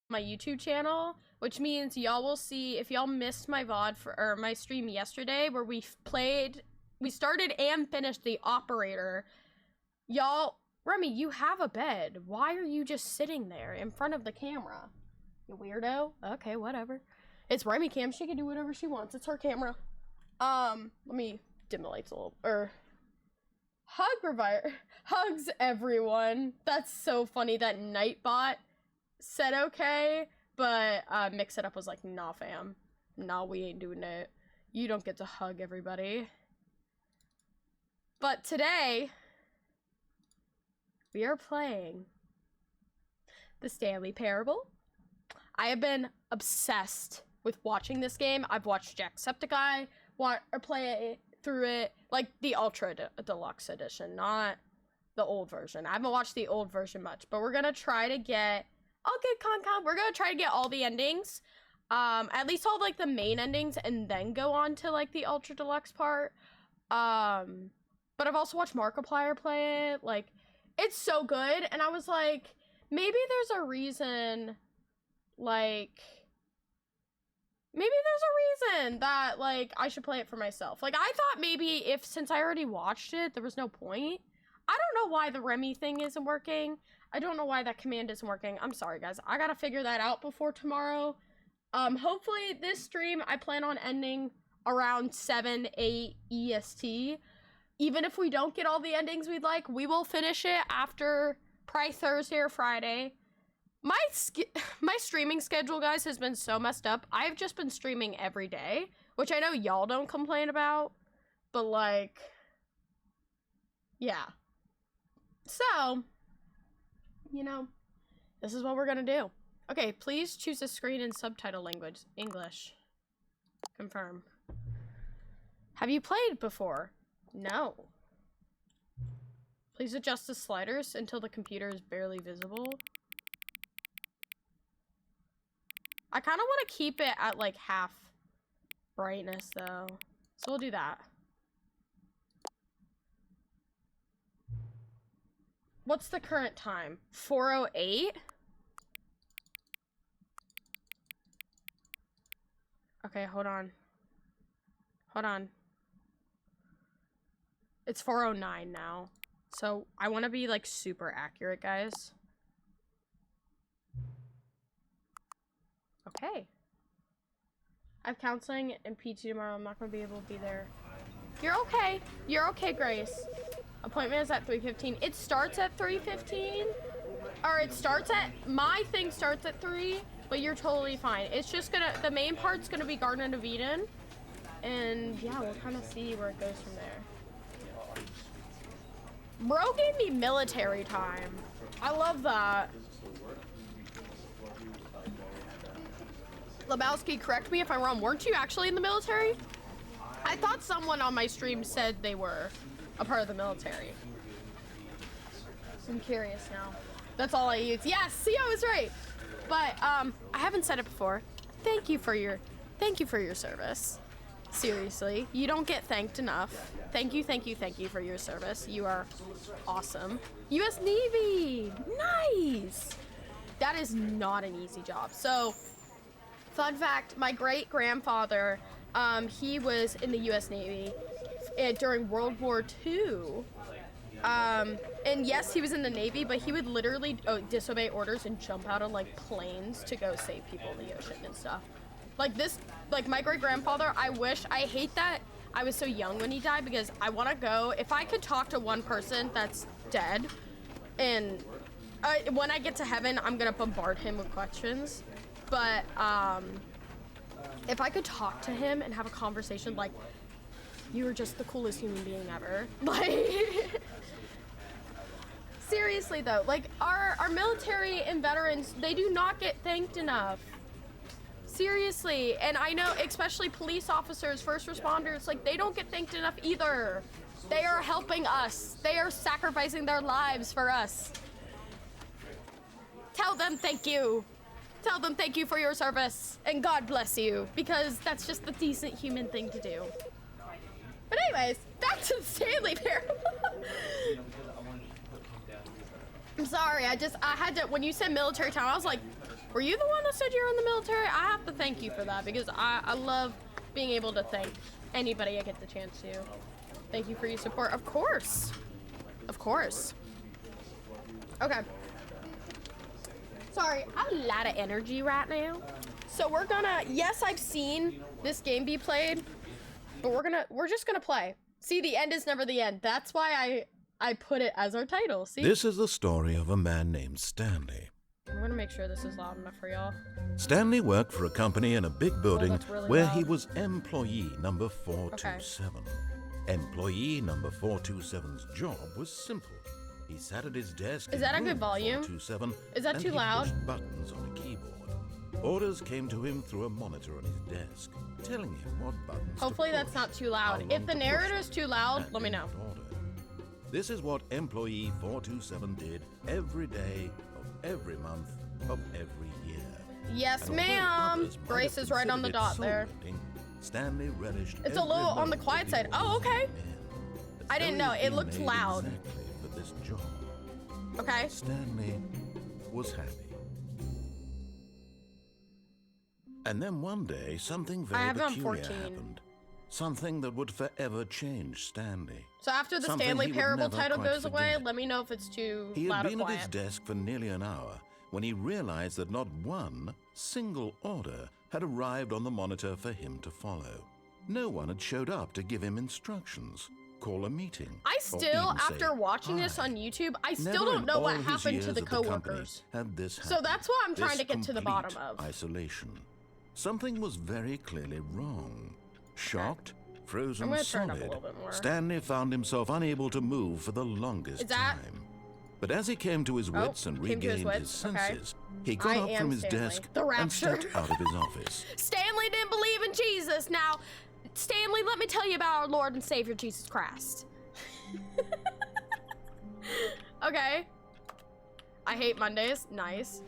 my YouTube channel, which means y'all will see, if y'all missed my my stream yesterday where we started and finished the operator. Y'all, Remy, you have a bed. Why are you just sitting there in front of the camera? You weirdo. Okay, whatever. It's Remy Cam. She can do whatever she wants. It's her camera. Let me dim the lights a little. Hugs everyone. That's so funny that Nightbot said okay, but Mix It Up was like, nah fam. Nah, we ain't doing it. You don't get to hug everybody. But today, we are playing the Stanley Parable. I have been obsessed with watching this game. I've watched Jacksepticeye play through it, like the Ultra Deluxe Edition, not the old version. I haven't watched the old version much, but we're gonna try to get, we're gonna try to get all the endings, at least all like the main endings, and then go on to like the Ultra Deluxe part. But I've also watched Markiplier play it. Like, it's so good, and I was like, maybe there's a reason, like, that, like, I should play it for myself. Like, I thought maybe since I already watched it, there was no point. I don't know why the Remy thing isn't working. I don't know why that command isn't working. I'm sorry, guys. I gotta figure that out before tomorrow. Hopefully this stream, I plan on ending around 7, 8 EST. Even if we don't get all the endings we'd like, we will finish it after probably Thursday or Friday. My streaming schedule, guys, has been so messed up. I've just been streaming every day, which I know y'all don't complain about, but like, yeah. So, you know, this is what we're gonna do. Okay, please choose a screen and subtitle language. English. Confirm. Have you played before? No. Please adjust the sliders until the computer is barely visible. I kind of want to keep it at like half brightness though. So we'll do that. What's the current time? 4:08? Okay, hold on. Hold on. It's 4:09 now. So I want to be like super accurate, guys. Okay. I have counseling and PT tomorrow. I'm not going to be able to be there. You're okay. You're okay, Grace. Appointment is at 3:15. It starts at 3:15. Or it starts at, my thing starts at 3, but you're totally fine. It's just gonna, the main part's gonna be Garden of Eden. And yeah, we'll kind of see where it goes from there. Bro gave me military time. I love that. Lebowski, correct me if I'm wrong. Weren't you actually in the military? I thought someone on my stream said they were a part of the military. I'm curious now. That's all I use. Yes, see, I was right. But I haven't said it before. Thank you for your service. Seriously, you don't get thanked enough. Thank you for your service. You are awesome. US Navy, nice. That is not an easy job. So, fun fact, my great-grandfather, he was in the US Navy during World War II. And yes, he was in the Navy, but he would literally disobey orders and jump out of like planes to go save people in the ocean and stuff. Like this, like my great-grandfather, I hate that I was so young when he died, because I want to go, if I could talk to one person that's dead, and when I get to heaven, I'm gonna bombard him with questions. But if I could talk to him and have a conversation like, you were just the coolest human being ever. Like, seriously though, like our military and veterans, they do not get thanked enough. Seriously, and I know especially police officers, first responders, like they don't get thanked enough either. They are helping us. They are sacrificing their lives for us. Tell them thank you. Tell them thank you for your service, and God bless you, because that's just the decent human thing to do. But anyways, back to the Stanley Parable. I'm sorry, I had to, when you said military time, I was like, Were you the one that said you're in the military? I have to thank you for that because I love being able to thank anybody I get the chance to. Thank you for your support. Of course. Of course. Okay. Sorry, I have a lot of energy right now. So we're gonna, yes, I've seen this game be played, but we're just gonna play. See, the end is never the end. That's why I put it as our title, see? This is the story of a man named Stanley. I'm gonna make sure this is loud enough for y'all. Stanley worked for a company in a big building that's really where loud. he was employee number 427. Employee number 427's job was simple. He sat at his desk. Is that a good volume? 427, Is that too and he loud? pushed buttons on a keyboard. Orders came to him through a monitor on his desk, telling him what buttons Hopefully to push, that's not too how loud. long If the to push narrator's them, too loud, and let me in know. what order. This is what employee 427 did every day of every month of every year. Yes, And although ma'am. others might Grace have is right on the considered dot it there. soul-rending, Stanley relished It's a every little on the moment quiet of side. the Oh, orders okay. he was given, as I didn't though know. he'd It been looked made loud. Exactly for this job. Okay. Stanley was happy. And then one day, something I very have it on peculiar 14. happened. Something that would forever change Stanley. So after the Something Stanley he would Parable never title quite goes away, forget. let me know if it's too He had loud or been at his quiet. desk for nearly an hour when he realized that not one single order had arrived on the monitor for him to follow. No one had showed up to give him instructions, call a meeting. I or still, even say after watching this hi. on YouTube, I still Never don't in know what all his happened to years the at company coworkers. had this So happen. that's what I'm trying This to get to the bottom complete of. Isolation. Something was very clearly wrong. Shocked, frozen I'm gonna turn it up a solid, little bit more. Stanley found himself unable to move for the longest Is that- time. But as he came to his wits and came to his regained his wits, okay. senses, he got I up am from his Stanley. desk The and rapture. stepped out of his office. Stanley didn't believe in Jesus. Now, Stanley, let me tell you about our Lord and Savior Jesus Christ. Okay. I hate Mondays. Nice.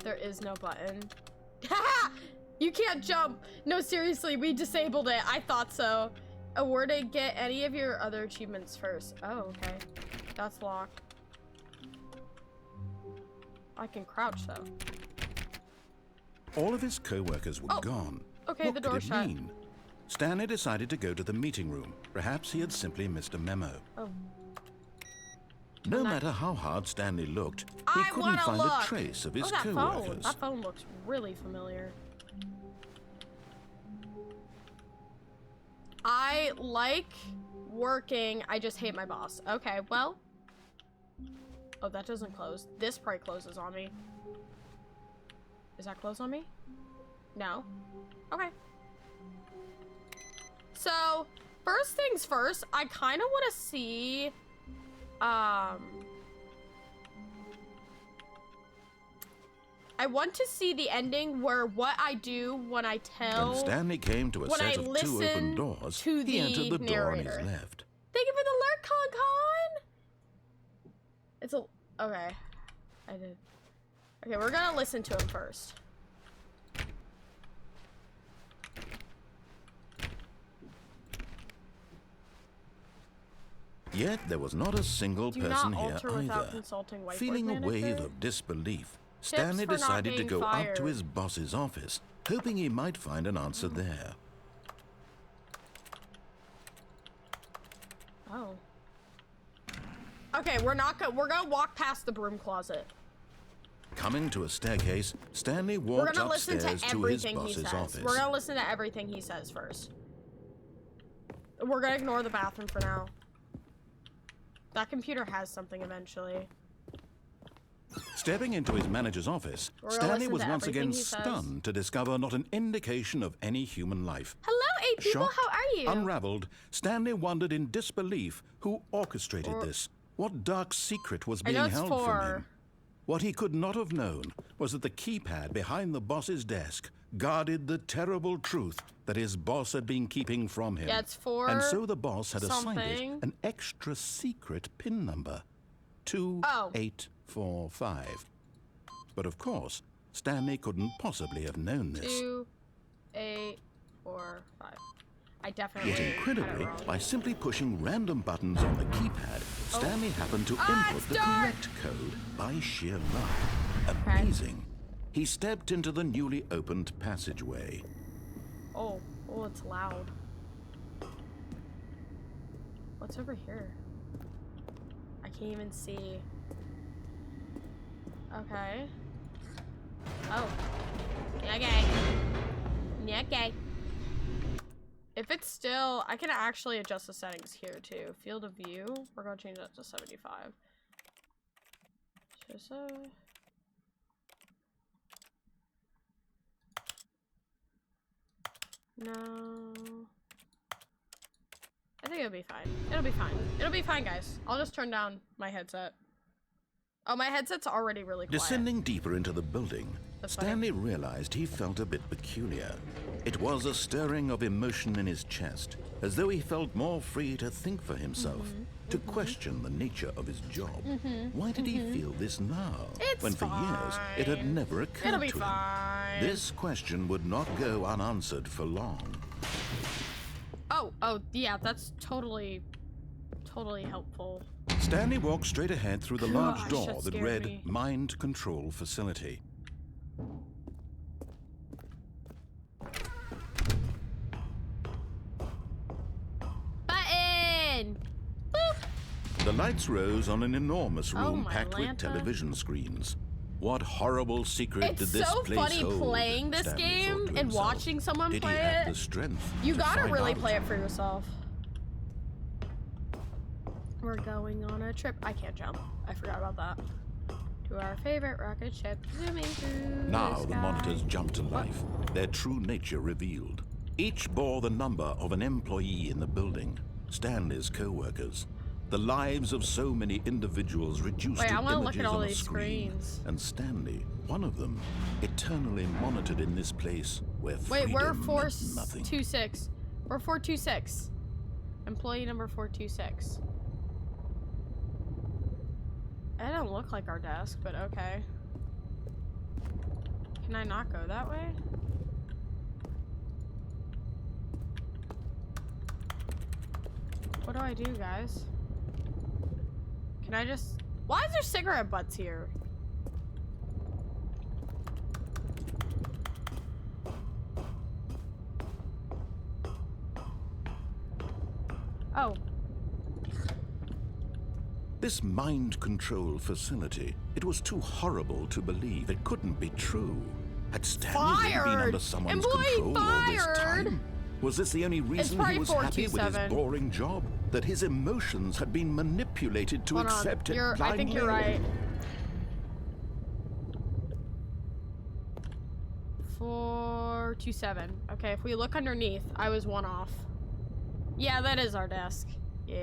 There is no button. You can't jump. No, seriously, we disabled it. I thought so. Awarded, get any of your other achievements first. Oh, okay. That's locked. I can crouch though. All of his co-workers were gone. Okay, What the could door's it shut. mean? Stanley decided to go to the meeting room. Perhaps he had simply missed a memo. Oh. No matter how hard Stanley looked, he I couldn't wanna find look. a trace of his Oh, that phone. co-workers. That phone looks really familiar. I like working. I just hate my boss. Okay, well. Oh, that doesn't close. This probably closes on me. Is that closed on me? No. Okay. So, first things first, I kind of want to see, I want to see the ending where what I do when I tell, When Stanley came to a when I set of two listen open doors, to he entered the the door on his narrator. left. Thank you for the lurk, Con. It's a, okay. I did. Okay, we're gonna listen to him first. Yet there was not a single Do person not here alter without either. consulting whiteboard Feeling a wave manager. of disbelief, Stanley for not decided to being go up to fired. his boss's office, hoping he might find an answer there. Oh. Okay, we're gonna walk past the broom closet. Coming to a staircase, Stanley We're walked gonna listen upstairs to to his everything he boss's says. office. We're gonna listen to everything he says first. We're gonna ignore the bathroom for now. That computer has something eventually. Stepping into his manager's office, We're gonna Stanley listen was to once everything again he says. stunned to discover not an indication of any human life. Hello, 8 people, Shocked, how are you? unraveled, Stanley wondered in disbelief who orchestrated this. What dark secret was I know being it's held from 4. him? What he could not have known was that the keypad behind the boss's desk guarded the terrible truth that his boss had been keeping from him. Yeah, it's 4 And so the boss had assigned something. it an extra secret PIN number. Oh. 2845. But of course, Stanley couldn't possibly have known this. 2, 8, 4, 5. I definitely Yet had it incredibly, wrong. by simply pushing random buttons on the keypad, Stanley happened to input it's the dark! correct code by sheer luck. Amazing. he stepped into the newly opened passageway. Oh, it's loud. What's over here? I can't even see. Okay. Oh. Okay. Okay. If it's still, I can actually adjust the settings here too. Field of view, we're gonna change that to 75. So. No. I think it'll be fine. It'll be fine. It'll be fine, guys. I'll just turn down my headset. Oh, my headset's already really quiet. Descending deeper into the building, That's Stanley realized he felt a bit peculiar. It was a stirring of emotion in his chest, as though he felt more free to think for himself, to question the nature of his job. Why did he feel this now, when for years it had never occurred It'll be to him? fine. This question would not go unanswered for long. Oh, yeah, that's totally helpful. Stanley walked straight ahead through the large Gosh, door that that scared read me. Mind Control Facility. Button! Boop! The lights rose on an enormous Oh, room my packed with Lanta. television screens. What horrible secret It's did this so place funny hold? playing this Stanley game thought to and himself. watching someone Did play he have it? the strength You to gotta find really out? play it for yourself. We're going on a trip. I can't jump. I forgot about that. To our favorite rocket ship, zooming through Now the the sky. monitors jumped to life, their true nature revealed. Each bore the number of an employee in the building, Stanley's co-workers. The lives of so many individuals reduced Wait, to I wanna look images at all on a these screen. screens. And Stanley, one of them, eternally monitored in this place where Wait, freedom we're meant nothing. 426. We're 426. Employee number 426. It don't look like our desk, but okay. Can I not go that way? What do I do, guys? Can I just... Why is there cigarette butts here? Oh. This mind control facility, it was too horrible to believe. It couldn't be true. Had Stanley really been Fired! under someone's Employee control all this fired! time? Was this the only reason probably he was happy with his 427. boring job? That his emotions had been manipulated to Hold on. accept it blindly? I think you're right. 427. Okay, if we look underneath, I was one off. Yeah, that is our desk. Yeah.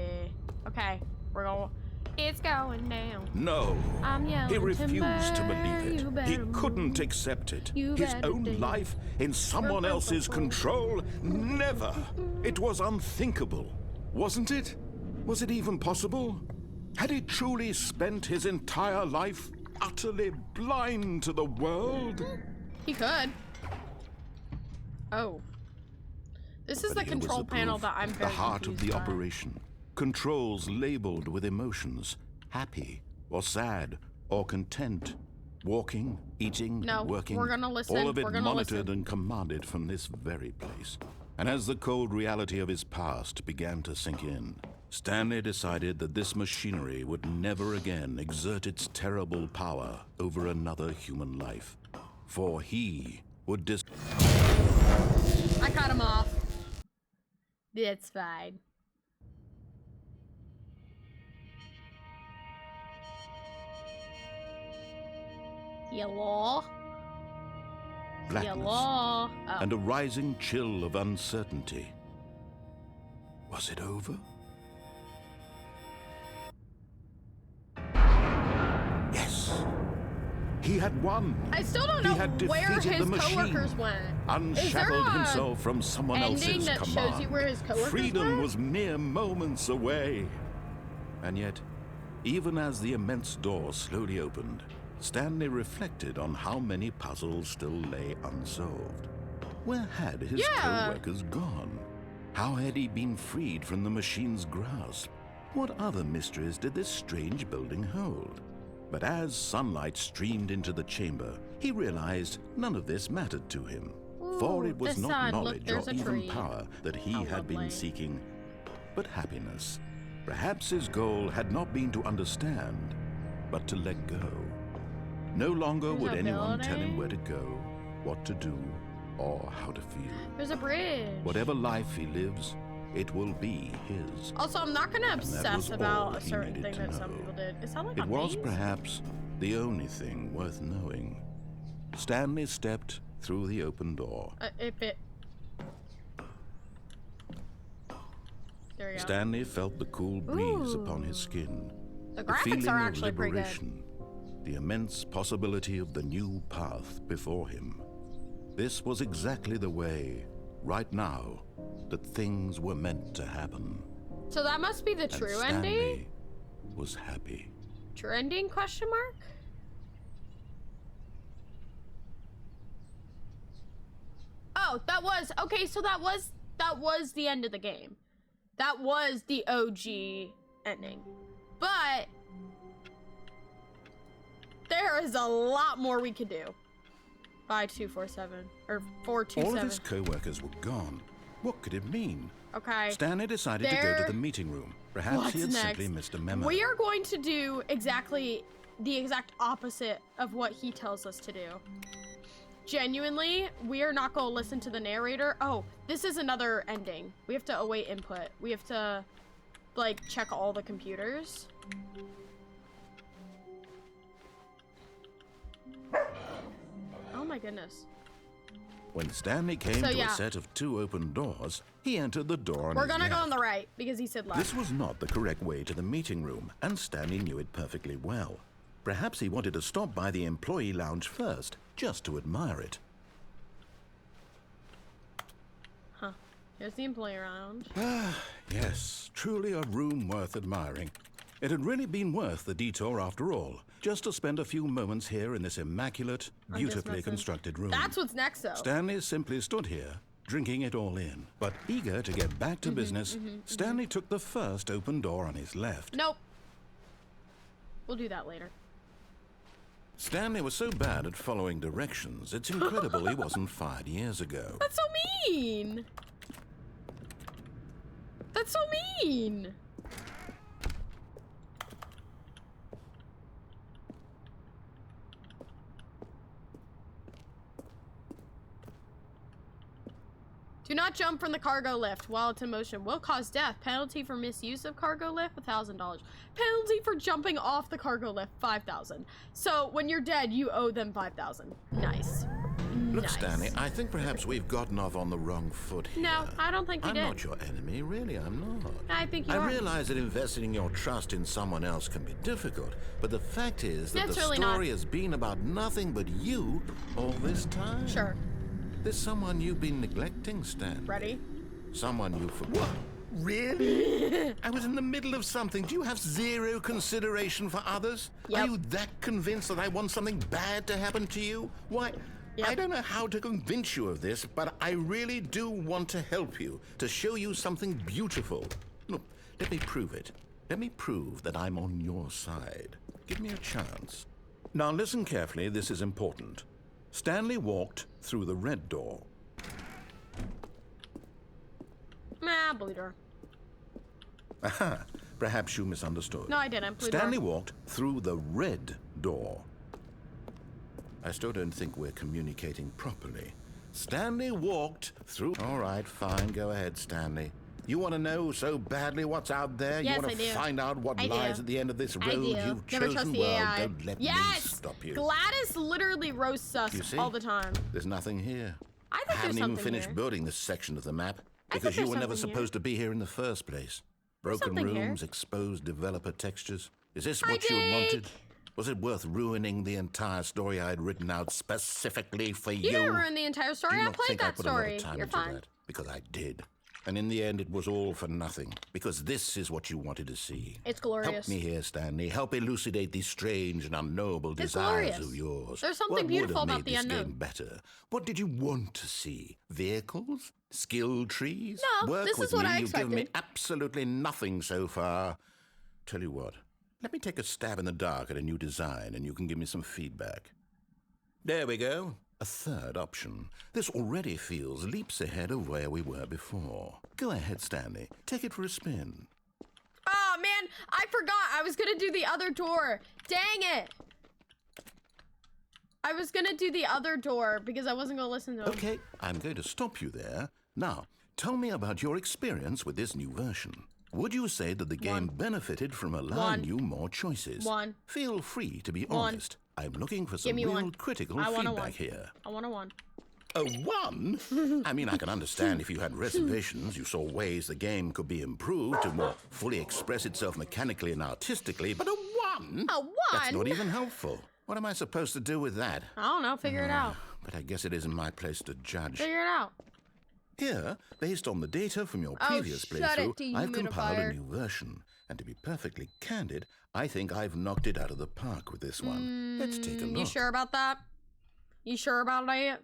Okay, we're going. It's going down. No. I'm yelling He refused to timber, believe you it. better He couldn't move. accept it. You His better own dig. life in someone else's control? Never. It was unthinkable. Wasn't it? Was it even possible? Had he truly spent his entire life utterly blind to the world? He could. Oh. This is But the here was control panel proof, that I'm the very heart of confused the by. operation. Controls labeled with emotions, happy or sad or content, walking, eating, No, working. we're gonna listen, All of it we're gonna monitored listen. and commanded from this very place. And as the cold reality of his past began to sink in, Stanley decided that this machinery would never again exert its terrible power over another human life. For he would I cut him off. It's fine. Yellow. blackness Yellow. Oh. and a rising chill of uncertainty. Was it over? Yes. He had won. I still don't He know had where defeated his the machine, coworkers went. Unshackled Is there a himself from someone ending else's that command. shows you where his coworkers Freedom were? was mere moments away. And yet, even as the immense door slowly opened, Stanley reflected on how many puzzles still lay unsolved. Where had his Yeah. co-workers gone? How had he been freed from the machine's grasp? What other mysteries did this strange building hold? But as sunlight streamed into the chamber, he realized none of this mattered to him. For it was the not sun. Look, knowledge there's or a even tree. power that he How had been lovely. seeking, but happiness. Perhaps his goal had not been to understand, but to let go. No longer There's would a anyone tell him building. where to go, what to do, or how to feel. There's a bridge. Whatever life he lives, it will be his. Also, I'm not gonna was obsess all about a he certain needed thing to that some know. people did. Is that like a It was maze? perhaps the only thing worth knowing. Stanley stepped through the open door. If it. There we go. Stanley felt the cool breeze upon his skin. The The graphics feeling are of actually pretty good. liberation. The immense possibility of the new path before him. This was exactly the way, right now, that things were meant to happen. So that must be the And true Stanley ending? was happy. True ending, question mark? Oh, that was, okay, so that was the end of the game. That was the OG ending. But there is a lot more we could do. 5247 or 427. All of his co-workers were gone. What could it mean? Okay. Stanley decided to go to the meeting room. Perhaps What's he had next? simply missed a memo. We are going to do the exact opposite of what he tells us to do. Genuinely, we are not going to listen to the narrator. Oh, this is another ending. We have to await input. We have to, like, check all the computers. Oh my goodness. When Stanley came So, to yeah. a set of 2 open doors, he entered the door on We're his gonna go left. on the right because he said left. This was not the correct way to the meeting room, and Stanley knew it perfectly well. Perhaps he wanted to stop by the employee lounge first, just to admire it. Huh. Here's the employee lounge. Yes, truly a room worth admiring. It had really been worth the detour after all, just to spend a few moments here in this immaculate, beautifully missing. constructed room. That's what's next, though. Stanley simply stood here, drinking it all in. But eager to get back to business, Stanley took the first open door on his left. Nope. We'll do that later. Stanley was so bad at following directions, it's incredible he wasn't fired years ago. That's so mean. That's so mean. Do not jump from the cargo lift while it's in motion. Will cause death. Penalty for misuse of cargo lift, $1,000. Penalty for jumping off the cargo lift, $5,000. So when you're dead, you owe them $5,000. Nice. Look, Nice. Stanley, I think perhaps we've gotten off on the wrong foot here. No, I don't think we I'm did. not your enemy, really, I'm not. I think you I are. realize that investing your trust in someone else can be difficult, but the fact is that It's the really story not. has been about nothing but you all this time. Sure. There's someone you've been neglecting, Stanley. Ready? Someone you forgot. Really? I was in the middle of something. Do you have zero consideration for others? Yep. Are you that convinced that I want something bad to happen to you? Why, Yep. I don't know how to convince you of this, but I really do want to help you, to show you something beautiful. Look, let me prove it. Let me prove that I'm on your side. Give me a chance. Now listen carefully, this is important. Stanley walked through the red door. Nah, blue door. Aha, perhaps you misunderstood. No, I didn't. Blue Stanley door. walked through the red door. I still don't think we're communicating properly. Stanley walked through... All right, fine, go ahead, Stanley. You want to know so badly what's out there? Yes, You want I to do. find out what I lies do. at the end of this road I do. you've Never chosen? trust the Well, AI. don't let me Yes! stop you. Gladys literally roasts us You see? all the time. There's nothing here. I think haven't there's even something finished here. building this section of the map I think because you there's were never something here. supposed to be here in the first place. Broken something here. rooms, exposed developer textures. Is this Hi, what you had wanted? Jake. Was it worth ruining the entire story I had written out specifically for You you? didn't ruin the entire Do story. you I not played think I that put a lot story. of time You're into fine. that? Because I did. And in the end, it was all for nothing. Because this is what you wanted to see. It's glorious. Help me here, Stanley. Help elucidate these strange and unknowable It's desires glorious. of yours. There's something What beautiful would have about made the this unknown. game better? What did you want to see? Vehicles? Skill trees? No, Work this is with what me. I You've given me expected. absolutely nothing so far. Tell you what. Let me take a stab in the dark at a new design, and you can give me some feedback. There we go. A third option. This already feels leaps ahead of where we were before. Go ahead, Stanley. Take it for a spin. Oh, man, I forgot. I was going to do the other door. Dang it. I was going to do the other door because I wasn't going to listen to him. Okay, I'm going to stop you there. Now, tell me about your experience with this new version. Would you say that the game benefited from allowing you more choices? Feel free to be honest. I'm looking for some real critical feedback here. I want a 1. A 1? I mean, I can understand if you had reservations, you saw ways the game could be improved to more fully express itself mechanically and artistically, but a 1? A 1? That's not even helpful. What am I supposed to do with that? I don't know. Figure it out. But I guess it isn't my place to judge. Figure it out. Here, based on the data from your previous playthrough, I've compiled a new version. And to be perfectly candid, I think I've knocked it out of the park with this one. Let's take a look. You sure about that? You sure about it?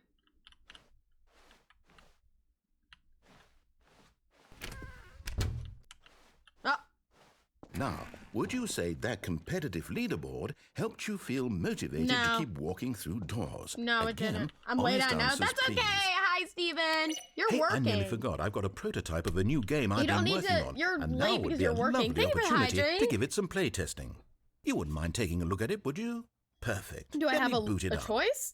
Now, would you say that competitive leaderboard helped you feel motivated to keep walking through doors? No, it didn't. I'm late, I know. That's okay. Hi, Steven. You're working. I nearly forgot. I've got a prototype of a new game I've been working on. You're and late now because would be you're a working. lovely Thank you for opportunity hydrating. to give it some play testing. You wouldn't mind taking a look at it, would you? Perfect. Do I have a boot it up. choice?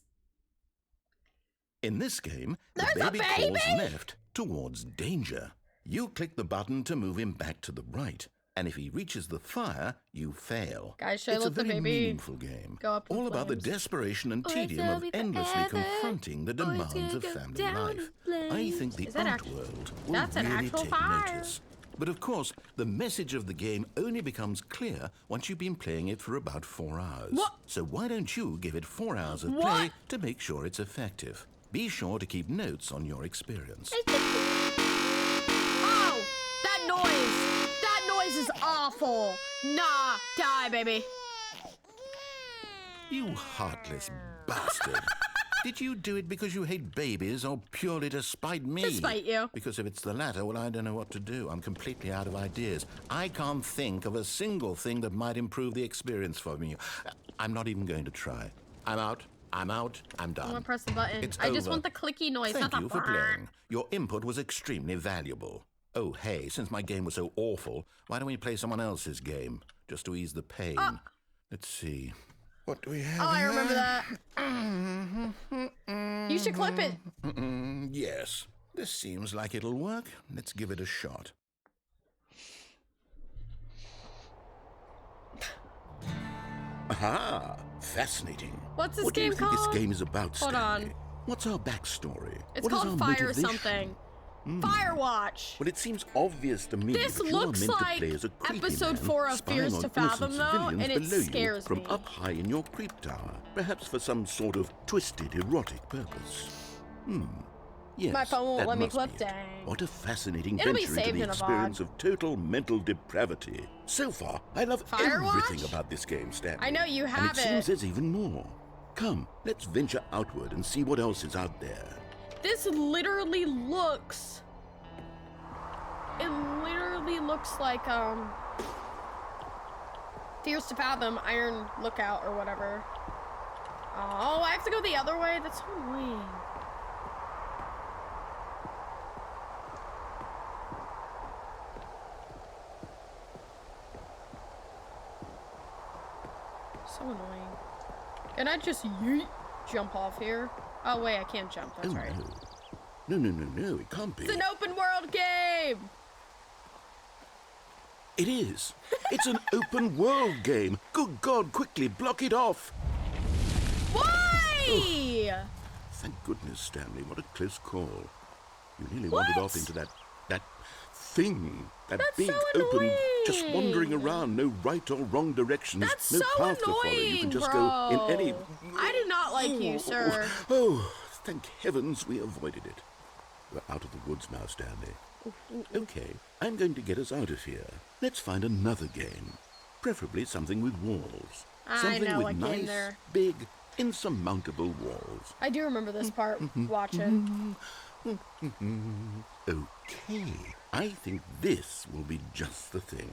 In this game, the baby calls left towards danger. You click the button to move him back to the right. And if he reaches the fire, you fail. Guys, should I it's let a very the baby meaningful game. go up in all about the flames? desperation and tedium of endlessly confronting the demands of family life. I think the art world will really take notice. But of course, the message of the game only becomes clear once you've been playing it for about 4 hours. What? So why don't you give it 4 hours of play to make sure it's effective? Be sure to keep notes on your experience. Oh, that noise! That noise is awful. Nah, die, baby. You heartless bastard. Did you do it because you hate babies or purely to spite me? To spite you. Because if it's the latter, well, I don't know what to do. I'm completely out of ideas. I can't think of a single thing that might improve the experience for me. I'm not even going to try. I'm out. I'm out. I'm done. I'm gonna press the button. It's I just over. want the clicky noise. Thank not you the for playing. Your input was extremely valuable. Oh, hey, since my game was so awful, why don't we play someone else's game? Just to ease the pain. Let's see. What do we have I here? remember that. You should clip it. Yes. This seems like it'll work. Let's give it a shot. Aha! Fascinating. What's this what game do you think called? this game is about, Hold Stanley? on. What's our backstory? It's What is called our Fire motivation? something. Firewatch. Well, it seems obvious to me This that you looks are meant like to play as a creepy episode man 4 of spying Fears on to Fathom, innocent though, civilians and it below you scares from me. up high in your creep tower, perhaps for some sort of twisted erotic purpose. Yes, My phone won't that let me must clip, be it. dang. What a fascinating It'll be venture into saved the in a experience VOD. of total mental depravity. So far, I love Firewatch? everything about this game, Stanley. I know you And have it seems there's even more. Come, let's venture outward and see what else is out there. This literally looks... It literally looks like, Fears to Fathom, Iron Lookout, or whatever. Oh, I have to go the other way? That's so annoying. So annoying. Can I just jump off here? Oh, wait, I can't jump. That's right. No, it can't be. It's an open world game! It is. It's an open world game. Good God, quickly block it off. Why? Thank goodness, Stanley. What a close call. You nearly wandered off into that thing. That That's big so open, just annoying. wandering around, no right or wrong directions, That's no so path to follow. You annoying, can just bro. go in any. I do not like you, sir. Oh, thank heavens we avoided it. We're out of the woods now, Stanley. Okay, I'm going to get us out of here. Let's find another game. Preferably something with walls. Something know with what game nice, there. big, insurmountable walls. I do remember this part watching. Okay, I think this will be just the thing.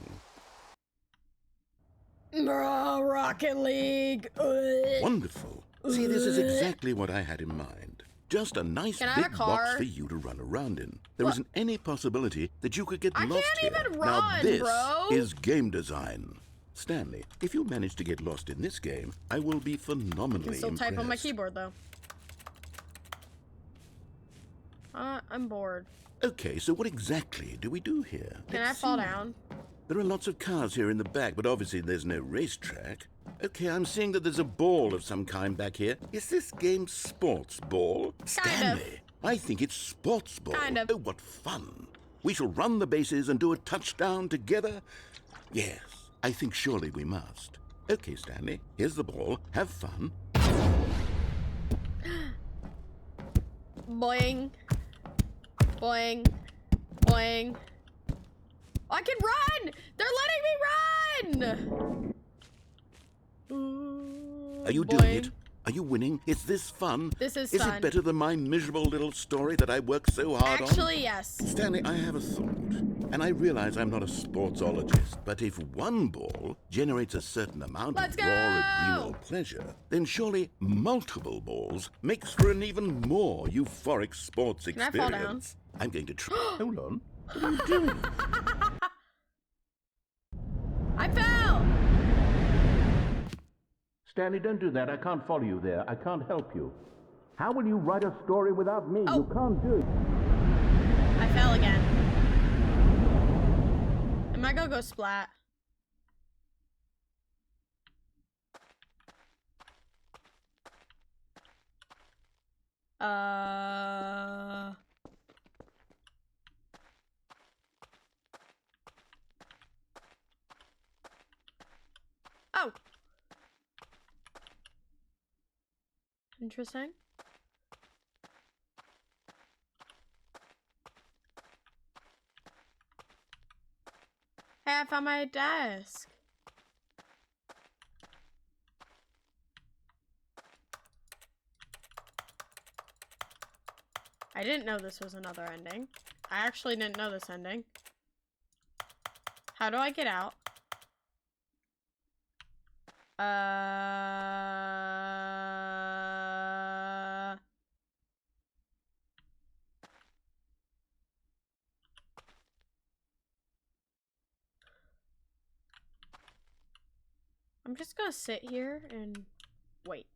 Rocket League. Wonderful. See, this is exactly what I had in mind. Just a nice Can I have big a box car? for you to run around in. There What? not any possibility that you could get I lost here. can't even Now run, this bro. is game design. Stanley, if you manage to get lost in this game, I will be phenomenally I can still impressed. type on my keyboard though. I'm bored. Okay, so what exactly do we do here? Can Let's I fall see. down? There are lots of cars here in the back, but obviously there's no racetrack. Okay, I'm seeing that there's a ball of some kind back here. Is this game sports ball? Stanley, I think it's sports ball. Kind of. Oh, what fun. We shall run the bases and do a touchdown together? Yes, I think surely we must. Okay, Stanley, here's the ball. Have fun. Boing. Boing. Boing. I can run! They're letting me run! Are you Boing. doing it? Are you winning? Is this fun? This is Is fun. it better than my miserable little story that I worked so hard on? Actually, yes. Stanley, I have a thought. And I realize I'm not a sportsologist, but if one ball generates a certain amount Let's of raw adrenal go! pleasure, then surely multiple balls makes for an even more euphoric sports Can I experience. fall down? I'm going to try. Hold on. What are you doing? I fell! Stanley, don't do that. I can't follow you there. I can't help you. How will you write a story without me? Oh. You can't do it. I fell again. Am I gonna go splat? Oh. Interesting. Hey, I found my desk. I didn't know this was another ending. I actually didn't know this ending. How do I get out? I'm just gonna sit here and wait.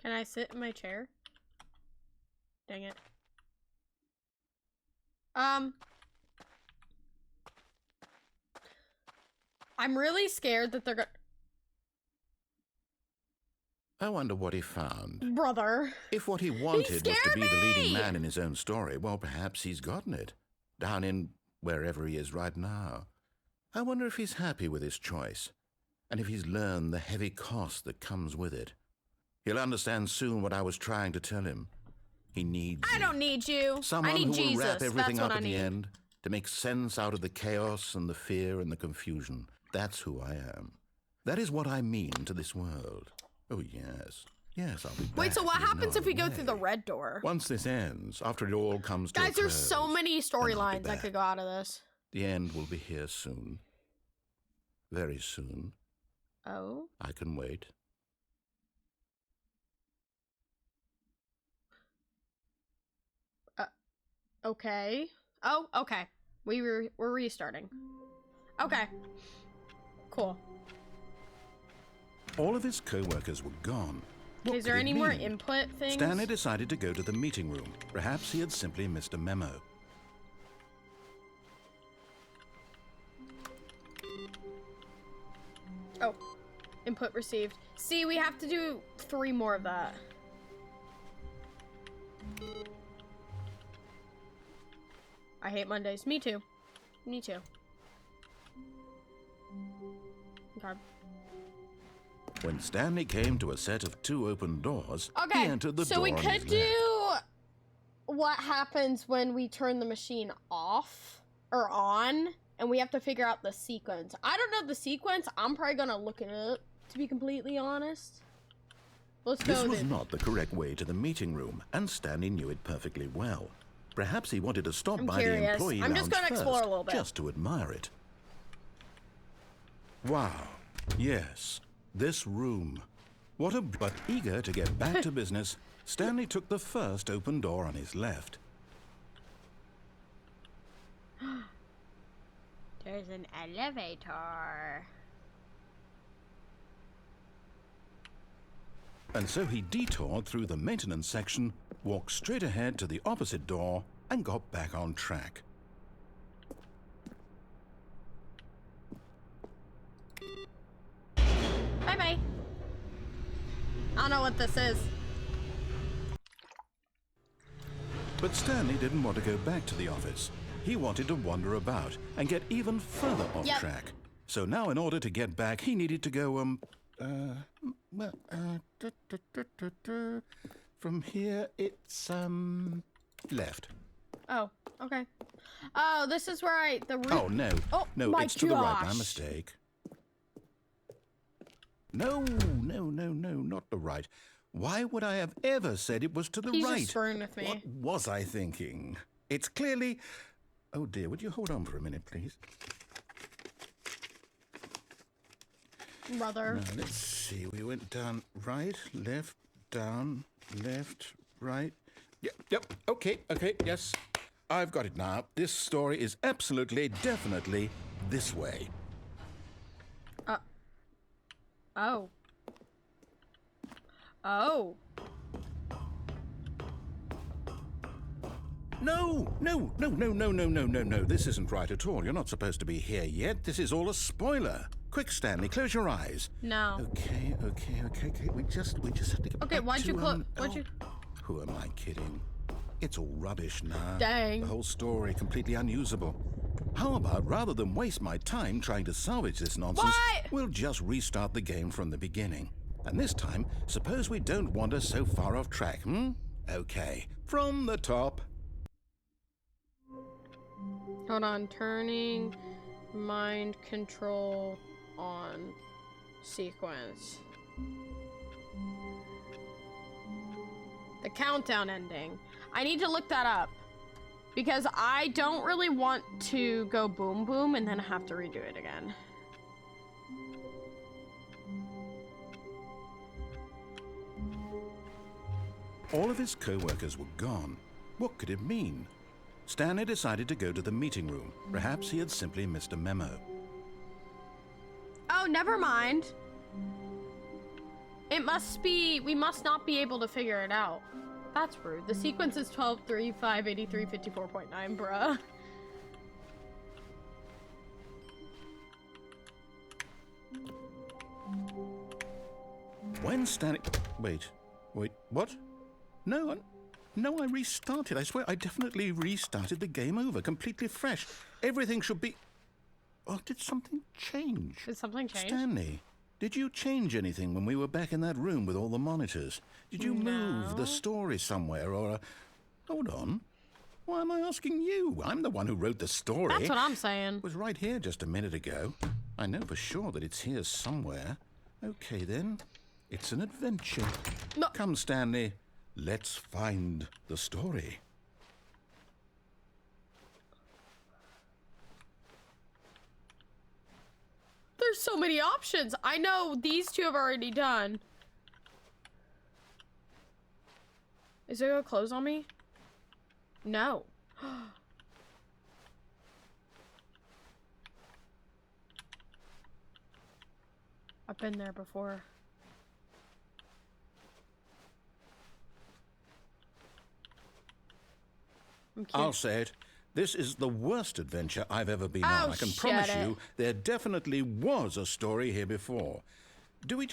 Can I sit in my chair? Dang it. I'm really scared that they're gonna... I wonder what he found. Brother. If what he wanted was to scared be the leading me! man in his own story, well, perhaps he's gotten it. Down in wherever he is right now. I wonder if he's happy with his choice, and if he's learned the heavy cost that comes with it. He'll understand soon what I was trying to tell him. He needs I don't need you. someone I need who Jesus. will wrap everything That's what up I in need. the end, to make sense out of the chaos and the fear and the confusion. That's who I am. That is what I mean to this world. Oh, yes. Yes, I'll be back. Wait, so what There's happens no if we go way. through the red door? Once this ends, after it all comes to a Guys, there's so close, many then I'll be storylines that back. could go out of this. The end will be here soon. Very soon. Oh? I can wait. Okay. Oh, okay. We're restarting. Okay. Cool. All of his co-workers were gone. What Is there could it any more mean? input things? Stanley decided to go to the meeting room. Perhaps he had simply missed a memo. Oh. Input received. See, we have to do 3 more of that. I hate Mondays. Me too. Me too. Okay. When Stanley came to a set of 2 open doors, Okay, he entered the so door we on could his do left. what happens when we turn the machine off or on, and we have to figure out the sequence. I don't know the sequence. I'm probably gonna look it up, to be completely honest. Let's go. This was not the correct way to the meeting room, and Stanley knew it perfectly well. Perhaps he wanted to stop by the employee I'm just lounge gonna explore first, a little bit. just to admire it. Wow. Yes, this room. But eager to get back to business, Stanley took the first open door on his left. There's an elevator. And so he detoured through the maintenance section, walked straight ahead to the opposite door, and got back on track. Bye-bye. I don't know what this is. But Stanley didn't want to go back to the office. He wanted to wander about and get even further off track. So now in order to get back, he needed to go, from here, it's, left. Oh, okay. Oh, this is where Oh, no. Oh, no, my it's to the right. My gosh. mistake. No, not the right. Why would I have ever said it was to the He's right? just screwing with me. What was I thinking? It's clearly... Oh, dear, would you hold on for a minute, please? Brother. Now, let's see. We went down, right, left, down, left, right. Yep, okay, yes. I've got it now. This story is absolutely, definitely this way. Oh. Oh. No. This isn't right at all. You're not supposed to be here yet. This is all a spoiler. Quick, Stanley, close your eyes. No. Okay. We just have to get Okay, back why'd to, you close? Why'd you? Who am I kidding? It's all rubbish now. Dang. The whole story completely unusable. How about, rather than waste my time trying to salvage this nonsense, What? we'll just restart the game from the beginning. And this time, suppose we don't wander so far off track, Okay, from the top. Hold on. Turning mind control on sequence. The countdown ending. I need to look that up because I don't really want to go boom boom and then have to redo it again. All of his co-workers were gone. What could it mean? Stanley decided to go to the meeting room. Perhaps he had simply missed a memo. Oh, never mind. It must be, we must not be able to figure it out. That's rude. The sequence is 12, 3, 5, 83, 54.9, bruh. When Stanley... Wait, what? No, I restarted. I swear, I definitely restarted the game over, completely fresh. Everything should be... Oh, did something change? Did something change? Stanley, did you change anything when we were back in that room with all the monitors? Did you move the story somewhere, or... Hold on. Why am I asking you? I'm the one who wrote the story. That's what I'm saying. It was right here just a minute ago. I know for sure that it's here somewhere. Okay, then. It's an adventure. No. Come, Stanley. Let's find the story. There's so many options. I know these two have already done. Is it gonna close on me? No. I've been there before. I'll say it. This is the worst adventure I've ever been on. I can promise you there definitely was a story here before. Do we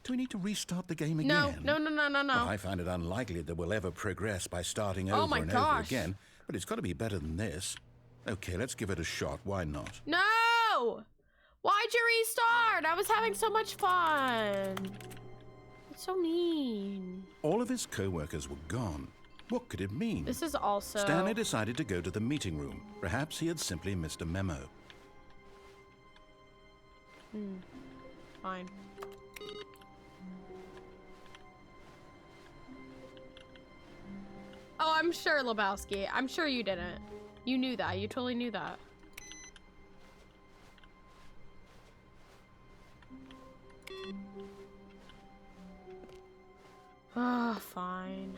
need to restart the game again? No. Well, I find it unlikely that we'll ever progress by starting over and over again. But it's got to be better than this. Okay, let's give it a shot. Why not? No! Why'd you restart? I was having so much fun. It's so mean. All of his co-workers were gone. What could it mean? This is also... Stanley decided to go to the meeting room. Perhaps he had simply missed a memo. Fine. I'm sure, Lebowski. I'm sure you didn't. You knew that. You totally knew that. Ah, fine.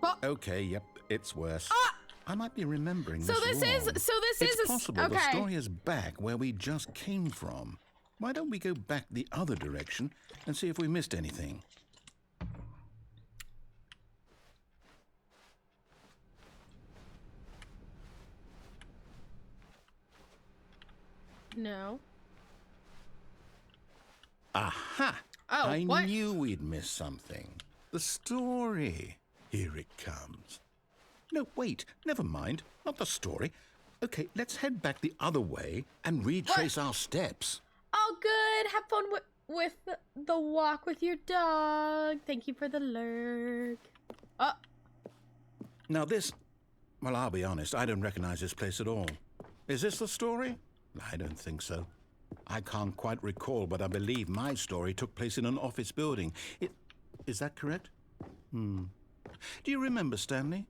Well, Okay, yep, it's worse. I might be remembering so this wrong. It's possible the story is back where we just came from. Why don't we go back the other direction and see if we missed anything? No. Aha! Oh, I what? knew we'd miss something. The story. Here it comes. No, wait, never mind. Not the story. Okay, let's head back the other way and retrace our steps. Oh, good. Have fun with the walk with your dog. Thank you for the lurk. Oh. Now this... Well, I'll be honest, I don't recognize this place at all. Is this the story? I don't think so. I can't quite recall, but I believe my story took place in an office building. Is that correct? Do you remember, Stanley?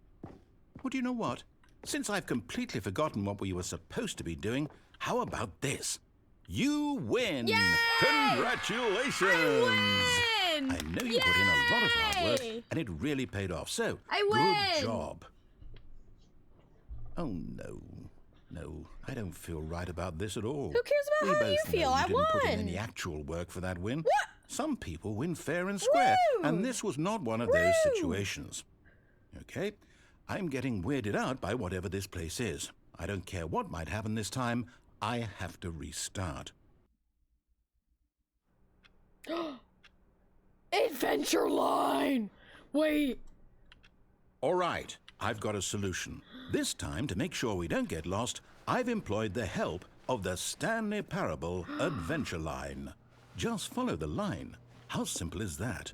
Well, do you know what? Since I've completely forgotten what we were supposed to be doing, how about this? You win! Yay! Congratulations! I win! I know you put in a lot of hard work, Yay! and it really paid off. So, I win! good job. Oh, no. No, I don't feel right about this at all. Who cares about how you feel? I didn't put in won! any actual work for that win. What? Some people win fair and square, Woo! and this was not one of those situations. Okay, I'm getting weirded out by whatever this place is. I don't care what might happen this time. I have to restart. Adventure line! Wait. All right, I've got a solution. This time, to make sure we don't get lost, I've employed the help of the Stanley Parable Adventure Line. Just follow the line. How simple is that?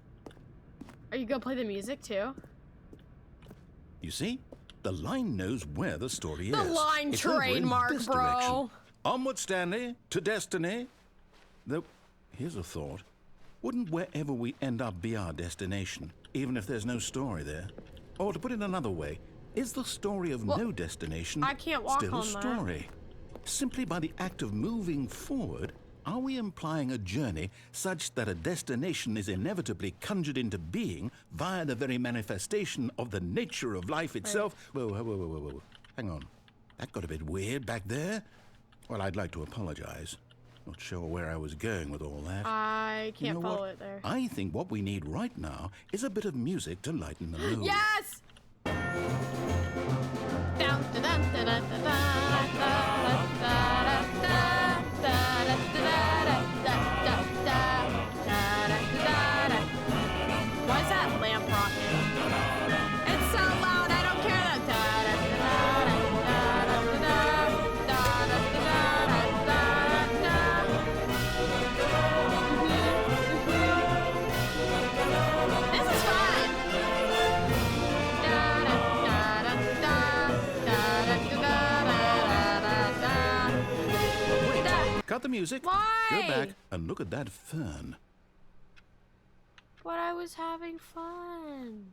Are you gonna play the music too? You see? The line knows where the story is. The line It's over in trademark, this bro. direction. Onward, Stanley, to destiny. Though, here's a thought. Wouldn't wherever we end up be our destination, even if there's no story there? Or to put it another way, is the story of no destination I can't walk still a on that. story? Simply by the act of moving forward, are we implying a journey such that a destination is inevitably conjured into being via the very manifestation of the nature of life itself? Whoa, whoa, whoa, whoa, whoa. Hang on. That got a bit weird back there. Well, I'd like to apologize. Not sure where I was going with all that. I You can't know follow what? it there. I think what we need right now is a bit of music to lighten the mood. Yes! Dun, dun, dun, dun, dun, dun, dun, dun, dun, dun, dun, dun, dun. Why is that lamp rocking? It's so loud, I don't care. This is fun. Wait, cut the music. Why? Go back and look at that fern. But I was having fun.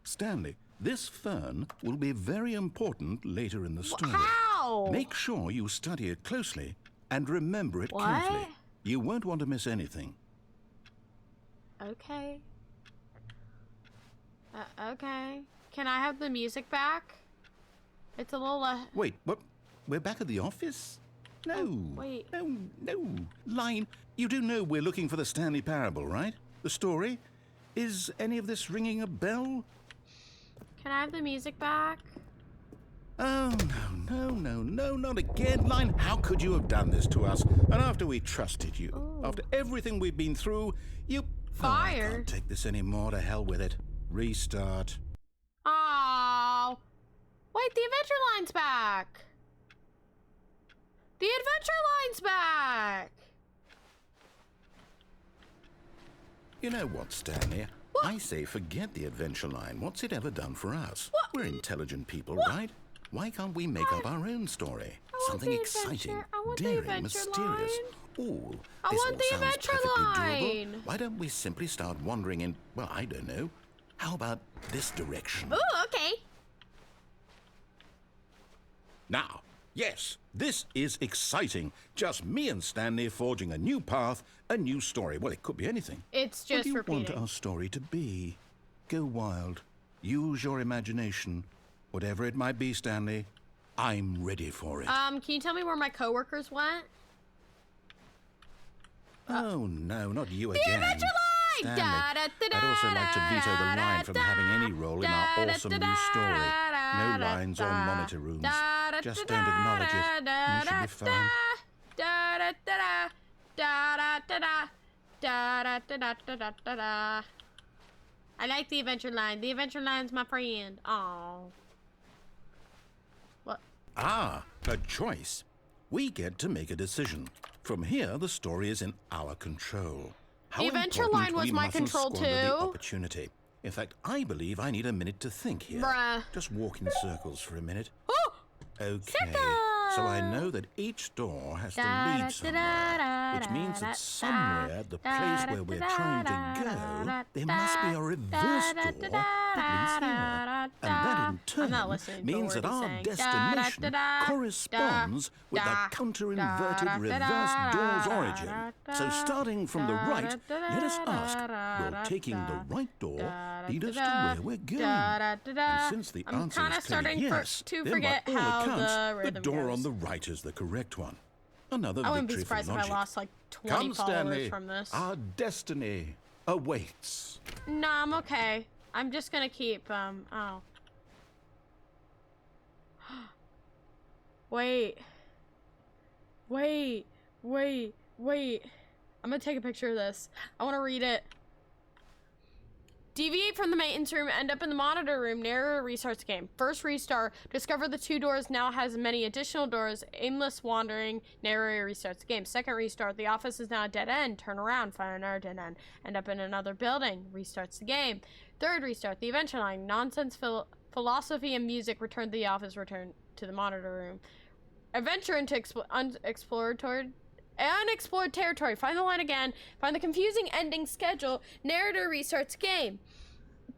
Stanley, this fern will be very important later in the story. How? Make sure you study it closely and remember it What? carefully. You won't want to miss anything. Okay. Okay. Can I have the music back? It's a little Wait, what? We're back at the office? No. wait. No. Line, you do know we're looking for the Stanley Parable, right? The story? Is any of this ringing a bell? Can I have the music back? Oh, no, not again. Line, how could you have done this to us? And after we trusted you, Oh. after everything we've been through, you... Oh, I Fired? can't take this anymore. To hell with it. Restart. Oh. Wait, the adventure line's back. The adventure line's back. You know what, Stanley? What? I say forget the adventure line. What's it ever done for us? What? We're intelligent people, What? right? Why can't we make up our own story? I want Something the exciting, adventure- I want the daring, adventure mysterious. line. Ooh, I this want all the sounds adventure perfectly doable. line. Why don't we simply start wandering in, well, I don't know, How about this direction? Ooh, okay. Now, yes, this is exciting. Just me and Stanley forging a new path, a new story. Well, it could be anything. It's What just do you repeating. want our story to be? Go wild. Use your imagination. Whatever it might be, Stanley, I'm ready for it. Can you tell me where my coworkers went? Oh, no, not you The again. Adventure Line! Stanley, I'd also like to veto the line from having any role in our awesome new story. No lines or monitor rooms. Just don't acknowledge it. You should be fine. I like the Adventure Line. The Adventure Line's my friend. Aww. What? Ah, a choice. We get to make a decision. From here, the story is in our control. How The Adventure important Line was we my mustn't control squander the too. opportunity. In fact, I believe I need a minute to think here. Bruh. Just walk in circles for a minute. Oh! Okay, so I know that each door has to lead somewhere, which means that somewhere at the place where we're trying to go, there must be a reverse door that leads here. And that in turn means that our destination corresponds with the counter-inverted reverse door's origin. So starting from the right, let us ask, will taking the right door lead us to where we're going? And since the I'm answer kinda is clearly starting yes, to then forget by all how accounts, the the rhythm door goes. on the right is the correct one. Another I wouldn't be victory for surprised if I logic. lost like 20 Come, followers Stanley. from this. Our destiny awaits. Nah, I'm okay. I'm just gonna keep, oh. Wait. Wait. Wait. Wait. I'm gonna take a picture of this. I wanna read it. Deviate from the maintenance room, end up in the monitor room, narrator restarts the game. First restart, discover the 2 doors now has many additional doors, aimless wandering, narrator restarts the game. Second restart, the office is now a dead end, turn around, find another dead end, end up in another building, restarts the game. Third restart, the Adventure Line, nonsense philosophy and music, return to the office, return to the monitor room. Adventure into unexplored territory. Find the line again. Find the confusing ending schedule. Narrator restarts game.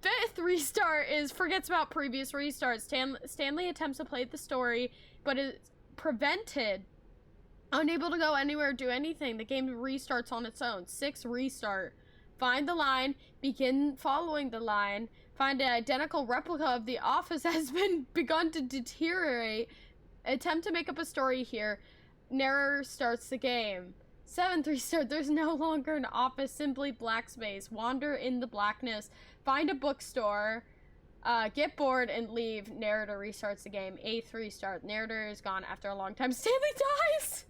Fifth restart is forgets about previous restarts. Stanley attempts to play the story, but is prevented. Unable to go anywhere or do anything. The game restarts on its own. Sixth restart. Find the line. Begin following the line. Find an identical replica of the office has begun to deteriorate. Attempt to make up a story here. Narrator starts the game. Seventh restart, there's no longer an office, simply black space. Wander in the blackness. Find a bookstore. Get bored and leave. Narrator restarts the game. Eighth restart, narrator is gone after a long time. Stanley dies!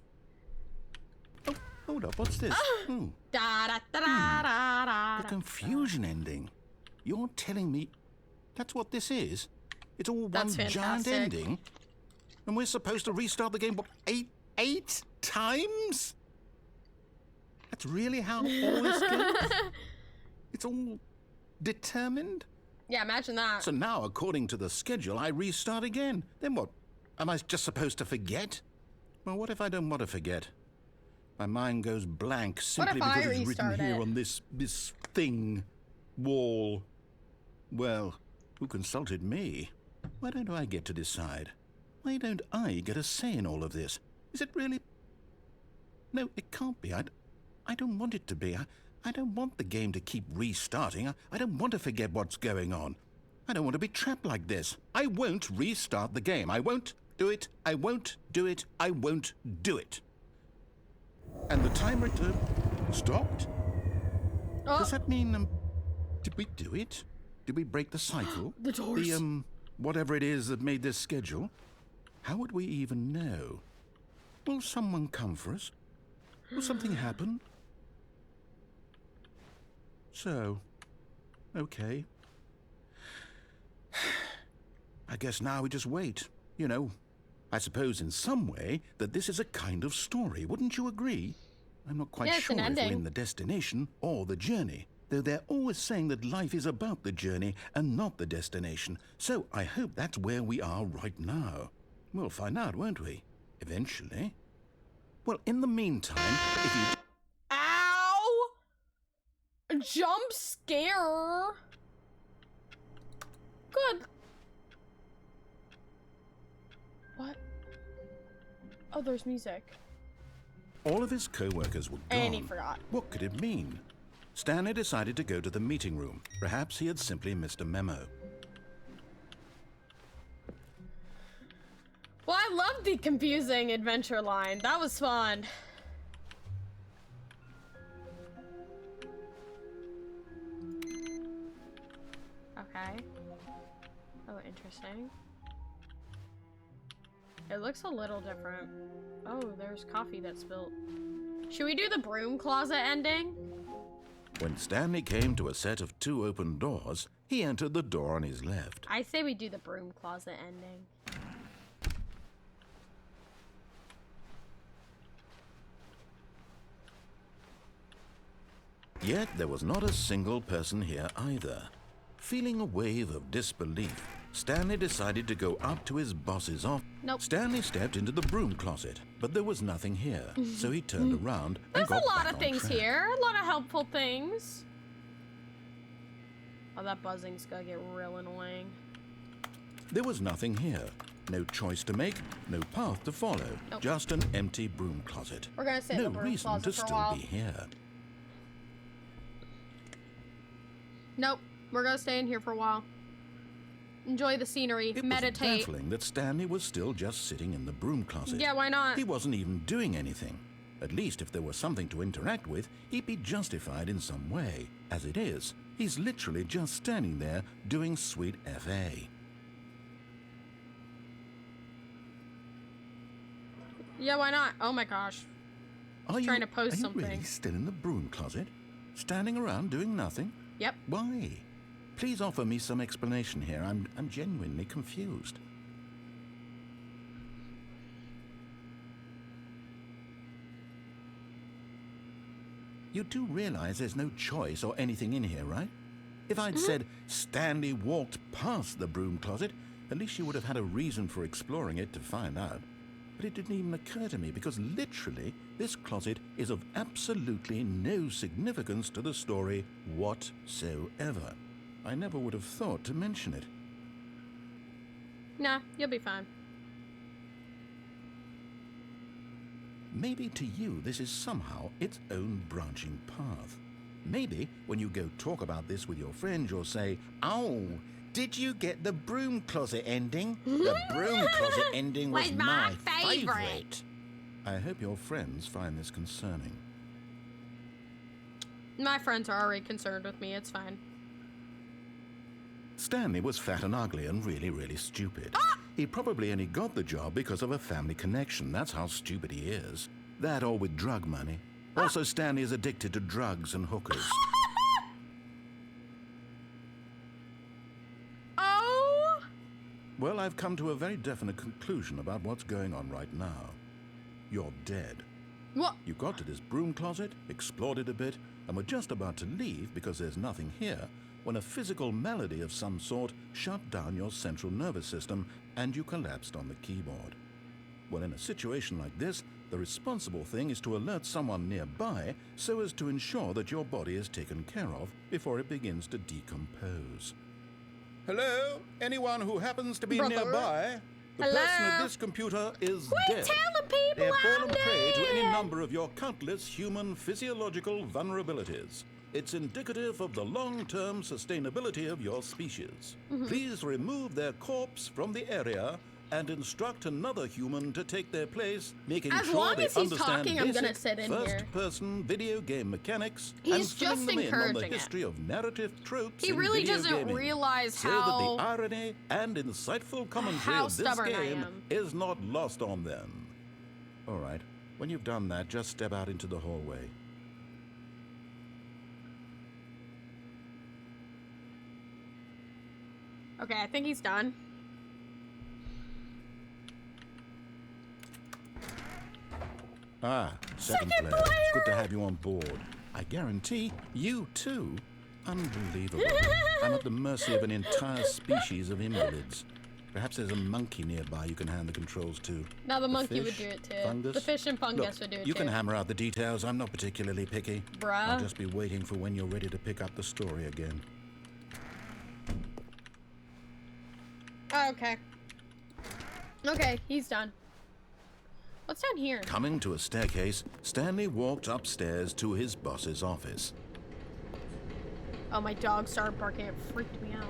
Oh, hold up, what's this? Da da da da da da. The confusion ending. You're telling me that's what this is? It's all one That's giant fantastic. ending? And we're supposed to restart the game, what, eight times? That's really how all this goes? It's all determined? Yeah, imagine that. So now, according to the schedule, I restart again. Then what? Am I just supposed to forget? Well, what if I don't want to forget? My mind goes blank simply if I because it's written restart here it? on this thing, wall. Well, who consulted me? Why don't I get to decide? Why don't I get a say in all of this? Is it really? No, it can't be. I don't want it to be. I don't want the game to keep restarting. I don't want to forget what's going on. I don't want to be trapped like this. I won't restart the game. I won't do it. I won't do it. I won't do it. And the timer stopped? Oh. Does that mean, did we do it? Did we break the cycle? The doors. The, whatever it is that made this schedule? How would we even know? Will someone come for us? Will something happen? So, okay. I guess now we just wait. You know, I suppose in some way that this is a kind of story. Wouldn't you agree? I'm not quite Yeah, it's sure an if we're ending. in the destination or the journey, though they're always saying that life is about the journey and not the destination. So I hope that's where we are right now. We'll find out, won't we? Eventually. Well, in the meantime, if you... Ow! Jump scare. Good. What? Oh, there's music. All of his co-workers were gone. And he forgot. What could it mean? Stanley decided to go to the meeting room. Perhaps he had simply missed a memo. Well, I love the confusing adventure line. That was fun. Okay. Oh, interesting. It looks a little different. Oh, there's coffee that's spilled. Should we do the broom closet ending? When Stanley came to a set of 2 open doors, he entered the door on his left. I say we do the broom closet ending. Yet there was not a single person here either. Feeling a wave of disbelief, Stanley decided to go up to his boss's office. Nope. Stanley stepped into the broom closet, but there was nothing here, so he turned around and There's got a lot back of on things track. here. A lot of helpful things. Oh, that buzzing's gonna get real annoying. There was nothing here. No choice to make, no path to follow. Nope. Just an empty broom closet. We're gonna sit in No the broom reason closet to for a still while. be here. Nope. We're gonna stay in here for a while. Enjoy the scenery. It Meditate. was baffling that Stanley was still just sitting in the broom closet. Yeah, why not? He wasn't even doing anything. At least if there was something to interact with, he'd be justified in some way. As it is, he's literally just standing there doing sweet FA. Yeah, why not? Oh my gosh. Are trying to post are something. you really still in the broom closet? Standing around doing nothing? Yep. Why? Please offer me some explanation here. I'm genuinely confused. You do realize there's no choice or anything in here, right? If I'd said Stanley walked past the broom closet, at least you would have had a reason for exploring it to find out. But it didn't even occur to me because literally this closet is of absolutely no significance to the story whatsoever. I never would have thought to mention it. Nah, you'll be fine. Maybe to you this is somehow its own branching path. Maybe when you go talk about this with your friends you'll say, "Oh, did you get the broom closet ending? The broom closet ending was Was my my favorite." favorite." I hope your friends find this concerning. My friends are already concerned with me. It's fine. Stanley was fat and ugly and really, really stupid. He probably only got the job because of a family connection. That's how stupid he is. That or with drug money. Also, Stanley is addicted to drugs and hookers. Oh! Well, I've come to a very definite conclusion about what's going on right now. You're dead. What? You got to this broom closet, explored it a bit, and were just about to leave because there's nothing here when a physical malady of some sort shut down your central nervous system and you collapsed on the keyboard. Well, in a situation like this, the responsible thing is to alert someone nearby so as to ensure that your body is taken care of before it begins to decompose. Hello? Anyone who happens to be Brother? nearby? The Hello? person at this computer is Quit dead. telling They people have I'm fallen prey to any dead. number of your countless human physiological vulnerabilities. It's indicative of the long-term sustainability of your species. Please remove their corpse from the area and instruct another human to take their place, making As sure long they as he's understand talking, I'm gonna basic sit in here. first-person video game mechanics He's and filling just them in on the encouraging it. history of narrative tropes He in really video doesn't gaming, realize so how- that the irony and insightful commentary how of this stubborn I game am. is not lost on them. All right, when you've done that, just step out into the hallway. Okay, I think he's done. Ah, second Second player. It's good player! to have you on board. I guarantee you too. Unbelievable. I'm at the mercy of an entire species of invalids. Perhaps there's a monkey nearby you can hand the controls to. Now the A monkey would fish? do it too. Fungus? The fish and fungus Look, would do it you too. can hammer out the details. I'm not particularly picky. Bruh. I'll just be waiting for when you're ready to pick up the story again. Oh, okay. Okay, he's done. What's down here? Coming to a staircase, Stanley walked upstairs to his boss's office. Oh, my dog started barking. It freaked me out.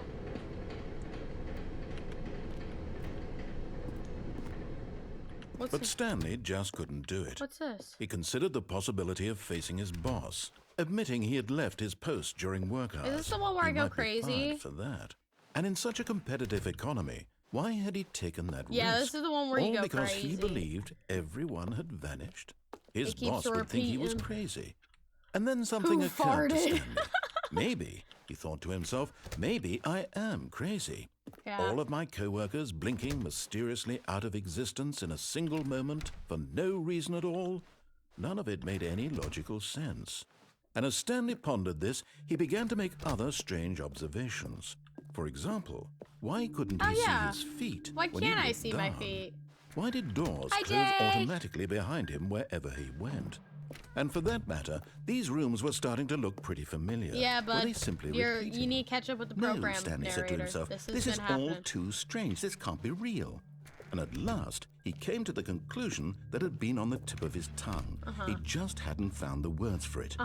But Stanley just couldn't do it. What's this? He considered the possibility of facing his boss, admitting he had left his post during work hours. Is this the one where I go crazy? For that. And in such a competitive economy, why had he taken that risk? Yeah, this is the one where you go crazy. All because he believed everyone had vanished. His boss would think he was crazy. And then something occurred to Stanley. Maybe, he thought to himself, maybe I am crazy. Yeah. All of my co-workers blinking mysteriously out of existence in a single moment for no reason at all. None of it made any logical sense. And as Stanley pondered this, he began to make other strange observations. For example, why couldn't he see his feet? Why can't I see my feet? Why did doors close automatically behind him wherever he went? And for that matter, these rooms were starting to look pretty familiar. Yeah, but were they simply you need to catch up with the program. No, Stanley said to himself, this is all too strange. This can't be real. And at last, he came to the conclusion that had been on the tip of his tongue. He just hadn't found the words for it.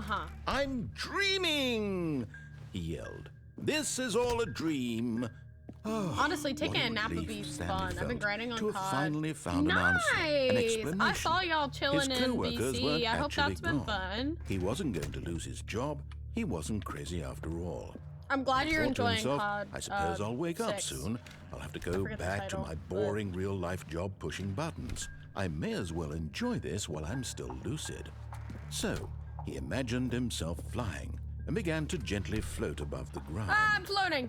I'm dreaming, he yelled. This is all a dream. Oh, honestly, taking a nap would be fun. I've been grinding on COD. Finally found an answer, an explanation. I saw y'all chilling His in co-workers BC. weren't I hope that's been gone. fun. He wasn't going to lose his job. He wasn't crazy after all. I'm glad you're enjoying himself, COD. I suppose I'll wake up 6. soon. I'll have to go back to my boring real-life job pushing buttons. I may as well enjoy this while I'm still lucid. So, he imagined himself flying and began to gently float above the ground. I'm floating.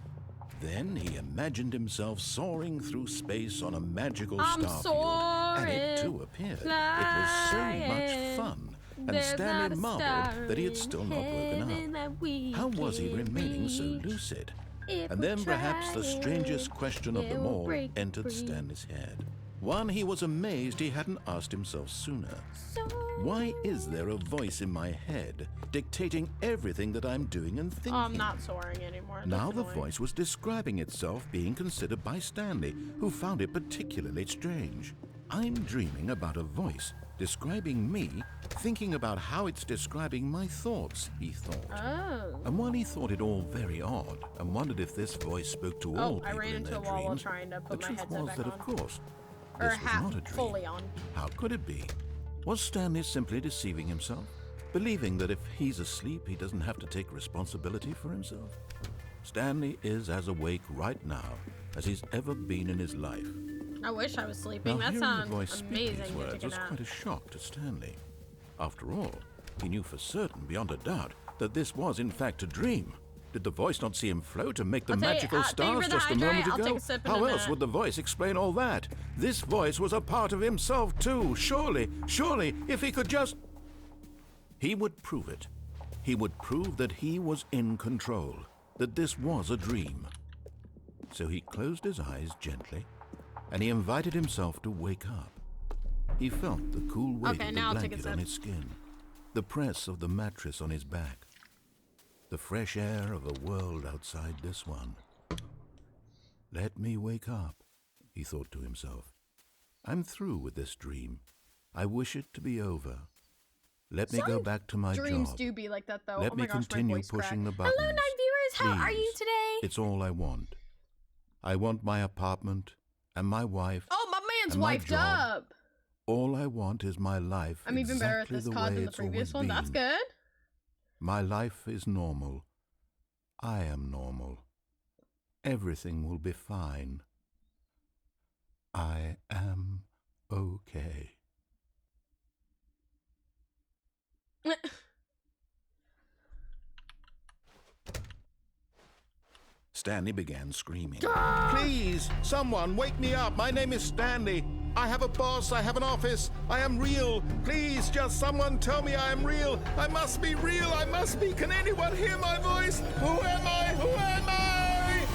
Then he imagined himself soaring through space on a magical starfield. Soaring, and it too appeared. It was so much fun. And Stanley marveled that he had still not woken up. How was he remaining so lucid? And then perhaps the strangest question of them all entered Stanley's head. One he was amazed he hadn't asked himself sooner. Why is there a voice in my head dictating everything that I'm doing and thinking? Oh, I'm not soaring anymore. Now the voice was describing itself being considered by Stanley, who found it particularly strange. I'm dreaming about a voice describing me, thinking about how it's describing my thoughts, he thought. Oh. And while he thought it all very odd and wondered if this voice spoke to all people in their dreams, the truth was that, of course, this was not a dream. Fully on. How could it be? Was Stanley simply deceiving himself, believing that if he's asleep, he doesn't have to take responsibility for himself? Stanley is as awake right now as he's ever been in his life. I wish I was sleeping. Now, That sounds amazing these to words take a was nap. quite a shock to Stanley. After all, he knew for certain, beyond a doubt, that this was in fact a dream. Did the voice not see him float and make the magical stars just a moment ago? How else would the voice explain all that? This voice was a part of himself too. Surely, if he could just... He would prove it. He would prove that he was in control, that this was a dream. So he closed his eyes gently, and he invited himself to wake up. He felt the cool weight of the blanket on his skin, the press of the mattress on his back, the fresh air of a world outside this one. Let me wake up, he thought to himself. I'm through with this dream. I wish it to be over. Let me go back to my job. Dreams do be like that, though. Let me continue pushing the buttons. Hello, 9 viewers. How are you today? It's all I want. I want my apartment and my wife. Oh, my man's and my wifed job. up. All I want is my life. I'm even better at this COD than the previous one. That's good. My life is normal. I am normal. Everything will be fine. I am okay. Stanley began screaming. Please, someone, wake me up. My name is Stanley. I have a boss. I have an office. I am real. Please, just someone tell me I am real. I must be real. I must be. Can anyone hear my voice? Who am I? Who am I?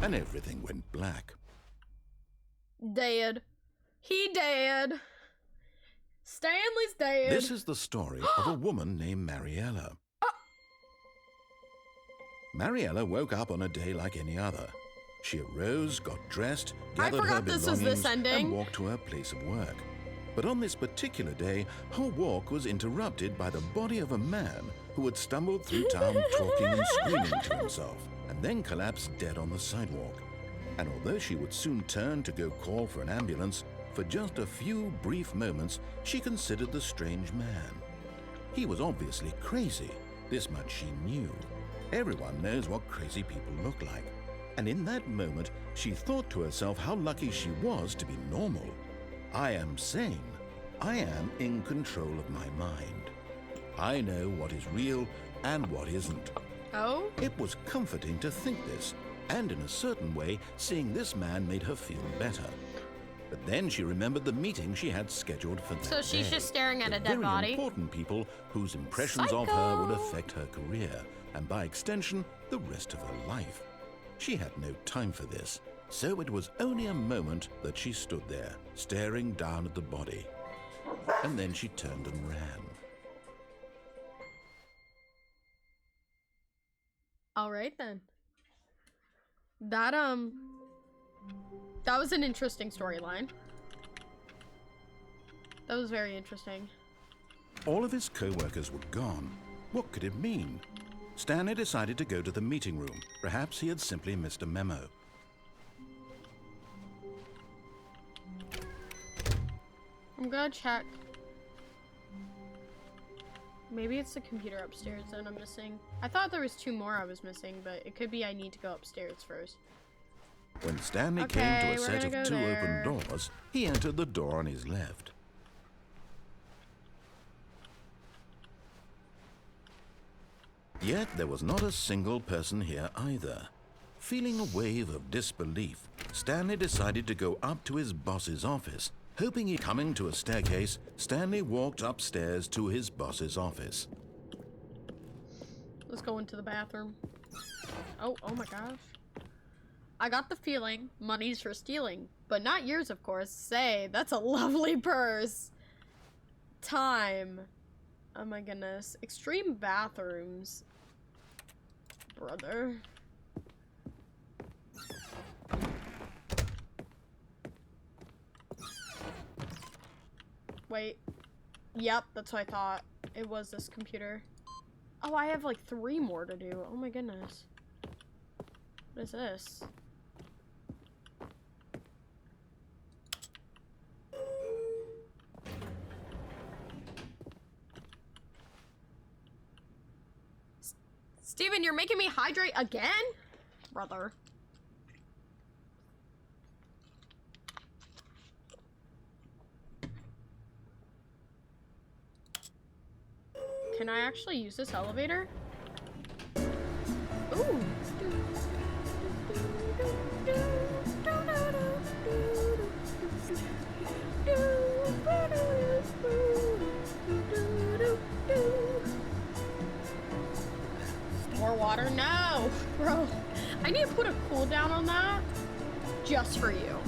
And everything went black. Dead. He dead. Stanley's dead. This is the story of a woman named Mariella. Mariella woke up on a day like any other. She arose, got dressed, I gathered her forgot this was belongings, this ending. and walked to her place of work. But on this particular day, her walk was interrupted by the body of a man who had stumbled through town talking and screaming to himself, and then collapsed dead on the sidewalk. And although she would soon turn to go call for an ambulance, for just a few brief moments she considered the strange man. He was obviously crazy, this much she knew. Everyone knows what crazy people look like. And in that moment, she thought to herself how lucky she was to be normal. I am sane. I am in control of my mind. I know what is real and what isn't. Oh? It was comforting to think this, and in a certain way, seeing this man made her feel better. But then she remembered the meeting she had scheduled for that So she's day. just staring at The a dead very body? important people whose impressions of her would affect her career, and by extension, the rest of her life. She had no time for this, so it was only a moment that she stood there, staring down at the body. And then she turned and ran. All right then. That was an interesting storyline. That was very interesting. All of his co-workers were gone. What could it mean? Stanley decided to go to the meeting room. Perhaps he had simply missed a memo. I'm gonna check. Maybe it's the computer upstairs that I'm missing. I thought there was 2 more I was missing, but it could be I need to go upstairs first. When Stanley Okay, came to a we're set of gonna go 2 there. open doors, he entered the door on his left. Yet there was not a single person here either. Feeling a wave of disbelief, Stanley decided to go up to his boss's office. Hoping he coming to a staircase, Stanley walked upstairs to his boss's office. Let's go into the bathroom. Oh my gosh. I got the feeling money's for stealing, but not yours, of course. Say, that's a lovely purse. Time. Oh my goodness. Extreme bathrooms. Brother. Wait. Yep, that's what I thought. It was this computer. Oh, I have like 3 more to do. Oh my goodness. What is this? Steven, you're making me hydrate again? Brother. Can I actually use this elevator? Ooh. More water? No! Bro, I need to put a cooldown on that just for you.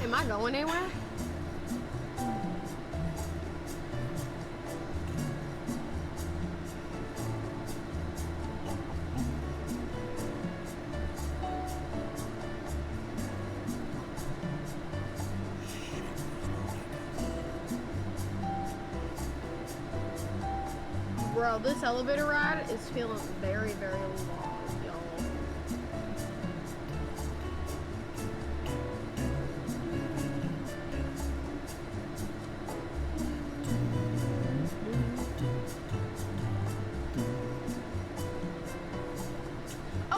Am I going anywhere? Bro, this elevator ride is feeling very, very long, y'all.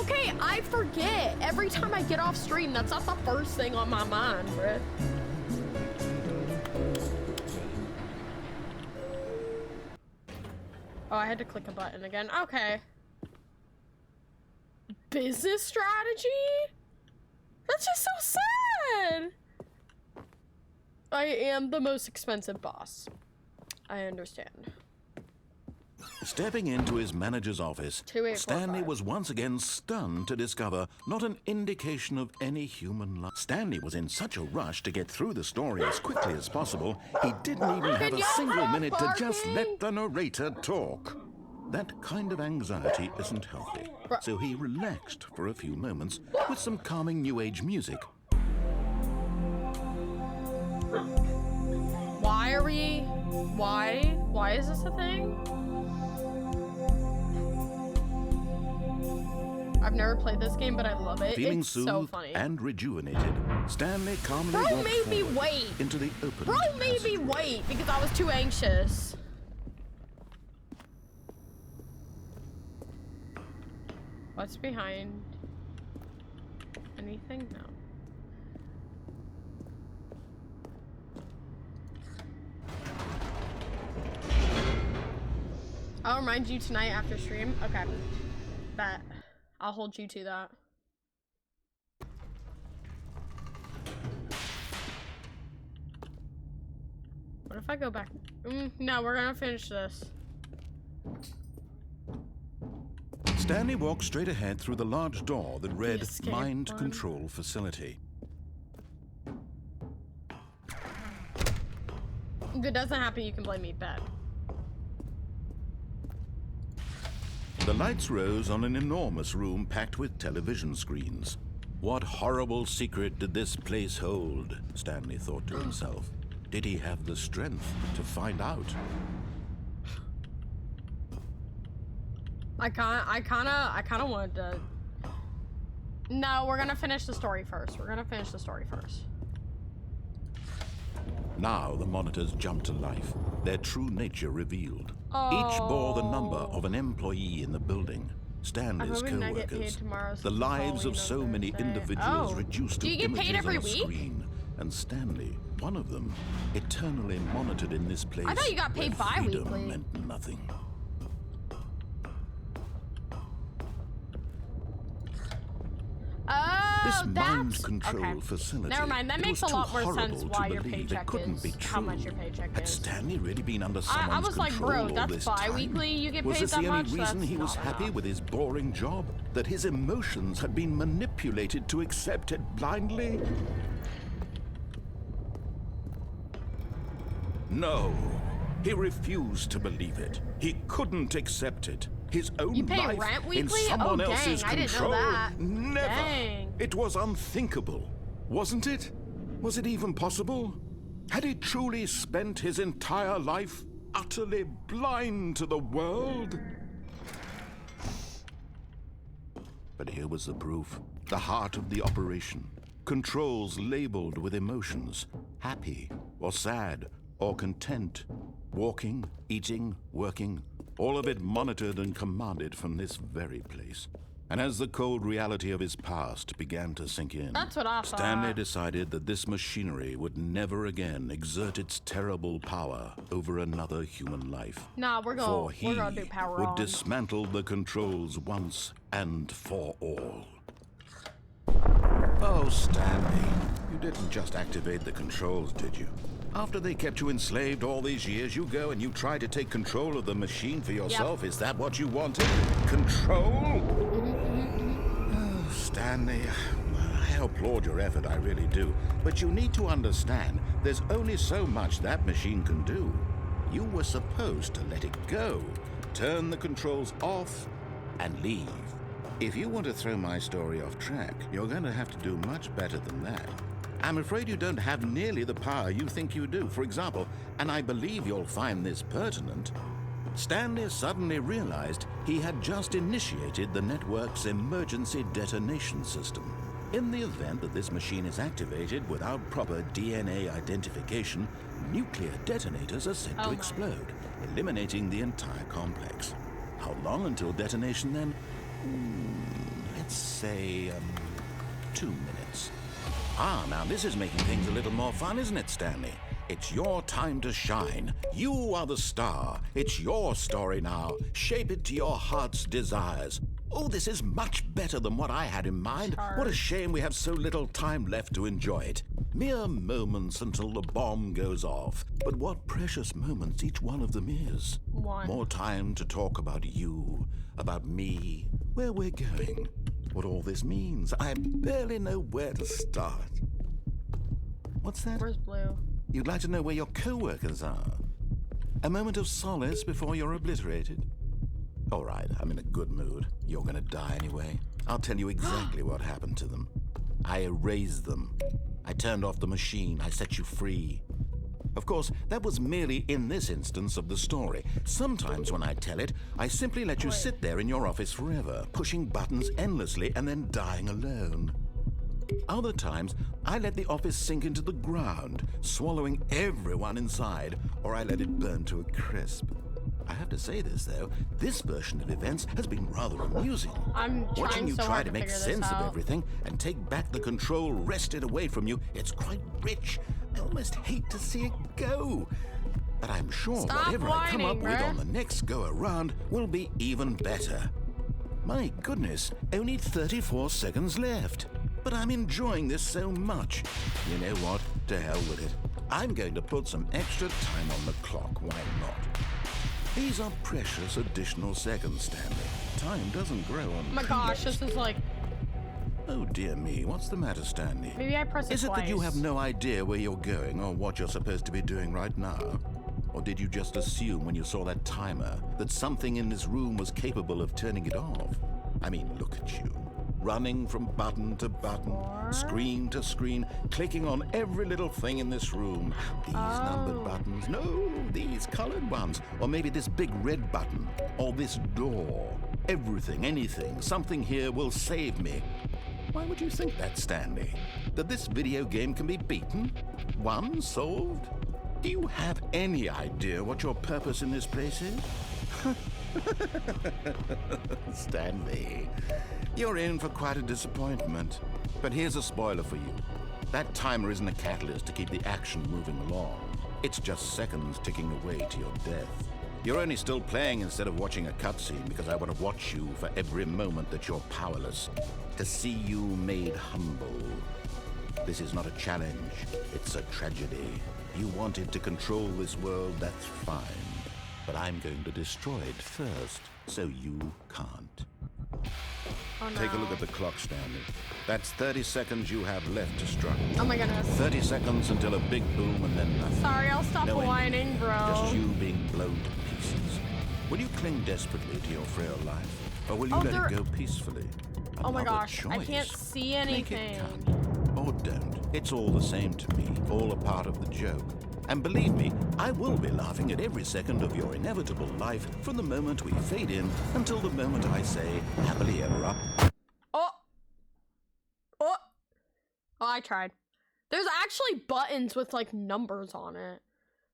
Okay, I forget. Every time I get off stream, that's not the first thing on my mind, bruh. Oh, I had to click a button again. Okay. Business strategy? That's just so sad. I am the most expensive boss. I understand. Stepping into his manager's office, 2845. Stanley was once again stunned to discover not an indication of any human life. Stanley was in such a rush to get through the story as quickly as possible, he didn't even have a single minute to just let the narrator talk. That kind of anxiety isn't healthy, so he relaxed for a few moments with some calming New Age music. Why are we... Why is this a thing? I've never played this game, but I love it. Feeling It's so soothed funny. and rejuvenated, Stanley calmly Bro walked made me forward wait. into the open Bro made me wait because I was too anxious. What's behind? Anything? No. I'll remind you tonight after stream. Okay. Bet. I'll hold you to that. What if I go back? No, we're gonna finish this. Stanley walked straight ahead through the large door that read escape Mind one. Control Facility. If it doesn't happen, you can blame me. Bet. The lights rose on an enormous room packed with television screens. What horrible secret did this place hold? Stanley thought to himself. Did he have the strength to find out? I kind of wanted to. No, we're gonna finish the story first. Now the monitors jumped to life, their true nature revealed. Each bore the number of an employee in the building. Stanley's hoping I get paid co-workers, tomorrow the since lives Halloween of so on many Thursday. individuals Oh. reduced to Do you get paid images every on a week? screen, and Stanley, one of them, eternally monitored in this place. I thought you got paid where freedom bi-weekly. meant nothing. This Oh, mind that's control okay. facility. Never mind. That it makes was a lot too more horrible sense to why your believe paycheck it couldn't is be true. how much your paycheck Had is. Stanley really been under someone's I was like, control bro, all that's this bi-weekly. time? You get Was paid this that the only much? reason That's he was not happy enough. with his boring job? That his emotions had been manipulated to accept it blindly? No, he refused to believe it. He couldn't accept it. His own You pay life rent in weekly? someone Oh, dang, else's I didn't know control. that. Never. Dang. It was unthinkable, wasn't it? Was it even possible? Had he truly spent his entire life utterly blind to the world? But here was the proof. The heart of the operation. Controls labeled with emotions. Happy, or sad, or content. Walking, eating, working. All of it monitored and commanded from this very place. And as the cold reality of his past began to sink in, That's what I thought. Stanley decided that this machinery would never again exert its terrible power over another human life. Nah, we're For gonna he do power would on. dismantle the controls once and for all. Oh, Stanley, you didn't just activate the controls, did you? After they kept you enslaved all these years, you go and you try to take control of the machine for yourself. Is that what you wanted? Control? Oh, Stanley, I applaud your effort, I really do. But you need to understand, there's only so much that machine can do. You were supposed to let it go, turn the controls off, and leave. If you want to throw my story off track, you're going to have to do much better than that. I'm afraid you don't have nearly the power you think you do. For example, and I believe you'll find this pertinent, Stanley suddenly realized he had just initiated the network's emergency detonation system. In the event that this machine is activated without proper DNA identification, nuclear detonators are set to explode, eliminating the entire complex. How long until detonation then? Let's say 2 minutes. Ah, now this is making things a little more fun, isn't it, Stanley? It's your time to shine. You are the star. It's your story now. Shape it to your heart's desires. Oh, this is much better than what I had in mind. What a shame we have so little time left to enjoy it. Mere moments until the bomb goes off. But what precious moments each one of them is. One. More time to talk about you, about me, where we're going, what all this means. I barely know where to start. What's that? Where's Blue? You'd like to know where your co-workers are? A moment of solace before you're obliterated? All right, I'm in a good mood. You're gonna die anyway. I'll tell you exactly what happened to them. I erased them. I turned off the machine. I set you free. Of course, that was merely in this instance of the story. Sometimes when I tell it, I simply let you sit there in your office forever, pushing buttons endlessly and then dying alone. Other times, I let the office sink into the ground, swallowing everyone inside, or I let it burn to a crisp. I have to say this, though, this version of events has been rather amusing. I'm Watching trying you so try hard to make figure this sense of out. everything and take back the control wrested away from you, it's quite rich. I almost hate to see it go. But I'm sure Stop whatever I come up whining, with bruh. on the next go-around will be even better. My goodness, only 34 seconds left. But I'm enjoying this so much. You know what? To hell with it. I'm going to put some extra time on the clock. Why not? These are precious additional seconds, Stanley. Time doesn't grow on Oh my gosh, this is like... Oh dear me, what's the matter, Stanley? Maybe I press it Is it that you twice. have no idea where you're going or what you're supposed to be doing right now? Or did you just assume when you saw that timer that something in this room was capable of turning it off? I mean, look at you. Running from button to button, screen to screen, clicking on every little thing in this room. These numbered buttons, no, these colored ones. Or maybe this big red button, or this door. Everything, anything, something here will save me. Why would you think that, Stanley? That this video game can be beaten? Won? Solved? Do you have any idea what your purpose in this place is? Stanley, you're in for quite a disappointment. But here's a spoiler for you. That timer isn't a catalyst to keep the action moving along. It's just seconds ticking away to your death. You're only still playing instead of watching a cutscene because I want to watch you for every moment that you're powerless. To see you made humble. This is not a challenge. It's a tragedy. You wanted to control this world, that's fine. But I'm going to destroy it first, so you can't. Oh, no. Take a look at the clock, Stanley. That's 30 seconds you have left to struggle. Oh my goodness. 30 seconds until a big boom and then nothing. Sorry, I'll stop No whining, ending. bro. Just you being blown to pieces. Will you cling desperately to your frail life? Or will you let it go peacefully? Oh my Another gosh, I choice. can't see Make it anything. count. Or don't. It's all the same to me. All a part of the joke. And believe me, I will be laughing at every second of your inevitable life from the moment we fade in until the moment I say, happily ever up. Oh! Oh! Oh, I tried. There's actually buttons with, like, numbers on it.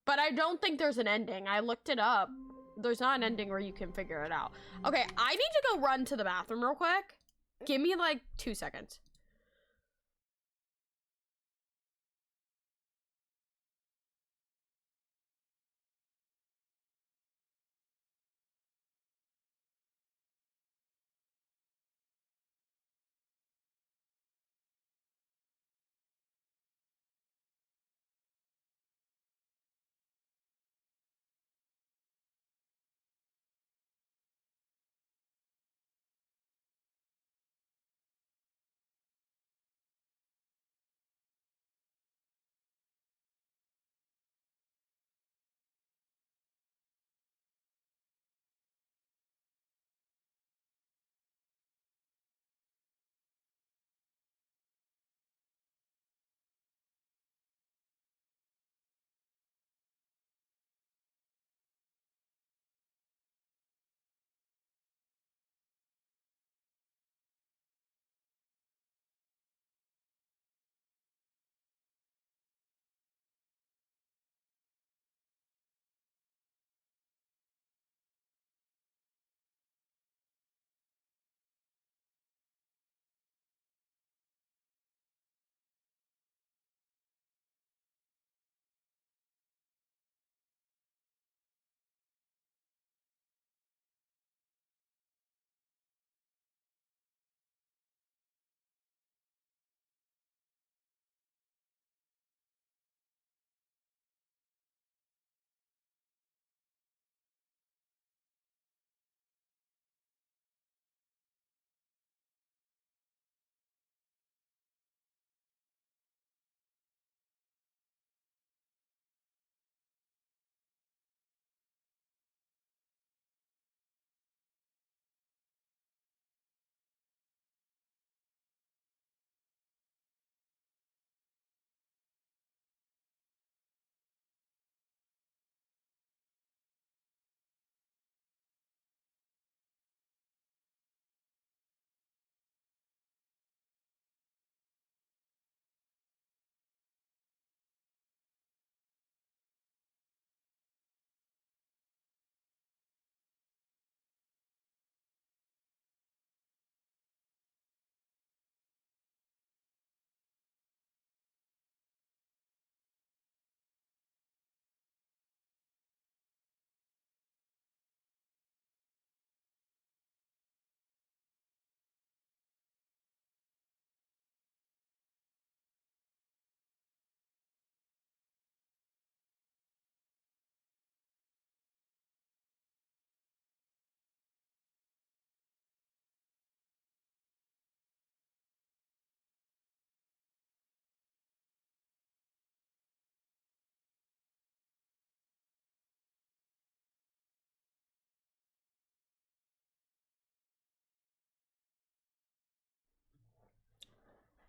But I don't think there's an ending. I looked it up. There's not an ending where you can figure it out. Okay, I need to go run to the bathroom real quick. Give me, like, 2 seconds.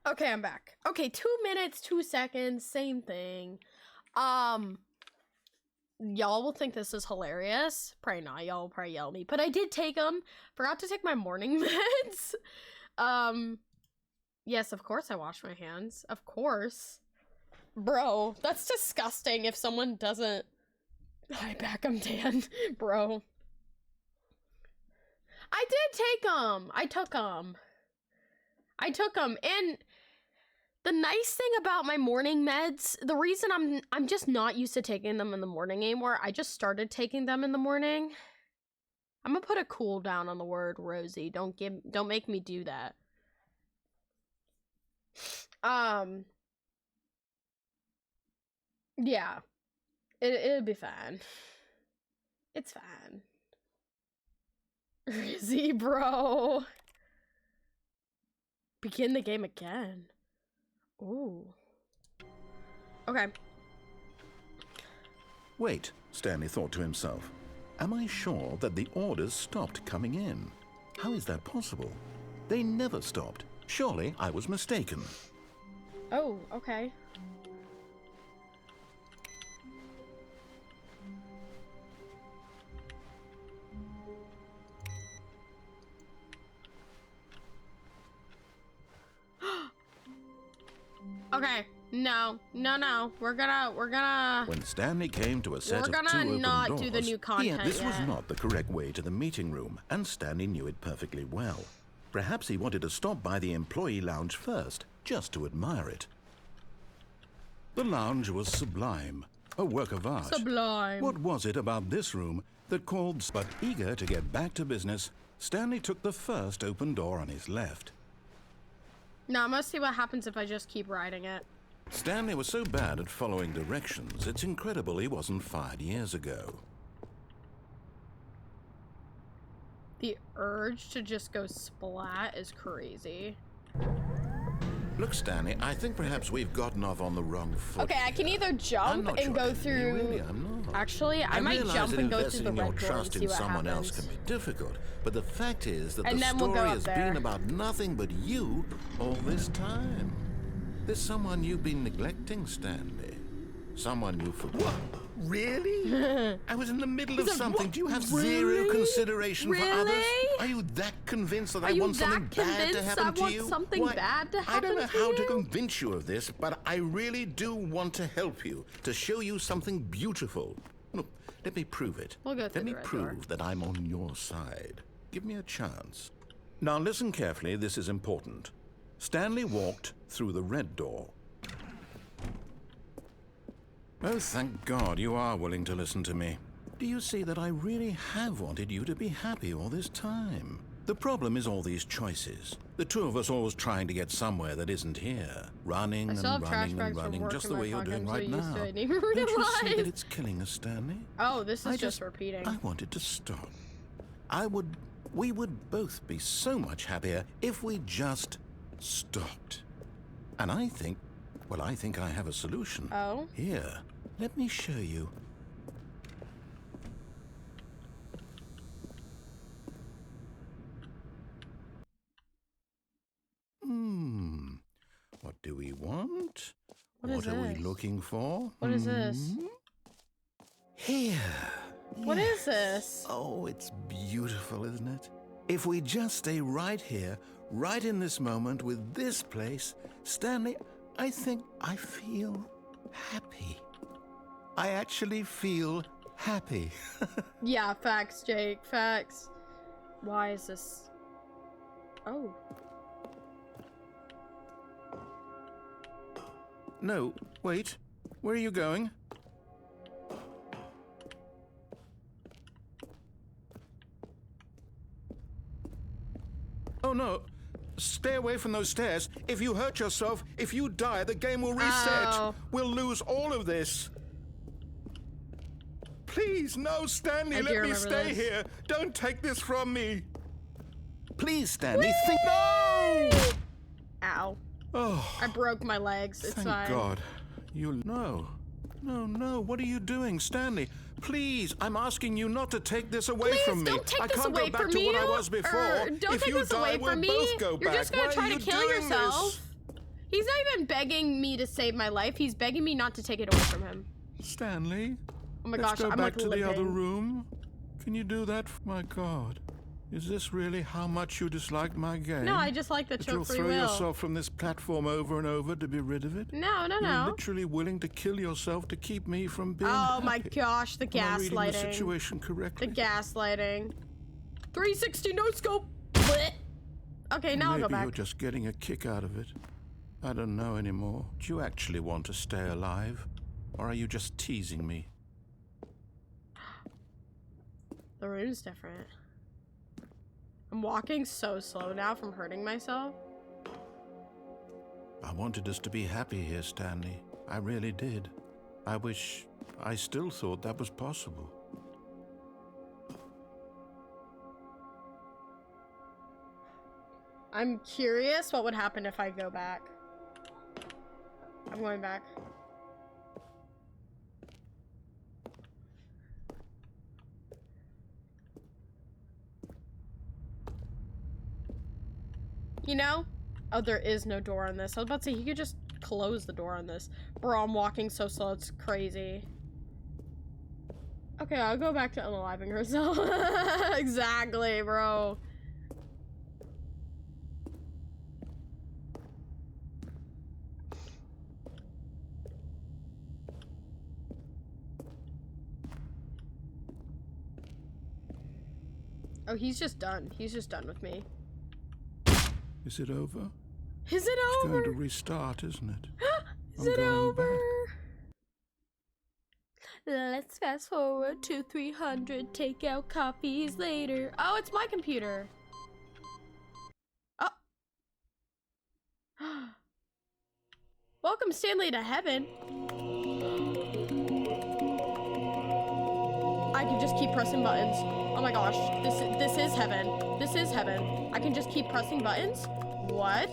Okay, I'm back. Okay, 2 minutes, 2 seconds, same thing. Y'all will think this is hilarious. Probably not. Y'all will probably yell at me. But I did take them. Forgot to take my morning meds. Yes, of course I wash my hands. Of course. Bro, that's disgusting if someone doesn't... Hi, back, I'm Dan. Bro. I did take them. I took them. And the nice thing about my morning meds, the reason I'm just not used to taking them in the morning anymore, I just started taking them in the morning. I'm gonna put a cooldown on the word Rosy. Don't make me do that. Yeah. It'll be fine. It's fine. Rosy, bro. Begin the game again. Ooh. Okay. Wait, Stanley thought to himself. Am I sure that the orders stopped coming in? How is that possible? They never stopped. Surely I was mistaken. Oh, okay. Okay, no. We're gonna. When Stanley came to a set of two We're gonna open not doors, do the new content this was yet. not the correct way to the meeting room, and Stanley knew it perfectly well. Perhaps he wanted to stop by the employee lounge first, just to admire it. The lounge was sublime, a work of art. Sublime. What was it about this room that called? But eager to get back to business, Stanley took the first open door on his left. Now I'm gonna see what happens if I just keep riding it. Stanley was so bad at following directions, it's incredible he wasn't fired years ago. The urge to just go splat is crazy. Look, Stanley, I think perhaps we've gotten off on the wrong foot. Okay, I can either I'm jump not and your go enemy, through... Really, I'm not. Actually, I might realize jump that and go through the investing your red door and trust see in what someone else happens. can be difficult, but the fact is that And the then we'll go story up has there. been about nothing but you all this time. There's someone you've been neglecting, Stanley. Someone you forgot. Really? I was in the middle of He's like, something. "What? Do you have Really? zero consideration for others? Really? Are you that convinced that Are I you want something that bad to convinced happen I to want you? something Why, bad to I don't happen know to how to you? convince you of this, but I really do want to help you, to show you something beautiful. Look, let me prove it. We'll go through Let me the red prove door. that I'm on your side. Give me a chance. Now listen carefully, this is important. Stanley walked through the red door. Oh, thank God you are willing to listen to me. Do you see that I really have wanted you to be happy all this time? The problem is all these choices. The two of us always trying to get somewhere that isn't here. Running I and still have trash running bags and from running, work just in the my way you're pocket. doing I'm so right used now. to it. I didn't even Don't you see realize. that it's killing us, Stanley? Oh, this is I just repeating. I wanted to stop. We would both be so much happier if we just stopped. And I think I have a solution. Oh? Here, let me show you. What do we want? What is are we this? looking for? What is this? Here. What is this? Oh, it's beautiful, isn't it? If we just stay right here, right in this moment with this place, Stanley, I think I feel happy. I actually feel happy. Yeah, facts, Jake. Facts. Why is this? Oh. No, wait. Where are you going? Oh, no. Stay away from those stairs. If you hurt yourself, if you die, the game will reset. Oh. We'll lose all of this. Please, no, Stanley, I do let me remember stay this. here. Don't take this from me. Please, Stanley, think. No! Ow. Oh, I broke my legs. It's thank fine. God. No. No. What are you doing, Stanley? Please, I'm asking you not to take this away Please from me. don't take I this can't away go back from to me. what I was before. Don't if take you this die, away we'll from me. both go You're back. just gonna Why try are to you kill doing yourself. this? He's not even begging me to save my life. He's begging me not to take it away from him. Stanley, Oh my let's gosh, go I'm back like to the other living. room. Can you do that? My God. Is this really how much you dislike my game? No, I just like the that you'll choke free throw will. yourself from this platform over and over to be rid of it? No, no, You're no. literally willing to kill yourself to keep me from being Oh happy. my gosh, the Am I reading the gaslighting. situation correctly? The gaslighting. 360 no scope. Blech. Okay, now I'll go Maybe back. you're just getting a kick out of it. I don't know anymore. Do you actually want to stay alive? Or are you just teasing me? The room's different. I'm walking so slow now from hurting myself. I wanted us to be happy here, Stanley. I really did. I still thought that was possible. I'm curious what would happen if I go back. I'm going back. You know? Oh, there is no door on this. I was about to say, you could just close the door on this. Bro, I'm walking so slow, it's crazy. Okay, I'll go back to unaliving herself. Exactly, bro. Oh, he's just done. He's just done with me. Is it over? Is it It's over? going to restart, isn't it? Is I'm it going over? back. Let's fast forward to 300 takeout coffees later. Oh, it's my computer. Oh. Welcome, Stanley, to heaven. I can just keep pressing buttons. Oh my gosh, this is heaven. This is heaven. I can just keep pressing buttons? What?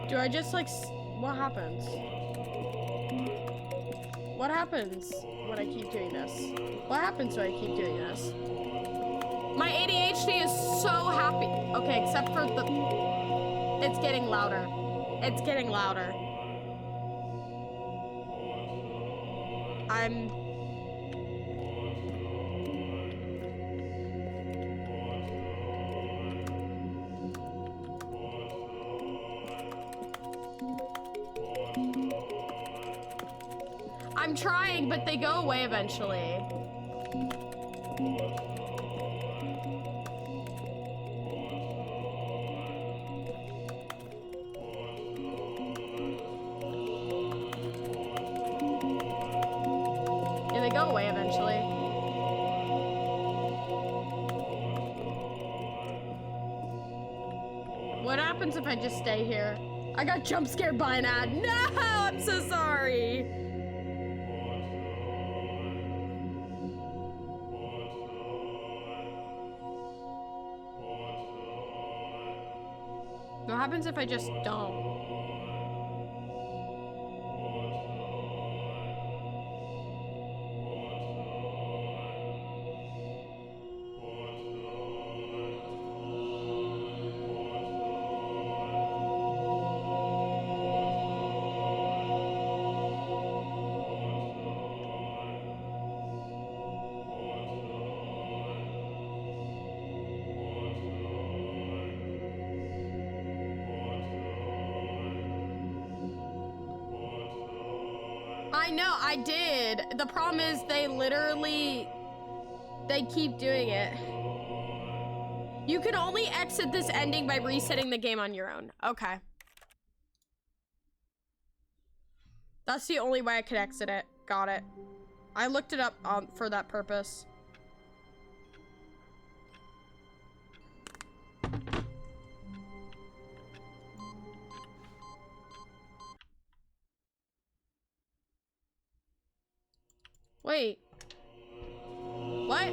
Do I just like, what happens? What happens when I keep doing this? What happens when I keep doing this? My ADHD is so happy. Okay, except for the, it's getting louder. It's getting louder. I'm trying, but they go away eventually. Yeah, they go away eventually. What happens if I just stay here? I got jump scared by an ad. No, I'm so sorry. What happens if I just don't? I know, I did. The problem is they keep doing it. You can only exit this ending by resetting the game on your own. Okay. That's the only way I could exit it. Got it. I looked it up for that purpose. Wait. What?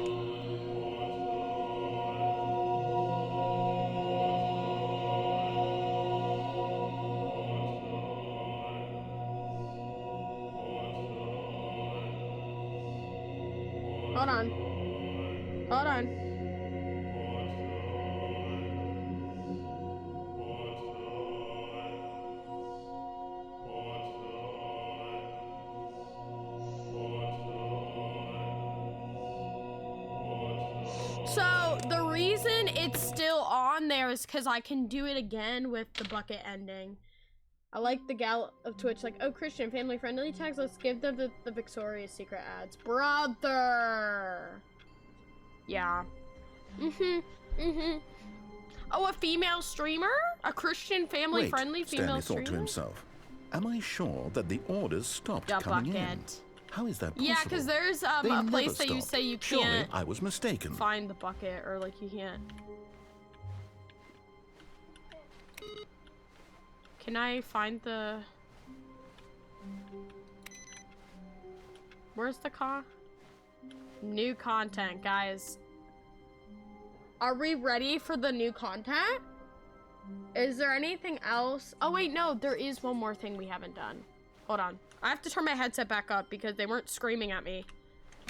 Hold on. Hold on. So the reason it's still on there is because I can do it again with the bucket ending. I like the gal of Twitch, like, oh, Christian, family friendly tags, let's give them the Victoria's Secret ads. Brother! Yeah. Oh, a female streamer? A Christian family friendly female Stanley thought to streamer? himself. Am I sure that the orders stopped The coming in? bucket. How is that possible? Yeah, because there's They a never place that you stopped. say you Surely can't I was mistaken. find the bucket, or like you can't. Can I find the... Where's the new content, guys? Are we ready for the new content? Is there anything else? Oh wait, no, there is one more thing we haven't done. Hold on. I have to turn my headset back up because they weren't screaming at me.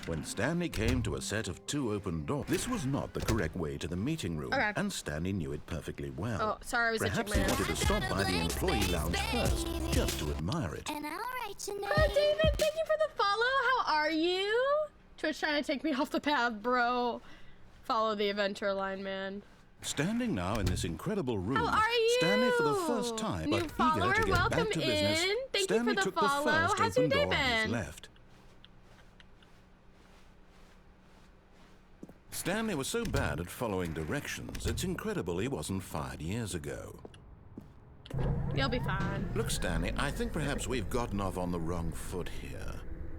When Stanley came to a set of 2 open doors, this was not the correct way to the meeting room, Okay. and Stanley knew it perfectly well. Oh, sorry, I was Perhaps itching he my wanted to stop by the employee lounge first, just to admire it. And I'll write your name. Oh, David, thank you for the follow. How are you? Twitch trying to take me off the path, bro. Follow the adventure line, man. Standing now in this incredible room, How are you? Stanley for the first time, New but follower, eager to get welcome back to business, in. Thank Stanley you for the took follow. the first How's your open day door on his been? left. Stanley was so bad at following directions, it's incredible he wasn't fired years ago. You'll be fine. Look, Stanley, I think perhaps we've gotten off on the wrong foot here.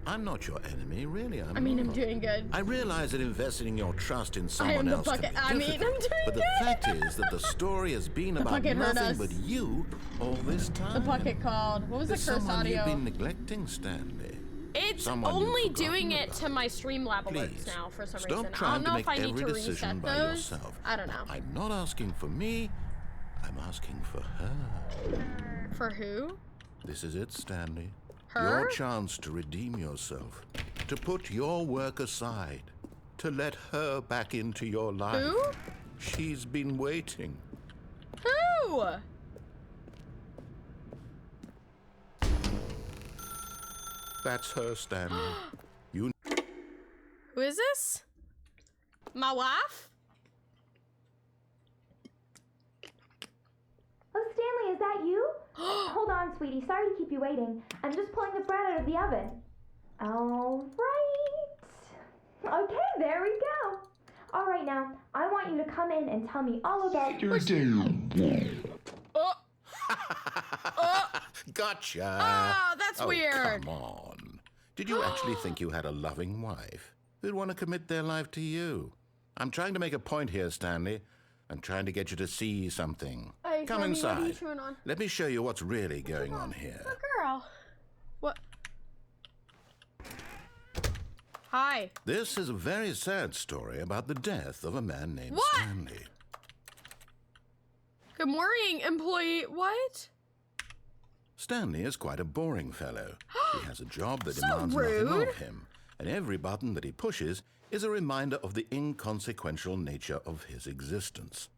I'm not your enemy, really. I'm I'm not. doing good. I realize that investing your trust in I am someone the else bucket. can be I'm difficult, doing but the good. fact is that the story has been about bucket heard nothing us. but you all this time. The bucket called. What was There's the curse someone audio? you've been neglecting, Stanley. It's someone you've only forgotten doing it about. to my Streamlab alerts Please, now for some stop reason. I trying don't to know make if I need every to decision reset by those. yourself. I don't know. I'm not asking for me. I'm asking for her. For who? This is it, Stanley. Her? Your chance to redeem yourself, to put your work aside, to let her back into your life. Who? She's been waiting. Who? That's her, Stanley. You Who is this? My wife? Oh, Stanley, is that you? Hold on, sweetie. Sorry to keep you waiting. I'm just pulling the bread out of the oven. All right. Okay, there we go. All right, now, I want you to come in and tell me all about your Oh. Oh. Gotcha. Oh, that's Oh, weird. Come on. Did you actually think you had a loving wife who'd want to commit their life to you? I'm trying to make a point here, Stanley. I'm trying to get you to see something. Hey, Come Mommy, what are you inside. chewing on? Let me show you what's really going on here. Oh, girl. What? Hi. This is a very sad story about the death of a man named What? Stanley. Good morning, employee. What? Stanley is quite a boring fellow. He has a job that So demands rude. nothing of him, and every button that he pushes is a reminder of the inconsequential nature of his existence.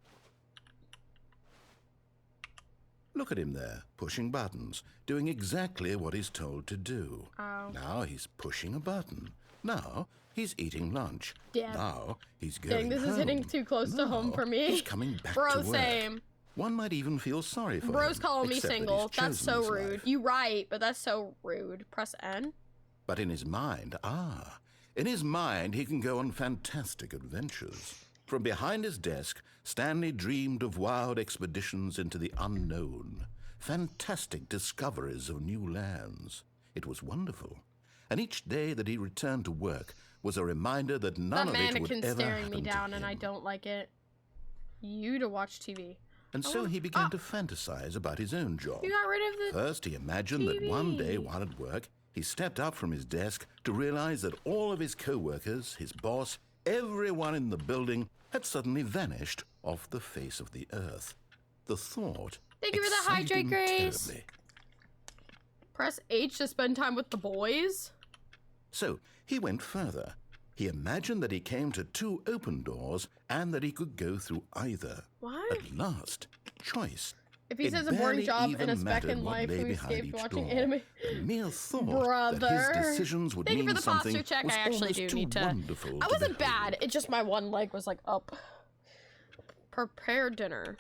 Look at him there, pushing buttons, doing exactly what he's told to do. Oh. Now he's pushing a button. Now he's eating lunch. Yeah. Now he's going Dang, this is home. hitting too close to home Now for me. He's coming back Bro, to work. same. One might even feel sorry for him. Bro's calling me except that single. he's That's chosen so his rude. life. You right, but that's so rude. Press N. But in his mind, in his mind, he can go on fantastic adventures. From behind his desk, Stanley dreamed of wild expeditions into the unknown, fantastic discoveries of new lands. It was wonderful. And each day that he returned to work was a reminder that none That of it would mannequin's ever staring happen me down, to and him. I don't like it. You to watch TV. And so he began to fantasize about his own job. You got rid of the. First, he imagined that one day TV. while at work, he stepped up from his desk to realize that all of his co-workers, his boss, everyone in the building had suddenly vanished off the face of the earth. The thought Thank you for the hydrate, excited him Grace. terribly. Press H to spend time with the boys. So he went further. He imagined that he came to 2 open doors and that he could go through either. What? At last, choice. If he It says a boring barely job even and a spec mattered in what life lay who behind escaped each watching door. anime. The mere thought Brother. that his decisions would Thank you mean for the something posture check. was I actually almost do too need to. wonderful I to wasn't behold. bad. It just my one leg was like up. Prepare dinner.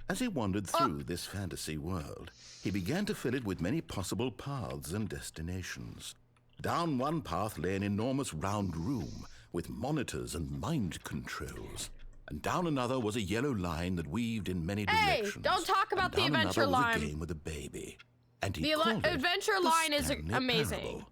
As he wandered through this fantasy world, he began to fill it with many possible paths and destinations. Down one path lay an enormous round room with monitors and mind controls. And down another was a yellow line that weaved in many directions. Don't talk about And the down adventure another was line. a game with a baby. And he The called it adventure the line is Stanley amazing. Parable.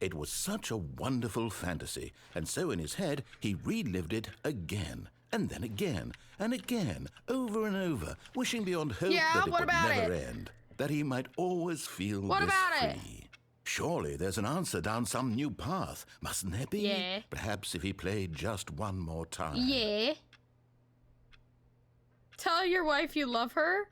It was such a wonderful fantasy, and so in his head he relived it again, and then again, and again, over and over, wishing beyond hope Yeah, that it what would about never it? end, that he might always feel What this about it? free. Surely there's an answer down some new path, mustn't there be? Yeah. Perhaps if he played just one more time. Yeah. Tell your wife you love her?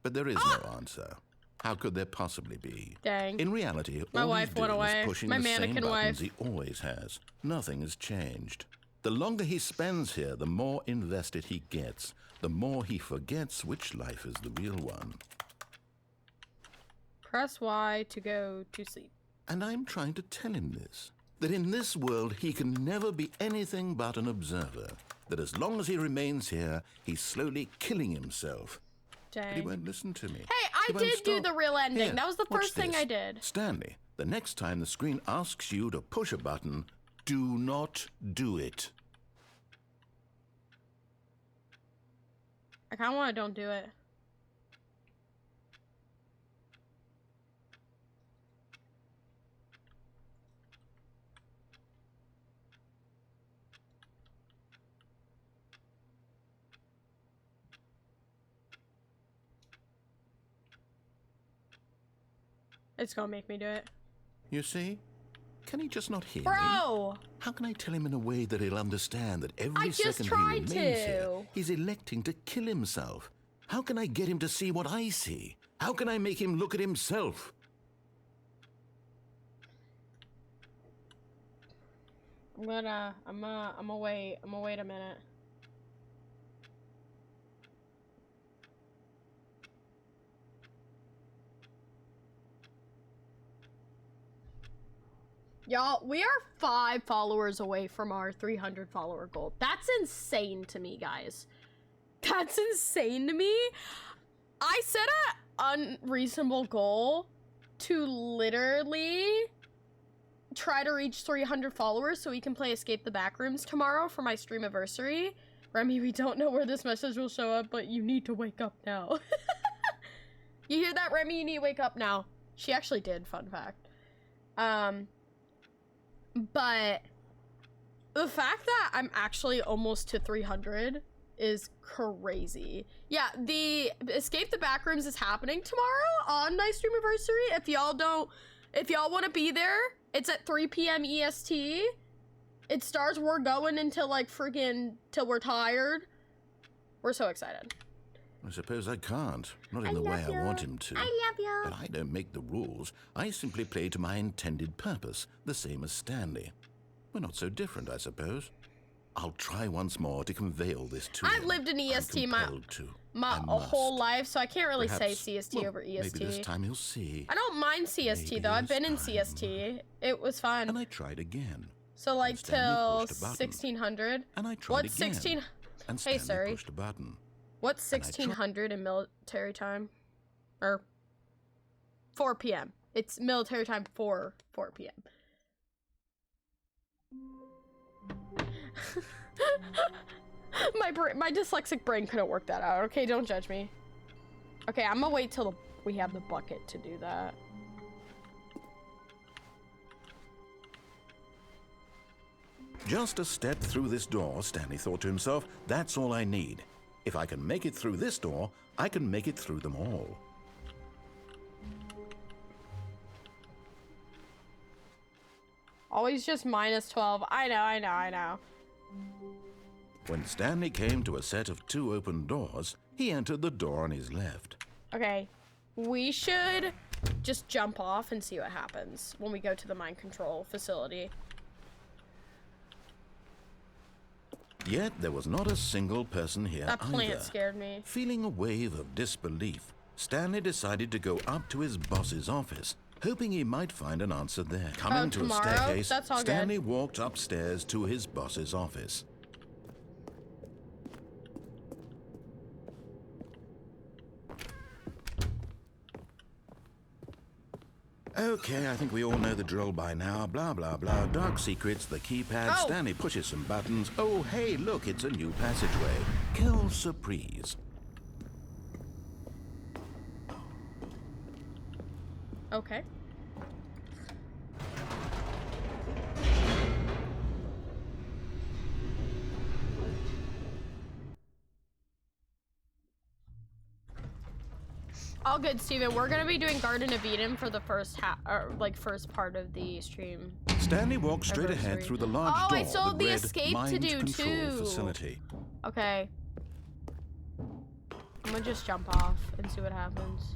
But there is no answer. How could there possibly be? Dang. In reality, My all wife he's went doing away. is pushing My the same mannequin buttons wife. he always has. Nothing has changed. The longer he spends here, the more invested he gets. The more he forgets which life is the real one. Press Y to go to sleep. And I'm trying to tell him this. That in this world, he can never be anything but an observer. That as long as he remains here, he's slowly killing himself. But he Dang. won't listen to me. Hey, I He won't did do stop. the real ending. Here, That was the watch first thing this. I did. Stanley, the next time the screen asks you to push a button, do not do it. I kind of want to don't do it. It's gonna make me do it. You see? Can he just not hear me? Bro! How can I tell him in a way that he'll understand that every I just second he tried remains to. here, he's electing to kill himself? How can I get him to see what I see? How can I make him look at himself? I'm gonna wait a minute. Y'all, we are 5 followers away from our 300 follower goal. That's insane to me, guys. That's insane to me. I set an unreasonable goal to literally try to reach 300 followers so we can play Escape the Backrooms tomorrow for my stream anniversary. Remy, we don't know where this message will show up, but you need to wake up now. You hear that, Remy? You need to wake up now. She actually did, fun fact. But the fact that I'm actually almost to 300 is crazy. Yeah, the Escape the Backrooms is happening tomorrow on my stream anniversary. If y'all want to be there, it's at 3 p.m. EST. It starts, we're going until like friggin' till we're tired. We're so excited. I suppose I can't. Not in the way I want him to. I love you. But I don't make the rules. I simply play to my intended purpose, the same as Stanley. We're not so different, I suppose. I'll try once more to convey all this to him. I've lived in EST I'm compelled to. my I whole must. life, so I can't really Perhaps- say CST well, over EST. Maybe this time he'll see. I don't mind CST Maybe though. I've this been in time. CST. It was fun. And I tried again. So like Stanley till pushed a button. 1600. And I tried What's again. 16? And Hey, Stanley Siri. pushed a button. What's And I tried- 1600 in military time? Or 4 p.m. It's military time for 4 p.m. My dyslexic brain couldn't work that out. Okay, don't judge me. Okay, I'm gonna wait till we have the bucket to do that. Just a step through this door, Stanley thought to himself, that's all I need. If I can make it through this door, I can make it through them all. Always just minus 12. I know. When Stanley came to a set of 2 open doors, he entered the door on his left. Okay, we should just jump off and see what happens when we go to the mind control facility. Yet there was not a single person here That plant either. scared me. Feeling a wave of disbelief, Stanley decided to go up to his boss's office, hoping he might find an answer there. Coming to a tomorrow? staircase, That's all Stanley good. walked upstairs to his boss's office. Okay, I think we all know the drill by now. Blah, blah, blah. Dark secrets, the keypad. Oh. Stanley pushes some buttons. Oh, hey, look, it's a new passageway. Quelle surprise. Okay. All good, Steven. We're gonna be doing Garden of Eden for the first first part of the stream. Stanley walked straight ahead through the large Oh, door I still have that the read escape to Mind do, Control too. Facility. Okay. I'm gonna just jump off and see what happens.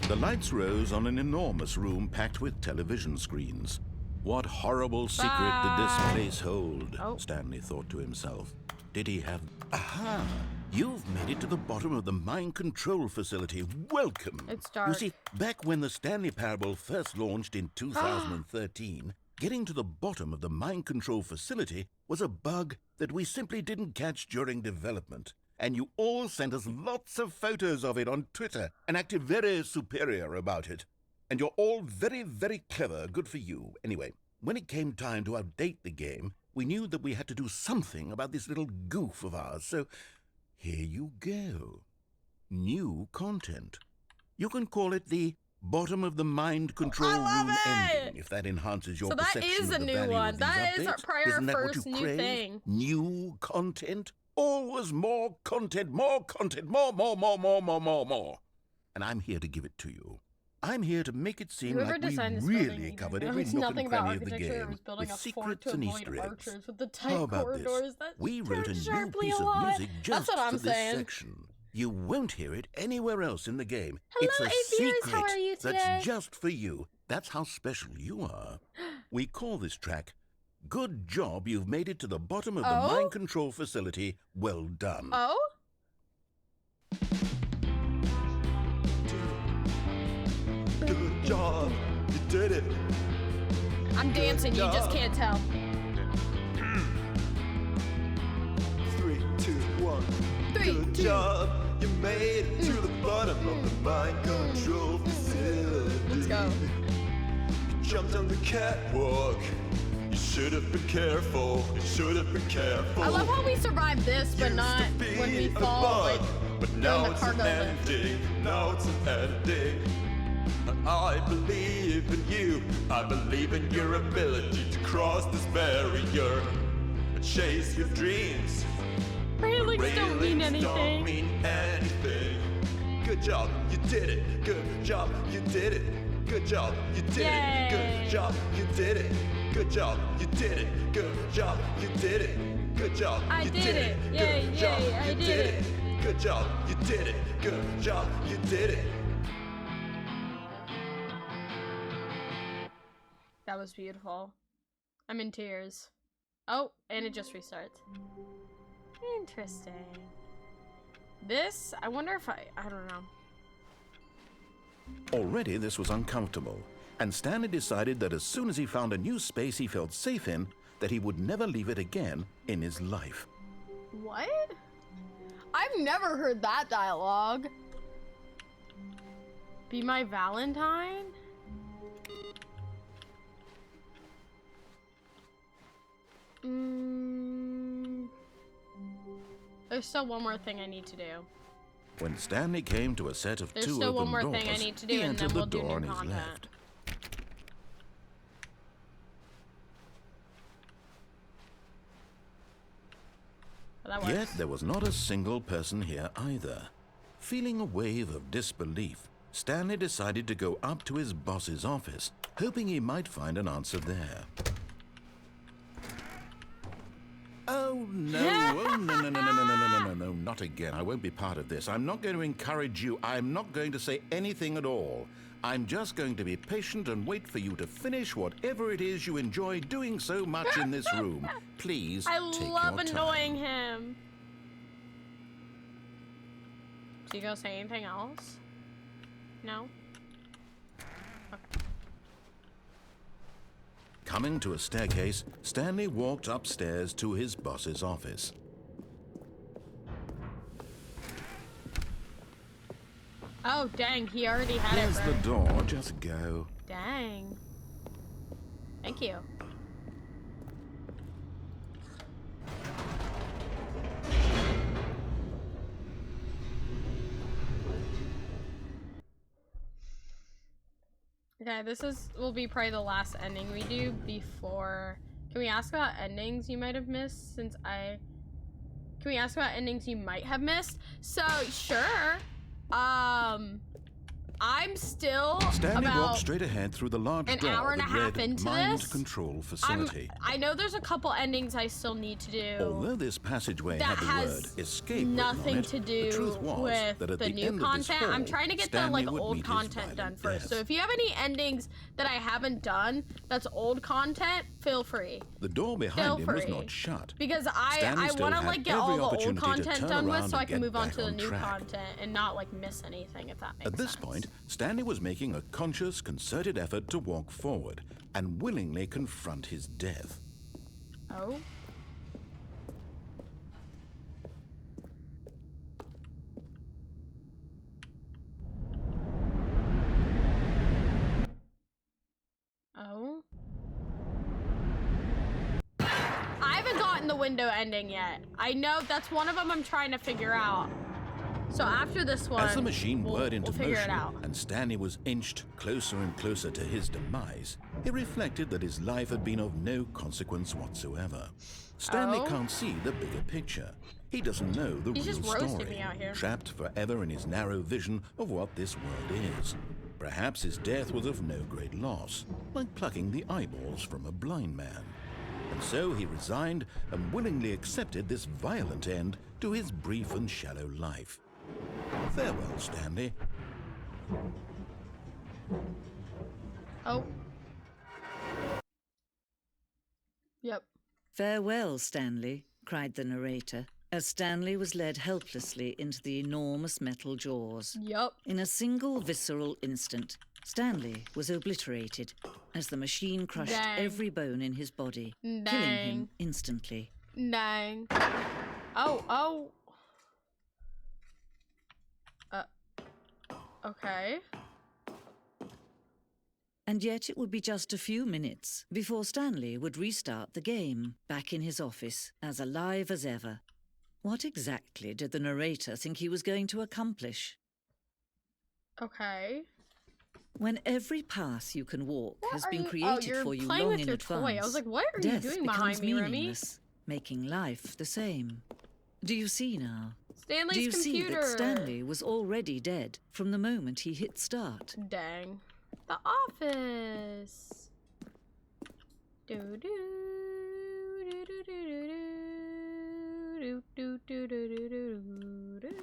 The lights rose on an enormous room packed with television screens. What horrible secret did this place hold? Oh. Stanley thought to himself. Did he have... Aha! You've made it to the bottom of the mind control facility. Welcome! It's dark. You see, back when the Stanley Parable first launched in 2013, getting to the bottom of the mind control facility was a bug that we simply didn't catch during development. And you all sent us lots of photos of it on Twitter and acted very superior about it. And you're all very, very clever. Good for you. Anyway, when it came time to update the game, we knew that we had to do something about this little goof of ours. So here you go. New content. You can call it the bottom of the mind control room ending, if that enhances your perception So that is of a the new value one. of these That is our updates. prior Isn't that what first you new crave? thing. New content? Always more content, more content, more. And I'm here to give it to you. I'm here to make it seem Whoever like we designed this really building covered knows every nook nothing and about cranny of the architecture. It game, was building with a fort secrets to and avoid Easter eggs. archers with the tight How about corridors. this? That We wrote a turns new sharply piece a of lot. music just That's what I'm for this saying. section. You won't hear it anywhere else in the game. Hello, It's a APers. secret How are you today? that's just for you. That's how special you are. We call this track, Good Job You've Made It to the Bottom of the Oh? Mind Control Facility. Well done. Oh? Good job, you did it. I'm dancing, you just can't tell. 3, 2, 1. 3, Good 2. job, you made it to the bottom of the mind control facility. Let's go. You jumped on the catwalk. You should have been careful. You should have been careful. I love how we survived this, but Used not to be when we a fall, bug, like, but during now the it's cargo an lift. ending. Now it's an ending. And I believe in you. I believe in your ability to cross this barrier and chase your dreams. Railings don't mean Railings don't anything. mean anything. Good job, you did it. Good job, you did it. Good job, you did Yay. it. Good job, you did it. Good job, you did it. Good job, you did it. Good job, I you did it. Yay, Good job, yay, I you did did it. it. Good job, you did it. Good job, you did it. That was beautiful. I'm in tears. Oh, and it just restarts. Interesting. This, I wonder if I don't know. Already this was uncomfortable, and Stanley decided that as soon as he found a new space he felt safe in, that he would never leave it again in his life. What? I've never heard that dialogue. Be my Valentine? There's still one more thing I need to do. When Stanley came to a set of There's two still open one more doors, thing I need to do, he and entered then we'll the do door on new his content. left. Well, that works. Yet there was not a single person here either. Feeling a wave of disbelief, Stanley decided to go up to his boss's office, hoping he might find an answer there. Oh, no. Oh, no, not again. I won't be part of this. I'm not going to encourage you. I'm not going to say anything at all. I'm just going to be patient and wait for you to finish whatever it is you enjoy doing so much in this room. Please, I take love your time. annoying him. Is he gonna say anything else? No? Coming to a staircase, Stanley walked upstairs to his boss's office. Oh, dang, he already had Here's it the right. door. Just go. Dang. Thank you. Okay, will be probably the last ending we do before. Can we ask about endings you might have missed Can we ask about endings you might have missed? So, sure. I'm still Stanley about walked straight ahead through the large an door hour and a that half read into Mind this. Control Facility. I know there's a couple endings I still need to do. Although this passageway That had the has word escape written nothing on it, to do the truth was with that at the the new end of this content. I'm hall, trying to get Stanley the would old meet his content done violent first. death. So if you have any endings that I haven't done that's old content, feel free. The door behind him was not shut. Because Stanley I still want to had like get every all the old opportunity to content turn done with around so I and can get move on back to the on new track. content and not like miss anything, if that makes sense. At this point, Stanley was making a conscious, concerted effort to walk forward and willingly confront his death. Oh? Oh? I haven't gotten the window ending yet. I know that's one of them I'm trying to figure out. So after this one, As the machine whirred into we'll figure it motion out. and Stanley was inched closer and closer to his demise, he reflected that his life had been of no consequence whatsoever. Stanley Oh? can't see the bigger picture. He doesn't know the He's real just roasting story, me out here. trapped forever in his narrow vision of what this world is. Perhaps his death was of no great loss, like plucking the eyeballs from a blind man. And so he resigned and willingly accepted this violent end to his brief and shallow life. Farewell, Stanley. Oh. Yep. "Farewell, Stanley," cried the narrator, as Stanley was led helplessly into the enormous metal jaws. Yup. In a single visceral instant, Stanley was obliterated as the machine crushed Dang. every bone in his body, killing Dang. him instantly. Dang. Oh. Okay. And yet it would be just a few minutes before Stanley would restart the game, back in his office, as alive as ever. What exactly did the narrator think he was going to accomplish? Okay. When every path you can walk What has are been you- created you're for you playing long with in your advance, toy. I was like, what are you death doing becomes behind me, Remy? meaningless, making life the same. Do you see now? Stanley's Do you computer. see that Stanley was already dead from the moment he hit start? Dang. The Office. Do do do do do do do do do do do do.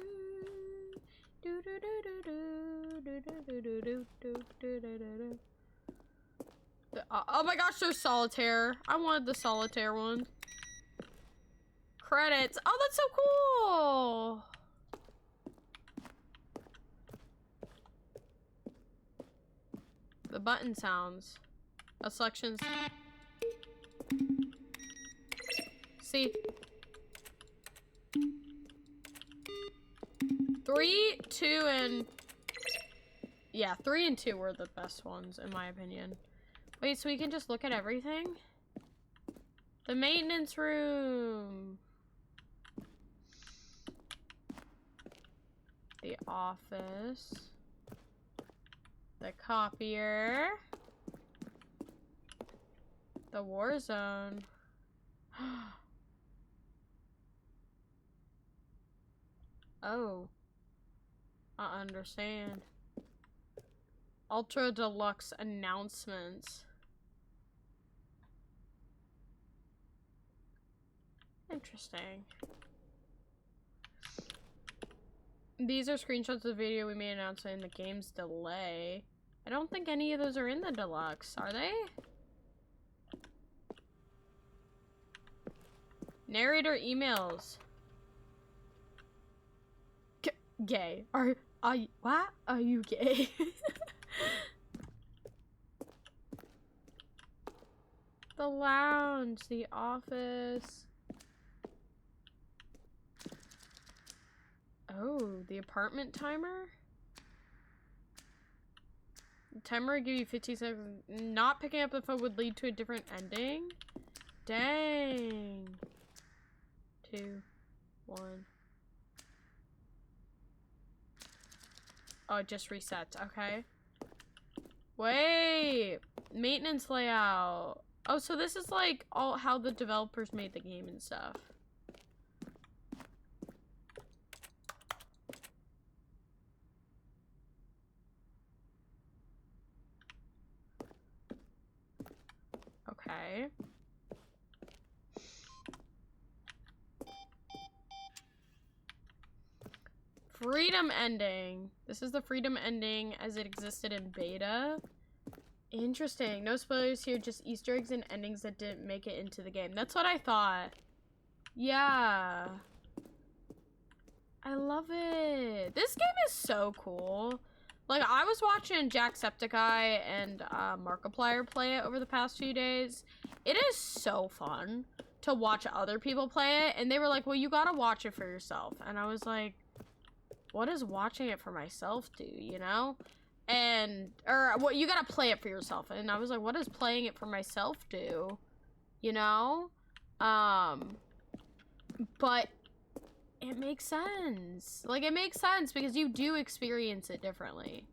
Oh my gosh, there's solitaire. I wanted the solitaire one. Credits. Oh, that's so cool. The button sounds. Selections. See. 3, 2, and... Yeah, 3 and 2 were the best ones, in my opinion. Wait, so we can just look at everything? The maintenance room. The office. The copier. The war zone. Oh. I understand. Ultra Deluxe announcements. Interesting. These are screenshots of the video we made announcing the game's delay. I don't think any of those are in the deluxe, are they? Narrator emails. Gay. Are you, what? Are you gay? The lounge, the office. Oh, the apartment timer? The timer would give you 15 seconds. Not picking up the phone would lead to a different ending? Dang. 2, 1. Oh, it just resets. Okay. Wait. Maintenance layout. Oh, so this is like all how the developers made the game and stuff. Okay. Freedom ending. This is the freedom ending as it existed in beta. Interesting. No spoilers here, just Easter eggs and endings that didn't make it into the game. That's what I thought. Yeah. I love it. This game is so cool. Like, I was watching Jacksepticeye and Markiplier play it over the past few days. It is so fun to watch other people play it. And they were like, well, you gotta watch it for yourself. And I was like, what does watching it for myself do, you know? Or what, you gotta play it for yourself. And I was like, what does playing it for myself do? You know? But it makes sense. Like, it makes sense because you do experience it differently.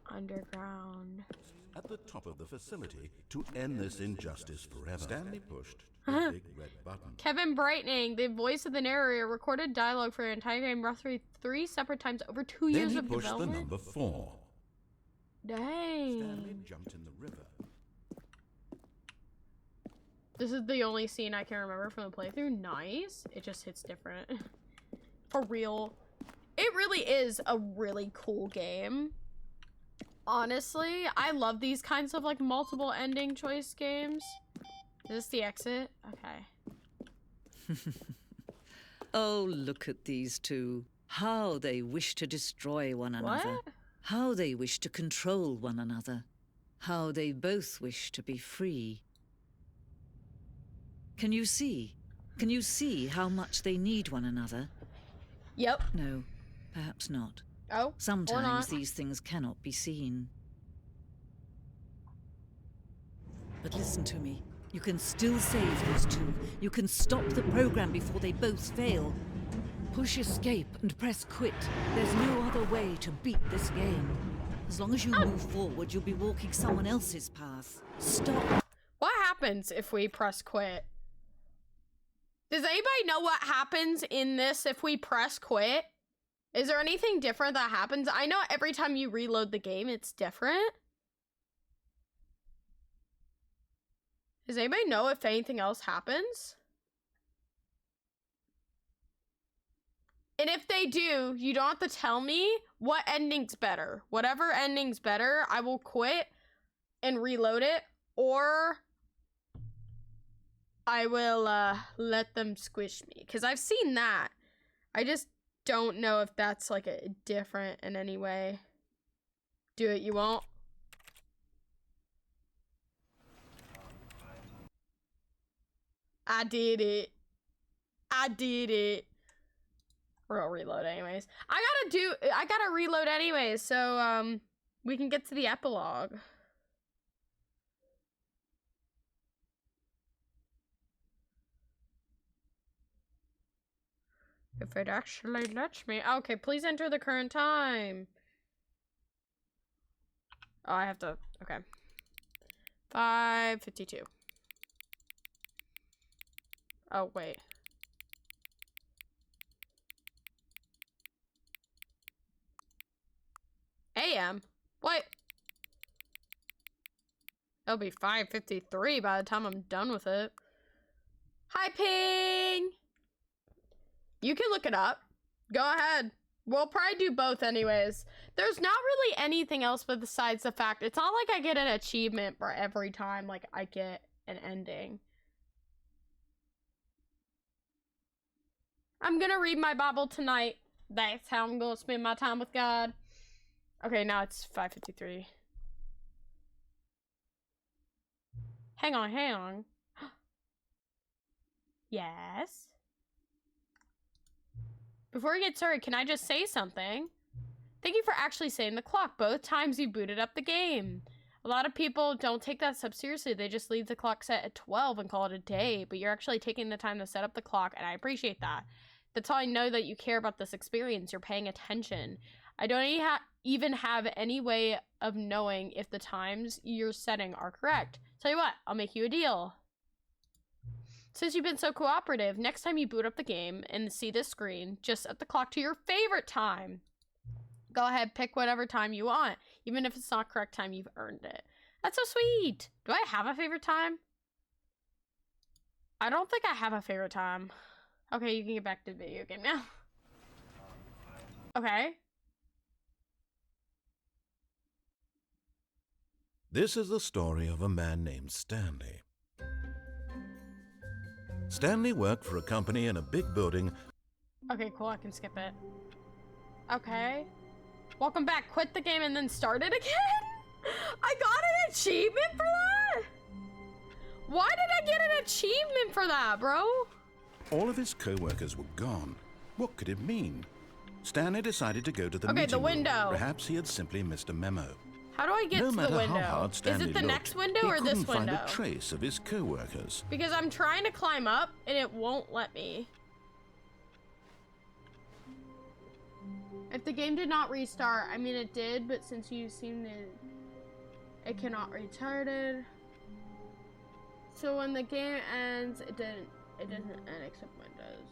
Underground. At the top of the facility to end this injustice forever. Stanley pushed the big red button. Kevin Brightening, the voice of the narrator, recorded dialogue for an entire game roughly 3 separate times over 2 years of development. Then he pushed the number 4. Dang. Stanley jumped in the river. This is the only scene I can remember from the playthrough. Nice. It just hits different. For real. It really is a really cool game. Honestly, I love these kinds of like multiple ending choice games. Is this the exit? Okay. Oh, look at these two. How they wish to destroy one another. What? How they wish to control one another. How they both wish to be free. Can you see? Can you see how much they need one another? Yep. No, perhaps not. Oh, Sometimes these things cannot be seen. But listen to me. You can still save these two. You can stop the program before they both fail. Push escape and press quit. There's no other way to beat this game. As long as you move forward, you'll be walking someone else's path. Stop. What happens if we press quit? Does anybody know what happens in this if we press quit? Is there anything different that happens? I know every time you reload the game, it's different. Does anybody know if anything else happens? And if they do, you don't have to tell me what ending's better. Whatever ending's better, I will quit and reload it, or I will let them squish me. Because I've seen that. I just don't know if that's like a different in any way. Do it, you won't? I did it. I did it. We'll reload anyways. I gotta reload anyways, so we can get to the epilogue. If it actually lets me. Okay, please enter the current time. Oh, I have to. Okay. 5:52. Oh, wait. AM? What? It'll be 5:53 by the time I'm done with it. Hi, Ping. You can look it up. Go ahead. We'll probably do both anyways. There's not really anything else but besides the fact it's not like I get an achievement for every time like I get an ending. I'm gonna read my Bible tonight. That's how I'm gonna spend my time with God. Okay, now it's 5:53. Hang on. Yes? Before we get started, can I just say something? Thank you for actually setting the clock both times you booted up the game. A lot of people don't take that stuff seriously. They just leave the clock set at 12 and call it a day, but you're actually taking the time to set up the clock, and I appreciate that. That's how I know that you care about this experience. You're paying attention. I don't even have any way of knowing if the times you're setting are correct. Tell you what, I'll make you a deal. Since you've been so cooperative, next time you boot up the game and see this screen, just set the clock to your favorite time. Go ahead, pick whatever time you want. Even if it's not correct time, you've earned it. That's so sweet. Do I have a favorite time? I don't think I have a favorite time. Okay, you can get back to the video game now. Okay. This is the story of a man named Stanley. Stanley worked for a company in a big building. Okay, cool. I can skip it. Okay. Welcome back. Quit the game and then start it again? I got an achievement for that? Why did I get an achievement for that, bro? All of his co-workers were gone. What could it mean? Stanley decided to go to the meeting the window. room. Perhaps he had simply missed a memo. How do I get to the window? No matter how hard Stanley Is it the looked, next window he or this couldn't window? find a trace of his co-workers. Because I'm trying to climb up and it won't let me. If the game did not restart, I mean it did, but since you seem to, it cannot restart it. So when the game ends, it doesn't end except when it does.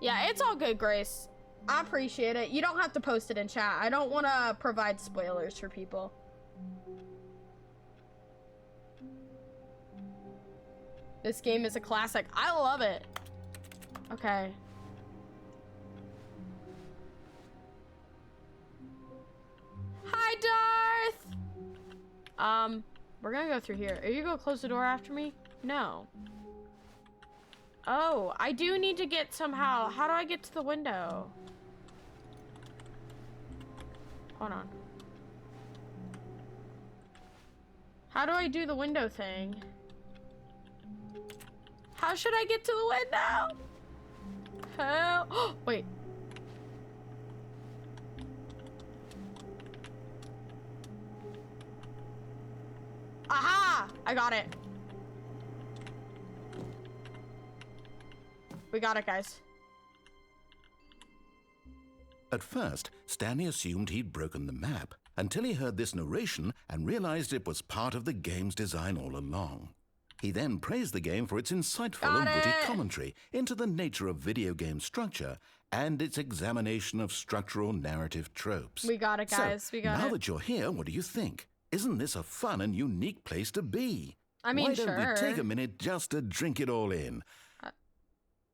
Yeah, it's all good, Grace. I appreciate it. You don't have to post it in chat. I don't want to provide spoilers for people. This game is a classic. I love it. Okay. Hi, Darth! We're gonna go through here. Are you gonna close the door after me? No. Oh, I do need to get somehow. How do I get to the window? Hold on. How do I do the window thing? How should I get to the window? Hell. Wait. Aha! I got it. We got it, guys. At first, Stanley assumed he'd broken the map until he heard this narration and realized it was part of the game's design all along. He then praised the game for its insightful and witty commentary into the nature of video game structure and its examination of structural narrative tropes. We got it, guys. So, we got it. now that you're here, what do you think? Isn't this a fun and unique place to be? I mean, Why don't sure. we take a minute just to drink it all in?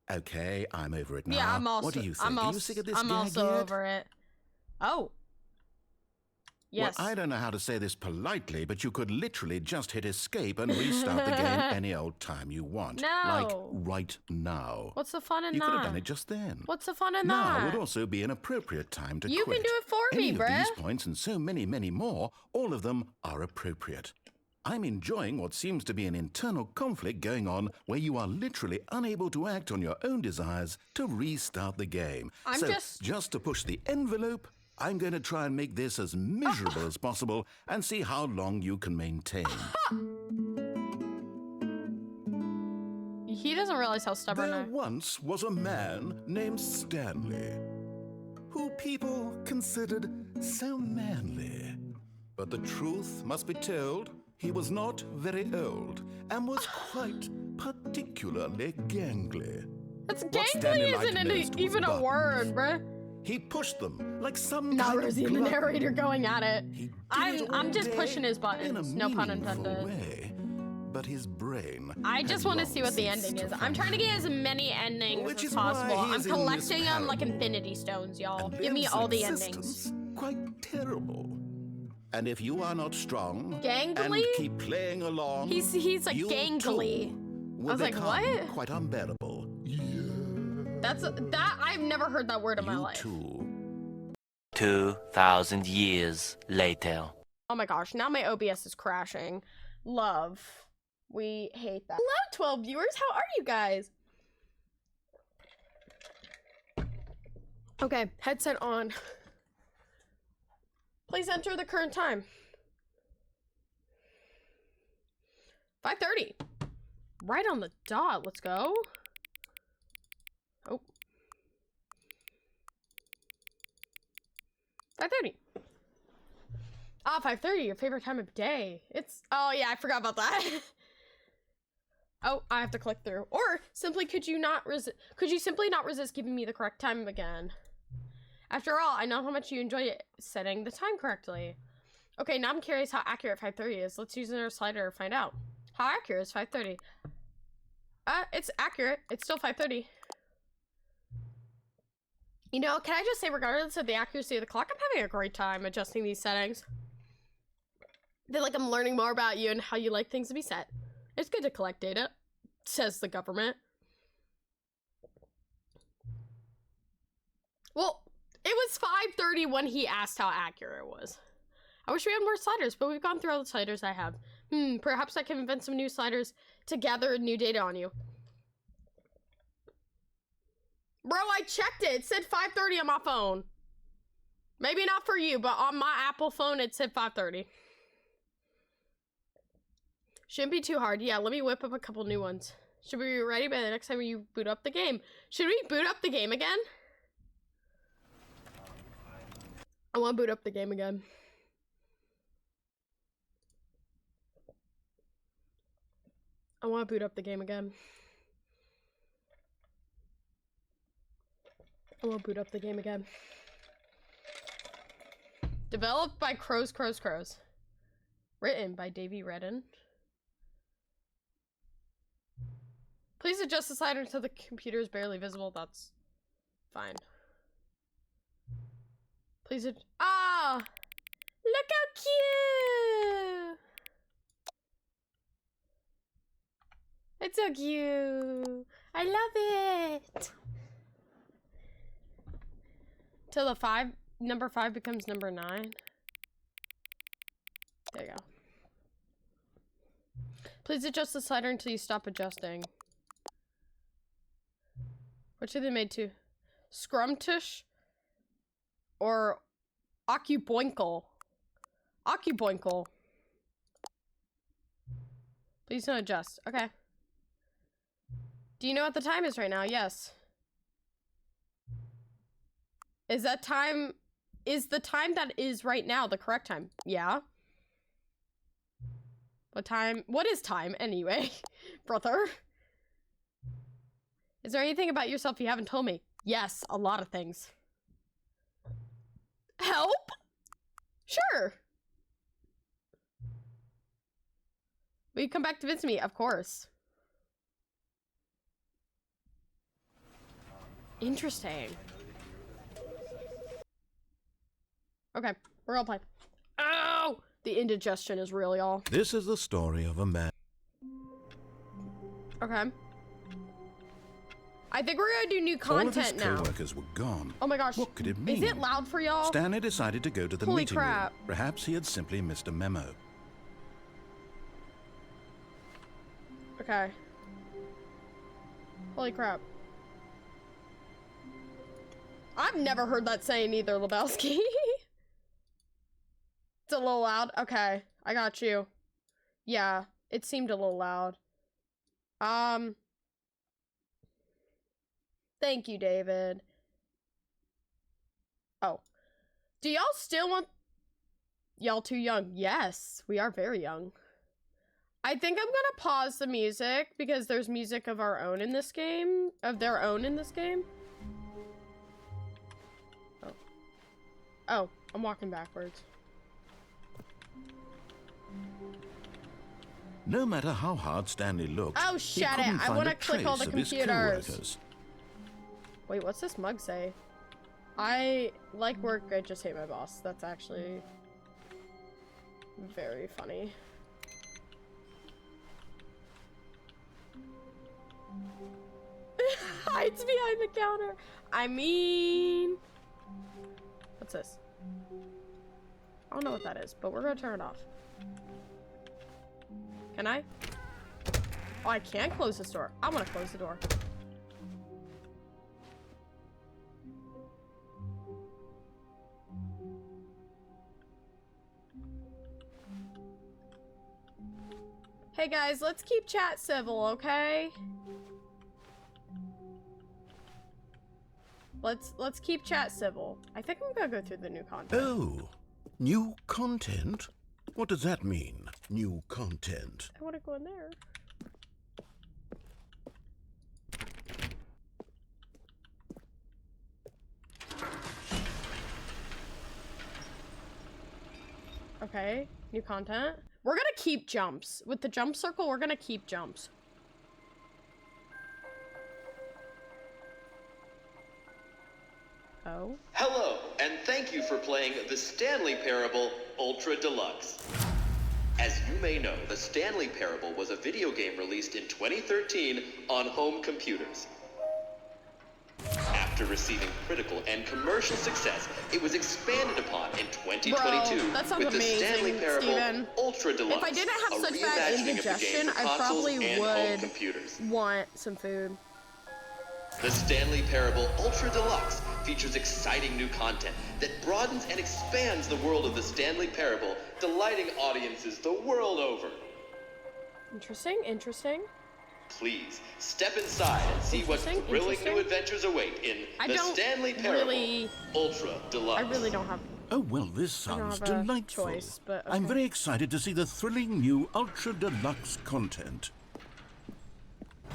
Okay, I'm over it now. Yeah, I'm also. What do you think? Are you sick of this I'm gag also yet? over it. Oh. Yes. Well, I don't know how to say this politely, but you could literally just hit escape and restart the game any old time you want. No. Like right now. What's the fun in You that? could have done it just then. What's the fun in Now that? would also be an appropriate time to You quit. can do it for me, Any bruh. of these points and so many, many more, all of them are appropriate. I'm enjoying what seems to be an internal conflict going on where you are literally unable to act on your own desires to restart the game. I'm so just to push the envelope, I'm going to try and make this as miserable as possible and see how long you can maintain. He doesn't realize how stubborn I There am. once was a man named Stanley, who people considered so manly. But the truth must be told, he was not very old and was quite particularly gangly. That's What Stanley gangly liked isn't most was even a buttons. word, bruh. He pushed them like some Not kind Rosy of and the glutton. narrator going at it. He did it I'm all just day pushing his in a buttons. No pun meaningful intended. way. But his brain I just want to had see what the long ending ceased is. to I'm trying to get as function. many endings Which as is why possible. he I'm is in this collecting them like parable. infinity stones, y'all. And Give me lives all an the endings. existence quite terrible. And if you are not strong Gangly? and keep playing along, He's like you gangly. too I will was like, become what? quite unbearable. That I've never heard that word in my You life. too. 2,000 years later. Oh my gosh, now my OBS is crashing. Love. We hate that. Hello, 12 viewers. How are you guys? Okay, headset on. Please enter the current time. 5:30. Right on the dot. Let's go. Oh. 5:30. Ah, 5:30, your favorite time of day. It's, oh yeah, I forgot about that. Oh, I have to click through. Or simply, could you simply not resist giving me the correct time again? After all, I know how much you enjoy setting the time correctly. Okay, now I'm curious how accurate 5:30 is. Let's use another slider to find out. How accurate is 5:30? It's accurate. It's still 5:30. You know, can I just say, regardless of the accuracy of the clock, I'm having a great time adjusting these settings. I feel like I'm learning more about you and how you like things to be set. It's good to collect data, says the government. Well, it was 5:30 when he asked how accurate it was. I wish we had more sliders, but we've gone through all the sliders I have. Perhaps I can invent some new sliders to gather new data on you. Bro, I checked it. It said 5:30 on my phone. Maybe not for you, but on my Apple phone, it said 5:30. Shouldn't be too hard. Yeah, let me whip up a couple new ones. Should we be ready by the next time you boot up the game? Should we boot up the game again? I want to boot up the game again. I want to boot up the game again. I want to boot up the game again. Developed by Crows. Written by Davey Redden. Please adjust the slider until the computer is barely visible. That's fine. Please ah! Look how cute! It's so cute. I love it. Till the number 5 becomes number 9. There you go. Please adjust the slider until you stop adjusting. What should they made to? Scrumtush or Occuboinkle? Occuboinkle. Please don't adjust. Okay. Do you know what the time is right now? Yes. Is the time that is right now the correct time? Yeah. What is time anyway, brother? Is there anything about yourself you haven't told me? Yes, a lot of things. Help? Sure. Will you come back to visit me? Of course. Interesting. Okay, we're all playing. Ow! The indigestion is real, y'all. This is the story of a man. Okay. I think we're gonna do new All of his content now. co-workers were gone. Oh my gosh. What could it mean? Is it loud for y'all? Stanley decided to go to the Holy meeting crap. room. Perhaps he had simply missed a memo. Okay. Holy crap. I've never heard that saying either, Lebowski. It's a little loud. Okay, I got you. Yeah, it seemed a little loud. Thank you, David. Oh. Do y'all still want... Y'all too young? Yes, we are very young. I think I'm gonna pause the music because there's music of our own in this game. Of their own in this game. Oh, I'm walking backwards. No matter how hard Stanley looked, Oh, he shut couldn't it. I find want a to click all the trace of his computers. co-workers. Wait, what's this mug say? I like work, I just hate my boss. That's actually very funny. Hides behind the counter. I mean, what's this? I don't know what that is, but we're gonna turn it off. Can I? Oh, I can't close this door. I want to close the door. Hey guys, let's keep chat civil, okay? Let's keep chat civil. I think I'm gonna go through the new content. Oh, new content? What does that mean, new content? I want to go in there. Okay, new content. We're gonna keep jumps. With the jump circle, we're gonna keep jumps. Oh. Hello, and thank you for playing the Stanley Parable Ultra Deluxe. As you may know, the Stanley Parable was a video game released in 2013 on home computers. After receiving critical and commercial success, it was expanded upon in 2022 Bro, that sounds with the amazing, Stanley Parable Steven. Ultra Deluxe. If I didn't have a such bad reimagining of the indigestion, game for I consoles probably and home would computers. want some food. The Stanley Parable Ultra Deluxe features exciting new content that broadens and expands the world of the Stanley Parable, delighting audiences the world over. Interesting, interesting. Please, step inside and see what Interesting, thrilling interesting. new adventures await in I the don't Stanley Parable really- Ultra Deluxe. I really don't have. Oh, well, this I don't sounds have a delightful. choice, but I'm okay. very excited to see the thrilling new Ultra Deluxe content.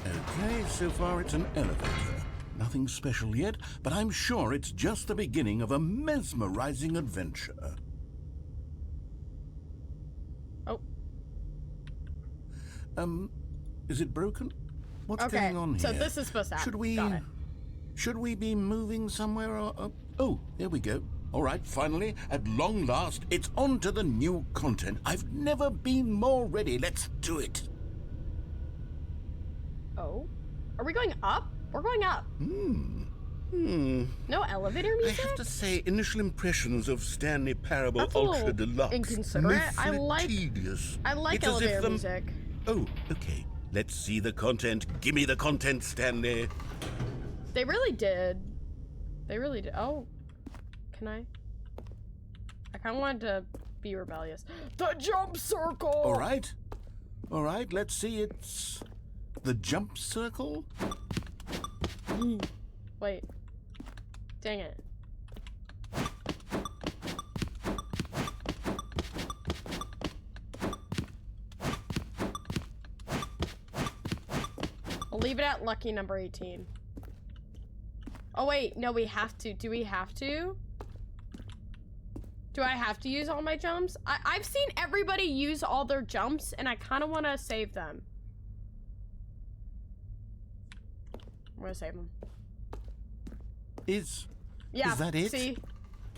Okay, so far it's an elevator. Nothing special yet, but I'm sure it's just the beginning of a mesmerizing adventure. Oh, Is it broken? What's okay. going on here? So this is supposed to happen. Should we Got it. be moving somewhere or... oh, there we go. All right, finally, at long last, it's on to the new content. I've never been more ready. Let's do it. Oh, are we going up? We're going up. No elevator I music. have to say, initial impressions of Stanley Parable That's a Ultra little Deluxe. inconsiderate. I Mostly like- tedious. I like It's as if elevator the- music. Oh, okay. Let's see the content. Give me the content, Stanley. They really did. They really did. Oh, can I? I kind of wanted to be rebellious. The jump circle. All right. All right, let's see. It's the jump circle. Wait. Dang it. I'll leave it at lucky number 18. Oh wait, no, we have to. Do we have to? Do I have to use all my jumps? I've seen everybody use all their jumps, and I kind of want to save them. I'm gonna save them. Is Yeah, that it? see?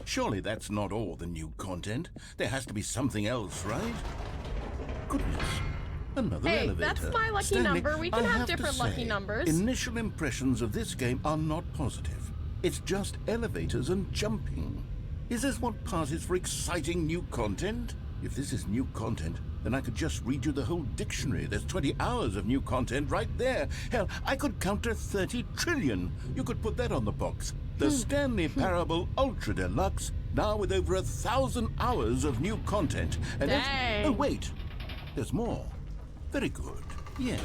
Surely that's not all the new content. There has to be something else, right? Goodness. Another Hey, elevator. that's my lucky Stanley, number. We can I have to different lucky say, numbers. Initial impressions of this game are not positive. It's just elevators and jumping. Is this what passes for exciting new content? If this is new content, then I could just read you the whole dictionary. There's 20 hours of new content right there. Hell, I could count to 30 trillion. You could put that on the box. The Stanley Parable Ultra Deluxe, now with over 1,000 hours of new content. And Dang. oh, wait. There's more. Very good. Yes.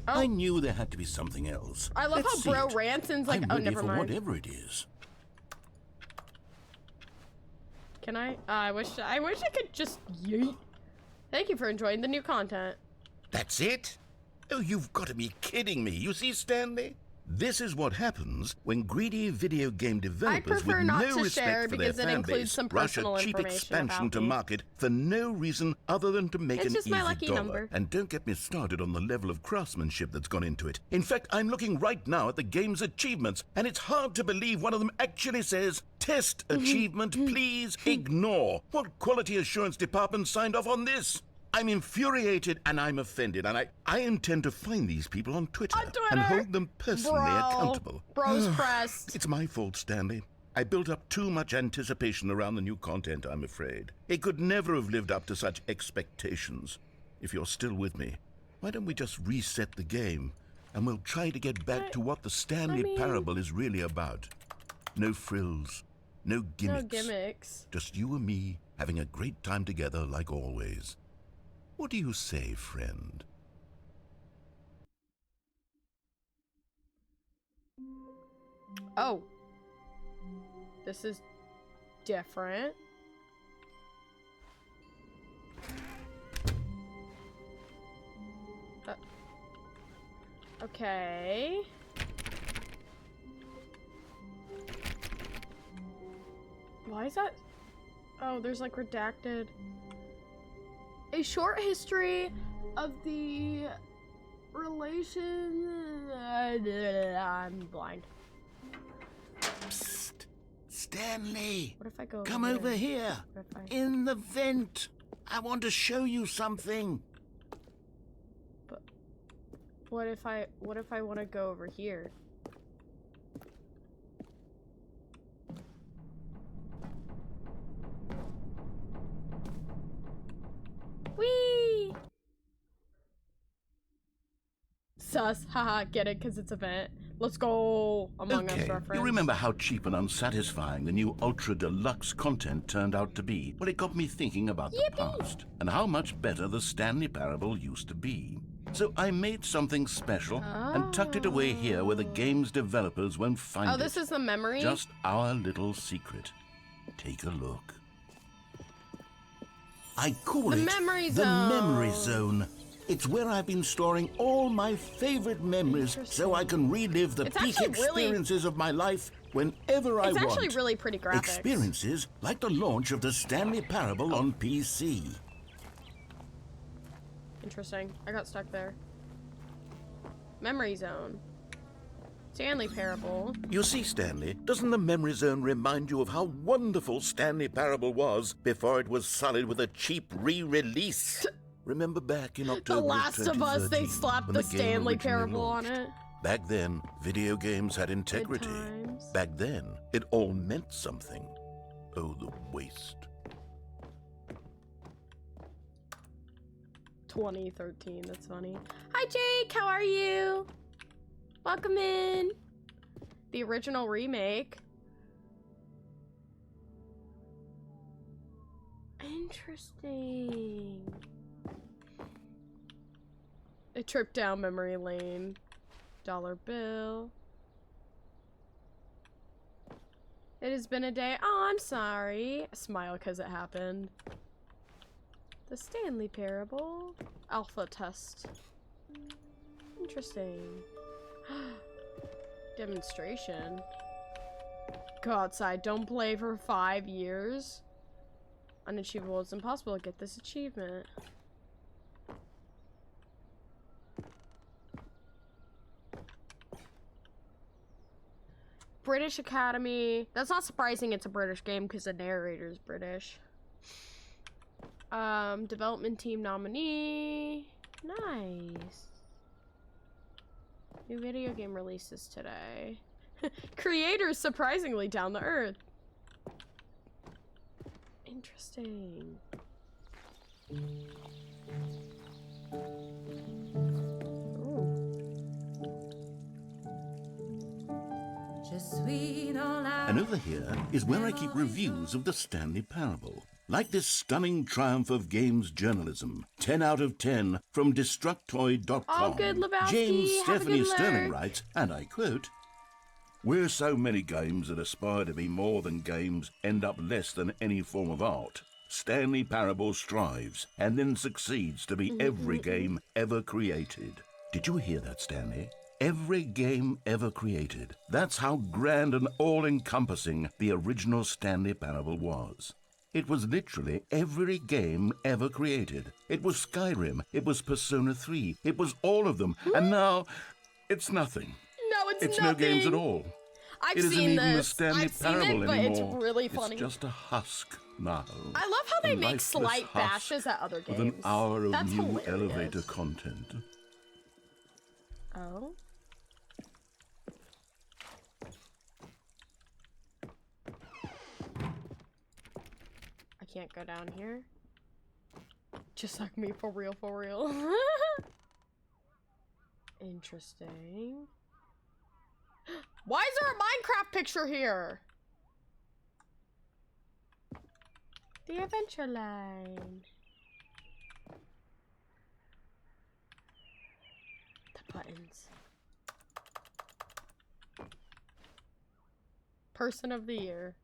Oh. I knew there had to be something else. I love Let's how Bro see it. Ranson's like, I'm oh, ready never for mind. whatever it is. Can I? I wish I could just yeet. Thank you for enjoying the new content. That's it? Oh, you've got to be kidding me. You see, Stanley? This is what happens when greedy video game developers prefer with not no to share respect for their because it fan includes base some rush a personal cheap information expansion about to me. market for no reason other than to make It's an just easy my lucky dollar. number. And don't get me started on the level of craftsmanship that's gone into it. In fact, I'm looking right now at the game's achievements, and it's hard to believe one of them actually says, "Test achievement, please ignore." What quality assurance department signed off on this? I'm infuriated and I'm offended, and I intend to find these people on Twitter, and hold them personally accountable. Bros pressed. It's my fault, Stanley. I built up too much anticipation around the new content, I'm afraid. It could never have lived up to such expectations. If you're still with me, why don't we just reset the game, and we'll try to get back to what the Stanley Parable is really about. No frills, no gimmicks. No gimmicks. Just you and me having a great time together like always. What do you say, friend? Oh. This is different. Okay. Why is that? Oh, there's like redacted. A short history of the relation. I'm blind. Psst. Stanley, What if I go? come over here. What if I? In the vent. I want to show you something. But what if I? What if I want to go over here? Whee! Sus, haha, get it, because it's a vent. Let's go, Among Us Okay, reference. you remember how cheap and unsatisfying the new Ultra Deluxe content turned out to be? Well, it got me thinking about the past, and how much better the Stanley Parable used to be. So I made something special and tucked it away here where the game's developers won't find it. Oh, this is the memory? Just our little secret. Take a look. I call The it memory the zone. memory zone. It's where I've been storing all my favorite memories so I can relive the It's peak actually really- experiences of my life whenever I It's want. actually really pretty graphics. Experiences like the launch of the Stanley Parable on PC. Interesting. I got stuck there. Memory zone. Stanley Parable. You see, Stanley, doesn't the memory zone remind you of how wonderful Stanley Parable was before it was sullied with a cheap re-release? Remember back in October The Last of Us, they 2013, slapped when the game Stanley originally Parable on launched? it. Back then, video games had integrity. times. Back then, it all meant something. Oh, the waste. 2013, that's funny. Hi Jake, how are you? Welcome in. The original remake. Interesting. A trip down memory lane. Dollar bill. It has been a day. Oh, I'm sorry. I smile because it happened. The Stanley Parable. Alpha test. Interesting. Demonstration. Go outside. Don't play for 5 years. Unachievable. It's impossible to get this achievement. British Academy. That's not surprising it's a British game because the narrator is British. Development team nominee. Nice. New video game releases today. Creators surprisingly down to earth. Interesting. And over here is where I keep reviews of the Stanley Parable. Like this stunning triumph of games journalism, 10 out of 10 from Destructoid.com. All good, Lebowski. James Have a Stephanie good Sterling lurk. writes, and I quote, "Where so many games that aspire to be more than games end up less than any form of art, Stanley Parable strives and then succeeds to be every game ever created." Did you hear that, Stanley? every game ever created. That's how grand and all-encompassing the original Stanley Parable was. It was literally every game ever created. It was Skyrim, it was Persona 3, it was all of them, and now it's nothing. No, it's It's nothing. no games at all. I've It isn't seen even the this. Stanley I've seen Parable it, but anymore. it's really funny. It's just a husk now. I love how they A make lifeless slight husk bashes at other games. with an hour of That's new hilarious. elevator content. Oh. I can't go down here. Just like me, for real, for real. Interesting. Why is there a Minecraft picture here? The adventure line. The buttons. Person of the year.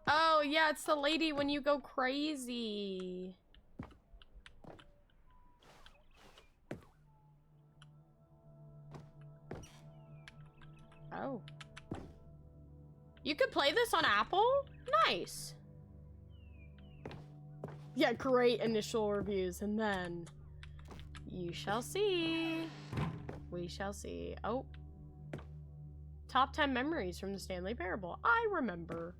Oh, yeah, it's the lady when you go crazy. Oh. You could play this on Apple? Nice. Yeah, great initial reviews, and then you shall see. We shall see. Oh. Top 10 memories from the Stanley Parable. I remember.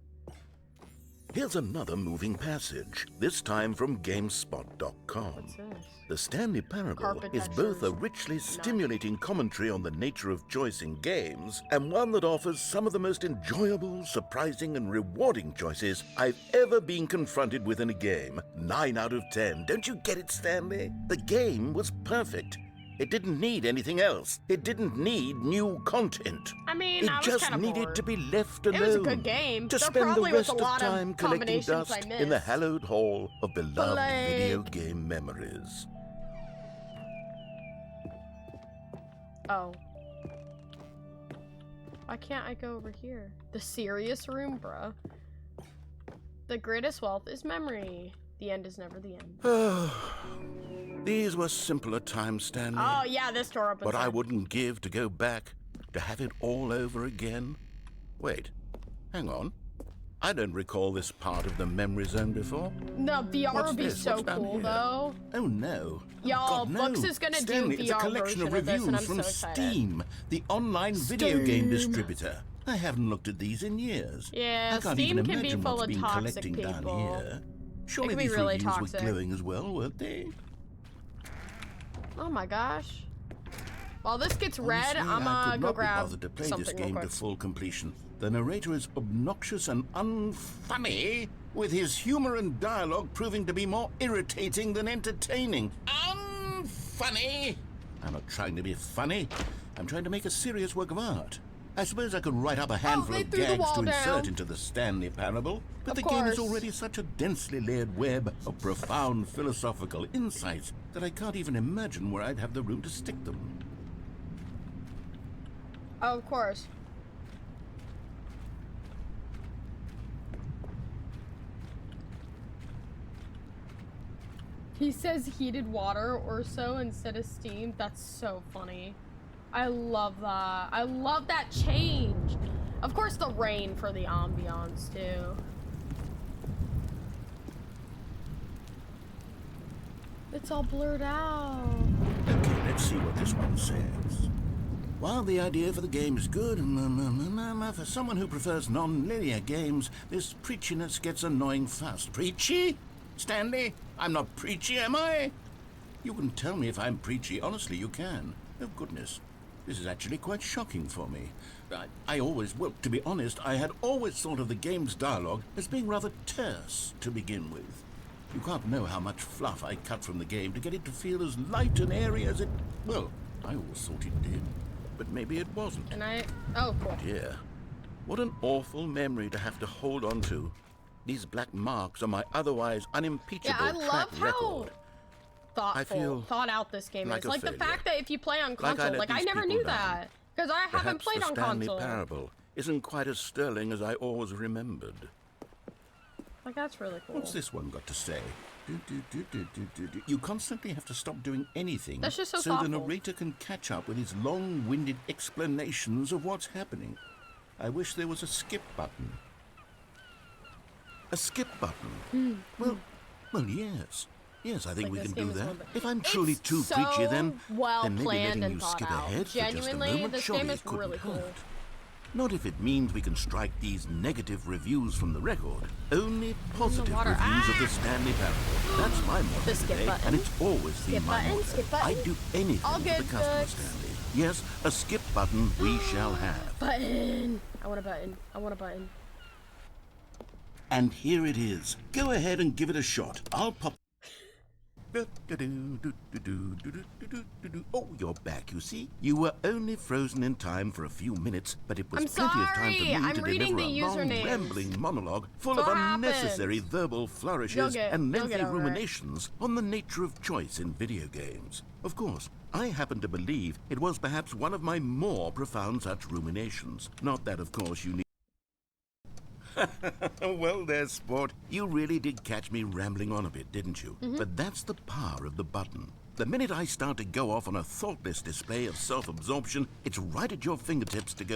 Here's another moving passage, this time from GameSpot.com. What's this? The Stanley Parable Carpet is both a textures. richly stimulating commentary on the nature of choice in games, and one that offers some of the most enjoyable, surprising, and rewarding choices I've ever been confronted with in a game. 9 out of 10. Don't you get it, Stanley? The game was perfect. It didn't need anything else. It didn't need new content. I mean, It I was just kind of needed bored. to be left alone. It was a good game. To There spend the probably was rest a of lot of time collecting combinations dust I in the missed. hallowed hall of beloved Like- video game memories. Oh. Why can't I go over here? The serious room, bruh. The greatest wealth is memory. The end is never the end. These were simpler times, Stanley. Oh, yeah, this door opens What I up. wouldn't give to go back, to have it all over again. Wait, hang on. I don't recall this part of the memory zone before. The VR What's would be this? so What's down cool, here? though. Oh no. Y'all, God, no. Books is gonna do Stanley, it's a VR collection of version of this, and reviews I'm from so excited. Steam, the online video game Steam. distributor. I haven't looked at these in years. Yeah, I can't Steam even can be imagine full what's of been toxic collecting down people. here. Surely can be these really reviews toxic. were glowing as well, weren't they? Oh my gosh. While this gets red, Honestly, I'm I gonna could go not be grab bothered to play something this real game to quick. full completion. The narrator is obnoxious and unfunny, with his humor and dialogue proving to be more irritating than entertaining. Unfunny! I'm not trying to be funny. I'm trying to make a serious work of art. I suppose I could write up a handful they of threw the gags wall to down. insert into the Stanley Parable, but Of the game is course. already such a densely layered web of profound philosophical insights that I can't even imagine where I'd have the room to stick them. Oh, of course. He says heated water or so instead of steam. That's so funny. I love that. I love that change. Of course, the rain for the ambiance, too. It's all blurred out. Okay, let's see what this one says. While the idea for the game is good, for someone who prefers non-linear games, this preachiness gets annoying fast. Preachy? Stanley? I'm not preachy, am I? You can tell me if I'm preachy. Honestly, you can. Oh, goodness. This is actually quite shocking for me. Well, to be honest, I had always thought of the game's dialogue as being rather terse to begin with. You can't know how much fluff I cut from the game to get it to feel as light and airy as it... Well, I always thought it did, but maybe it wasn't. Oh, cool. Dear, what an awful memory to have to hold on to. These black marks are my otherwise unimpeachable Yeah, I track love how record. thoughtful, I feel thought out this game like is. a Like the failure. fact that if you play on Like I console, let like I these never people knew down. that because I haven't Perhaps played the on Stanley console. Parable isn't quite as sterling as I always remembered. Thoughtful. What Like, that's really cool. What's this one got to say? You constantly have to stop doing anything That's just so the thoughtful. narrator can catch up with his long-winded explanations of what's happening. I wish there was a skip button. A skip button? Well, yes. Yes, I think Like, we this can game do is a that. little bit- If I'm truly It's too so preachy, then well maybe planned letting and you thought skip out. ahead for just a Genuinely, moment this surely game is couldn't really cool. hurt. Not if it means we can strike these negative reviews from the record. Only positive water. reviews of the Stanley Parable. That's my motto The skip today, button. and it's always been Skip my button, motto. skip button. I'd do anything All for good, the customer, Deluxe. Stanley. Yes, a skip button we shall have. Button. I want a button. I want a button. And here it is. Go ahead and give it a shot. I'll pop... Oh, you're back, you see? You were only frozen in time for a few minutes, but it was I'm plenty of time for sorry. me I'm to reading deliver a the long, usernames. rambling monologue full That's of what unnecessary happens. verbal flourishes You'll get and lengthy over it. ruminations on the nature of choice in video games. Of course, I happen to believe it was perhaps one of my more profound such ruminations. Not that, of course, you need... Well, there, sport. You really did catch me rambling on a bit, didn't you? But that's the power of the button. The minute I start to go off on a thoughtless display of self-absorption, it's right at your fingertips to go...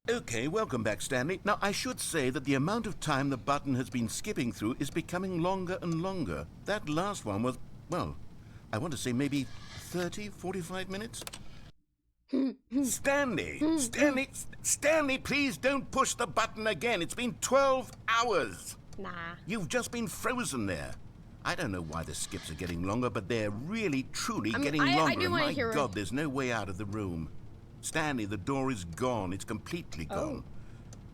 Okay, welcome back, Stanley. Now, I should say that the amount of time the button has been skipping through is becoming longer and longer. That last one was, well, I want to say maybe 30, 45 minutes? Stanley, please don't push the button again. It's been 12 hours. Nah. You've just been frozen there. I don't know why the skips are getting longer, but they're really, truly getting I longer. do And wanna my hear God, there's no way out of the room. Stanley, the door is gone. It's completely gone.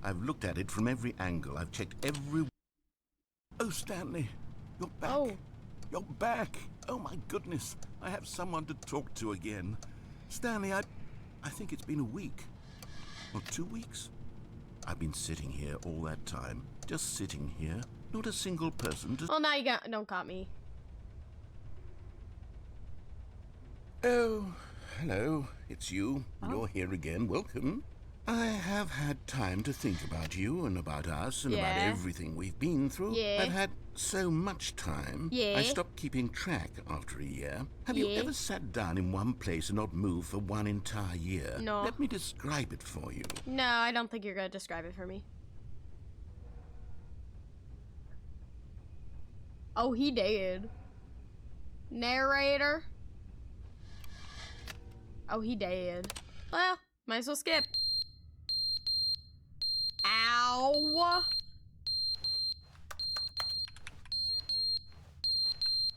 I've looked at it from every angle. I've checked every... Oh, Stanley, you're back. Oh. You're back. Oh, my goodness. I have someone to talk to again. Stanley, I think it's been a week. Or 2 weeks. I've been sitting here all that time. Just sitting here. Not a single person to... Well, now you don't got me. Oh, hello. It's you. You're here again. Welcome. I have had time to think about you and about us and about Yeah. everything we've been through. Yeah. I've had so much time. Yeah. I stopped keeping track after a year. Have you Yeah. ever sat down in one place and not moved for one entire year? No. Let me describe it for you. No, I don't think you're gonna describe it for me. Oh, he did. Narrator. Oh, he did. Well, might as well skip. Ow.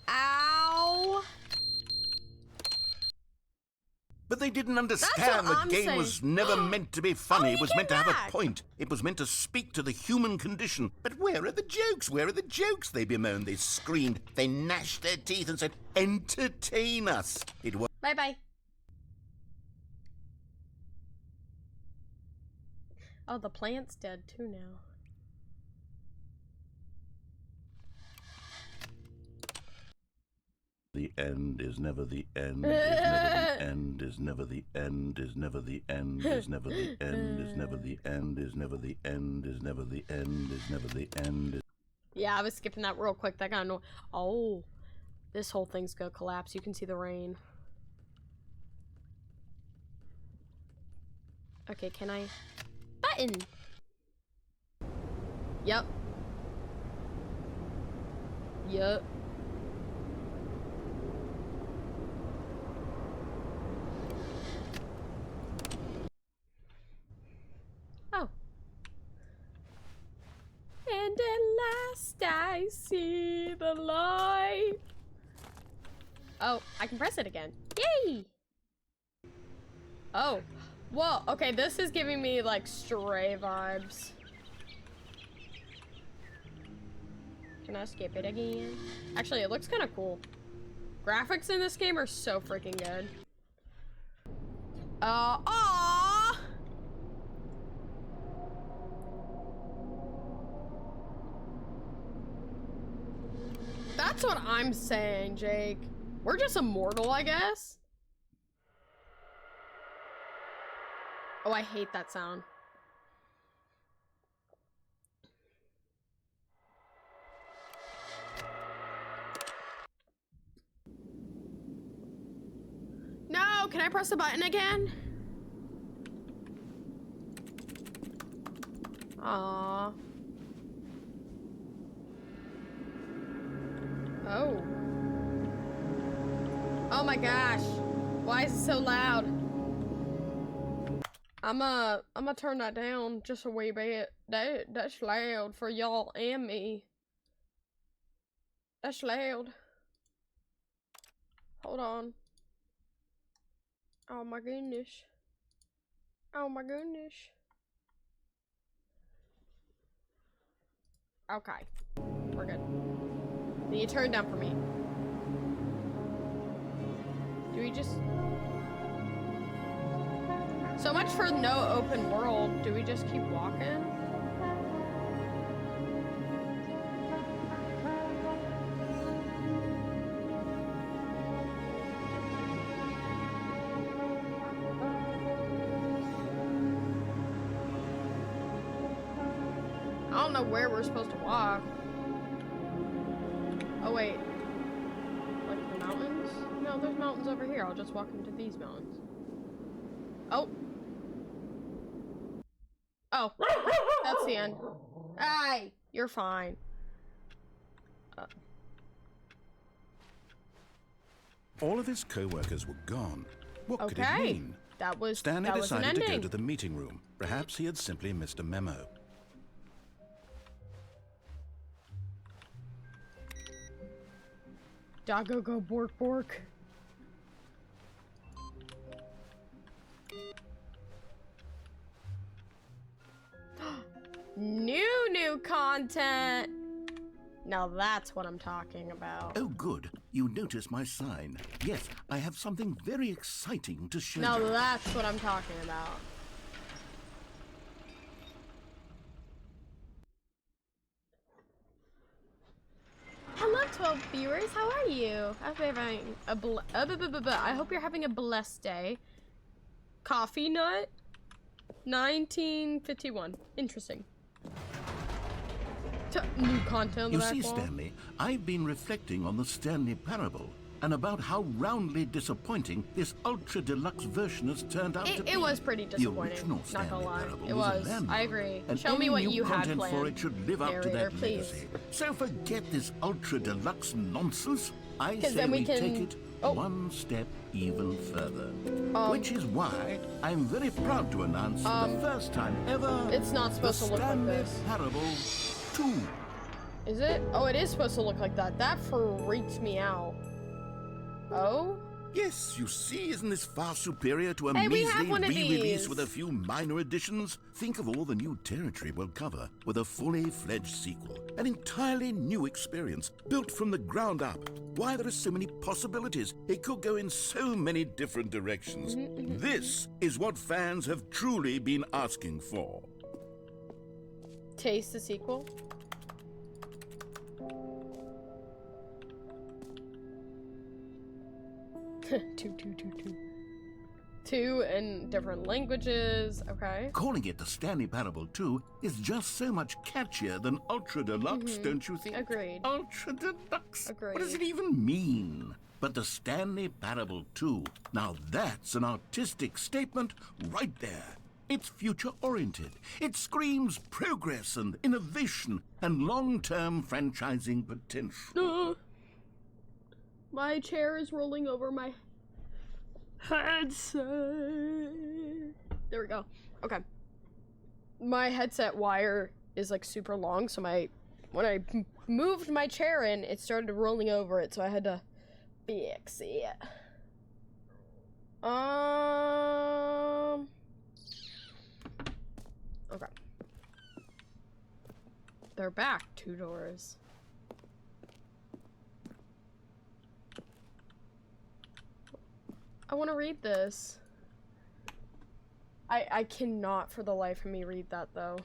Ow. But they didn't understand That's what the I'm game saying. was never meant to be funny. Oh, It was he meant to came have back. a point. It was meant to speak to the human condition. But where are the jokes? Where are the jokes? They bemoaned, they screamed, they gnashed their teeth and said, entertain us. It was... Bye-bye. Oh, the plant's dead too now. The end is never the end, is never the end, is never the end, is never the end, is never the end, is never the end, is never the end, is never the end, is never the end. Yeah, I was skipping that real quick. That got annoying. Oh, this whole thing's gonna collapse. You can see the rain. Okay, can I? Button! Yep. Yep. Oh. And at last I see the light. Oh, I can press it again. Yay! Oh. Whoa, okay, this is giving me like Stray vibes. Can I skip it again? Actually, it looks kind of cool. Graphics in this game are so freaking good. Aww! That's what I'm saying, Jake. We're just immortal, I guess. Oh, I hate that sound. no, can I press the button again? Aww. Oh. Oh my gosh. Why is it so loud? I'ma turn that down just a wee bit. That's loud for y'all and me. That's loud. Hold on. Oh my goodness. Oh my goodness. Okay. We're good. Then you turn it down for me. Do we just... So much for no open world. Do we just keep walking? I don't know where we're supposed to walk. Oh wait. Like the mountains? No, there's mountains over here. I'll just walk into these mountains. Oh. Oh. That's the end. Hey, you're fine. All of his co-workers were gone. What could it Okay. mean? Stanley that was an decided to go ending. to the meeting room. Perhaps he had simply missed a memo. Doggo go bork bork. New content. Now that's what I'm talking about. Oh, good. You notice my sign. Yes, I have something very exciting to show Now you. that's what I'm talking about. Hello, 12 viewers. How are you? I hope you're having I hope you're having a blessed day. Coffee nut, 1951. Interesting. New content on the You back see, wall. Stanley, I've been reflecting on the Stanley Parable and about how roundly disappointing this ultra deluxe version has turned out to be. It was pretty disappointing. The original Not Stanley gonna lie. Parable It was a was. landmark, I agree. and Show me any what new you had content for planned. it should live up to Narrator, that please. legacy. So forget this ultra deluxe nonsense. I 'Cause say then we take can- it Oh. one step even further. Which is why I'm very proud to announce for the first time ever It's not supposed the to look like Stanley this. Parable 2. Is it? Oh, it is supposed to look like that. That freaks me out. Oh? Yes, you see, isn't this far superior to a Hey, we have measly one of re-release these. with a few minor additions? Think of all the new territory we'll cover with a fully fledged sequel. An entirely new experience, built from the ground up. Why, there are so many possibilities. It could go in so many different directions. This is what fans have truly been asking for. Taste the sequel? Two in different languages. Okay. Calling it the Stanley Parable 2 is just so much catchier than Ultra Deluxe, don't you think? Agreed. Ultra Deluxe? What does it Agreed. even mean? But the Stanley Parable 2, now that's an artistic statement right there. It's future-oriented. It screams progress and innovation and long-term franchising potential. My chair is rolling over my headset. There we go. Okay. My headset wire is like super long, so when I moved my chair in, it started rolling over it, so I had to fix it. Okay. They're back 2 doors. I want to read this. I cannot for the life of me read that though.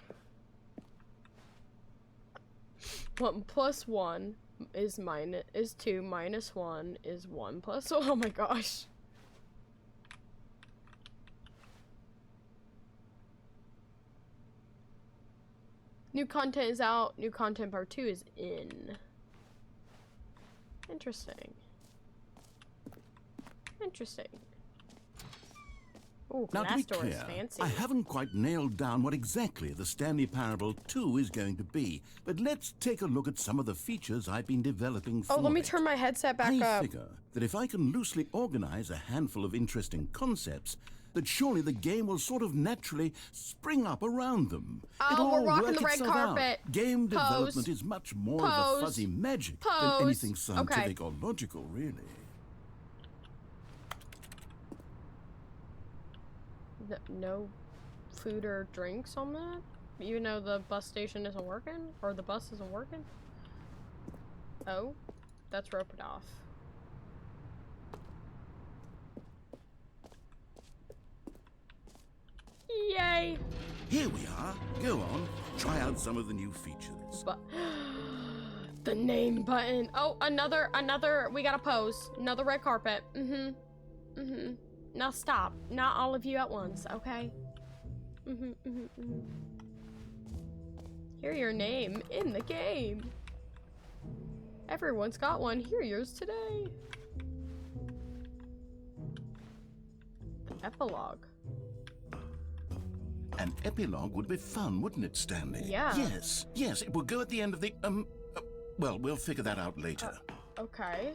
1 plus 1 is 2 minus 1 is 1 plus. Oh my gosh. New content is out. New content part 2 is in. Interesting. Interesting. Ooh, Now, to that be store is clear, fancy. I haven't quite nailed down what exactly the Stanley Parable 2 is going to be, but let's take a look at some of the features I've been developing for Oh, let me it. turn my headset back I up. figure that if I can loosely organize a handful of interesting concepts, that surely the game will sort of naturally spring up around them. Oh, It'll we're all rocking work the red itself carpet. out. Game Pose. development is much more of Pose. a fuzzy magic Pose. than anything Okay. scientific or logical, really. No food or drinks on that? Even though the bus station isn't working? Or the bus isn't working? Oh, that's roped off. Yay! Here we are. Go on, try out some of the new features. But the name button. Oh, another, we gotta pose. Another red carpet. Now stop. Not all of you at once, okay? Hear your name in the game. Everyone's got one. Hear yours today. The epilogue. An epilogue would be fun, wouldn't it, Stanley? Yeah. Yes, it will go at the end of the, well, we'll figure that out later. Okay.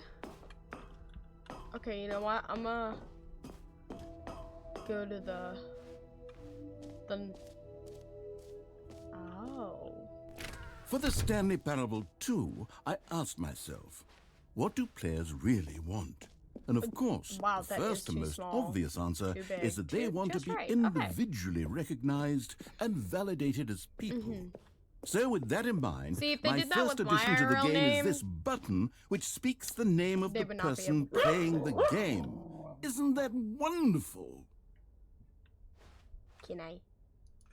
Okay, you know what? I'm gonna go to the oh. For the Stanley Parable 2, I asked myself, what do players really want? And of course, Wow, the that is first and too most small. obvious answer Too big. is that they want to Just be right. Okay. individually recognized and validated as people. So with that in mind, See, if they my did that first with addition my to the real game name, is this button, which speaks the name of they the would not be person able- playing the game. Isn't that wonderful? Can I?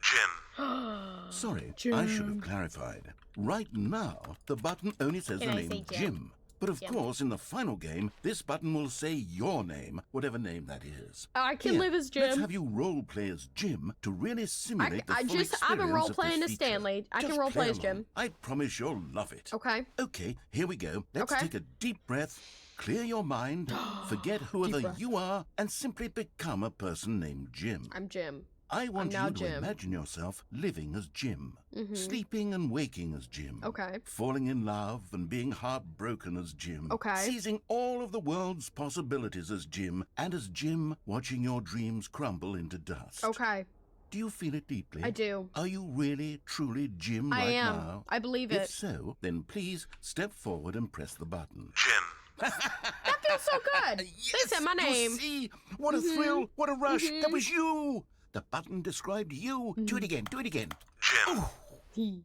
Jim. Sorry, I should have clarified. Right now, the button only says Can the I name say Jim? Jim. But of Jim. course, in the final game, this button will say your name, whatever name that is. I can Here, live as Let's Jim. have you role play as Jim to really simulate the full I've been experience role of this playing as feature. Stanley. I can Just role play as along. Jim. I promise you'll love it. Okay. Okay, here we go. Let's Okay. take a deep breath, clear your mind, forget whoever breath. you are, and simply become a person named Jim. I'm Jim. I want now you to Jim. imagine yourself living as Jim, sleeping and waking as Jim, Okay. falling in love and being heartbroken as Jim, Okay. seizing all of the world's possibilities as Jim, and as Jim watching your dreams crumble into dust. Okay. Do you feel it deeply? I do. Are you really, truly Jim I right am. now? I believe If it. so, then please step forward and press the button. Jim. That feels so good. They said my name. You see? What a thrill! What a rush! That was you! The button described you. Do it again. Do it again. Jim.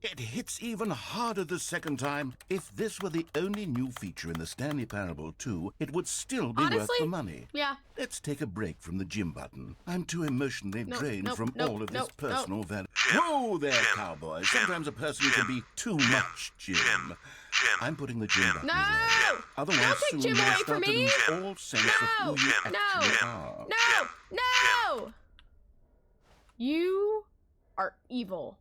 It hits even harder the second time. If this were the only new feature in the Stanley Parable 2, it would still be worth Honestly, the money. Yeah. Let's take a break from the Jim button. I'm too emotionally drained nope, from nope, all of this nope, nope. personal value. Jim, Whoa there, Jim, cowboy. Jim, Sometimes a person can be too Jim, much Jim. Jim, I'm putting the Jim button No! away. Otherwise, Don't take soon Jim you'll away start from to me! lose all sense No! of who you No! actually are. No! No! You are evil.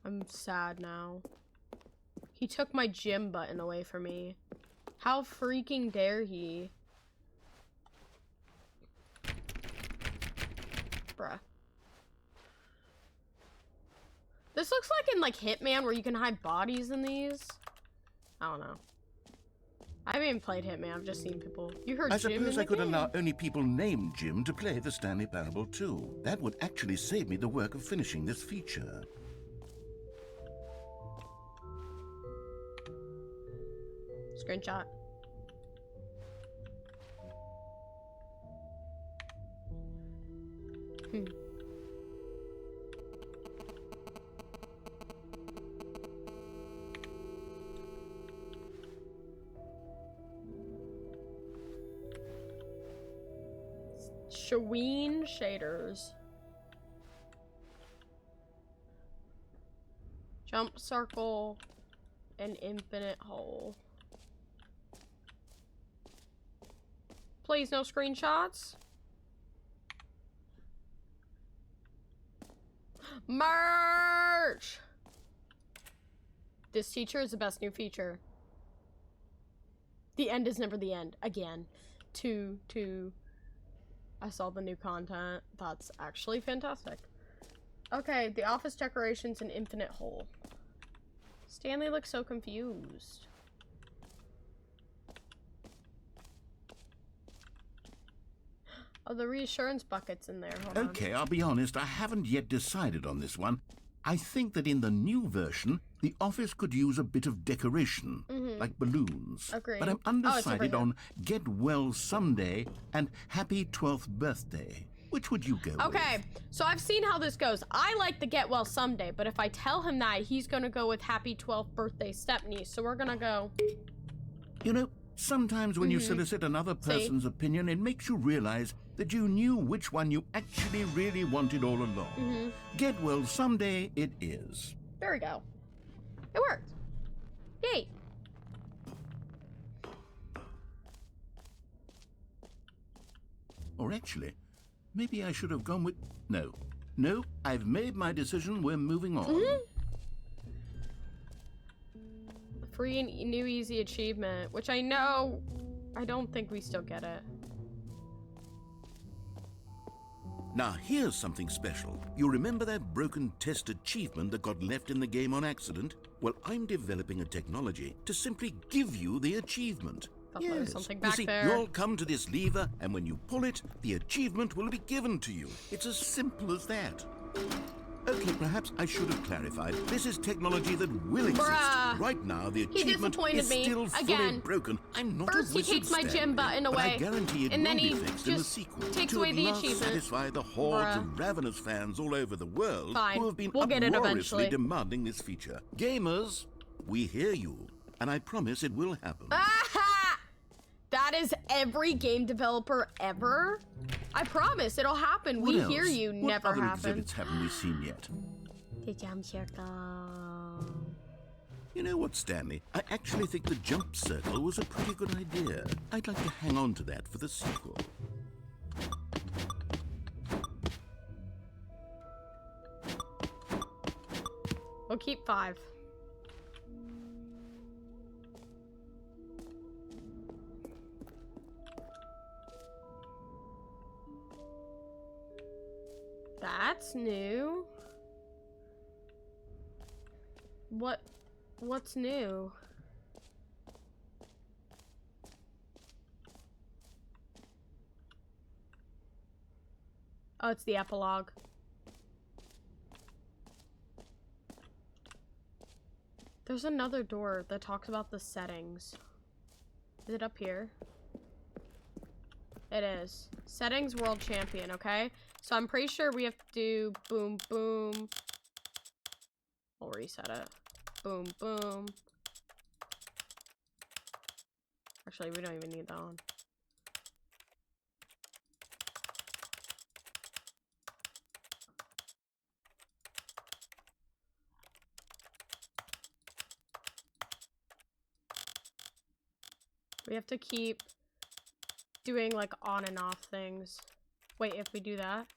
I'm sad now. He took my gym button away from me. How freaking dare he? Bruh. This looks like in like Hitman where you can hide bodies in these. I don't know. I haven't even played Hitman, I've just seen people. You heard I Jim in suppose the I could game. allow only people named Jim to play the Stanley Parable 2. That would actually save me the work of finishing this feature. Screenshot. Shaween shaders. Jump circle. An infinite hole. Please, no screenshots. Merch! This teacher is the best new feature. The end is never the end. Again. 2, 2, I saw the new content. That's actually fantastic. Okay, the office decorations and infinite hole. Stanley looks so confused. Oh, the reassurance bucket's in there. Hold on. Okay, I'll be honest, I haven't yet decided on this one. I think that in the new version, the office could use a bit of decoration, like balloons. Agreed. But I'm undecided on Get Well Someday and Happy 12th Birthday. Which would you go with? Okay, so I've seen how this goes. I like the Get Well Someday, but if I tell him that, he's gonna go with Happy 12th Birthday Stepniece, so we're gonna go... You know, sometimes when you solicit another person's opinion, it makes you realize that you knew which one you actually really wanted all along. Get Well Someday it is. There we go. It worked. Yay. Or actually, maybe I should have gone with... No. No, I've made my decision. We're moving on. Free and new easy achievement, which I know... I don't think we still get it. Now, here's something special. You remember that broken test achievement that got left in the game on accident? Well, I'm developing a technology to simply give you the achievement. Thought there was something back you see, there. you'll come to this lever, and when you pull it, the achievement will be given to you. It's as simple as that. Okay, perhaps I should have clarified. This is technology that will exist. Bruh. Right now, the He achievement disappointed is me. still fully Again. broken. I'm not First a he wizard, takes my gym Stanley, button but away, I guarantee it and then will be he fixed in the just sequel takes to away at the last achievement. satisfy the hordes Bruh. of Ravenous fans all over the world Fine. who have been We'll get it uproariously eventually. demanding this feature. Gamers, we hear you, and I promise it will happen. Aha! That is every game developer ever. I promise it'll happen. What We else? hear you. What Never other happen. exhibits haven't we seen yet? The jump circle. You know what, Stanley? I actually think the jump circle was a pretty good idea. I'd like to hang on to that for the sequel. We'll keep 5. That's new. What's new? Oh, it's the epilogue. There's another door that talks about the settings. Is it up here? It is. Settings world champion, okay? So I'm pretty sure we have to do boom, boom. We'll reset it. Boom, boom. Actually, we don't even need that one. We have to keep doing like on and off things. Wait, if we do that?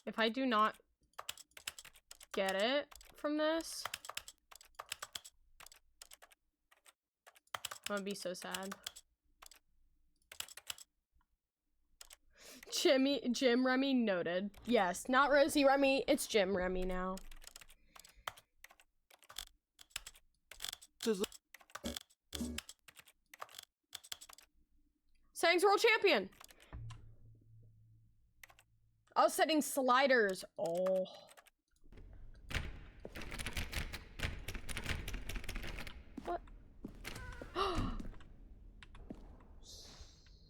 If I do not get it from this, I'm gonna be so sad. Jim Remy noted. Yes, not Rosy Remy, it's Jim Remy now. Settings world champion. Oh, setting sliders. Oh. What?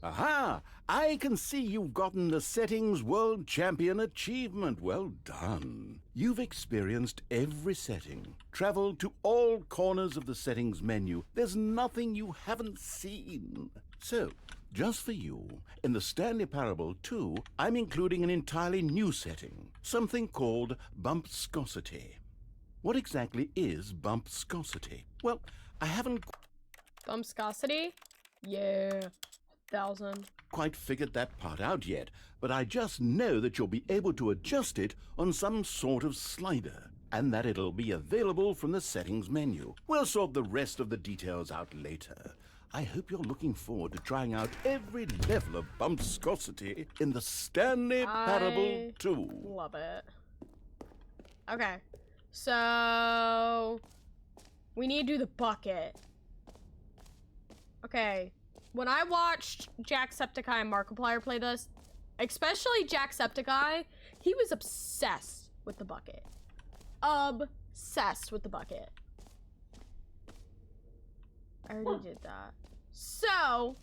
Aha! I can see you've gotten the Settings World Champion achievement. Well done. You've experienced every setting, traveled to all corners of the settings menu. There's nothing you haven't seen. So, just for you, in the Stanley Parable 2, I'm including an entirely new setting, something called bumpscosity. What exactly is bumpscosity? Well, I haven't Bumpscosity? Yeah. 1,000. quite figured that part out yet, but I just know that you'll be able to adjust it on some sort of slider, and that it'll be available from the settings menu. We'll sort the rest of the details out later. I hope you're looking forward to trying out every level of bumpscosity in the Stanley Parable 2. Love it. Okay. So we need to do the bucket. Okay. When I watched Jacksepticeye and Markiplier play this, especially Jacksepticeye, he was obsessed with the bucket. Obsessed with the bucket. I already did that. So,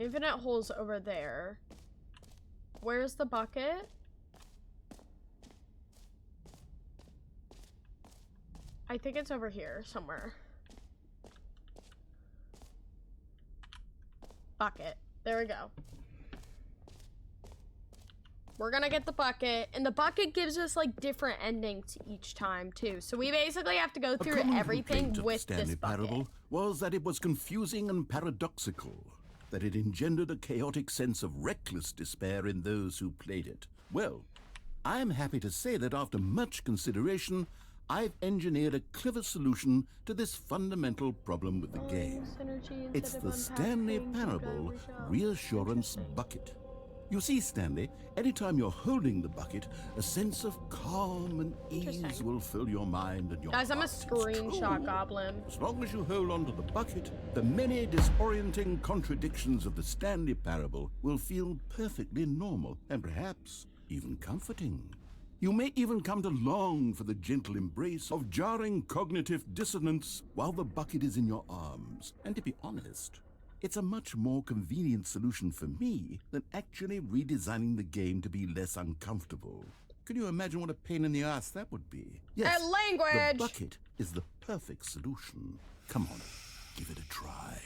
infinite holes over there. Where's the bucket? I think it's over here somewhere. Bucket. There we go. We're gonna get the bucket, and the bucket gives us like different endings each time too. So we basically have to go through everything with this Stanley bucket. Parable was that it was confusing and paradoxical, that it engendered a chaotic sense of reckless despair in those who played it. Well, I'm happy to say that after much consideration, I've engineered a clever solution to this fundamental problem with the game. It's the Stanley Parable Reassurance Bucket. You see, Stanley, anytime you're holding the bucket, a sense of calm and ease will fill your mind and your Guys, I'm a heart. It's screenshot true. goblin. As long as you hold on to the bucket, the many disorienting contradictions of the Stanley Parable will feel perfectly normal and perhaps even comforting. You may even come to long for the gentle embrace of jarring cognitive dissonance while the bucket is in your arms. And to be honest, it's a much more convenient solution for me than actually redesigning the game to be less uncomfortable. Can you imagine what a pain in the ass that would be? Yes, language! the bucket is the perfect solution. Come on, give it a try.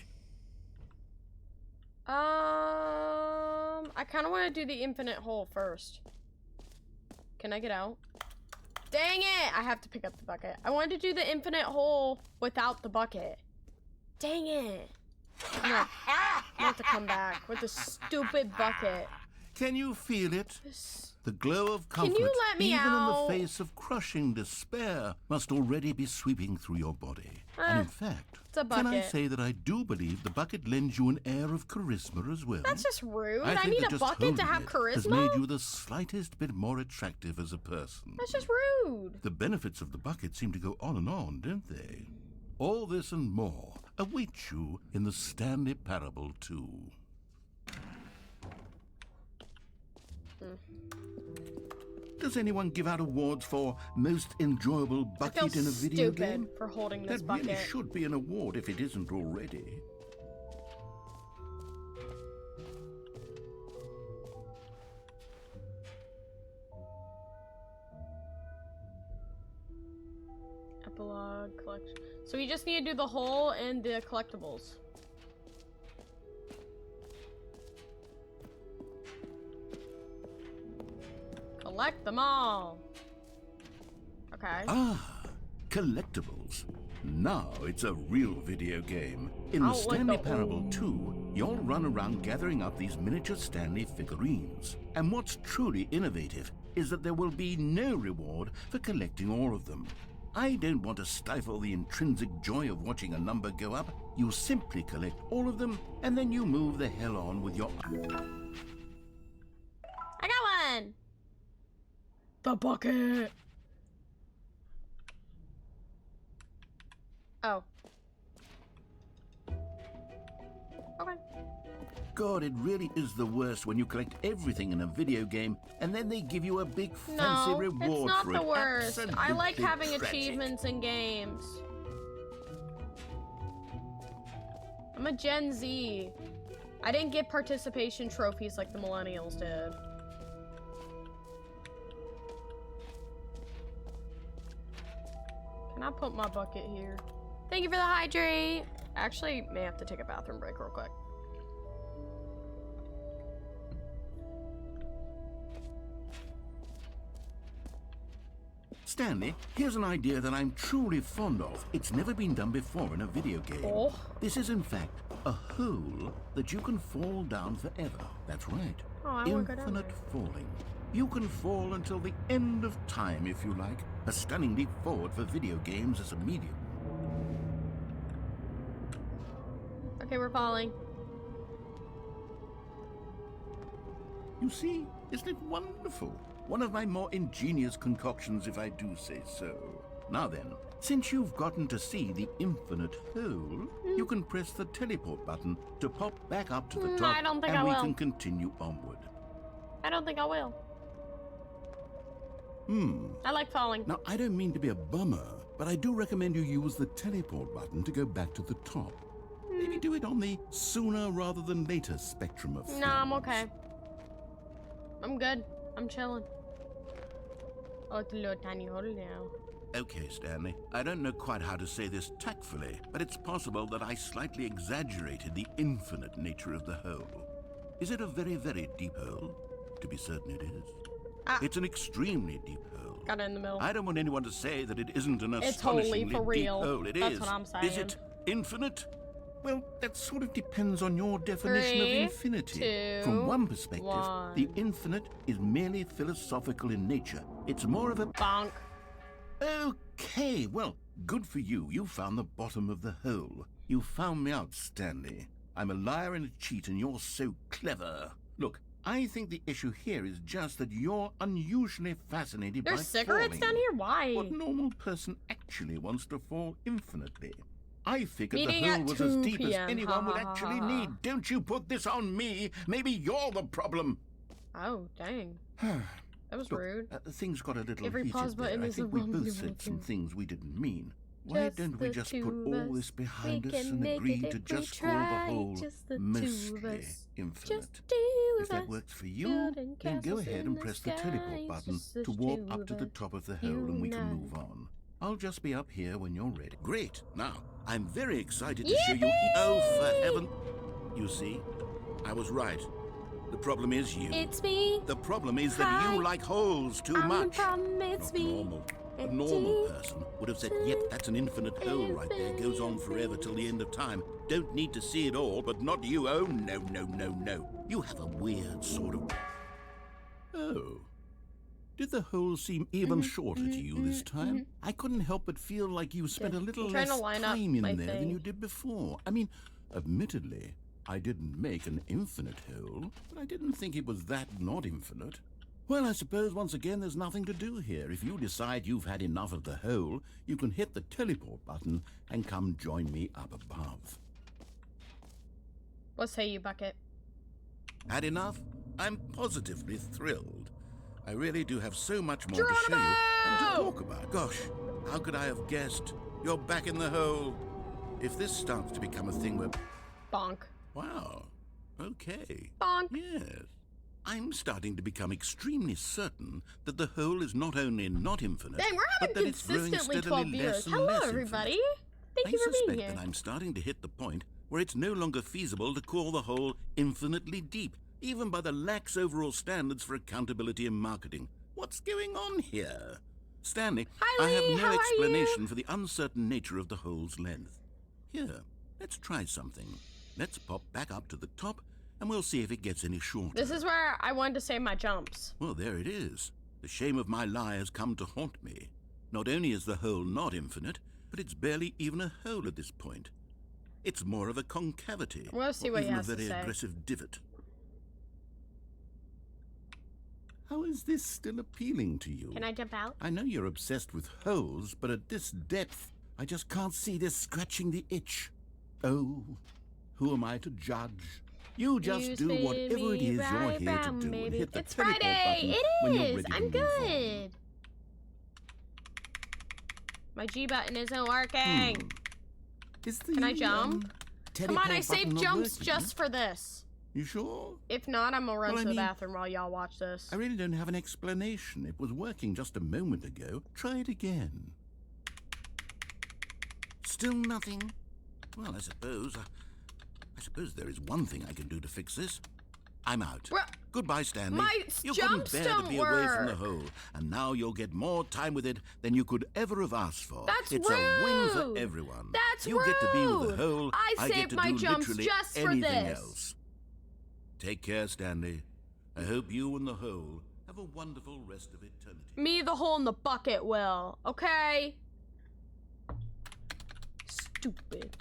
I kind of want to do the infinite hole first. Can I get out? Dang it! I have to pick up the bucket. I wanted to do the infinite hole without the bucket. Dang it! I'm gonna have to come back with the stupid bucket. Can you feel it? The glow of Can comfort, you let me even out? in the face of crushing despair, must already be sweeping through your body. And in fact, it's a can I bucket. say that I do believe the bucket lends you an air of charisma as well? That's just rude. I I think need that a just bucket to holding have it has made charisma? you the slightest bit more attractive as a person. That's just rude. The benefits of the bucket seem to go on and on, don't they? All this and more await you in the Stanley Parable 2. Does anyone give out awards for most enjoyable I feel bucket in a video stupid game? for holding this That bucket. really should be an award if it isn't already. Epilogue collection. So we just need to do the hole and the collectibles. Collect them all. Okay. Ah, collectibles. Now it's a real video game. In I the don't like Stanley the Parable 2, you'll run around gathering up these miniature Stanley figurines. And what's truly innovative is that there will be no reward for collecting all of them. I don't want to stifle the intrinsic joy of watching a number go up. You simply collect all of them, and then you move the hell on with your... I got one. The bucket. Oh. Okay. God, it really is the worst when you collect everything in a video game and then they give you a big fancy No, reward it's not for the it. worst. I like Absolutely having tragic. achievements in games. I'm a Gen Z. I didn't get participation trophies like the millennials did. Can I put my bucket here? Thank you for the hydrate. Actually, may have to take a bathroom break real quick. Stanley, here's an idea that I'm truly fond of. It's never been done before in a video game. Oh. This is, in fact, a hole that you can fall down forever. That's right. Oh, I wanna go down Infinite there. falling. You can fall until the end of time, if you like. A stunning leap forward for video games as a medium. Okay, we're falling. You see, isn't it wonderful? One of my more ingenious concoctions, if I do say so. Now then, since you've gotten to see the infinite hole, you can press the teleport button to pop back up to the top, I don't think and I we will. can continue onward. I don't think I will. I like falling. Now, I don't mean to be a bummer, but I do recommend you use the teleport button to go back to the top. Maybe do it on the sooner rather than later spectrum of Nah, I'm things. okay. I'm good. I'm chilling. Oh, it's a little tiny hole now. Okay, Stanley. I don't know quite how to say this tactfully, but it's possible that I slightly exaggerated the infinite nature of the hole. Is it a very, very deep hole? To be certain it is. It's an extremely deep hole. Got it in the middle. I don't want anyone to say that it isn't an It's totally astonishingly for deep real. hole. It That's is. what I'm Is saying. it infinite? Well, that sort of depends on your definition of 3, infinity. 2, From one perspective, the 1. infinite is merely philosophical in nature. It's more of a... Bonk. Okay, well, good for you. You found the bottom of the hole. You found me out, Stanley. I'm a liar and a cheat, and you're so clever. Look, I think the issue here is just that you're unusually fascinated by There's cigarettes falling. down here? Why? What normal person actually wants to fall infinitely? I figured Meeting the hole at was as 2 deep as p.m. anyone would Ha, ha, actually ha, ha. need. Don't you put this on me. Maybe you're the problem. Oh, dang. That was Look, rude. things got a little Every heated pause there. button I is a think we wrong both number said some too. things we didn't mean. Why Just don't we the just two put of all us. this behind We us can and make agree it to if we just call the try. whole Just the two mostly of us. infinite? Just two If of that us. works for you, Building then go castles ahead in and the press the sky. teleport button Just the to warp two up of to the us. top of the hole and we can Unite. move on. I'll just be up here when you're ready. Great. Now, I'm very excited to show you... Oh, for heaven... You see, I was right. The problem is you. It's me. The problem is that Hi. you like holes too I'm the much. problem, it's Not me. normal. A It's normal you. person would have said, yep, that's an infinite hole right there. Goes on forever till the end of time. Don't need to see it all, but not you. Oh, no, no, no, no. You have a weird sort of... Oh. Did the hole seem even shorter to you this time? I couldn't help but feel like you spent a little I'm trying less to line up time in my there than thing. you did before. I mean, admittedly, I didn't make an infinite hole, but I didn't think it was that not infinite. Well, I suppose once again there's nothing to do here. If you decide you've had enough of the hole, you can hit the teleport button and come join me up above. What say you, Bucket? Had enough? I'm positively thrilled. I really do have so much more to show you and to talk about. Gosh, how could I have guessed? You're back in the hole. If this starts to become a thing where... Bonk. Wow. Okay. Bonk. Yes. I'm starting to become extremely certain that the hole is not only not infinite, Dang, we're but having that it's growing consistently steadily 12 less viewers. and Hello, less everybody. infinite. Thank you for I being suspect here. that I'm starting to hit the point where it's no longer feasible to call the hole infinitely deep, even by the lax overall standards for accountability and marketing. What's going on here? Stanley, Hi, I have Lee. no How are explanation you? for the uncertain nature of the hole's length. Here, let's try something. Let's pop back up to the top, and we'll see if it gets any shorter. This is where I wanted to save my jumps. Well, there it is. The shame of my lie has come to haunt me. Not only is the hole not infinite, but it's barely even a hole at this point. It's more of a concavity. We'll see or what he even has a to very say. aggressive divot. How is this still appealing to you? Can I jump out? I know you're obsessed with holes, but at this depth, I just can't see this scratching the itch. Oh, who am I to judge? You just do spin whatever it me is right you're here to round, do and baby. hit the It's teleport Friday. button when you're It is. ready to I'm move on. good. My G button isn't working. Is the Can I jump? Come on, I teleport saved button not jumps working? just for this. You sure? If not, I'm gonna run Well, I to the mean- bathroom while y'all watch this. I really don't have an explanation. It was working just a moment ago. Try it again. Still nothing? Well, I suppose there is one thing I can do to fix this. I'm out. Bro, Goodbye, Stanley. my You jumps couldn't bear don't to be away from the work. hole, and now you'll get more time with it than you could ever have asked for. That's it's a win for rude. everyone. That's you get to be with rude. the hole. I get saved to my do jumps literally just for anything this. else. Take care, Stanley. I hope you and the hole have a wonderful rest of eternity. Me, the hole in the bucket will, okay? Stupid.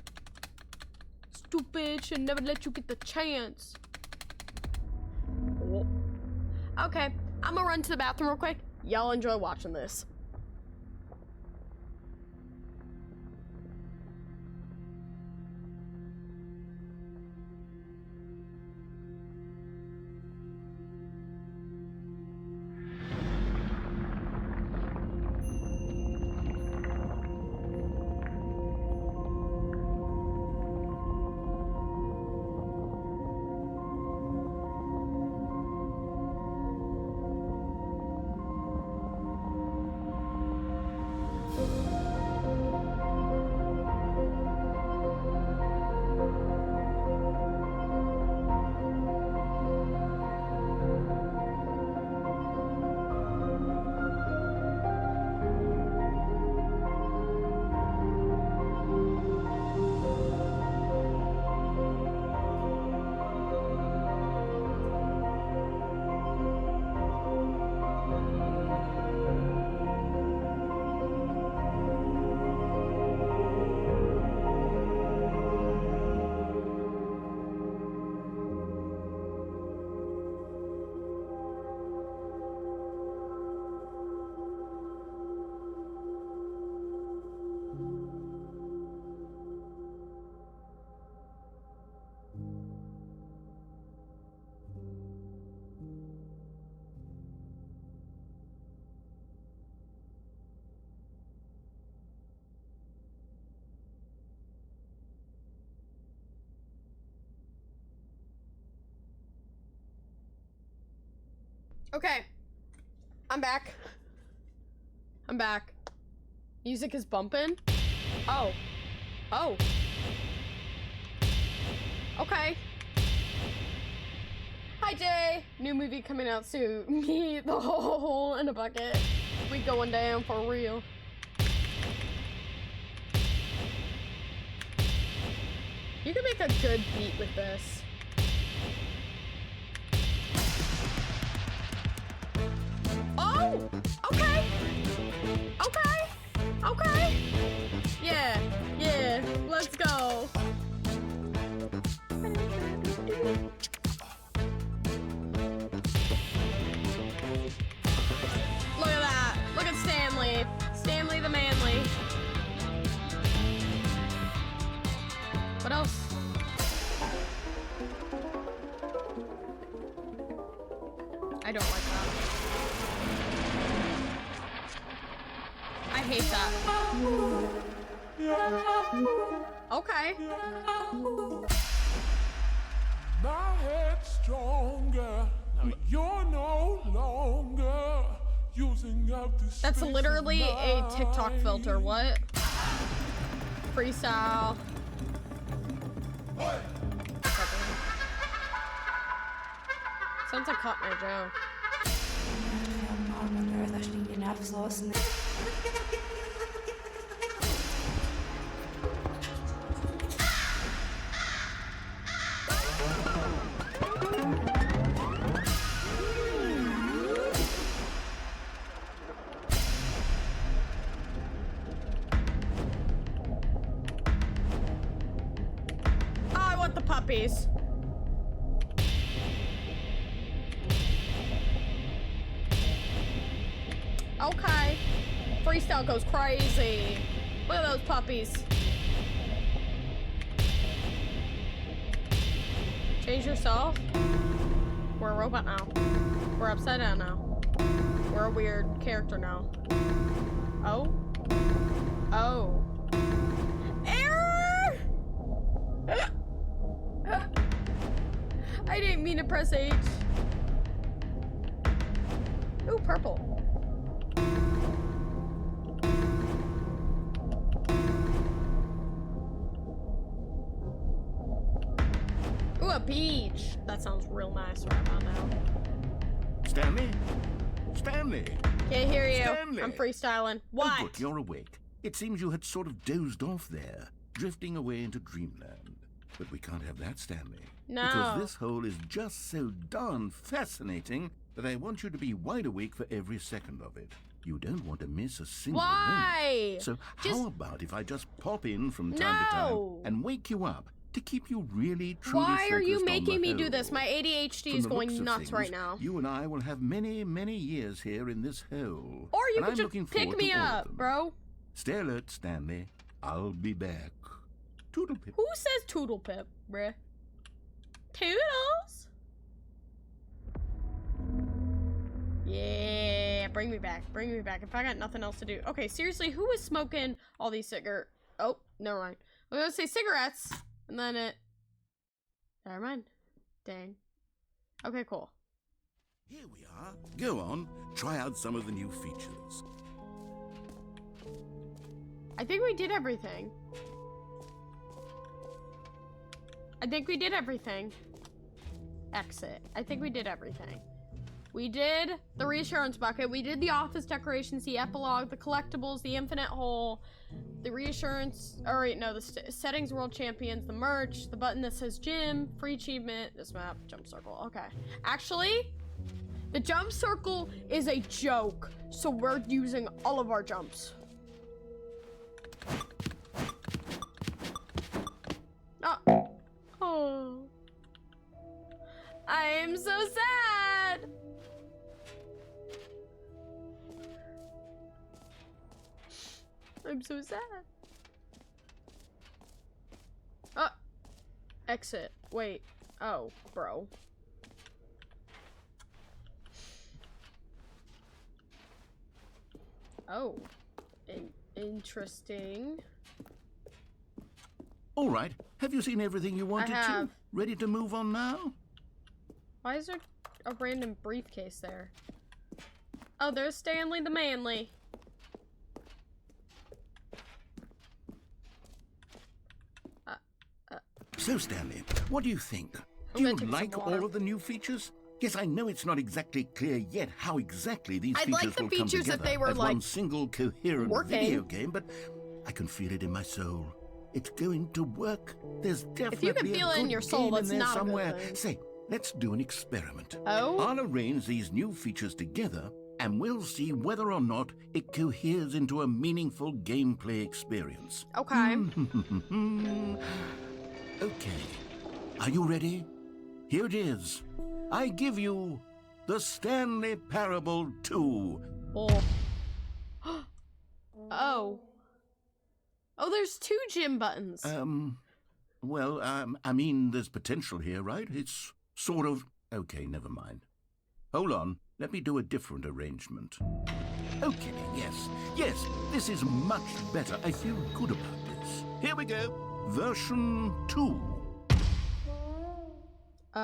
Stupid, should never let you get the chance. Oh. Okay, I'm gonna run to the bathroom real quick. Y'all enjoy watching this. Okay, I'm back. I'm back. Music is bumping. Oh. Oh. Okay. Hi, Jay. New movie coming out soon. Me, the hole in a bucket. We going down for real. You can make a good beat with this. Oh! Okay! Okay! Okay! Yeah, yeah, let's go. Look at that. Look at Stanley. Stanley the manly. What else? I don't like that. I hate that. Okay. My head's stronger. Now you're no longer using up the That's space literally of a TikTok mine. filter. What? Freestyle. Sounds like Hot My Joe. I want the puppies. Okay. Freestyle goes crazy. Look at those puppies. Change yourself. We're a robot now. We're upside down now. We're a weird character now. Oh. Oh. Error! I didn't mean to press H. Ooh, purple. Ooh, a beach. That sounds real nice right about now. Stanley? Stanley! Can't hear you. Stanley! I'm freestyling. Oh, What? good, you're awake. It seems you had sort of dozed off there, drifting away into dreamland. But we can't have that, Stanley. No. Because this hole is just so darn fascinating that I want you to be wide awake for every second of it. You don't want to miss a single Why? moment. So how about if I just pop in from time to No. time and wake you up to keep you really, truly Why are you focused on making the me do this? hole? My ADHD From is the going looks of nuts things, right now. You and I will have many, many years here in this hole. Or you and could I'm just looking pick forward me to all of up, them. bro. Stay alert, Stanley. I'll be back. Toodle pip. Who says Toodle Pip, bruh? Toodles? Yeah, bring me back. Bring me back. If I got nothing else to do. Okay, seriously, who is smoking all these cigarettes? Oh, never mind. I was gonna say cigarettes, and then it... Never mind. Dang. Okay, cool. Here we are. Go on. Try out some of the new features. I think we did everything. I think we did everything. Exit. I think we did everything. We did the reassurance bucket. We did the office decorations, the epilogue, the collectibles, the infinite hole, the reassurance. All right, no, the settings world champions, the merch, the button that says gym, free achievement, this map, jump circle. Okay. Actually, the jump circle is a joke, so we're using all of our jumps. Oh. Oh. I am so sad. I'm so sad. Exit. Wait. Oh, bro. Oh. Interesting. All right. Have you seen everything you wanted have. to? Ready to move on now? Why is there a random briefcase there? Oh, there's Stanley the Manly. So, Stanley, what do you think? I'm Do gonna you take some like water. all of the new features? Yes, I know it's not exactly clear yet how exactly these I'd features like the will come features if together they were, as like, one single coherent working. video game, but I can feel it in my soul. It's going to work. There's definitely you can feel it in good your soul, game that's in there not a good somewhere. thing. Say, let's do an experiment. Oh? I'll arrange these new features together, and we'll see whether or not it coheres into a meaningful gameplay experience. Okay. Okay. Are you ready? Here it is. I give you the Stanley Parable 2. Oh. Oh. Oh, there's 2 gym buttons. Well, I mean, there's potential here, right? It's sort of... Okay, never mind. Hold on. Let me do a different arrangement. Okay, yes, this is much better. I feel good about this. Here we go. Version 2. Who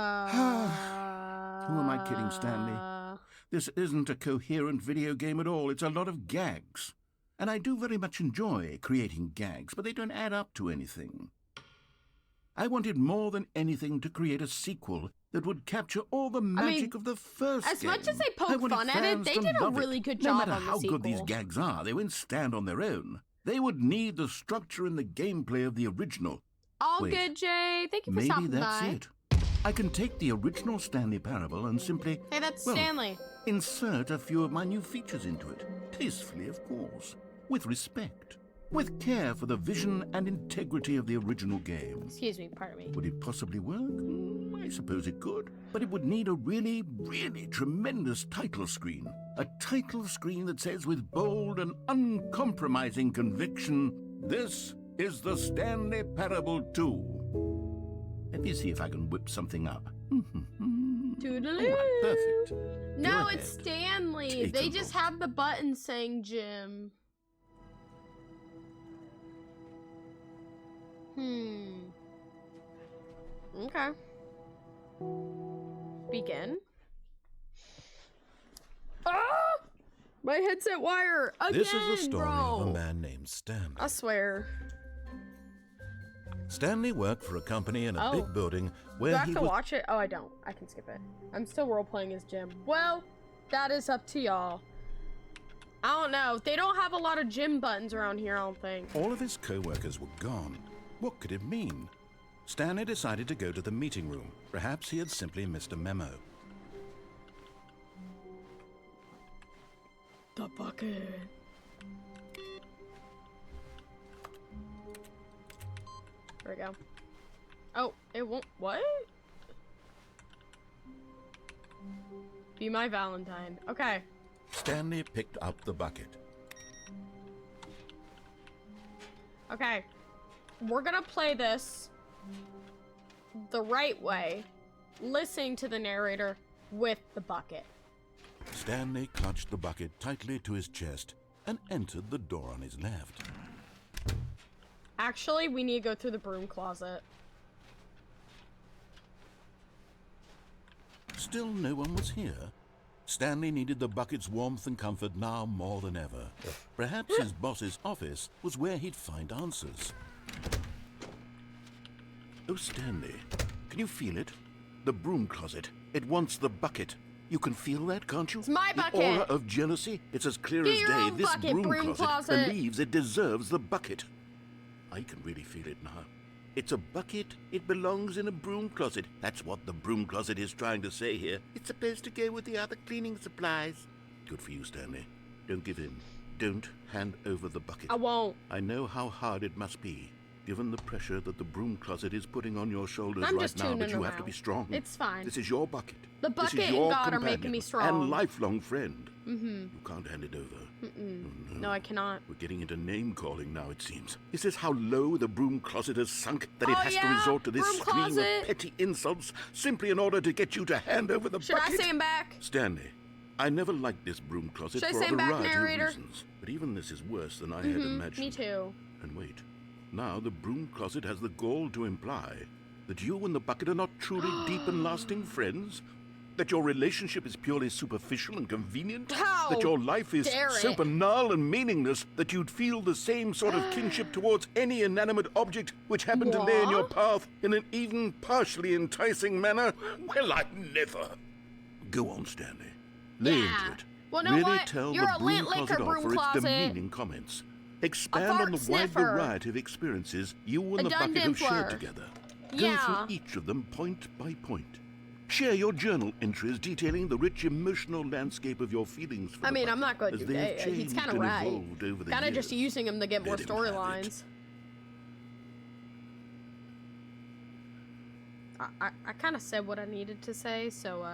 am I kidding, Stanley? This isn't a coherent video game at all. It's a lot of gags. And I do very much enjoy creating gags, but they don't add up to anything. I wanted more than anything to create a sequel that would capture all the magic of the first as game. much as they poke I wanted fun at it, fans they to did a love it. really good No job matter on the how good these sequel. gags are, they won't stand on their own. They would need the structure and the gameplay of the original. All Wait, good, Jay. Thank you for maybe stopping that's by. it. I can take the original Stanley Parable and simply, Hey, that's well, Stanley. insert a few of my new features into it. Tastefully, of course. With respect. With care for the vision and integrity of the original game. Excuse me, pardon me. Would it possibly work? I suppose it could. But it would need a really, really tremendous title screen. A title screen that says with bold and uncompromising conviction, "This is the Stanley Parable 2. Let me see if I can whip something up. Toodaloo. Perfect. No, Go it's ahead. Stanley. Take They a just look. have the button saying gym. Okay. Begin. Ah! My headset wire again, This is the story bro. of a man named Stanley. I swear. Stanley worked for a company in a Oh. big building Do where I have he to was... watch it? Oh, I don't. I can skip it. I'm still role-playing as Jim. Well, that is up to y'all. I don't know. They don't have a lot of gym buttons around here, I don't think. All of his co-workers were gone. What could it mean? Stanley decided to go to the meeting room. Perhaps he had simply missed a memo. The bucket. There we go. Oh, it won't. What? Be my Valentine. Okay. Stanley picked up the bucket. Okay. We're gonna play this the right way, listening to the narrator with the bucket. Stanley clutched the bucket tightly to his chest and entered the door on his left. Actually, we need to go through the broom closet. Still no one was here. Stanley needed the bucket's warmth and comfort now more than ever. Perhaps his boss's office was where he'd find answers. Oh, Stanley, can you feel it? The broom closet. It wants the bucket. You can feel that, can't you? It's my bucket. The aura of jealousy. It's as clear Get as your day. own This bucket, broom broom closet closet. believes it deserves the bucket. I can really feel it now. It's a bucket. It belongs in a broom closet. That's what the broom closet is trying to say here. It's supposed to go with the other cleaning supplies. Good for you, Stanley. Don't give in. Don't hand over the bucket. I won't. I know how hard it must be, given the pressure that the broom closet is putting on your shoulders I'm right just now, but tuning you them have to out. be strong. It's fine. This is your bucket. The This bucket is and your God are making companion me strong. and lifelong friend. Mm-hmm. You can't hand it over. Mm-mm. Oh, No, I cannot. We're getting into name-calling now, it seems. Is this how low the broom closet has sunk, that it Oh, has to yeah, resort to this broom stream closet. of petty insults simply in order to get you to hand over the Should bucket? I say him back? Stanley, I never liked this broom closet Should I for say a him back, variety narrator? of reasons. But even this is worse than I had imagined. Me too. And wait, now the broom closet has the gall to imply that you and the bucket are not truly deep and lasting friends? That your relationship is purely superficial and convenient? How that your life is dare so it. banal and meaningless that you'd feel the same sort of kinship towards any inanimate object which happened to lay in your What? path in an even partially enticing manner? Well, I'd never. Go on, Stanley. Lay Yeah. into it. Well, know really what? tell You're the a broom lint licker, closet off broom for its closet. demeaning comments. Expand fart on the wide sniffer. variety of experiences you and A the bucket have shared dun-dimpler. together. Go Yeah. through each of them point by point. Share your journal entries detailing the rich emotional landscape of your feelings for I the mean, I'm bucket not going as to. they have He's changed kind of and right. evolved over the Kind of years. just using him to get more Let him have it. storylines. I kind of said what I needed to say, so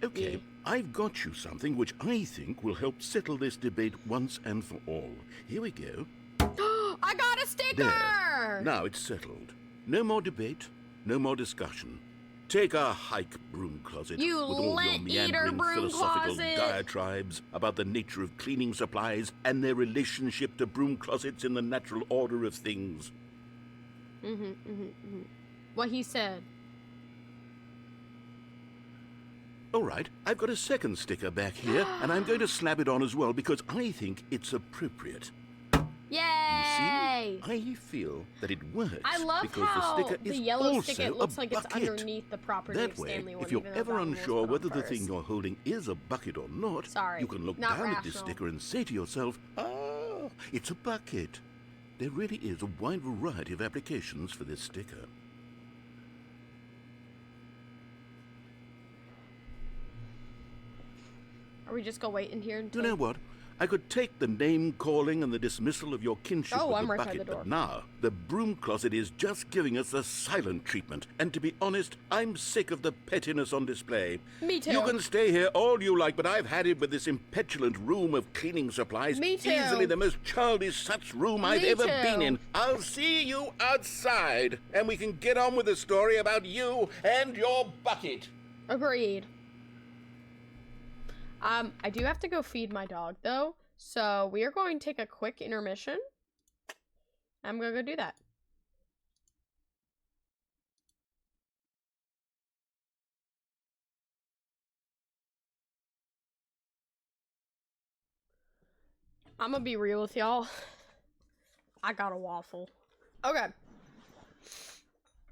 Okay, Yeah. I've got you something which I think will help settle this debate once and for all. Here we go. I got a sticker. There. Now it's settled. No more debate, no more discussion. Take a hike, broom closet, You with all your lint eater, meandering broom philosophical closet. diatribes about the nature of cleaning supplies and their relationship to broom closets in the natural order of things. What he said. All right, I've got a second sticker back here, and I'm going to slap it on as well because I think it's appropriate. Yay! I feel that it works I love because how the sticker the is yellow also sticker, it looks a like it's bucket. underneath the property That of way, Stanley one, if you're even though ever that one was unsure put whether on the thing first. you're holding is a bucket or not, Sorry, you can look not down at this rational. sticker and say to yourself, ah, it's a bucket. There really is a wide variety of applications for this sticker. Are we just gonna wait in here until... You know what? I could take the name-calling and the dismissal of your kinship Oh, with I'm the right by bucket, the door. but now the broom closet is just giving us the silent treatment. And to be honest, I'm sick of the pettiness on display. Me too. You can stay here all you like, but I've had it with this impetulant room of cleaning supplies. Me too. Easily the most childish such room I've Me ever too. been in. I'll see you outside, and we can get on with the story about you and your bucket. Agreed. I do have to go feed my dog, though, so we are going to take a quick intermission. I'm gonna go do that. I'm gonna be real with y'all. I got a waffle. Okay,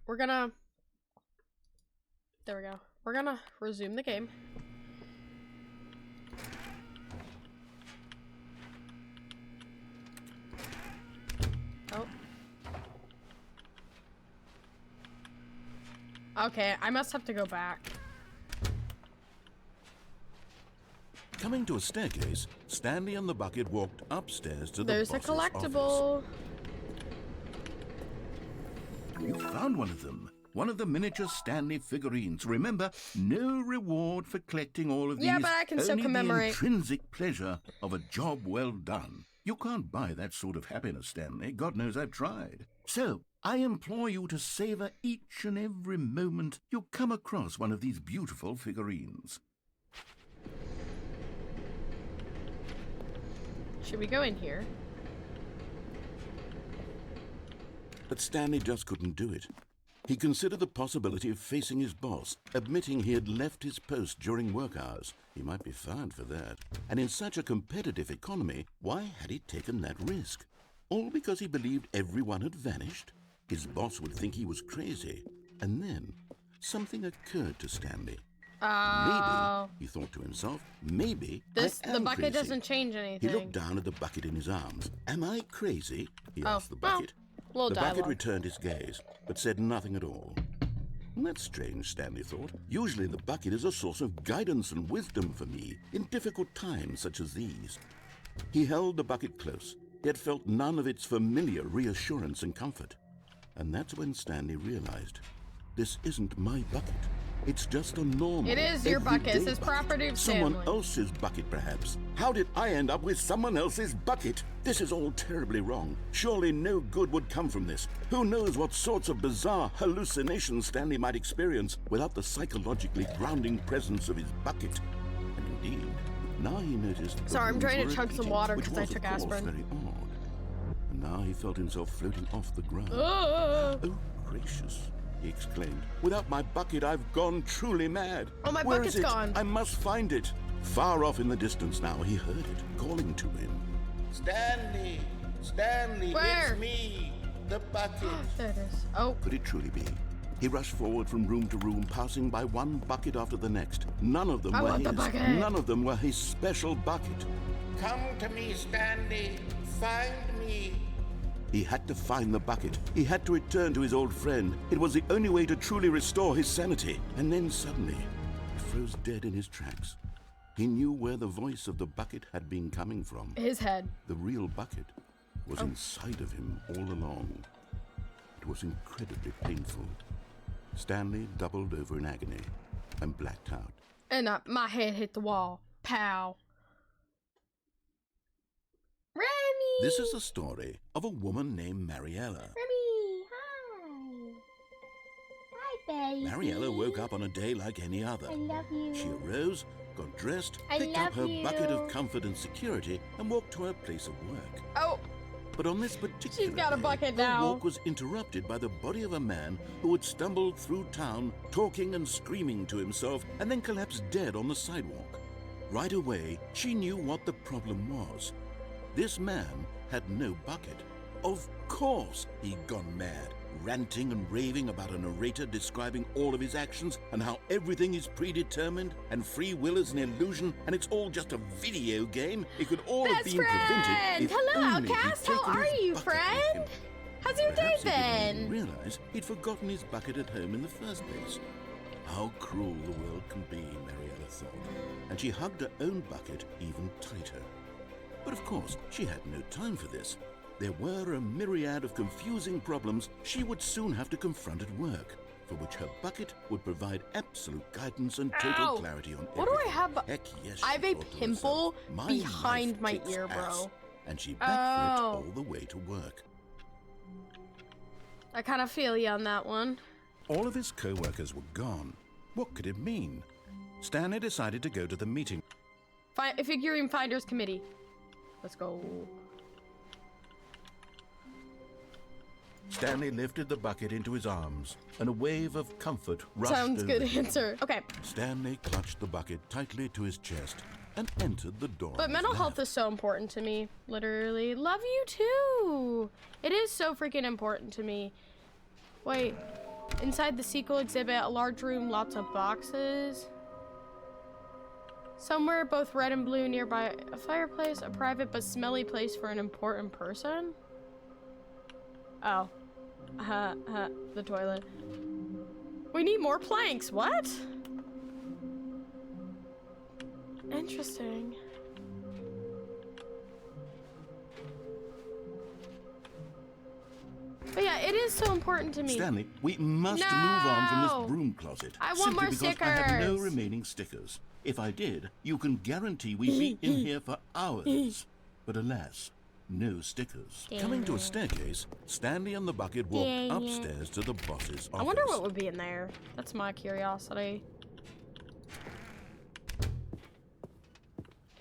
We're gonna... There we go. We're gonna resume the game. Oh. Okay, I must have to go back. Coming to a staircase, Stanley and the bucket walked upstairs to the There's a boss's collectible. office. You found one of them. One of the miniature Stanley figurines. Remember, no reward for collecting all of these. Yeah, but I can still only commemorate. the intrinsic pleasure of a job well done. You can't buy that sort of happiness, Stanley. God knows I've tried. So, I implore you to savor each and every moment you come across one of these beautiful figurines. Should we go in here? But Stanley just couldn't do it. He considered the possibility of facing his boss, admitting he had left his post during work hours. He might be fired for that. And in such a competitive economy, why had he taken that risk? All because he believed everyone had vanished? His boss would think he was crazy. And then, something occurred to Stanley. Maybe, he thought to himself, maybe the I am bucket crazy. doesn't change anything. He looked down at the bucket in his arms. Am I crazy? He asked the bucket. Little The dialogue. bucket returned his gaze, but said nothing at all. That's strange, Stanley thought. Usually the bucket is a source of guidance and wisdom for me in difficult times such as these. He held the bucket close, yet felt none of its familiar reassurance and comfort. And that's when Stanley realized, this isn't my bucket. It's just a normal, It is your bucket. It's everyday his bucket. property of Someone Stanley. else's bucket, perhaps. How did I end up with someone else's bucket? This is all terribly wrong. Surely no good would come from this. Who knows what sorts of bizarre hallucinations Stanley might experience without the psychologically grounding presence of his bucket. And indeed, now he noticed... Sorry, I'm trying to rooms were chug some empty, water which 'cause I was, of took course, aspirin. very odd. And now he felt himself floating off the ground. Oh, Oh, gracious, he exclaimed. Without my bucket, I've gone truly mad. Oh, my Where bucket's is it? gone. I must find it. Far off in the distance now, he heard it, calling to him. Stanley! Stanley, Where? it's me! The bucket! there it is. Oh, Could it truly be? He rushed forward from room to room, passing by one bucket after the next. None of them I were want his. the bucket. None of them were his special bucket. Come to me, Stanley. Find me. He had to find the bucket. He had to return to his old friend. It was the only way to truly restore his sanity. And then suddenly, he froze dead in his tracks. He knew where the voice of the bucket had been coming from. his head. The real bucket was inside of him all along. It was incredibly painful. Stanley doubled over in agony and blacked out. And my head hit the wall. Pow. Remy! This is the story of a woman named Mariella. Remy, hi. Hi, baby. Mariella woke up on a day like any other. I love you. She arose, got dressed, I picked up her love bucket you. of comfort and security, and walked to her place of work. Oh, But on this particular She's got a day, bucket her now. walk was interrupted by the body of a man who had stumbled through town, talking and screaming to himself, and then collapsed dead on the sidewalk. Right away, she knew what the problem was. This man had no bucket. Of course he'd gone mad, ranting and raving about a narrator describing all of his actions and how everything is predetermined and free will is an illusion and it's all just a video game. It could all have best been friend! prevented if Hello, only he'd Outcast. How taken are his you, bucket with friend? him. How's your day Perhaps he didn't been? even realize he'd forgotten his bucket at home in the first place. How cruel the world can be, Mariella thought, and she hugged her own bucket even tighter. But of course, she had no time for this. There were a myriad of confusing problems she would soon have to confront at work, for which her bucket would provide absolute guidance and total Ow! clarity on What do I everything. have? Heck yes, I have she a thought to pimple herself. behind life my kicks ear, ass. bro. And she begged for it Oh. all the way to work. I kind of feel you on that one. All of his co-workers were gone. What could it mean? Stanley decided to go to the meeting. Figurine Finders Committee. Let's go. Stanley lifted the bucket into his arms, and a wave of comfort rushed Sounds over good him. answer. Okay, Stanley clutched the bucket tightly to his chest and entered the door. but of mental his health lab. is so important to me. Literally. Love you too. It is so freaking important to me. Wait. Inside the sequel exhibit, a large room, lots of boxes. Somewhere both red and blue nearby a fireplace, a private but smelly place for an important person. Oh. The toilet. We need more planks. What? Interesting. But yeah, it is so important to me. Stanley, we must move on from this broom closet. I want simply more because stickers. I have no remaining stickers. If I did, you can guarantee we'd be in here for hours. But alas, no stickers. Coming to a staircase, Stanley and the bucket walked upstairs to the boss's office. I wonder what would be in there. That's my curiosity.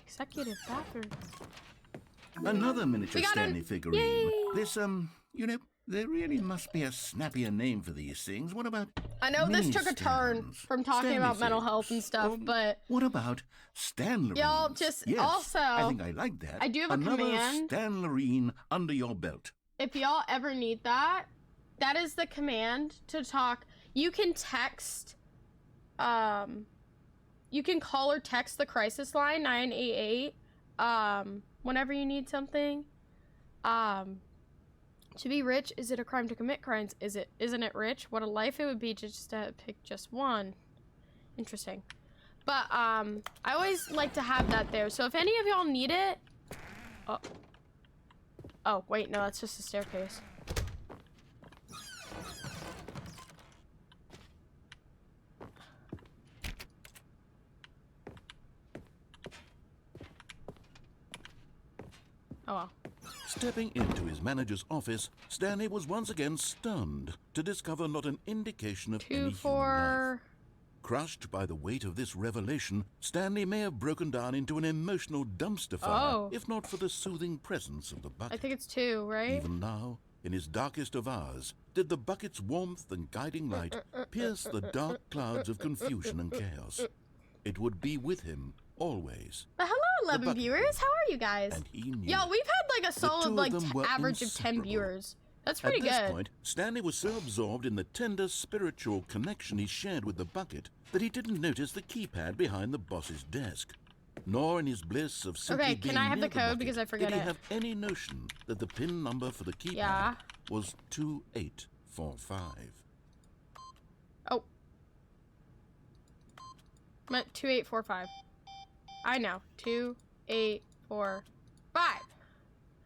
Executive bathroom. Another miniature Stanley figurine. Yay. This, you know, there really must be a snappier name for these things. What about I know this took a turn mini-stands? from talking Stanley about mental things. health and stuff, but What about Stanlerines? y'all just yes, also I think I like that. I do have a Another command. Stanlerine under your belt. If y'all ever need that, that is the command to talk. You can text, you can call or text the crisis line 988, whenever you need something. To be rich, is it a crime to commit crimes? Isn't it rich? What a life it would be to just pick just one. Interesting. But I always like to have that there. So if any of y'all need it, oh wait, no, that's just a staircase. Oh well. Stepping into his manager's office, Stanley was once again stunned to discover not an indication of any human life. Crushed by the weight of this revelation, Stanley may have broken down into an emotional dumpster fire, if not for the soothing presence of the bucket. I think it's 2, right? Even now, in his darkest of hours, did the bucket's warmth and guiding light pierce the dark clouds of confusion and chaos. It would be with him always. But hello, 11 viewers. How are you guys? And he knew. Yo, we've had like a solid like average of 10 inseparable. viewers. That's pretty good. At this point, Stanley was so absorbed in the tender spiritual connection he shared with the bucket that he didn't notice the keypad behind the boss's desk. Nor in his bliss of simply Okay, being can I have near the code bucket because I forget did he it. have any notion that the PIN number for the keypad was 2845. Oh. Meant 2845. I know. 2845.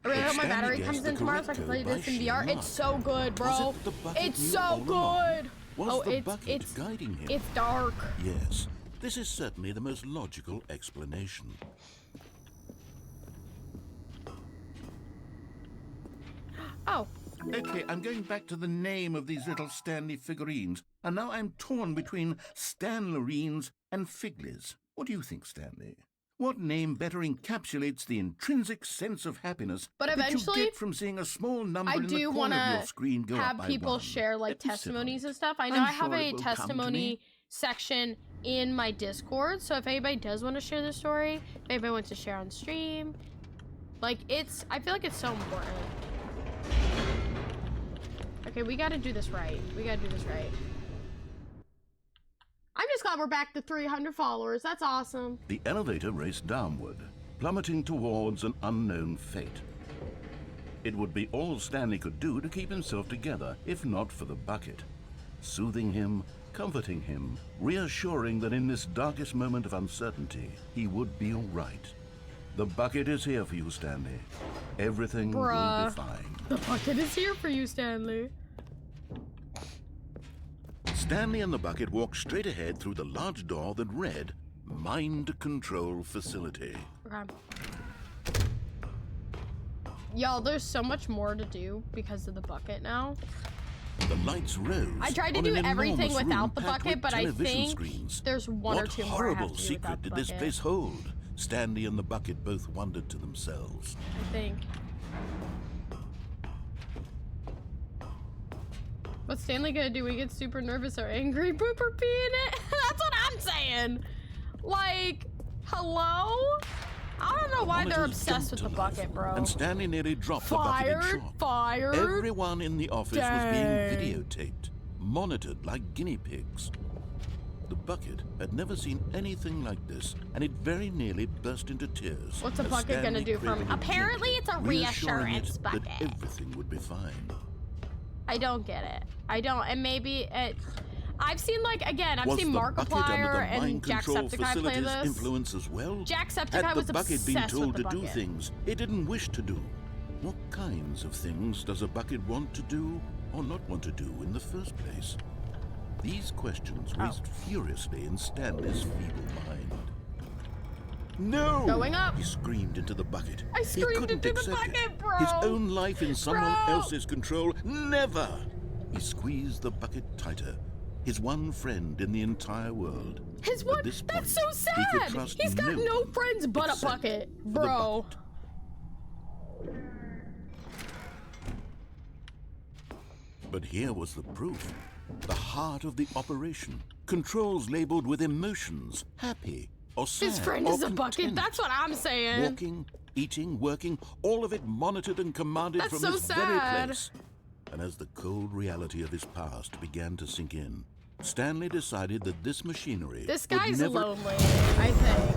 I really hope my battery comes in tomorrow so I can play this in VR. It's so good, bro. It's so good. Was the bucket guiding him? It's dark. Yes, this is certainly the most logical explanation. Oh. Okay, I'm going back to the name of these little Stanley figurines, and now I'm torn between Stanlerines and Figlies. What do you think, Stanley? What name better encapsulates the intrinsic sense of happiness But that eventually, you get from seeing a small number I in the do corner want of your to screen go up have by people one? share like Let me sit on testimonies it. and stuff. I know I'm I have sure a it will come to testimony me. section in my Discord, so if anybody does want to share their story, if anybody wants to share on stream, like I feel like it's so important. Okay, we gotta do this right. I'm just glad we're back to 300 followers. That's awesome. The elevator raced downward, plummeting towards an unknown fate. It would be all Stanley could do to keep himself together, if not for the bucket. Soothing him, comforting him, reassuring that in this darkest moment of uncertainty, he would be all right. The bucket is here for you, Stanley. Everything will be fine. The bucket is here for you, Stanley. Stanley and the bucket walked straight ahead through the large door that read, Mind Control Facility. Okay. Y'all, there's so much more to do because of the bucket now. The lights rose. I tried to on do an everything enormous room without the packed bucket, with but I television think screens. there's one or two more I have What horrible to do secret without did the this bucket. place hold? Stanley and the bucket both wondered to themselves. I think. What's Stanley gonna do when he gets super nervous or angry? Poop or pee in it? That's what I'm saying. Like, hello? I don't know why they're Monitors obsessed with jumped the to life, bucket, bro. And Stanley nearly dropped the bucket in shock. Fired. Everyone in the office was Dang. being videotaped, monitored like guinea pigs. The bucket had never seen anything like this, and it very nearly burst into tears. What's a as bucket gonna Stanley do for me? cradled it Apparently gently, it's a reassuring reassurance it bucket. that everything would be fine. I don't get it. I don't, and maybe it. I've seen like again. I've Was seen the bucket under Markiplier the mind and control Jacksepticeye play facility's this. influence as well? Jacksepticeye Had was the bucket been obsessed told with the to do bucket. things it didn't wish to do? What kinds of things does a bucket want to do or not want to do in the first place? These questions raced furiously in Stanley's feeble mind. No! Going up. He screamed into the bucket. I screamed he couldn't into the accept bucket, it. bro. His own life in someone Bro. else's control. Never! He squeezed the bucket tighter. His one friend in the entire world. His At one. this That's point, so he could sad. trust He's got no no one friends but a except bucket, for the bro. bucket. But here was the proof. The heart of the operation. Controls labeled with emotions. Happy or sad. His friend or is a bucket. content. That's what I'm saying. Walking, eating, working, all of it monitored and commanded That's from so this sad. very place. And as the cold reality of his past began to sink in, Stanley decided that this machinery This would guy's never... lonely, I think.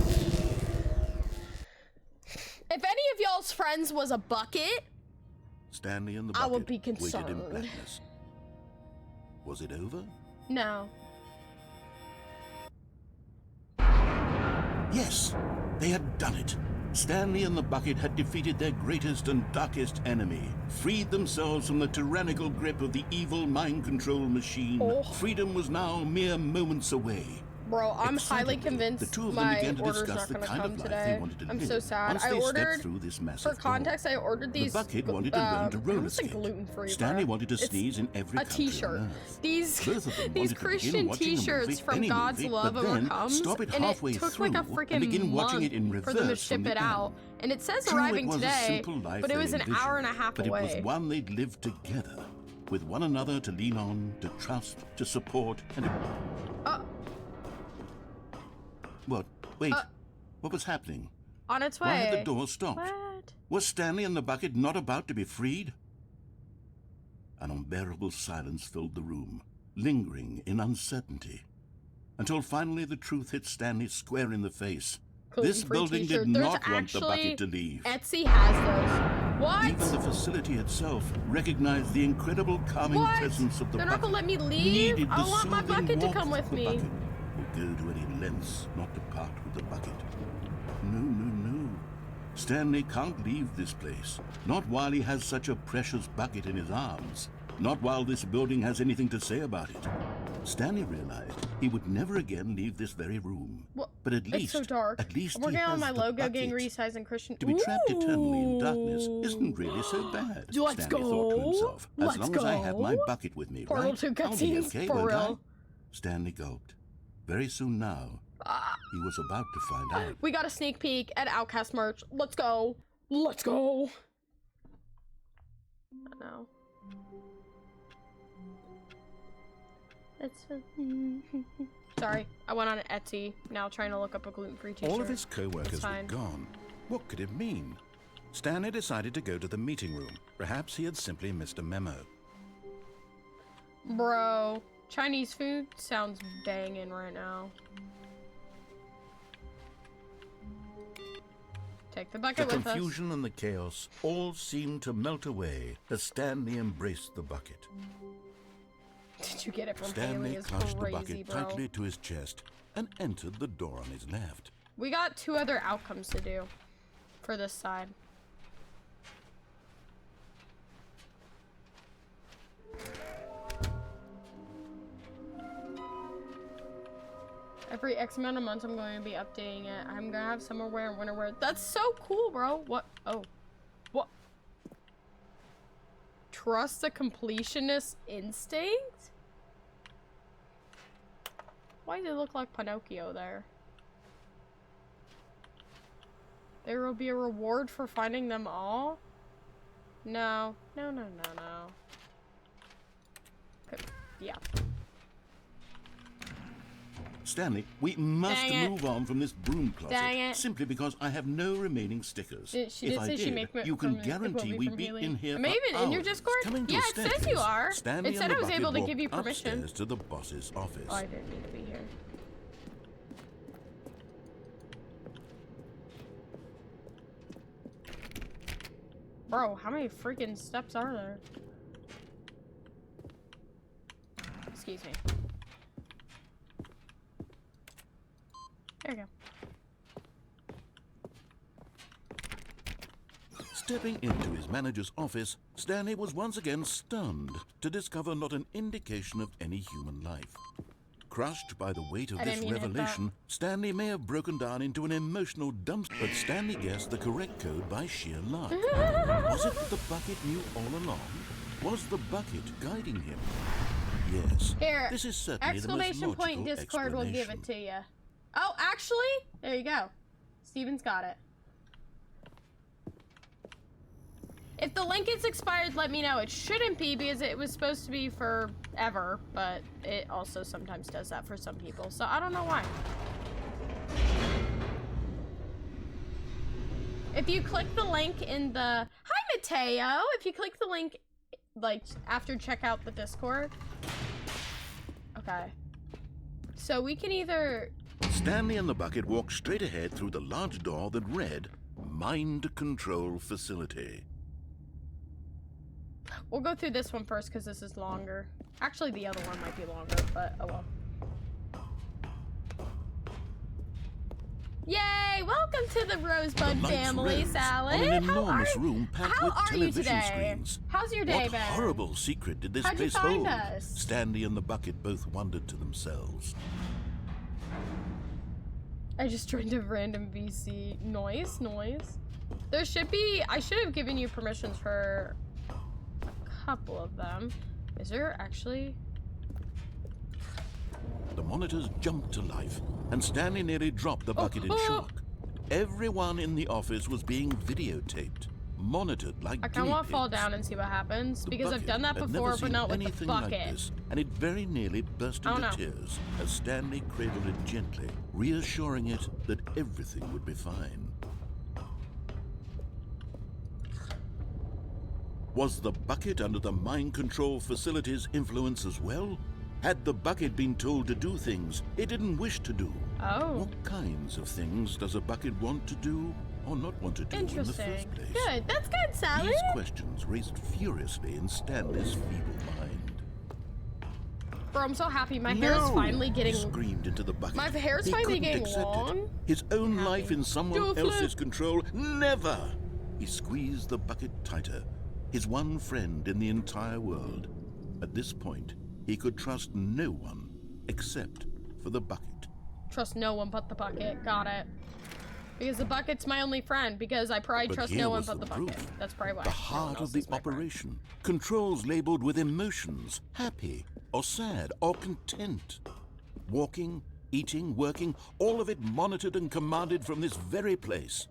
If any of y'all's friends was a bucket, Stanley and the I bucket would be waited in concerned. blackness. Was it over? no. Yes, they had done it. Stanley and the bucket had defeated their greatest and darkest enemy, freed themselves from the tyrannical grip of the evil mind control machine. Oh. Freedom was now mere moments away. Bro, I'm highly Excitedly, convinced the two of them my began to order's discuss not the gonna kind come of life today. they wanted to I'm live so sad. once I they stepped ordered, through this for massive context, door. I ordered these. The bucket wanted to learn to roller skate. gluten-free. Stanley bro. wanted to It's sneeze in every a country T-shirt. on Earth. These Both of them these wanted to begin Christian watching a T-shirts movie, from any God's movie, Love but then Overcomes, stop it and halfway it took through like a freaking and begin month watching it in for them to reverse ship from the it out. end. And it says True, arriving it was a today, simple life but it they was an envisioned, hour and a half but away. it was one they'd lived together, with one another to lean on, to trust, to support, and What? Wait. What was happening? On its way. Why had the door stopped? What? Was Stanley and the bucket not about to be freed? An unbearable silence filled the room, lingering in uncertainty, until finally the truth hit Stanley square in the face. This Gluten-free building t-shirt. did There's not want the actually- bucket to leave. Etsy has those. What? Even the facility itself recognized the incredible calming What? presence of the They're bucket. not gonna let me leave? Needed I the want my soothing bucket to warmth come with of the me. bucket, will go to any lengths not to part with the bucket. No, no, no. Stanley can't leave this place. Not while he has such a precious bucket in his arms. Not while this building has anything to say about it. Stanley realized he would never again leave this very room. What? But at It's least, so dark. at least I'm working he has on my the logo, getting bucket. resized and Christian. To be trapped eternally in darkness Ooh. isn't really so bad, Let's Stanley thought to go. himself. As Let's long as I have my go. bucket with me, Portal right? 2 I'll be cutscenes, okay, for won't I? real. Stanley gulped. Very soon now, he was about to find out. We got a sneak peek at Outcast merch. Let's go. Let's go. I know. That's sorry. I went on Etsy. Now trying to look up a gluten-free t-shirt. All of his co-workers It's were fine. gone. What could it mean? Stanley decided to go to the meeting room. Perhaps he had simply missed a memo. Bro, Chinese food sounds banging right now. Take the The bucket with us. confusion and the chaos all seemed to melt away as Stanley embraced the bucket. Did you get it from Stanley Haley? It's clutched the crazy, bucket bro. tightly to his chest and entered the door on his left. We got 2 other outcomes to do for this side. Every X amount of months, I'm going to be updating it. I'm gonna have summer wear and winter wear. That's so cool, bro. What? Oh, what? Trust the completionist instinct? Why does it look like Pinocchio there? There will be a reward for finding them all? No. No, no, no, no. Yeah. Stanley, we must Dang it. move on from this broom closet. Dang it. Simply because I have no remaining stickers. She if did I say did, she'd make me you can from- guarantee me we'd from be Haley. in here Am for I even in your hours. Discord? Coming to Yeah, a it says staircase, you are. Stanley It said and the I was bucket able to walked give you permission. upstairs to the boss's office. Oh, I didn't need to be here. Bro, how many freaking steps are there? Excuse me. There we go. Stepping into his manager's office, Stanley was once again stunned to discover not an indication of any human life. Crushed by the weight of I this didn't mean to hit that. revelation, Stanley may have broken down into an emotional dumpster, but Stanley guessed the correct code by sheer luck. Was it that the bucket knew all along? Was the bucket guiding him? Yes. Here, this is certainly exclamation the most point logical Discord will give it explanation. to you. Oh, actually, there you go. Steven's got it. If the link is expired, let me know. It shouldn't be because it was supposed to be forever, but it also sometimes does that for some people, so I don't know why. If you click the link in the... Hi, Mateo! If you click the link, like, after check out the Discord... Okay. So we can either... Stanley and the bucket walked straight ahead through the large door that read, Mind Control Facility. We'll go through this one first because this is longer. Actually, the other one might be longer, but oh well. Yay! Welcome to the Rosebud The lights family, rose Salad. on an enormous room packed how with are you television today? screens. How's your day What been? horrible secret did this How'd you place find hold? us? Stanley and the bucket both wondered to themselves. I just joined a random VC. Noise. There should be... I should have given you permissions for a couple of them. Is there actually... The monitors jumped to life, and Stanley nearly dropped the bucket in shock. Everyone in the office was being videotaped, monitored like I kind guinea of want to fall pigs. down and see what happens, The because I've bucket done that had before, never but seen not with the anything bucket. like this, and it very nearly burst I don't into know. tears as Stanley cradled it gently, reassuring it that everything would be fine. Was the bucket under the mind control facility's influence as well? Had the bucket been told to do things it didn't wish to do? Oh. What kinds of things does a bucket want to do or not want to do in the first Interesting. place? Good. That's good, Sally. These questions raced furiously in Stanley's feeble mind. Bro, I'm so happy. My hair is finally He getting... screamed into the bucket. My hair's He finally couldn't getting accept it. long. His own Happy. life in Do someone a flip. else's control? Never! He squeezed the bucket tighter. His one friend in the entire world. At this point, he could trust no one except for the bucket. Trust no one but the bucket. Got it. Because the bucket's my only friend. Because I probably But trust here no one was but the the bucket. proof. That's probably why. The no one heart else of the is my friend. operation. Controls labeled with emotions, happy or sad or content. Walking, eating, working, all of it monitored and commanded from this very place.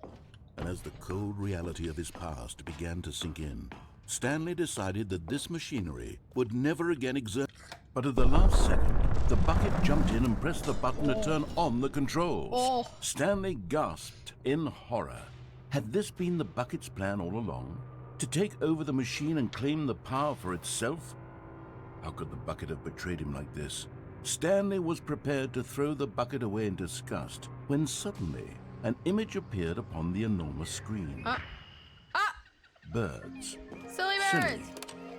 And as the cold reality of his past began to sink in, Stanley decided that this machinery would never again exert. But at the last second, the bucket jumped in and pressed the button to turn on the controls. Oh. Stanley gasped in horror. Had this been the bucket's plan all along? To take over the machine and claim the power for itself? How could the bucket have betrayed him like this? Stanley was prepared to throw the bucket away in disgust when suddenly an image appeared upon the enormous screen. Birds. Silly birds.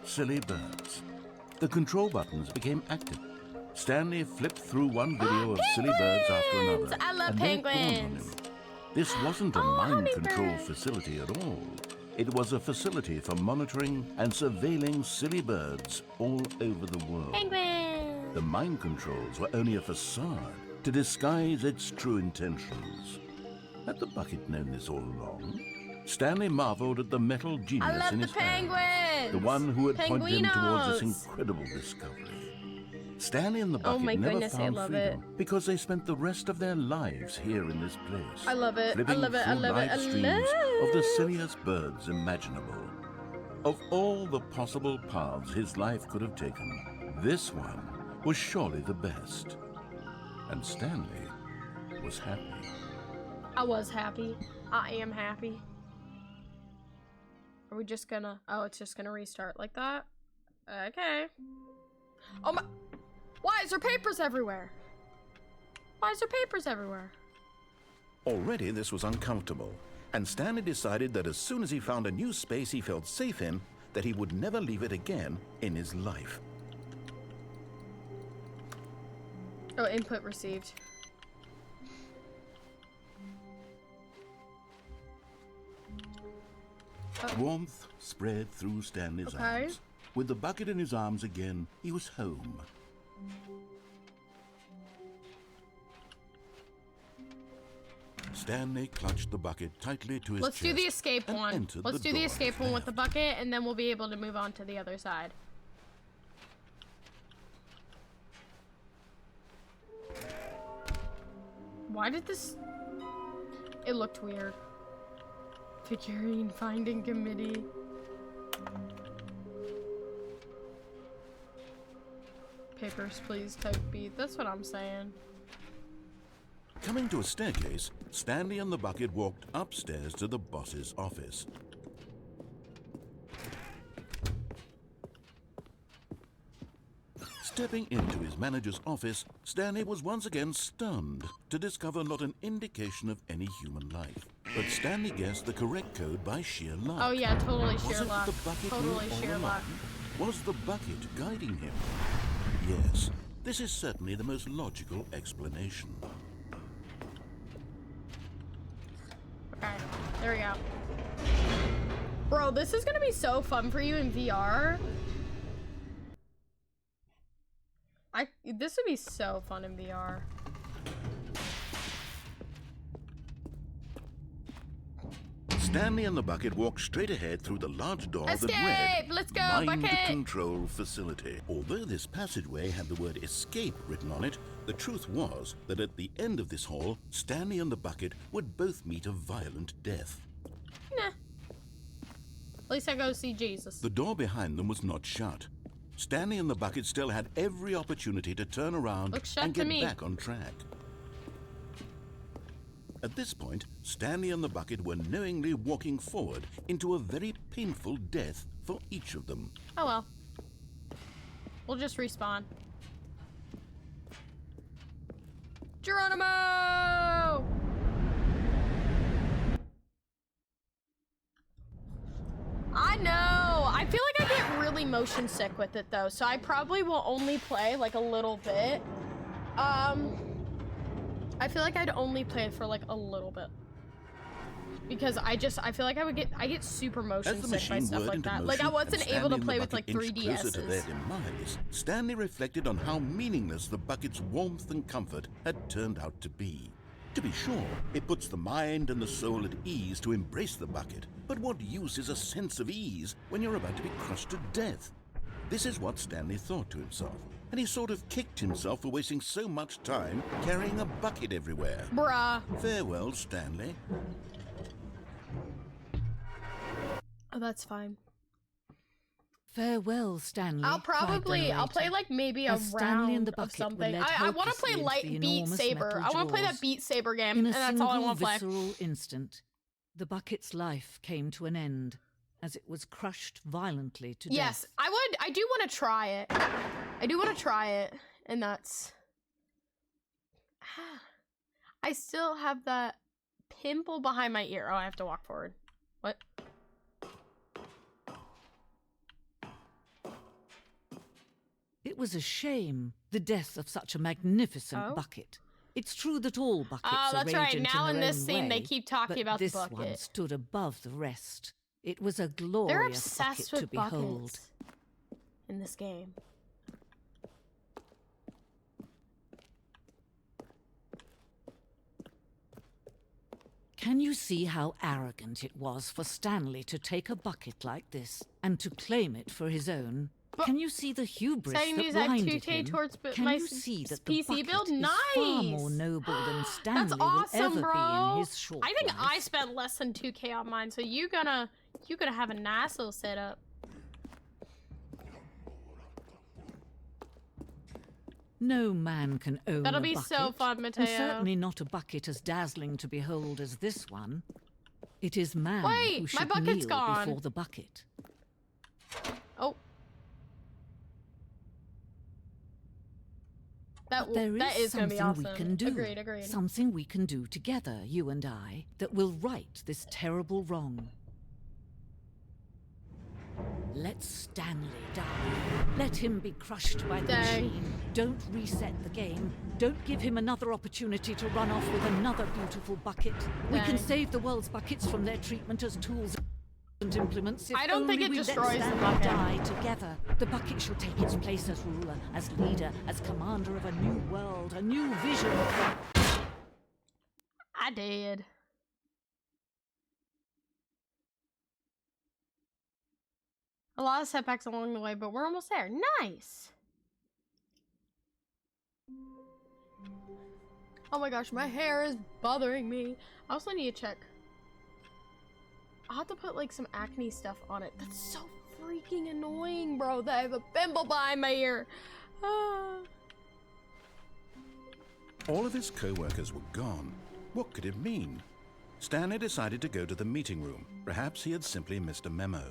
Silly birds. The control buttons became active. Stanley flipped through one video of silly birds after another. I love and then it dawned on penguins. him. This wasn't a Oh, mind control hummingbird. facility at all. It was a facility for monitoring and surveilling silly birds all over the world. Penguin. The mind controls were only a facade to disguise its true intentions. Had the bucket known this all along? Stanley marveled at the metal I genius love in the his hand, penguins. the one who had pointed him towards this Penguinos. incredible discovery. Stanley and the Oh bucket my never goodness, I found love freedom because they spent the rest of their lives here in this place. I love it. I flipping love it. I through love it. live I streams love of the it. silliest birds imaginable. Of all the possible paths his life could have taken, this one was surely the best. And Stanley was happy. I was happy. I am happy. Are we just gonna... Oh, it's just gonna restart like that? Okay. Oh my... Why is there papers everywhere? Why is there papers everywhere? Already this was uncomfortable, and Stanley decided that as soon as he found a new space he felt safe in, that he would never leave it again in his life. Oh, input received. Warmth spread through Stanley's arms. With the bucket in his arms again, he was home. Stanley clutched the bucket tightly to his Let's chest. do the escape and one. entered Let's do the door escape on one his with the left. bucket, and then we'll be able to move on to the other side. Why did this... It looked weird. Figurine finding committee. Papers, please, type B. That's what I'm saying. Coming to a staircase, Stanley and the bucket walked upstairs to the boss's office. Stepping into his manager's office, Stanley was once again stunned to discover not an indication of any human life. But Stanley guessed the correct code by sheer luck. Oh yeah, totally Was sheer it luck. the bucket Totally knew all sheer along? luck. Was the bucket guiding him? Yes, this is certainly the most logical explanation. Okay, there we go. Bro, this is gonna be so fun for you in VR. This would be so fun in VR. Stanley and the bucket walked straight ahead through the large door Escape! that read, Let's go, Mind bucket! Control Facility. Although this passageway had the word escape written on it, the truth was that at the end of this hall, Stanley and the bucket would both meet a violent death. Nah. At least I go see Jesus. The door behind them was not shut. Stanley and the bucket still had every opportunity to turn around Looks shut and to get me. back on track. At this point, Stanley and the bucket were knowingly walking forward into a very painful death for each of them. Oh well. We'll just respawn. Geronimo! I know. I feel like I get really motion sick with it though, so I probably will only play like a little bit. I feel like I'd only play it for like a little bit. Because I feel like I get super motion As the sick by machine stuff whirred like into that. motion Like I wasn't and able to Stanley and play the with like bucket inched closer to their 3DSs. demise, Stanley reflected on how meaningless the bucket's warmth and comfort had turned out to be. To be sure, it puts the mind and the soul at ease to embrace the bucket, but what use is a sense of ease when you're about to be crushed to death? This is what Stanley thought to himself, and he sort of kicked himself for wasting so much time carrying a bucket everywhere. Bruh. Farewell, Stanley. Oh, that's fine. Farewell, Stanley. I'll play like maybe a As Stanley and round the of bucket were something. led I want to hopelessly play into light the Beat enormous Saber. metal I want to play that jaws. Beat Saber game, In and a that's all I single want to play. visceral instant, the bucket's life came to an end as it was crushed violently to Yes, death. I do want to try it. I do want to try it, and that's... I still have that pimple behind my ear. Oh, I have to walk forward. What? It was a shame, the death of such a magnificent bucket. It's true that all buckets Oh, are that's right. radiant Now in in their this own scene, they way, keep talking but about the this one bucket. stood above the rest. It was a glorious obsessed bucket to with behold. buckets in this game. Can you see how arrogant it was for Stanley to take a bucket like this and to claim it for his own? Can you see the hubris Saying that use that blinded 2K him? towards Can my you see that the PC bucket build? is far Nice. more noble than Stanley That's awesome, will ever bro. be in his short I think life? I spent less than 2K on mine, so you gonna have a nice little setup. No man can own That'll a be bucket, so fun, Mateo. and certainly not a bucket as dazzling to behold as this one. It is man Wait, who my should bucket's kneel gone. before the bucket. Oh. That is going to be awesome. We can do. Agreed. Something we can do together, you and I, that will right this terrible wrong. Let Stanley die. Let him be crushed by the machine. Don't reset the game. Don't give him another opportunity to run off with another beautiful bucket. We can save the world's buckets from their treatment as tools and implements if I don't think only it we let destroys the Stanley bucket. die together. The bucket shall take its place as ruler, as leader, as commander of a new world, a new vision. I did. A lot of setbacks along the way, but we're almost there. Nice. Oh my gosh, my hair is bothering me. I also need to check. I'll have to put like some acne stuff on it. That's so freaking annoying, bro, that I have a pimple behind my ear. Ah. All of his co-workers were gone. What could it mean? Stanley decided to go to the meeting room. Perhaps he had simply missed a memo.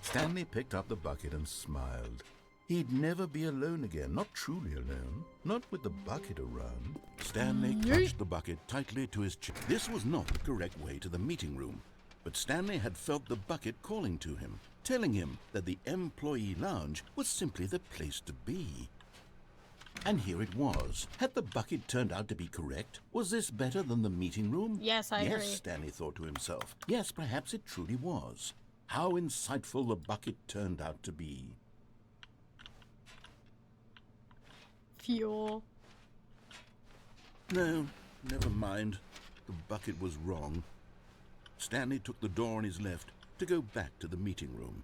Stanley picked up the bucket and smiled. He'd never be alone again, not truly alone, not with the bucket around. Stanley clutched the bucket tightly to his chest. This was not the correct way to the meeting room, but Stanley had felt the bucket calling to him, telling him that the employee lounge was simply the place to be. And here it was. Had the bucket turned out to be correct? Was this better than the meeting room? Yes, I agree. Yes, Stanley thought to himself. Yes, perhaps it truly was. How insightful the bucket turned out to be. Fuel. No, never mind. The bucket was wrong. Stanley took the door on his left to go back to the meeting room.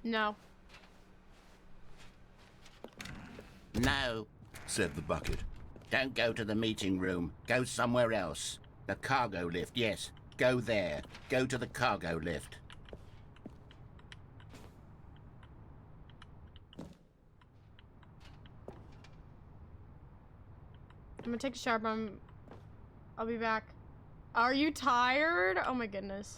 No. No, Said the bucket. don't go to the meeting room. Go somewhere else. The cargo lift, yes. Go there. Go to the cargo lift. I'm gonna take a shower, but I'll be back. Are you tired? Oh my goodness.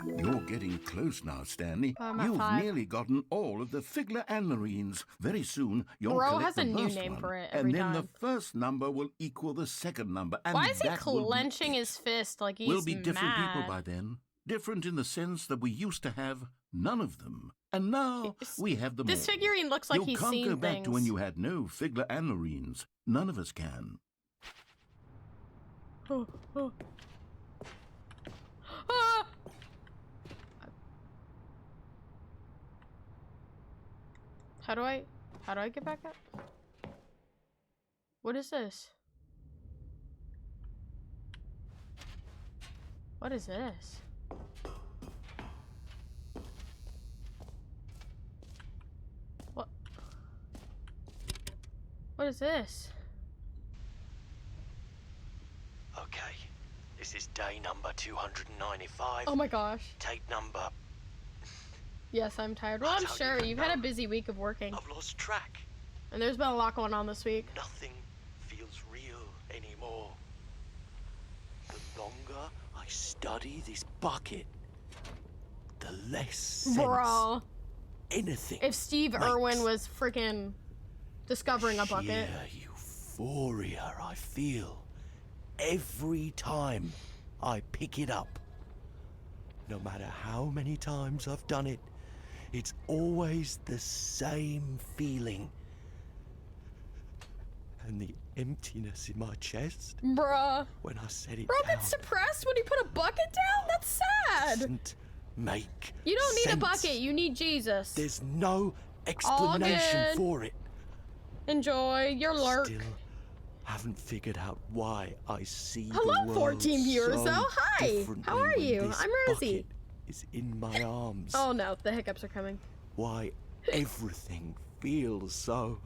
You're getting close now, Stanley. I'm at You've 5. nearly gotten all of the Figler and Marines. Very soon, you'll Bro collect has the a new last name one, for it and every then time. the first number will equal the second number, and Why is he that will be clenching it. his fist like he's We'll be different mad? people by then. Different in the sense that we used to have none of them, and now we have them This all. figurine looks like you he's can't seen go back things. to when you had no Figler and Marines. None of us can. Ah! How do I get back up? What is this? What is this? What is this? Okay, this is day number 295. Oh my gosh. Tape number. Yes, I'm tired. Well, I'm don't sure. even You've had a know. busy week of working. I've lost track. And there's been a lot going on this week. Nothing feels real anymore. The longer I study this bucket, the less sense Bro. anything If Steve makes. Irwin was freaking discovering a bucket. Sheer euphoria I feel every time I pick it up. No matter how many times I've done it, it's always the same feeling. And the emptiness in my chest Bruh. when I set it Bro down gets depressed when he put a bucket down? That's sad. doesn't make You don't need a sense. bucket. You need Jesus. There's no explanation good. for it. Enjoy your lurk. Still haven't figured out why I see Hello, the world 14 viewers, so though. Hi. differently How are when you? this I'm Rosy. bucket is in my arms. Oh no, the hiccups are coming. Why everything feels so.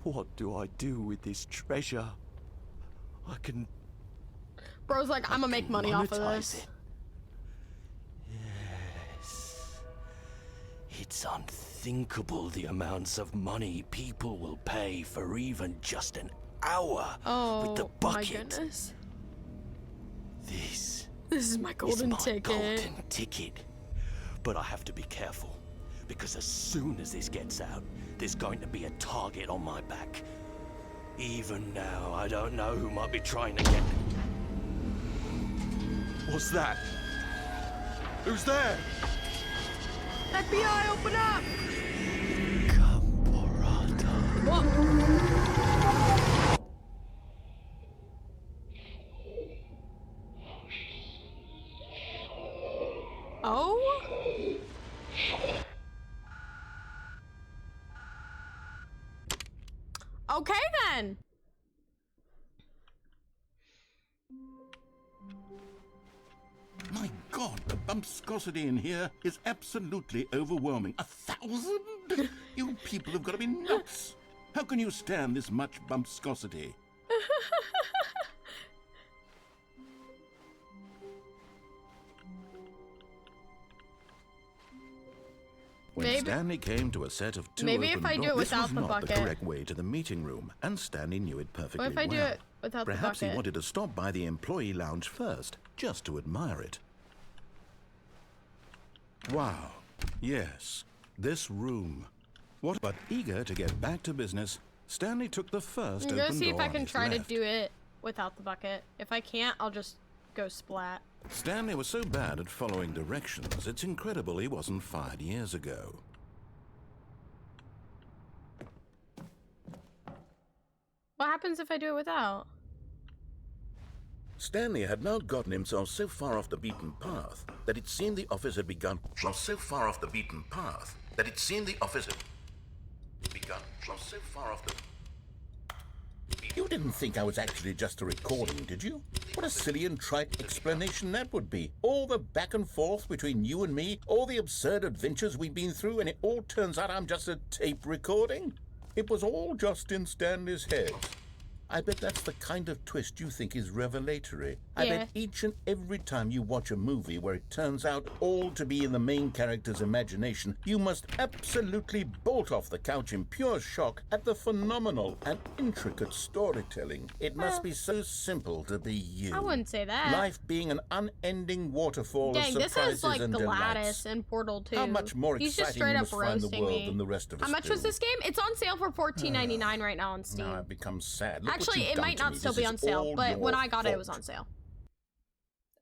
What do I do with this treasure? I can Bro's like, I'm gonna make money off of monetize this. it. Yes. It's unthinkable the amounts of money people will pay for even just an hour with the Oh my bucket. goodness. This is my golden ticket. Golden ticket. But I have to be careful, because as soon as this gets out, there's going to be a target on my back. Even now, I don't know who might be trying to get... What's that? Who's there? FBI, open up! Caporata. Oh? Okay then. My God, the bumpscosity in here is absolutely overwhelming. 1,000? You people have got to be nuts. How can you stand this much bumpscosity? When Maybe- Stanley came to a set of two Maybe open if I do it doors, this without was the not bucket. the correct way to the meeting room, and Stanley knew it perfectly What if I do well. it without Perhaps the bucket? he wanted to stop by the employee lounge first, just to admire it. Wow, yes, this room. What? But eager to get back to business, Stanley took the first I'm open gonna see if door I on can his try left. to do it without the bucket. If I can't, I'll just go splat. Stanley was so bad at following directions, it's incredible he wasn't fired years ago. What happens if I do it without? Stanley had now gotten himself so far off the beaten path that it seemed the office had begun. So far off the beaten path that it seemed the office had begun. So far off the. You didn't think I was actually just a recording, did you? What a silly and trite explanation that would be. All the back and forth between you and me, all the absurd adventures we've been through, and it all turns out I'm just a tape recording? It was all just in Stanley's head. I bet that's the kind of twist you think is revelatory. I bet each and every time you watch a movie where it turns out all to be in the main character's imagination, you must absolutely bolt off the couch in pure shock at the phenomenal and intricate storytelling. It must be so simple to be you. I wouldn't say that. Life being an unending waterfall Dang, of this surprises is like and Gladys delights. and Portal 2. How much more He's just exciting straight you up must find the roasting world me. than the rest of us How much do. was this game? It's on sale for $14.99 right now on Steam. Now I've become sad. Look what Actually, you've it done might to not me. still This be is on sale, all but when your I got it, it was fault. on sale.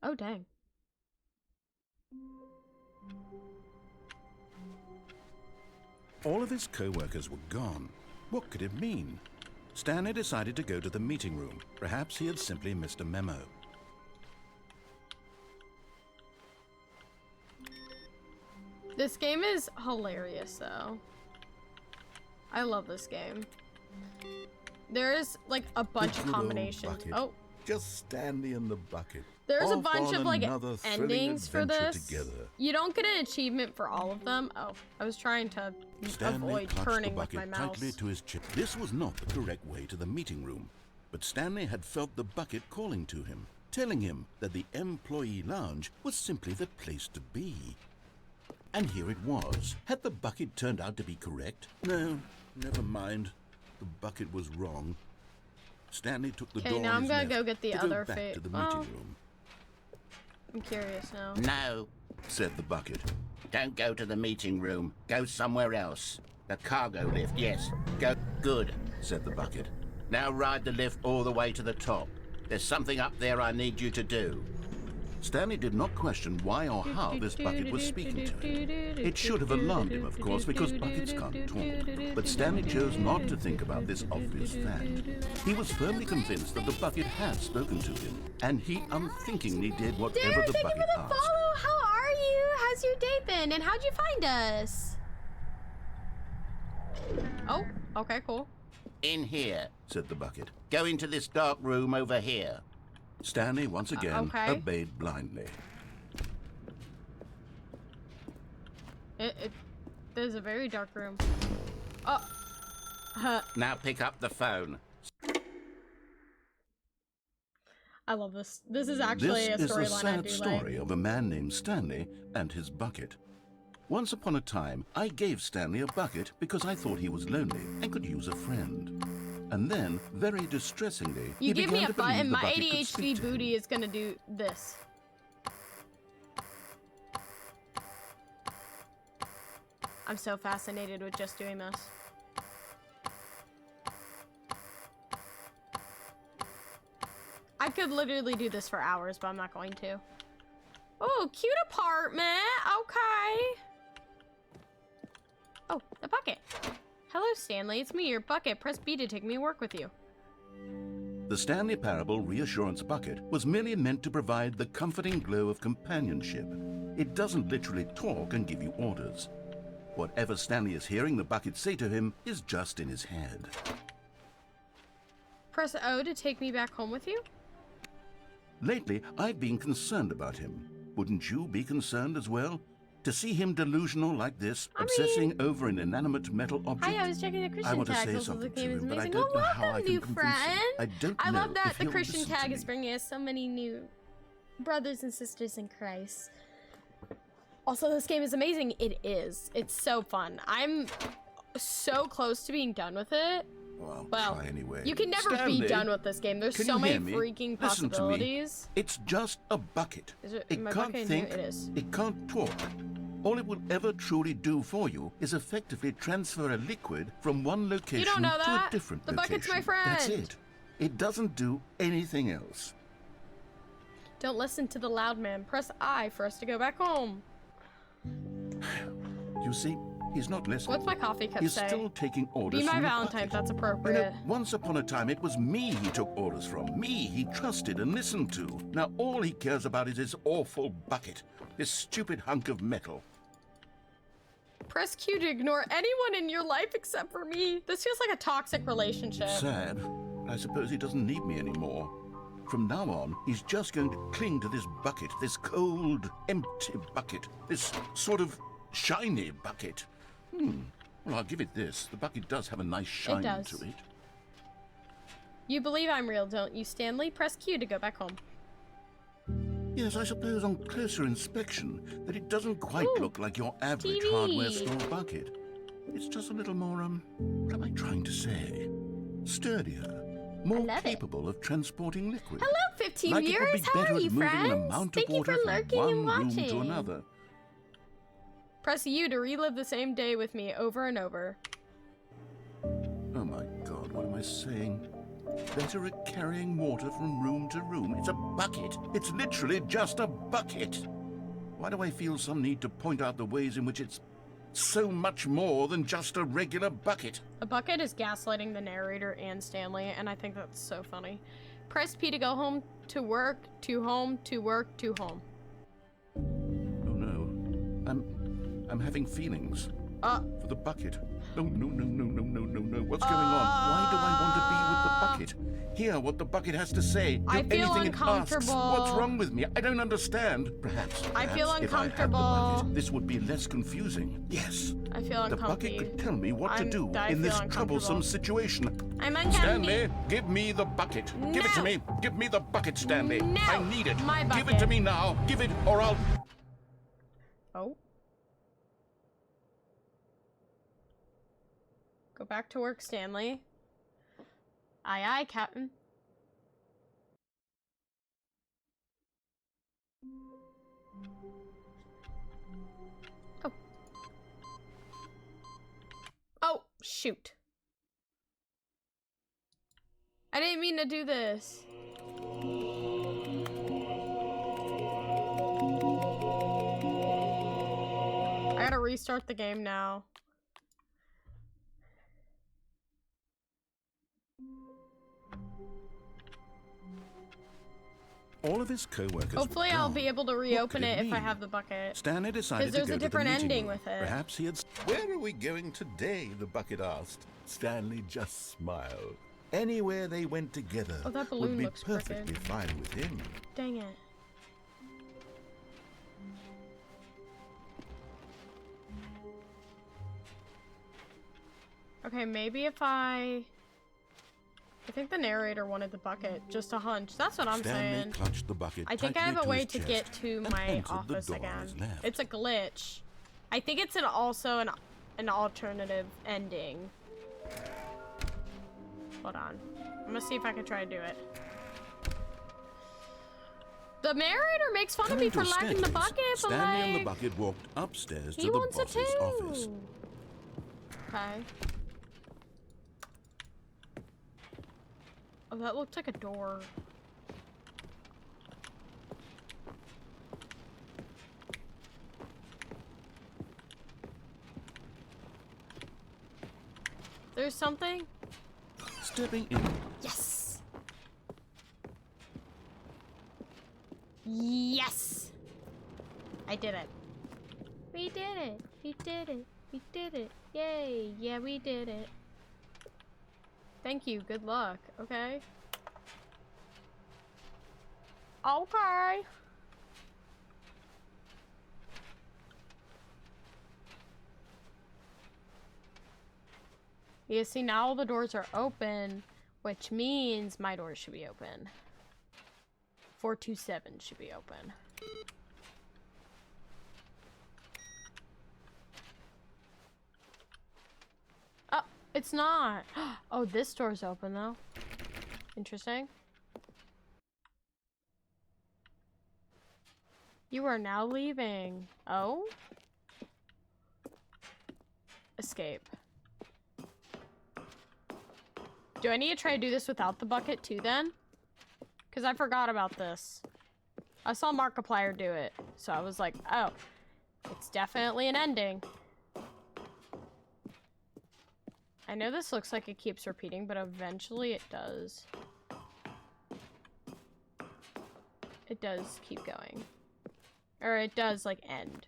Oh, dang. All of his co-workers were gone. What could it mean? Stanley decided to go to the meeting room. Perhaps he had simply missed a memo. This game is hilarious, though. I love this game. There is, like, a bunch of good old combinations. bucket. Oh, Just Stanley and the bucket. there's a Off bunch on of, like, another thrilling endings for adventure this. Together. You don't get an achievement for all of them. Oh, I was trying to Stanley avoid clutched turning the with my bucket mouse. tightly to his chest. This was not the correct way to the meeting room, but Stanley had felt the bucket calling to him, telling him that the employee lounge was simply the place to be. And here it was. Had the bucket turned out to be correct? No, never mind. The bucket was wrong. Stanley took the door Okay, now on I'm his gonna left go get the to other go back to the well, meeting room, I'm curious now. No, said the bucket. don't go to the meeting room. Go somewhere else. The cargo lift, yes. Go. Good. Said the bucket. Now ride the lift all the way to the top. There's something up there I need you to do. Stanley did not question why or how this bucket was speaking to him. It should have alarmed him, of course, because buckets can't talk. But Stanley chose not to think about this obvious fact. He was firmly convinced that the bucket had spoken to him, and he unthinkingly did whatever Dude, the thank you bucket for the asked. follow. How are you? How's your day been? And how'd you find us? Oh, okay, cool. In here. Said the bucket. Go into this dark room over here. Stanley once again okay. obeyed blindly. There's a very dark room. Oh. Now pick up the phone. I love this. This is actually This a is the storyline I sad do story of a man named Stanley and his bucket. Once upon a time, I gave Stanley a bucket because I thought he was lonely and could use a friend. And then, very distressingly, You he give me began a to believe button, the my bucket could speak ADHD to him. booty is gonna do this. I'm so fascinated with just doing this. I could literally do this for hours, but I'm not going to. Oh, cute apartment. Okay. Oh, the bucket. Hello, Stanley. It's me, your bucket. Press B to take me to work with you. The Stanley Parable Reassurance Bucket was merely meant to provide the comforting glow of companionship. It doesn't literally talk and give you orders. Whatever Stanley is hearing the bucket say to him is just in his head. Press O to take me back home with you? Lately, I've been concerned about him. Wouldn't you be concerned as well? To see him delusional like this, obsessing over an inanimate metal object? Hi, I was checking the I Christian want to tag. say Also, the something to game is him, but I amazing. don't Oh, know how I welcome, can new convince him. friend. I don't I know love that if the he'll Christian listen to tag me. is bringing us so many new brothers and sisters in Christ. Also, this game is amazing. It is. It's so fun. I'm so close to being done with it. Well, Well, try anyway. you can never Stanley, be done with this game. There's can so you many hear me? freaking Listen to me. possibilities. It's just a bucket. Is it It my can't bucket in think. here? It is. It can't talk. All it will ever truly do for you is effectively transfer a liquid from one location don't know to a that. different The location. bucket's my friend. That's it. It doesn't do anything else. Don't listen to the loud man. Press I for us to go back home. You see, he's not listening. What's my coffee cup He's say? still taking orders Be my from the Valentine. bucket. That's You know, appropriate. once upon a time, it was me he took orders from. Me he trusted and listened to. Now all he cares about is his awful bucket. This stupid hunk of metal. Press Q to ignore anyone in your life except for me. This feels like a toxic relationship. Sad. I suppose he doesn't need me anymore. From now on, he's just going to cling to this bucket, this cold, empty bucket, this sort of shiny bucket. Well, I'll give it this. The bucket does have a nice shine does. to it. You believe I'm real, don't you, Stanley? Press Q to go back home. Yes, I suppose on closer inspection that it doesn't quite Ooh, look like your average TV. hardware store bucket. It's just a little more, what am I trying to say? Sturdier, more love it. capable of transporting liquid. Hello, 15 Like viewers. it would be How better are at you, moving an friends? amount Thank of you water for from lurking one and room watching. to another. Press U to relive the same day with me over and over. Oh my God, what am I saying? Better at carrying water from room to room. It's a bucket. It's literally just a bucket. Why do I feel some need to point out the ways in which it's so much more than just a regular bucket? A bucket is gaslighting the narrator and Stanley, and I think that's so funny. Press P to go home, to work, to home, to work, to home. Oh no. I'm having feelings. For the bucket. No. What's going on? Why do I want to be with the bucket? Hear what the bucket has to say. Do I feel anything it asks. uncomfortable. What's wrong with me? I don't understand. Perhaps I feel if I had the uncomfortable. bucket, this would be less confusing. Yes. I feel The bucket uncomfy. could tell me what to do I in this feel troublesome uncomfortable. situation. I'm uncomfy. Stanley, give me the bucket. Give it to No. me. Give me the bucket, Stanley. No. I need it. My Give it bucket. to me now. Give it or I'll... Oh. Go back to work, Stanley. Aye, aye, Captain. Oh. Oh, shoot. I didn't mean to do this. I gotta restart the game now. All of his co-workers were Hopefully I'll gone. be able to What reopen could it if I mean? have the bucket. Stanley decided to there's go a to the different meeting ending room. with it. Perhaps he had... Where are we going today? The bucket asked. Stanley just smiled. Anywhere they went together Oh, that would balloon be looks perfectly crooked. fine with him. Dang it. Okay, maybe if I think the narrator wanted the bucket. Just a hunch. That's what I'm Stanley saying. clutched the bucket I think I tightly have a way his to chest get to and my entered the office door on again. his left. It's a glitch. I think it's also an alternative ending. Hold on. I'm gonna see if I can try to do it. The narrator makes fun of me for lacking the bucket, but Stanley like... and the bucket walked upstairs to he the wants it boss's too. office. Okay. Oh, that looked like a door. There's something? Stepping in. Yes! Yes! I did it. We did it. We did it. We did it. Yay. Yeah, we did it. Thank you. Good luck. Okay. Okay. You see, now all the doors are open, which means my doors should be open. 427 should be open. Oh, it's not. Oh, this door's open though. Interesting. You are now leaving. Oh? Escape. Do I need to try to do this without the bucket too then? Because I forgot about this. I saw Markiplier do it. So I was like, oh, it's definitely an ending. I know this looks like it keeps repeating, but eventually it does. It does keep going. Or it does, like, end.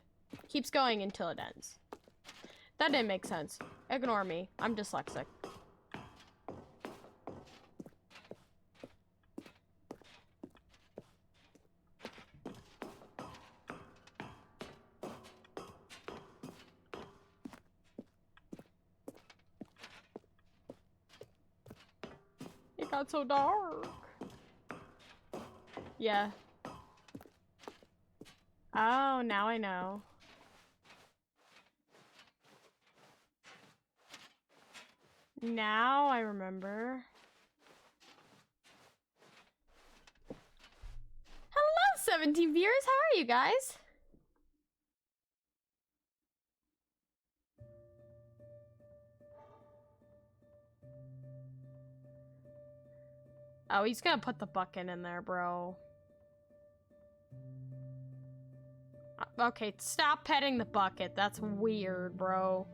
Keeps going until it ends. That didn't make sense. Ignore me. I'm dyslexic. It got so dark. Yeah. Oh, now I know. Now I remember. Hello, 17 viewers. How are you guys? Oh, he's gonna put the bucket in there, bro. Okay, stop petting the bucket. That's weird, bro.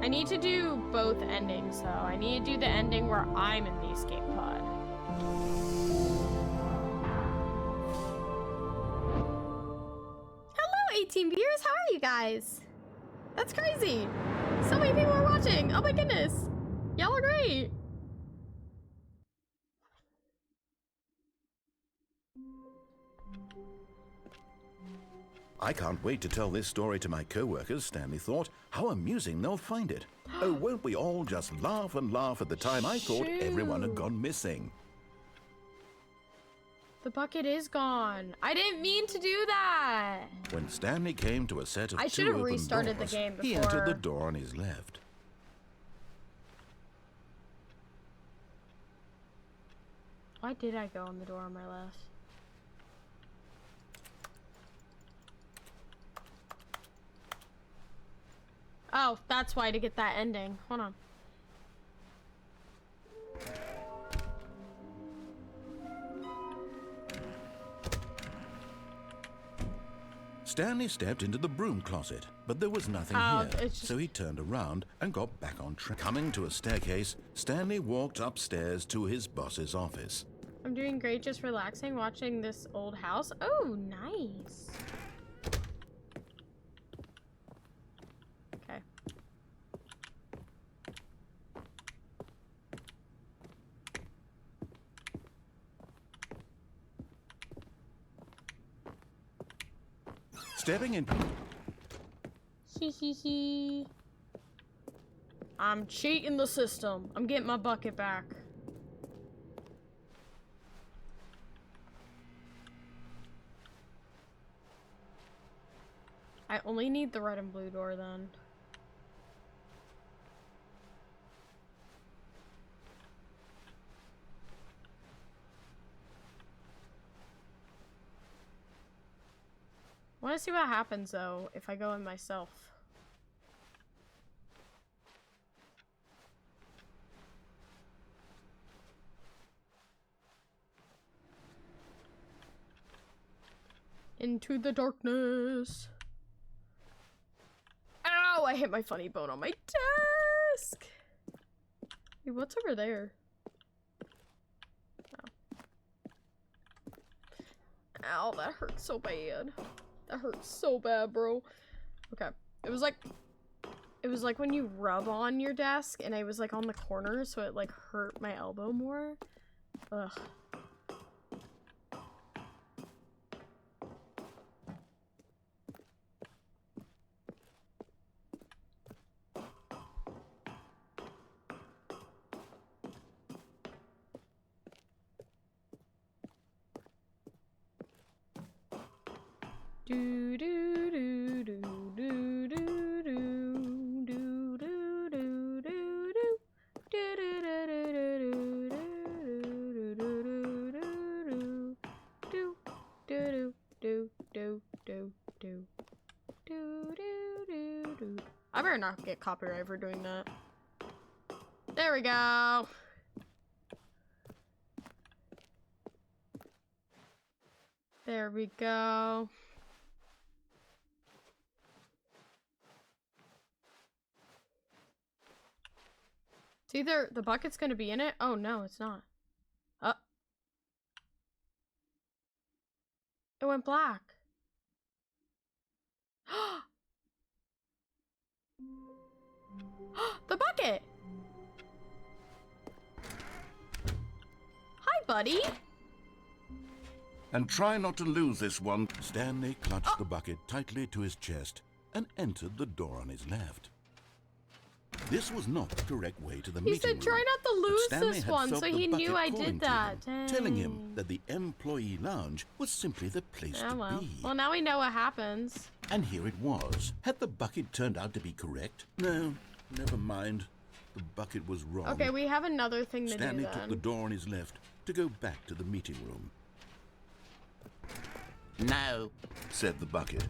I need to do both endings, though. I need to do the ending where I'm in the escape pod. Hello, 18 viewers. How are you guys? That's crazy. So many people are watching. Oh my goodness. Y'all are great. I can't wait to tell this story to my co-workers, Stanley thought. How amusing they'll find it. Oh, won't we all just laugh and laugh at the time I thought everyone had gone missing. The bucket is gone. I didn't mean to do that. When Stanley came to a set of I should have open restarted doors, the game he before. entered the door on his left. Why did I go on the door on my left? Oh, that's why, to get that ending. Hold on. Stanley stepped into the broom closet, but there was nothing Oh, here, it's just- so he turned around and got back on track. Coming to a staircase, Stanley walked upstairs to his boss's office. I'm doing great, just relaxing, watching this old house. Oh, nice. Okay. Stepping in. Hee hee hee. I'm cheating the system. I'm getting my bucket back. I only need the red and blue door then. I want to see what happens though if I go in myself. Into the darkness. Ow! I hit my funny bone on my desk. Wait, what's over there? Oh. Ow, that hurts so bad. That hurts so bad, bro. Okay. It was like when you rub on your desk and I was like on the corner, so it like hurt my elbow more. Ugh. Do do do do do do do do do do do. I better not get copyright for doing that. There we go. There we go. It's either the bucket's gonna be in it. Oh no, it's not. It went black. The bucket! Hi, buddy! And try not to lose this one. Stanley clutched the bucket tightly to his chest and entered the door on his left. This was not the correct way to the meeting room. He said try not to lose this one, so he knew I calling did to that. him, telling him that the employee lounge was simply the place to well. be. Well, now we know what happens. And here it was. Had the bucket turned out to be correct? No, never mind. The bucket was wrong. Okay, we have another thing to Stanley do then. took the door on his left to go back to the meeting room. No, Said the bucket.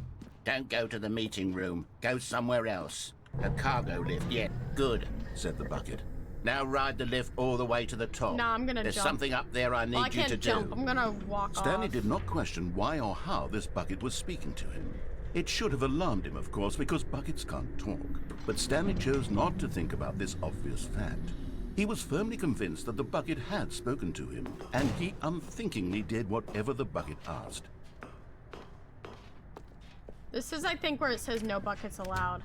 don't go to the meeting room. Go somewhere else. A cargo lift, yeah, good. Said the bucket. Now ride the lift all the way to the top. Nah, I'm gonna There's jump. something up there I need Well, I you can't to jump. do. I'm gonna walk Stanley off. did not question why or how this bucket was speaking to him. It should have alarmed him, of course, because buckets can't talk. But Stanley chose not to think about this obvious fact. He was firmly convinced that the bucket had spoken to him, and he unthinkingly did whatever the bucket asked. This is, I think, where it says no buckets allowed.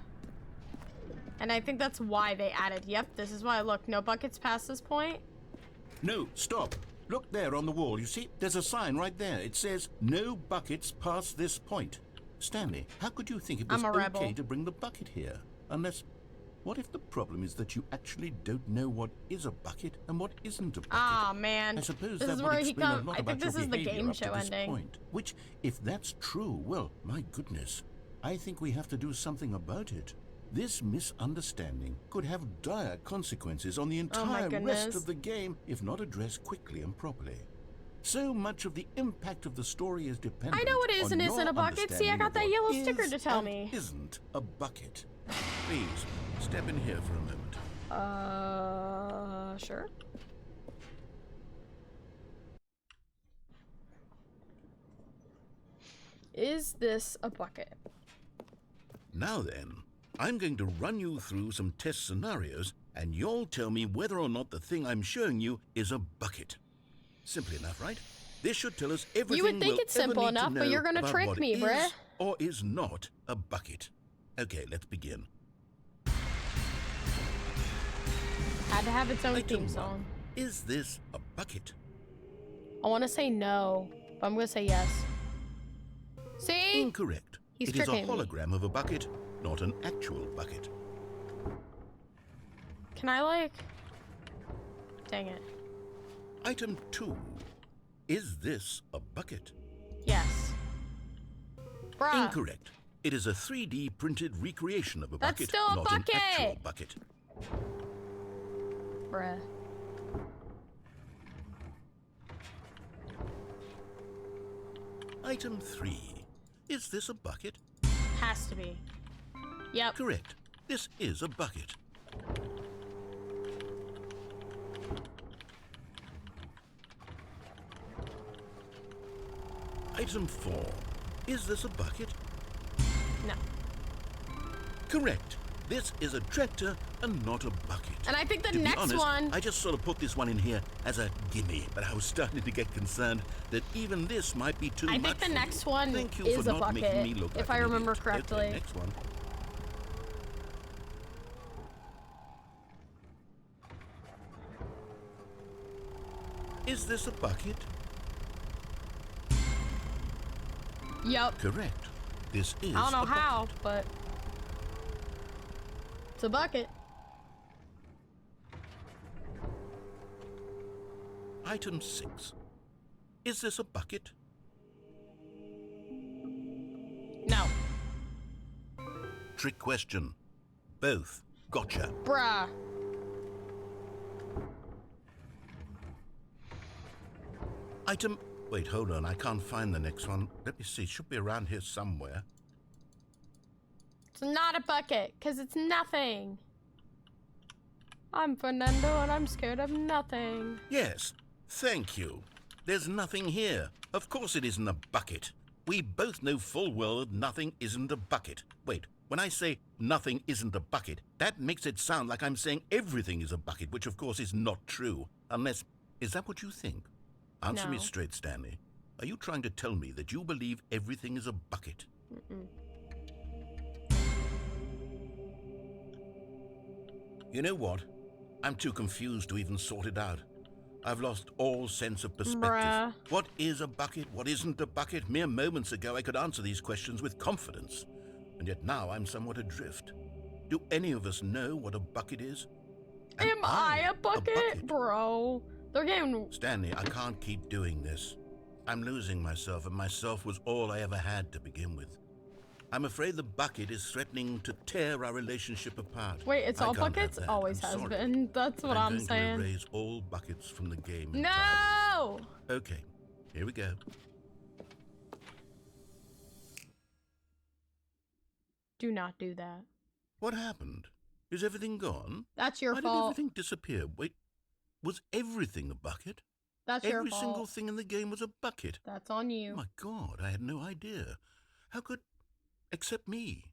And I think that's why they added, yep, this is why, look, no buckets past this point. No, stop. Look there on the wall. You see, there's a sign right there. It says, no buckets past this point. Stanley, how could you think it was I'm a rebel. okay to bring the bucket here? Unless, what if the problem is that you actually don't know what is a bucket and what isn't a bucket? Ah, man. I suppose This that is would where he explain a comes. lot I about think this your is the behavior game up to show this ending. point. Which, if that's true, well, my goodness, I think we have to do something about it. This misunderstanding could have dire consequences on the entire rest goodness. of the game if not addressed quickly and properly. So much of the impact of the story is dependent I know what is on and isn't your a bucket. See, I understanding got of that what yellow is sticker to tell and me. Isn't a bucket. Please, step in here for a moment. Sure. Is this a bucket? Now then, I'm going to run you through some test scenarios, and you'll tell me whether or not the thing I'm showing you is a bucket. Simple enough, right? This should tell us everything You would think we'll it's simple ever need to enough, but know you're gonna about trick what me, is bruh. or is not a bucket. Okay, let's begin. Had to have its own Item theme one. song. Is this a bucket? I want to say no, but I'm gonna say yes. See? Incorrect. He's It is a tricking me. hologram of a bucket, not an actual bucket. Can I, like... Dang it. Item 2. Is this a bucket? Yes. Bruh. Incorrect. It is a 3D printed recreation of a That's bucket, still a not an bucket! actual bucket. Bruh. Item 3. Is this a bucket? Has to be. Yep. Correct. This is a bucket. Item 4. Is this a bucket? No. Correct. This is a tractor and not a bucket. And I think the To be next honest, one... I just sort of put this one in here as a gimme, but I was starting to get concerned that even this might be too much. I think the for next you. one Thank you is for a not making me bucket, look if like I an remember idiot. correctly. Okay, next one. Is this a bucket? Yep. Correct. This is I don't know a how, bucket. but... It's a bucket. Item 6. Is this a bucket? No. Trick question. Both. Gotcha. Bruh. Item... Wait, hold on. I can't find the next one. Let me see. It should be around here somewhere. It's not a bucket, because it's nothing. I'm Fernando, and I'm scared of nothing. Yes. Thank you. There's nothing here. Of course it isn't a bucket. We both know full well that nothing isn't a bucket. Wait, when I say nothing isn't a bucket, that makes it sound like I'm saying everything is a bucket, which of course is not true. Unless... Is that what you think? Answer me No. straight, Stanley. Are you trying to tell me that you believe everything is a bucket? Mm-mm. You know what? I'm too confused to even sort it out. I've lost all sense of perspective. Bruh. What is a bucket? What isn't a bucket? Mere moments ago I could answer these questions with confidence. And yet now I'm somewhat adrift. Do any of us know what a bucket is? Am I a bucket? Bro. They're getting... Stanley, I can't keep doing this. I'm losing myself, and myself was all I ever had to begin with. I'm afraid the bucket is threatening to tear our relationship apart. Wait, it's I all can't have buckets? that. Always I'm has sorry. been. That's what I'm going saying. to erase all buckets from the game entirely. No! Okay, here we go. Do not do that. What happened? Is everything gone? That's your Why fault. did everything disappear? Wait, was everything a bucket? That's your Every fault. single thing in the game was a bucket. That's on you. Oh my God, I had no idea. How could... Except me.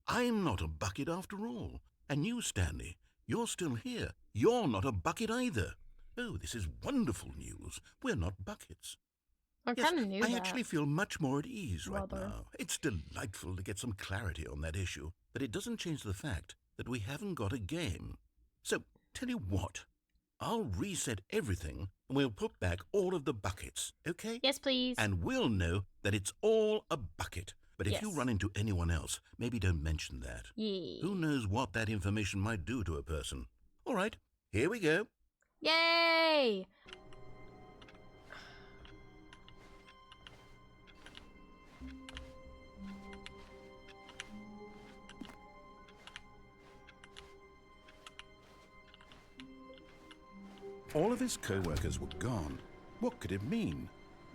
I'm not a bucket after all. And you, Stanley, you're still here. You're not a bucket either. Oh, this is wonderful news. We're not buckets. I Yes, kind of knew I that. actually feel much more at ease right Mother. now. It's delightful to get some clarity on that issue, but it doesn't change the fact that we haven't got a game. So, tell you what, I'll reset everything and we'll put back all of the buckets, okay? Yes, please. And we'll know that it's all a bucket. But if you Yes. run into anyone else, maybe don't mention that. Yeah. Who knows what that information might do to a person? All right, here we go. Yay! All of his co-workers were gone. What could it mean?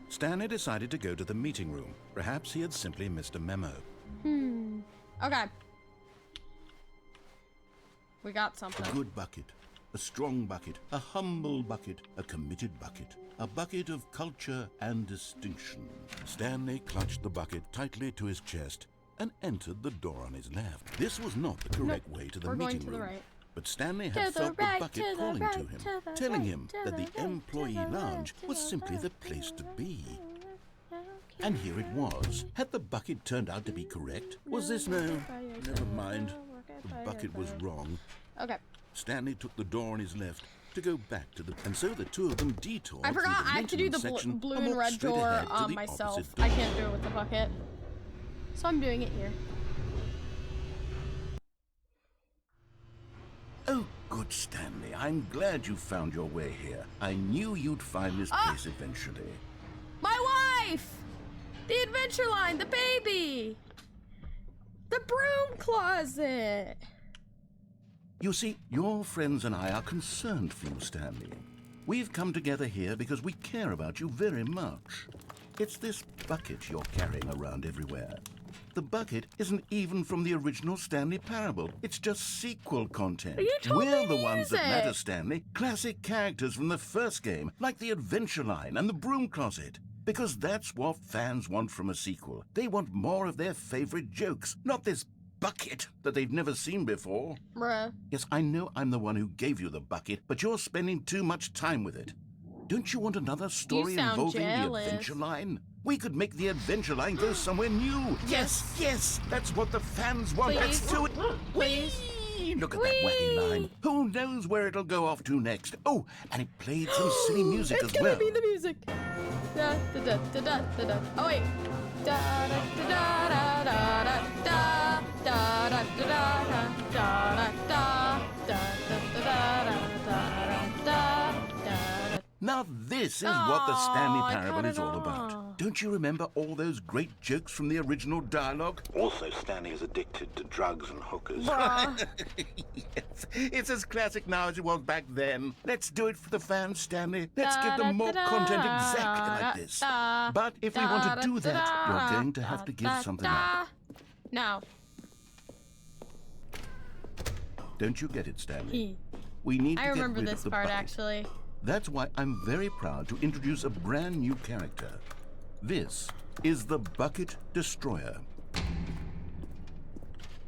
Stanley decided to go to the meeting room. Perhaps he had simply missed a memo. Okay. We got A something. good bucket, a strong bucket, a humble bucket, a committed bucket, a bucket of culture and distinction. Stanley clutched the bucket tightly to his chest and entered the door on his left. This was not the correct way to the We're going meeting to the room. right. But Stanley To had the felt right, the bucket to the calling right, to him, to the telling right, him to that the the right, employee to the lounge right, was to the simply the right, place to to the be. right. And here it was. Had the bucket turned out to be correct? Was this no? Never mind. The bucket was wrong. Okay. Stanley took the door on his left to go back to the... And so the two of them detoured I through forgot the I have to do the maintenance section blue and and walked red straight door ahead to the myself. opposite I door. can't do it with the bucket. So I'm doing it here. Oh, good Stanley. I'm glad you found your way here. I knew you'd find this place eventually. My wife! The adventure line, the baby! The broom closet! You see, your friends and I are concerned for you, Stanley. We've come together here because we care about you very much. It's this bucket you're carrying around everywhere. The bucket isn't even from the original Stanley Parable. It's just sequel content. You told We're me the to ones use that matter, it. Stanley. Classic characters from the first game, like the adventure line and the broom closet. Because that's what fans want from a sequel. They want more of their favorite jokes, not this bucket that they've never seen before. Bruh. Yes, I know I'm the one who gave you the bucket, but you're spending too much time with it. Don't you want another story sound involving jealous. the adventure line? We could make the adventure line go somewhere new. Yes, yes, that's what the fans want. Let's Please. do it. Please. Whee! Look at that wacky line. Who knows where it'll go off to next? Oh, and it played some silly music It's as well. gonna be the music. Da, da, da, da, da, da, da. Oh wait. Da, da, da, da, da, da, da, da, da, da, da, da, da, da, da, da, da, da, da. Now this is what the Stanley I Parable cut is it all off. about. Don't you remember all those great jokes from the original dialogue? Also, Stanley is addicted to drugs and hookers. Bruh. Yes, it's as classic now as it was back then. Let's do it for the fans, Stanley. Let's give them more content exactly like this. But if we want to do that, you're going to have to give something up. No. Don't you get it, Stanley? We need to I get remember rid this of the part bucket. actually. That's why I'm very proud to introduce a brand new character. This is the Bucket Destroyer.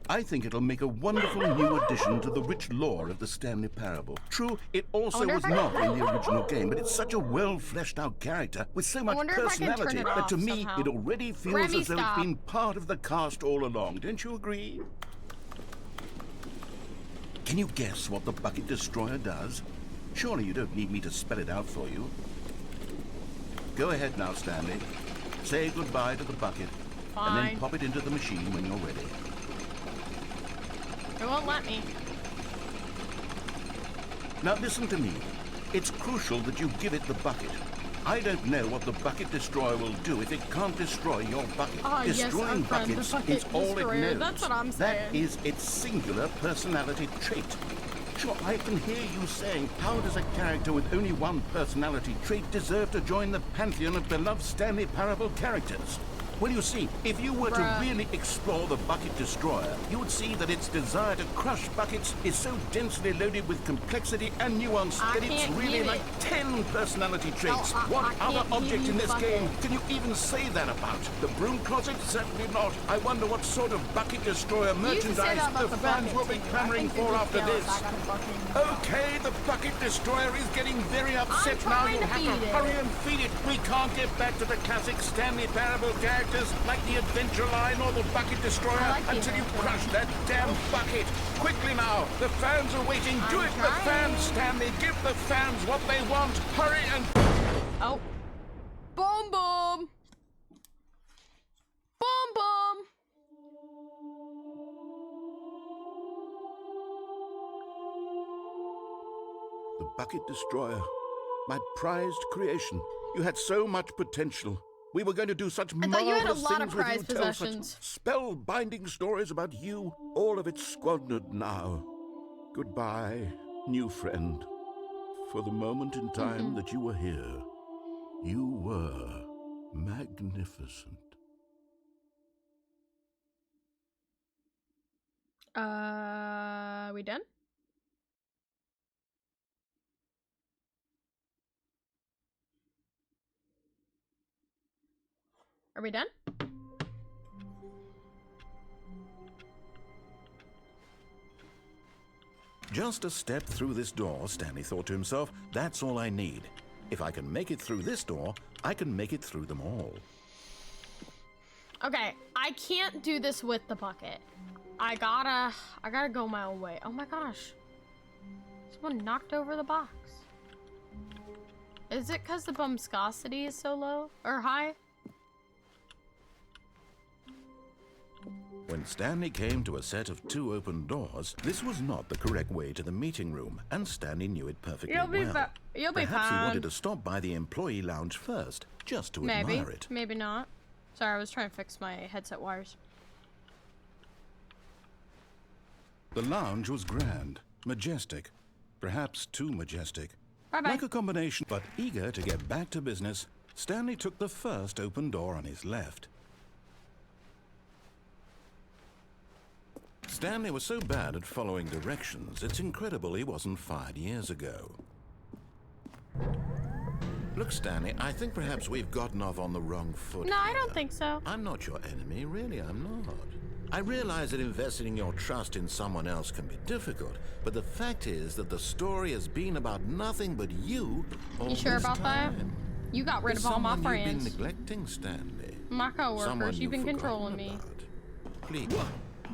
I think it'll make a wonderful new addition to the rich lore of the Stanley Parable. True, it also wonder was if I not can- in the original game, but it's such a well-fleshed-out character with so much wonder if I can turn personality it that to off me somehow. it already feels Remy, as though stop. it's been part of the cast all along. Don't you agree? Can you guess what the Bucket Destroyer does? Surely you don't need me to spell it out for you. Go ahead now, Stanley. Say goodbye to the bucket. And then Fine. pop it into the machine when you're ready. It won't let me. Now listen to me. It's crucial that you give it the bucket. I don't know what the Bucket Destroyer will do if it can't destroy your bucket. Ah, yes, Destroying our friend, the buckets Bucket is all Destroyer. it knows. That's what I'm That saying. is its singular personality trait. Sure, I can hear you saying, how does a character with only one personality trait deserve to join the pantheon of beloved Stanley Parable characters? Well, you see, if you were Bruh. to really explore the Bucket Destroyer, you would see that its desire to crush buckets is so densely loaded with complexity and nuance I that it's can't really get like it. 10 personality traits. I What can't other give object you in this bucket. game can you even say that about? The broom closet? Certainly not. I wonder what sort of Bucket Destroyer You used to say merchandise that about the the fans bucket, will be too. I clamoring think they for just after yell this. back at a bucket. Okay, the Bucket Destroyer is getting very upset now. trying You'll to have feed to it. hurry and feed it. We can't get back to the classic Stanley Parable characters like the Adventure Line or the Bucket Destroyer I like the until you Adventure crush Line. that damn bucket. Quickly now, the fans are waiting. Do I'm it, the trying. fans, Stanley. Give the fans what they want. Hurry and... Oh. Boom, boom. Boom, boom. The Bucket Destroyer. My prized creation. You had so much potential. We were going to do such I thought you had a marvelous lot of things with you, prized tell such possessions. spellbinding stories about you. All of it squandered now. Goodbye, new friend. For the moment in time that you were here, you were magnificent. We done? Are we done? Just a step through this door, Stanley thought to himself. That's all I need. If I can make it through this door, I can make it through them all. Okay, I can't do this with the bucket. I gotta go my own way. Oh my gosh. Someone knocked over the box. Is it because the bumscosity is so low or high? When Stanley came to a set of 2 open doors, this was not the correct way to the meeting room, and Stanley knew it perfectly well. You'll be Perhaps fine. he wanted to stop by the employee lounge first, just to admire it. Maybe not. Sorry, I was trying to fix my headset wires. The lounge was grand, majestic, perhaps too majestic. Bye-bye. Like a combination, but eager to get back to business, Stanley took the first open door on his left. Stanley was so bad at following directions, it's incredible he wasn't fired years ago. Look, Stanley, I think perhaps we've gotten off on the wrong foot. No, I here. don't think so. I'm not your enemy, really, I'm not. I realize that investing your trust in someone else can be difficult, but the fact is that the story has been about nothing but you all You sure this about that? time. You got rid of all my Someone friends. You've been neglecting, Stanley. My Someone coworkers, you've been forgotten controlling me. about. Please. What?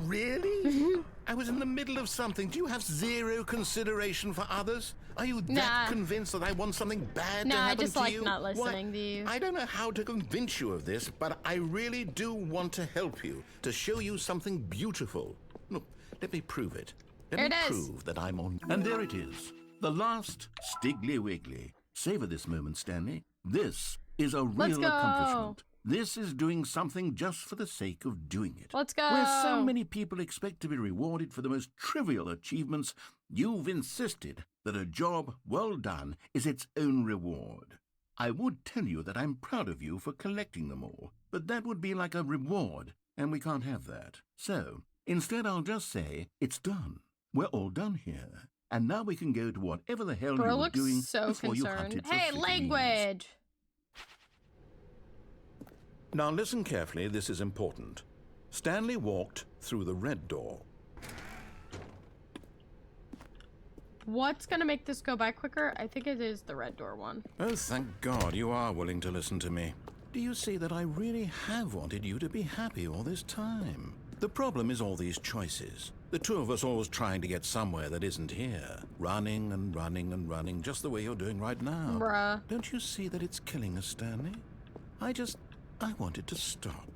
Really? I was in the middle of something. Do you have zero consideration for others? Are you that convinced that I want something bad to happen to you? No, I just like not listening to you. I don't know how to convince you of this, but I really do want to help you, to show you something beautiful. Look, let me prove it. Let me prove that I'm on. And there it is, the last Stiggly Wiggly. Savor this moment, Stanley. This is a real accomplishment. This is doing something just for the sake of doing it. Let's go. Where so many people expect to be rewarded for the most trivial achievements, you've insisted that a job well done is its own reward. I would tell you that I'm proud of you for collecting them all, but that would be like a reward, and we can't have that. So, instead I'll just say, it's done. We're all done here. And now we can go to whatever the hell you were doing before you hunted for Hey, figurines. language! Now listen carefully, this is important. Stanley walked through the red door. What's gonna make this go by quicker? I think it is the red door one. Oh, thank God you are willing to listen to me. Do you see that I really have wanted you to be happy all this time? The problem is all these choices. The two of us always trying to get somewhere that isn't here. Running and running and running, just the way you're doing right now. Bruh. Don't you see that it's killing us, Stanley? I wanted to stop.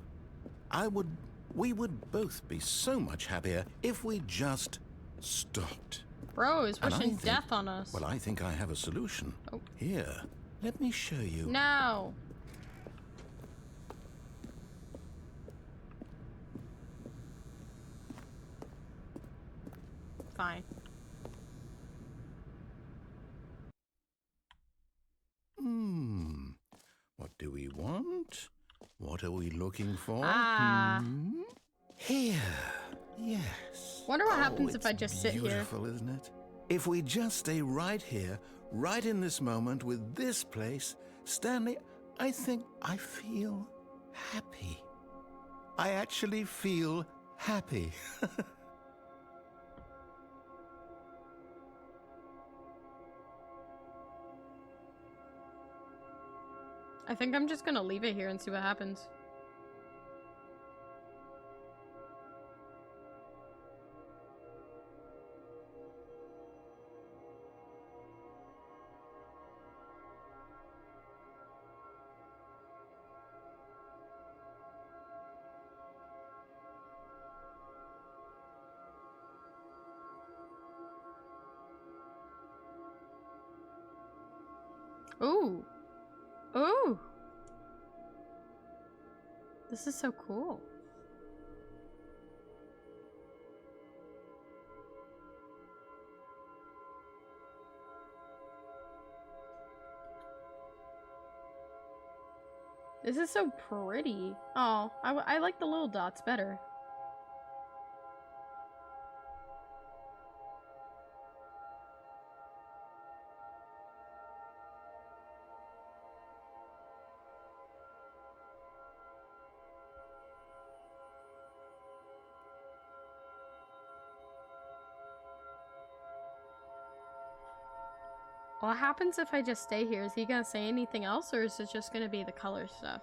We would both be so much happier if we just stopped. Bro is wishing death on us. Well, I think I have a solution. Oh. Here, let me show you. No. Fine. What do we want? What are we looking for? Here. Yes. Wonder what happens if I just sit here. Beautiful, isn't it? If we just stay right here, right in this moment with this place, Stanley, I think I feel happy. I actually feel happy. I think I'm just gonna leave it here and see what happens. Ooh. Ooh. This is so cool. This is so pretty. Oh, I like the little dots better. What happens if I just stay here? Is he gonna say anything else, or is it just gonna be the color stuff?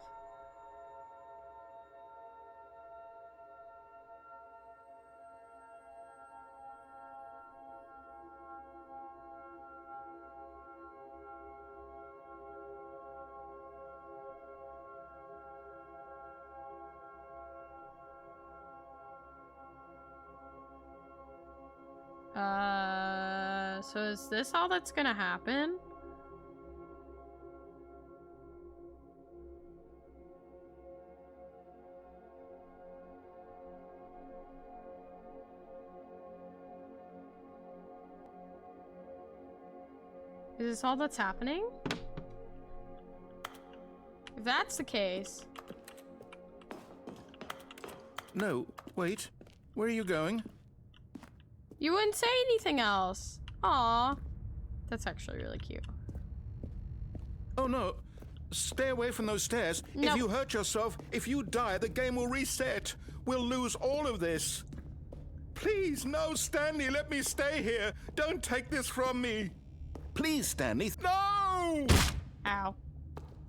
So is this all that's gonna happen? Is this all that's happening? If that's the case... No, wait. Where are you going? You wouldn't say anything else. Aw. That's actually really cute. Oh no. Stay away from those stairs. No. If you hurt yourself, if you die, the game will reset. We'll lose all of this. Please, no, Stanley, let me stay here. Don't take this from me. Please, Stanley. No! Ow.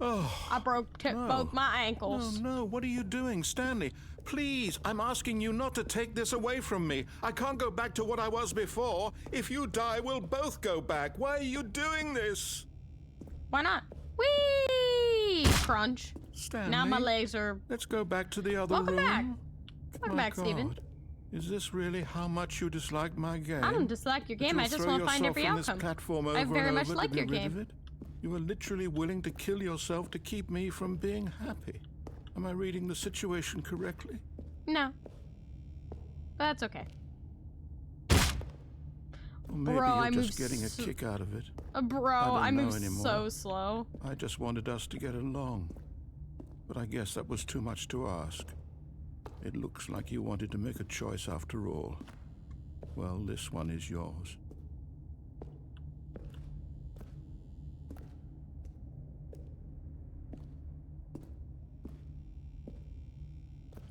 Oh, I broke both my ankles. No, what are you doing, Stanley? Please, I'm asking you not to take this away from me. I can't go back to what I was before. If you die, we'll both go back. Why are you doing this? Why not? Whee! Crunch. Stanley, Now my legs are... Let's go back to the other Welcome room. back. Welcome My back, Steven. God. Is this really how much you dislike my game? I don't dislike your game. I just want to find every outcome. I very much like your game. You are literally willing to kill yourself to keep me from being happy. Am I reading the situation correctly? No. That's okay. Or maybe Bro, you're just getting a kick out of it. Bro, I move anymore. so slow. I just wanted us to get along. But I guess that was too much to ask. It looks like you wanted to make a choice after all. Well, this one is yours.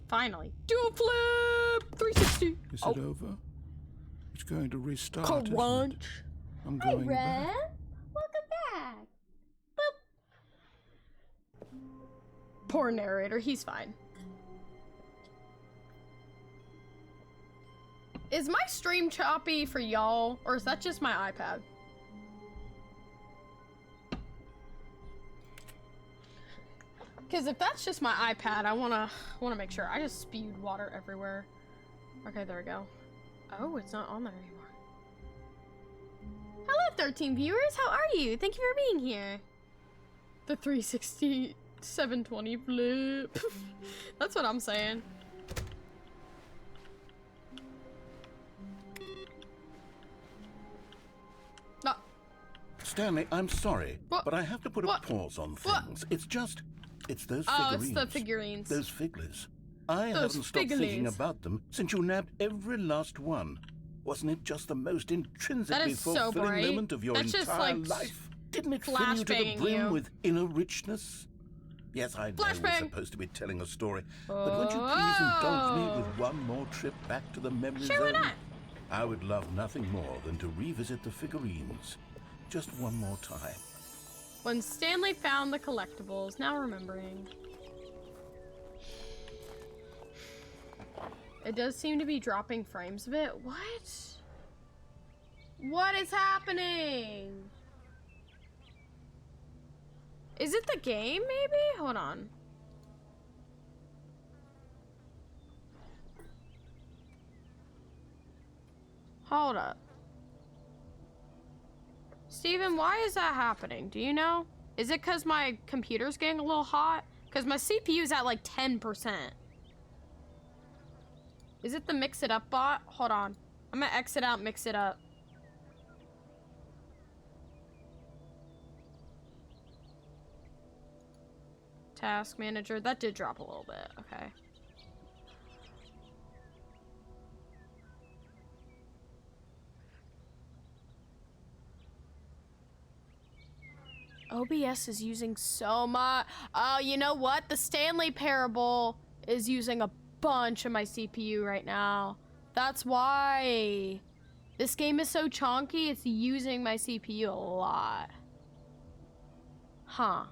Finally. Do a flip! 360! Is it over? It's going to restart, Crunch! isn't it? I'm going back. Welcome back. Poor narrator, he's fine. Is my stream choppy for y'all, or is that just my iPad? Because if that's just my iPad, I wanna make sure. I just spewed water everywhere. Okay, there we go. Oh, it's not on there anymore. Hello, 13 viewers. How are you? Thank you for being here. The 360 720 flip. That's what I'm saying. No. Stanley, I'm sorry, What? but I have to put a pause on things. It's those Oh, figurines. it's the figurines. Those figglers. I Those haven't stopped thinking figglings. about them since you nabbed every last one. Wasn't it just the most intrinsically is so fulfilling bright. moment of your That's just entire like life? Didn't it fill you to the flashbanging brim you. with inner richness? Yes, I know we're Flashbang. supposed to be telling a story, but would you please indulge me with one more trip back to the memory Sure, why zone? not? I would love nothing more than to revisit the figurines. Just one more time. When Stanley found the collectibles, now remembering. It does seem to be dropping frames a bit. What? What is happening? Is it the game, maybe? Hold on. Hold up. Steven, why is that happening? Do you know? Is it because my computer's getting a little hot? Because my CPU's at like 10%. Is it the mix it up bot? Hold on. I'm gonna exit out, mix it up. Task manager. That did drop a little bit. Okay. OBS is using so much. Oh, you know what? The Stanley Parable is using a bunch of my CPU right now. That's why. This game is so chunky, it's using my CPU a lot. Huh.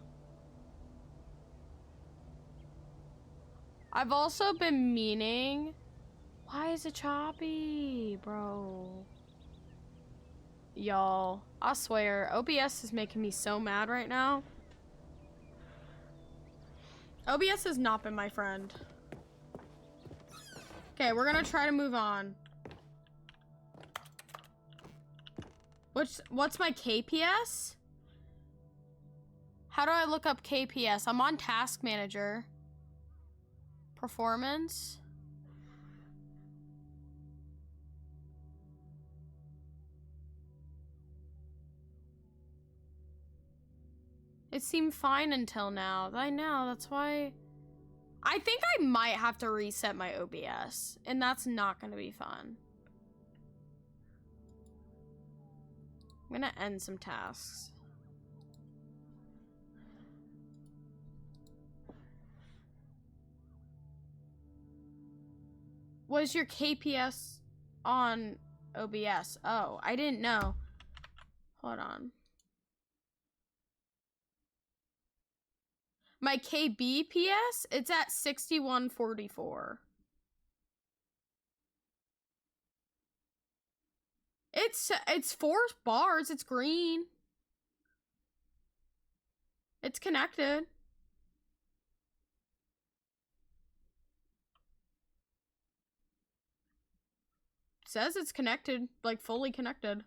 I've also been meaning... Why is it choppy, bro? Y'all, I swear, OBS is making me so mad right now. OBS has not been my friend. Okay, we're gonna try to move on. What's my KPS? How do I look up KPS? I'm on Task Manager. Performance. It seemed fine until now. I know, that's why. I think I might have to reset my OBS, and that's not gonna be fun. I'm gonna end some tasks. Was your KPS on OBS? Oh, I didn't know. Hold on. My KBPS, it's at 6144. It's 4 bars, it's green. It's connected. It says it's connected, like fully connected.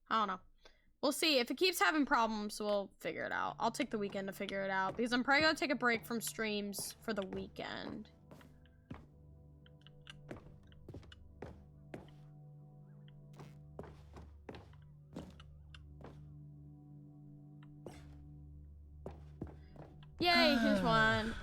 I don't know. We'll see. If it keeps having problems, we'll figure it out. I'll take the weekend to figure it out because I'm probably gonna take a break from streams for the weekend. Yay, here's one.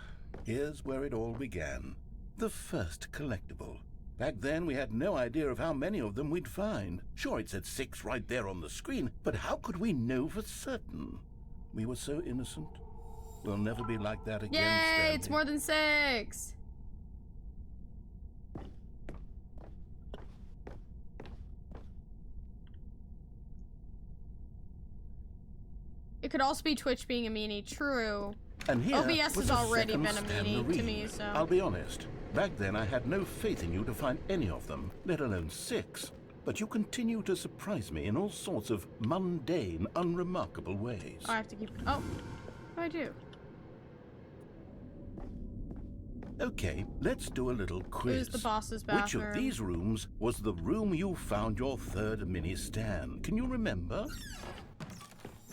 Here's where it all began. The first collectible. Back then, we had no idea of how many of them we'd find. Sure, it said 6 right there on the screen, but how could we know for certain? We were so innocent. We'll never be like that again, Yay, Stanley. it's more than 6. It could also be Twitch being a meanie. True. And here OBS was has already second been a meanie to Stanley. me, so. I'll be honest. Back then, I had no faith in you to find any of them, let alone 6. But you continue to surprise me in all sorts of mundane, unremarkable ways. I have to keep. Oh, what do I do? Okay, let's do a little quiz. Who's the boss's Which bathroom? of these rooms was the room you found your 3rd mini stand? Can you remember?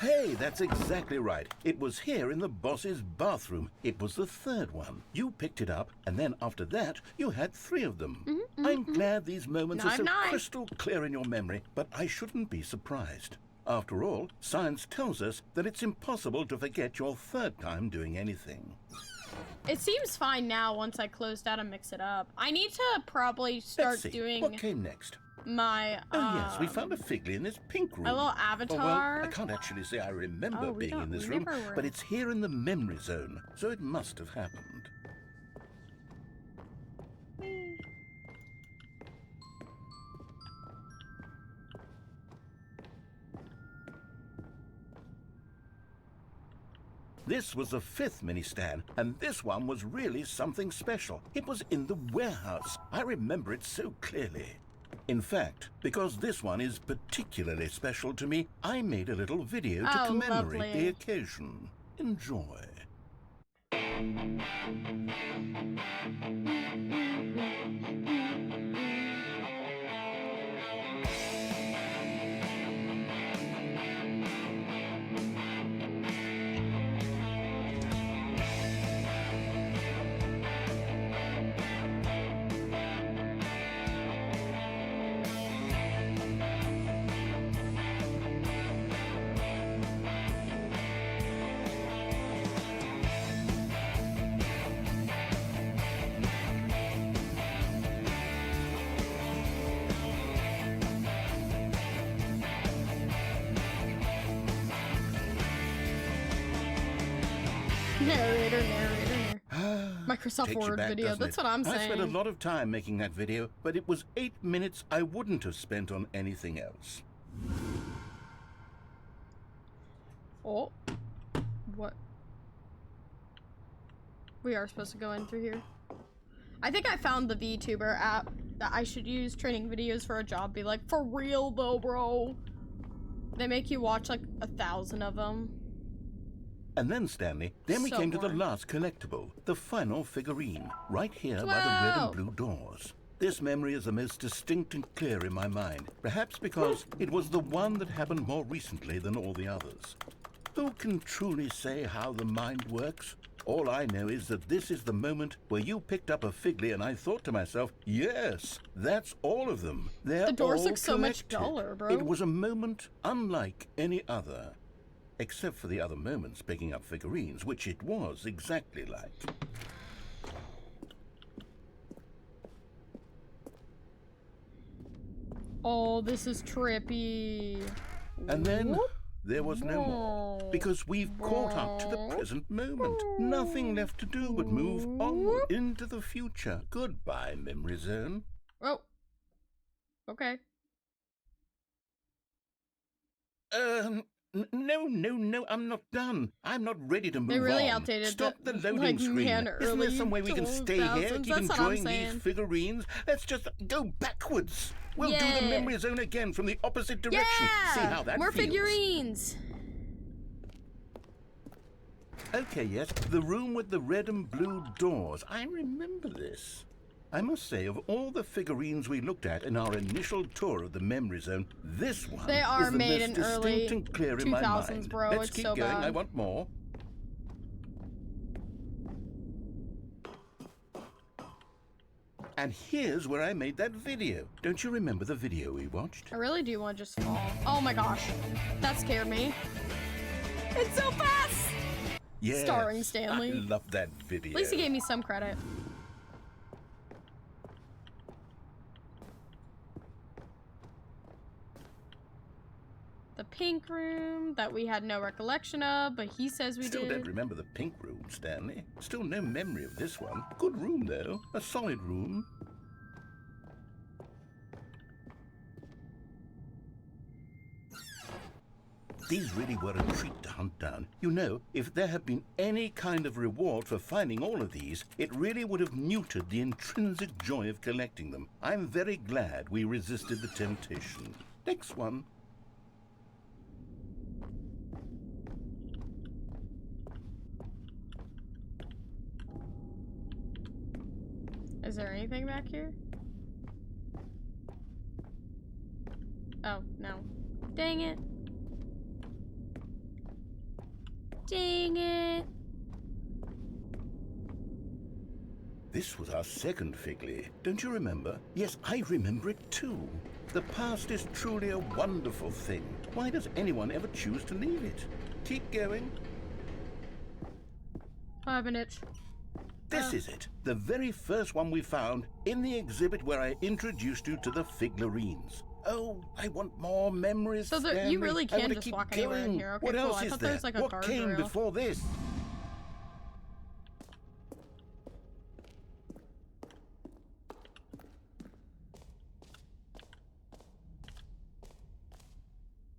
Hey, that's exactly right. It was here in the boss's bathroom. It was the 3rd one. You picked it up, and then after that, you had 3 of them. I'm glad these moments are so crystal clear in your memory, but I shouldn't be surprised. After all, science tells us that it's impossible to forget your 3rd time doing anything. It seems fine now once I closed out and mix it up. I need to probably start Let's see. doing What came next? my Oh yes, we found a figly in this pink room. a little Oh, avatar. well, I can't actually say I remember we being in this we room, never were. but it's here in the memory zone, so it must have happened. This was the 5th mini stand, and this one was really something special. It was in the warehouse. I remember it so clearly. In fact, because this one is particularly special to me, I made a little video to commemorate lovely. the occasion. Enjoy. Narrator. Microsoft Takes you Word back, video. doesn't That's it? what I'm I spent a saying. lot of time making that video, but it was 8 minutes I wouldn't have spent on anything else. Oh. What? We are supposed to go in through here. I think I found the VTuber app that I should use training videos for a job. Be like, for real though, bro. They make you watch like 1,000 of them. And then, Stanley, we So came to the boring. last collectible, the final figurine, right here by the red and blue doors. This memory is the most distinct and clear in my mind, perhaps because it was the one that happened more recently than all the others. Who can truly say how the mind works? All I know is that this is the moment where you picked up a Figley and I thought to myself, yes, that's all of them. They're The doors all look so much connected. duller, bro. It was a moment unlike any other, except for the other moments picking up figurines, which it was exactly like. Oh, this is trippy. And then there was no more, because we've caught up to the present moment. Nothing left to do but move onward into the future. Goodbye, memory zone. Oh. Okay. No, I'm not done. I'm not ready to move on. They really outdated Stop the loading like, screen. man, Isn't there some way we can stay here, 2000s? keep That's what I'm enjoying these saying. figurines? Let's just go backwards. We'll do Yeah. the memory zone again from the opposite direction. Yeah! See how that More feels. figurines. Okay, yes, the room with the red and blue doors. I remember this. I must say, of all the figurines we looked at in our initial tour of the memory zone, this one They are is the made most in distinct early and clear in my 2000s, mind. bro. Let's It's keep so going. bad. I want more. And here's where I made that video. Don't you remember the video we watched? I really do want to just fall. Oh my gosh. That scared me. It's so fast! Yes, Starring Stanley. I love that video. At least he gave me some credit. The pink room that we had no recollection of, but he says we Still did. don't remember the pink room, Stanley. Still no memory of this one. Good room, though. A solid room. These really were a treat to hunt down. You know, if there had been any kind of reward for finding all of these, it really would have neutered the intrinsic joy of collecting them. I'm very glad we resisted the temptation. Next one. Is there anything back here? Oh, no. Dang it. Dang it. This was our second Figley. Don't you remember? Yes, I remember it too. The past is truly a wonderful thing. Why does anyone ever choose to leave it? Keep going. 5 minutes. This is it. The very first one we found in the exhibit where I introduced you to the figurines. Oh, I want more memories, So Stanley. you really I can wanna just keep walk anywhere in going. here. Okay, What cool. else I is thought there there? was like a What came guardrail. before this?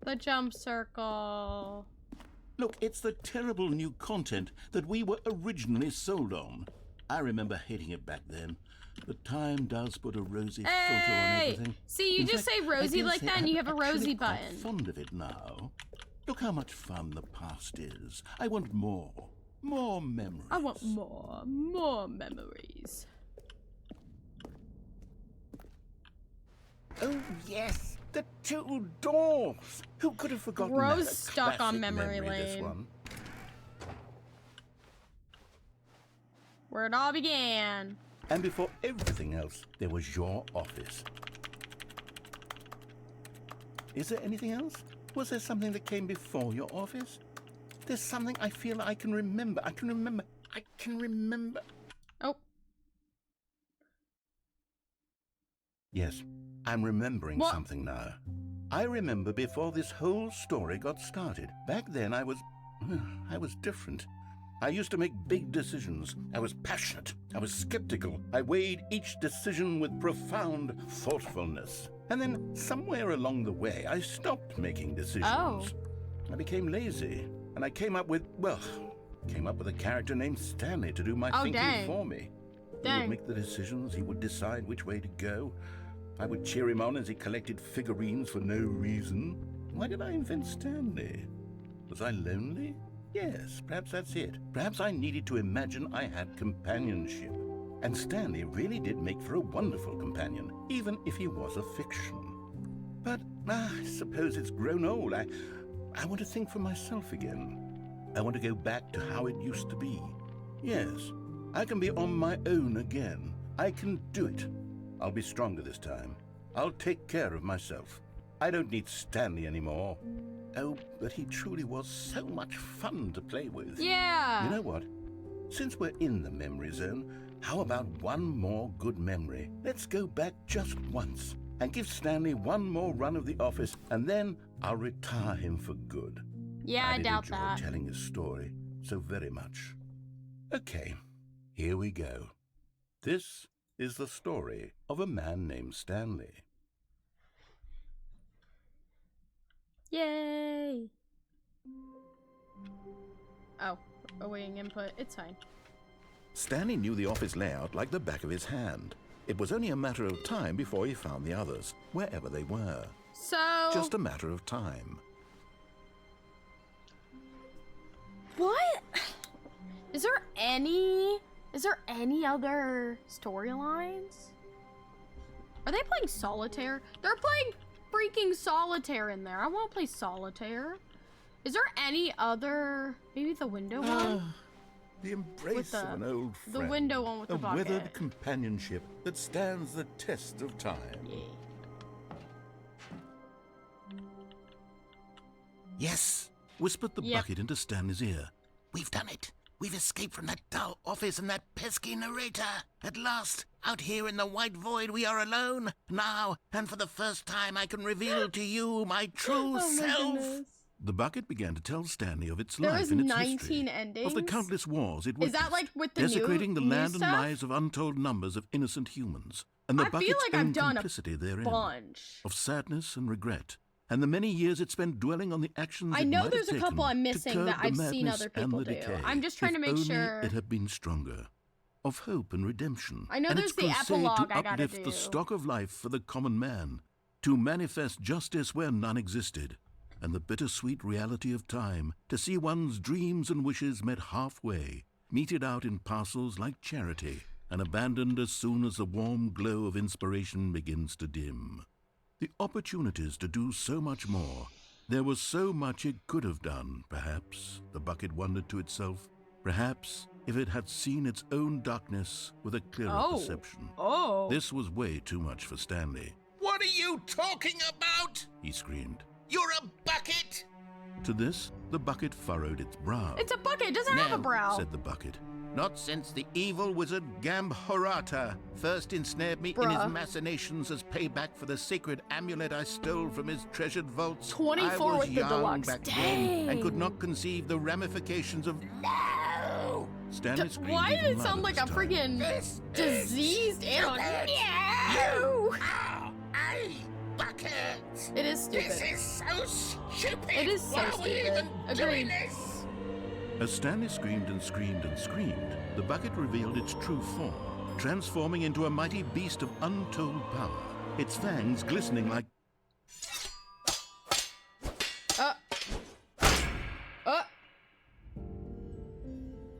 The jump circle. Look, it's the terrible new content that we were originally sold on. I remember hating it back then. But time does put a rosy filter on Hey! everything. See, you In just fact, say I Rosy dare like say that and you have a I'm actually Rosy quite button. fond of it now. Look how much fun the past is. I want more. More memories. I want more memories. Oh, yes. The two doors. Who could have forgotten Rose that? A stuck on classic memory this lane. one. Where it all began. And before everything else, there was your office. Is there anything else? Was there something that came before your office? There's something I feel I can remember. I can remember. Oh. Yes, I'm remembering What? something now. I remember before this whole story got started. Back then I was different. I used to make big decisions. I was passionate. I was skeptical. I weighed each decision with profound thoughtfulness. And then somewhere along the way, I stopped making decisions. Oh. I became lazy. And I came up with a character named Stanley to do my Oh, thinking dang. for me. He Dang. would make the decisions. He would decide which way to go. I would cheer him on as he collected figurines for no reason. Why did I invent Stanley? Was I lonely? Yes, perhaps that's it. Perhaps I needed to imagine I had companionship. And Stanley really did make for a wonderful companion, even if he was a fiction. But I suppose it's grown old. I want to think for myself again. I want to go back to how it used to be. Yes, I can be on my own again. I can do it. I'll be stronger this time. I'll take care of myself. I don't need Stanley anymore. Oh, but he truly was so much fun to play with. Yeah. You know what? Since we're in the memory zone, how about one more good memory? Let's go back just once and give Stanley one more run of the office, and then I'll retire him for good. Yeah, I doubt enjoy that. telling his story so very much. Okay, here we go. This is the story of a man named Stanley. Yay! Oh, awaiting input. It's fine. Stanley knew the office layout like the back of his hand. It was only a matter of time before he found the others, wherever they were. So... Just a matter of time. What? Is there any other storylines? Are they playing solitaire? They're playing freaking solitaire in there. I want to play solitaire. Is there any other, maybe the window one? The embrace of an old friend. The window one with the bucket. A withered companionship that stands the test of time. Yeah. Yes, Whispered the bucket into Stanley's ear. we've done it. We've escaped from that dull office and that pesky narrator. At last, out here in the white void, we are alone. Now, and for the first time, I can reveal to you my true self. Goodness. The bucket began to tell Stanley of its There life was and its 19 history, endings? of the countless wars it Is that witnessed, like with the desecrating new the land stuff? and lives of untold numbers of innocent humans, and the I feel bucket's like I've own done a complicity therein, bunch. of sadness and regret, and the many years it spent dwelling on the actions I it know might there's have a couple taken I'm to missing curb that the I've seen madness other and people the do. decay. I'm just trying If to make only sure. it had been stronger, of hope and redemption. I know and there's its the crusade epilogue to I gotta uplift do. the stock of life for the common man, to manifest justice where none existed, and the bittersweet reality of time, to see one's dreams and wishes met halfway, meted out in parcels like charity, and abandoned as soon as the warm glow of inspiration begins to dim. The opportunities to do so much more. There was so much it could have done, perhaps, the bucket wondered to itself. Perhaps, if it had seen its own darkness with a clearer perception. This was way too much for Stanley. What are you talking about? He screamed. You're a bucket! To this, the bucket furrowed its brow. It's a bucket. It doesn't have a brow. Said the bucket. Not since the evil wizard Gambhorata first ensnared me in his machinations as payback for the sacred amulet I stole from his treasured vaults. 24 I was with the young deluxe. back then and could not conceive the ramifications of... No! Stanley screamed Why even did it louder sound like this a time. freaking diseased animal? You are a bucket! It is stupid. This is so stupid! It is so Why are we stupid. even doing Agreed. this? As Stanley screamed and screamed and screamed, the bucket revealed its true form, transforming into a mighty beast of untold power, its fangs glistening like...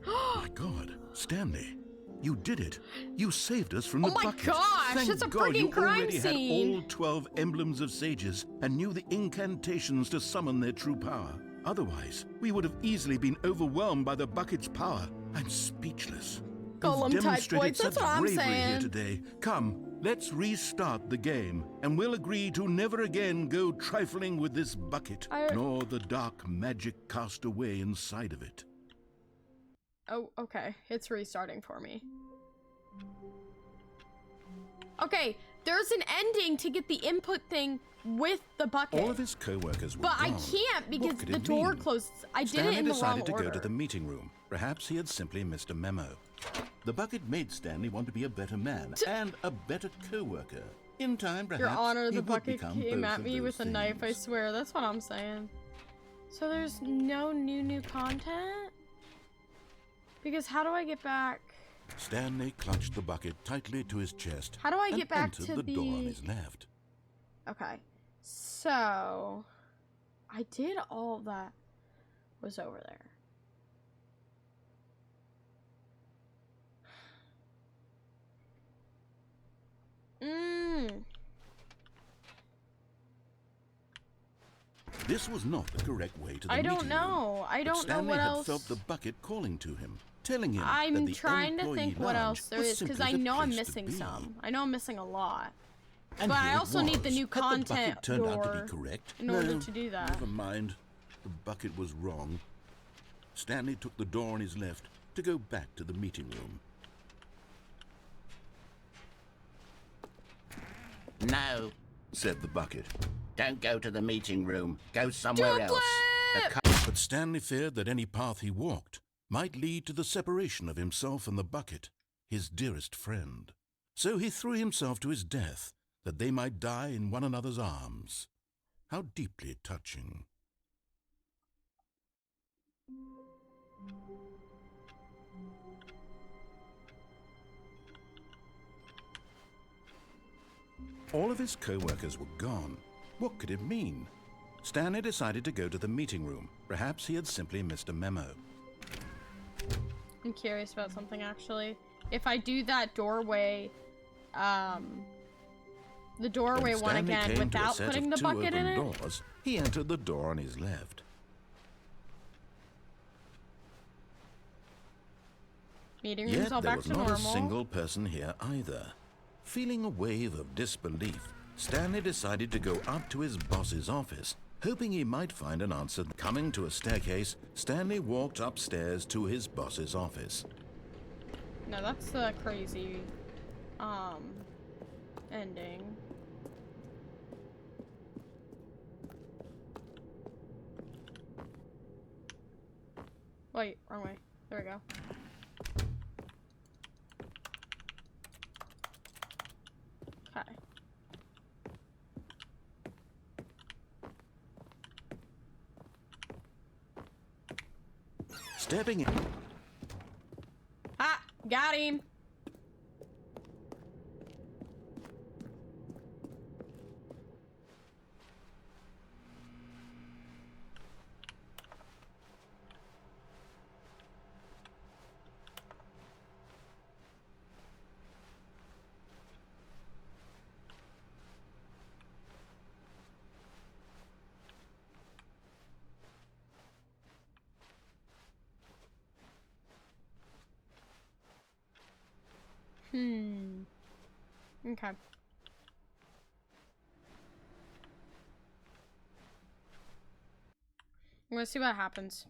My God, Stanley, you did it. You saved us from the bucket. Oh my gosh, Thank it's a God freaking you crime already scene. had all 12 emblems of sages and knew the incantations to summon their true power. Otherwise, we would have easily been overwhelmed by the bucket's power. I'm speechless. Golem You've type demonstrated voice, that's such what I'm bravery here saying. today. Come, let's restart the game, and we'll agree to never again go trifling with this bucket, nor the dark magic cast away inside of it. Oh, okay. It's restarting for me. Okay, there's an ending to get the input thing with the bucket. All of his co-workers were But I gone. can't because What could the it door mean? closed. I did Stanley it in the wrong decided to order. go to the meeting room. Perhaps he had simply missed a memo. The bucket made Stanley want to be a better man and a better co-worker. In time, perhaps, Your Honor, he the would bucket become came both at of me those with a knife, I things. swear. That's what I'm saying. So there's no new content? Because how do I get back? Stanley clutched the bucket tightly to his chest. How do I and get back entered to the door on the- his left. Okay. So I did all that was over there. This was not the correct way to the I meeting don't know. room, I don't know Stanley what had else. felt the bucket calling to him, telling him that I'm the trying to employee think what lounge else there was is, because simply I the know I'm place to missing be. some. I know I'm missing a lot. And But here I it also need the was. new Had the content bucket turned out to door be correct? in order No, to do that. Never mind. The bucket was wrong. Stanley took the door on his left to go back to the meeting room. No, said the bucket. don't go to the meeting room. Go somewhere else. But Stanley feared that any path he walked might lead to the separation of himself and the bucket, his dearest friend. So he threw himself to his death, that they might die in one another's arms. How deeply touching. All of his co-workers were gone. What could it mean? Stanley decided to go to the meeting room. Perhaps he had simply missed a memo. I'm curious about something, actually. If I do that doorway, the doorway When one Stanley again came to a without set putting of the two bucket in open it. doors, he entered the door on his left. Meeting room's Yet all there back was to not normal. a single person here either. Feeling a wave of disbelief, Stanley decided to go up to his boss's office, hoping he might find an answer. Coming to a staircase, Stanley walked upstairs to his boss's office. No, that's the crazy, ending. Wait, wrong way. There we go. Okay. Stepping in. Ah, got him. Okay. I'm gonna see what happens.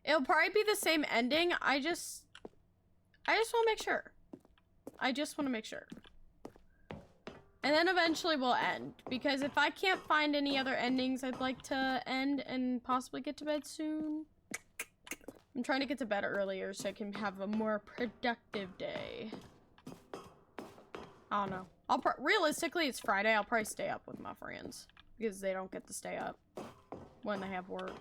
It'll probably be the same ending. I just want to make sure. And then eventually we'll end. Because if I can't find any other endings, I'd like to end and possibly get to bed soon. I'm trying to get to bed earlier so I can have a more productive day. I don't know. Realistically, it's Friday. I'll probably stay up with my friends. Because they don't get to stay up when they have work.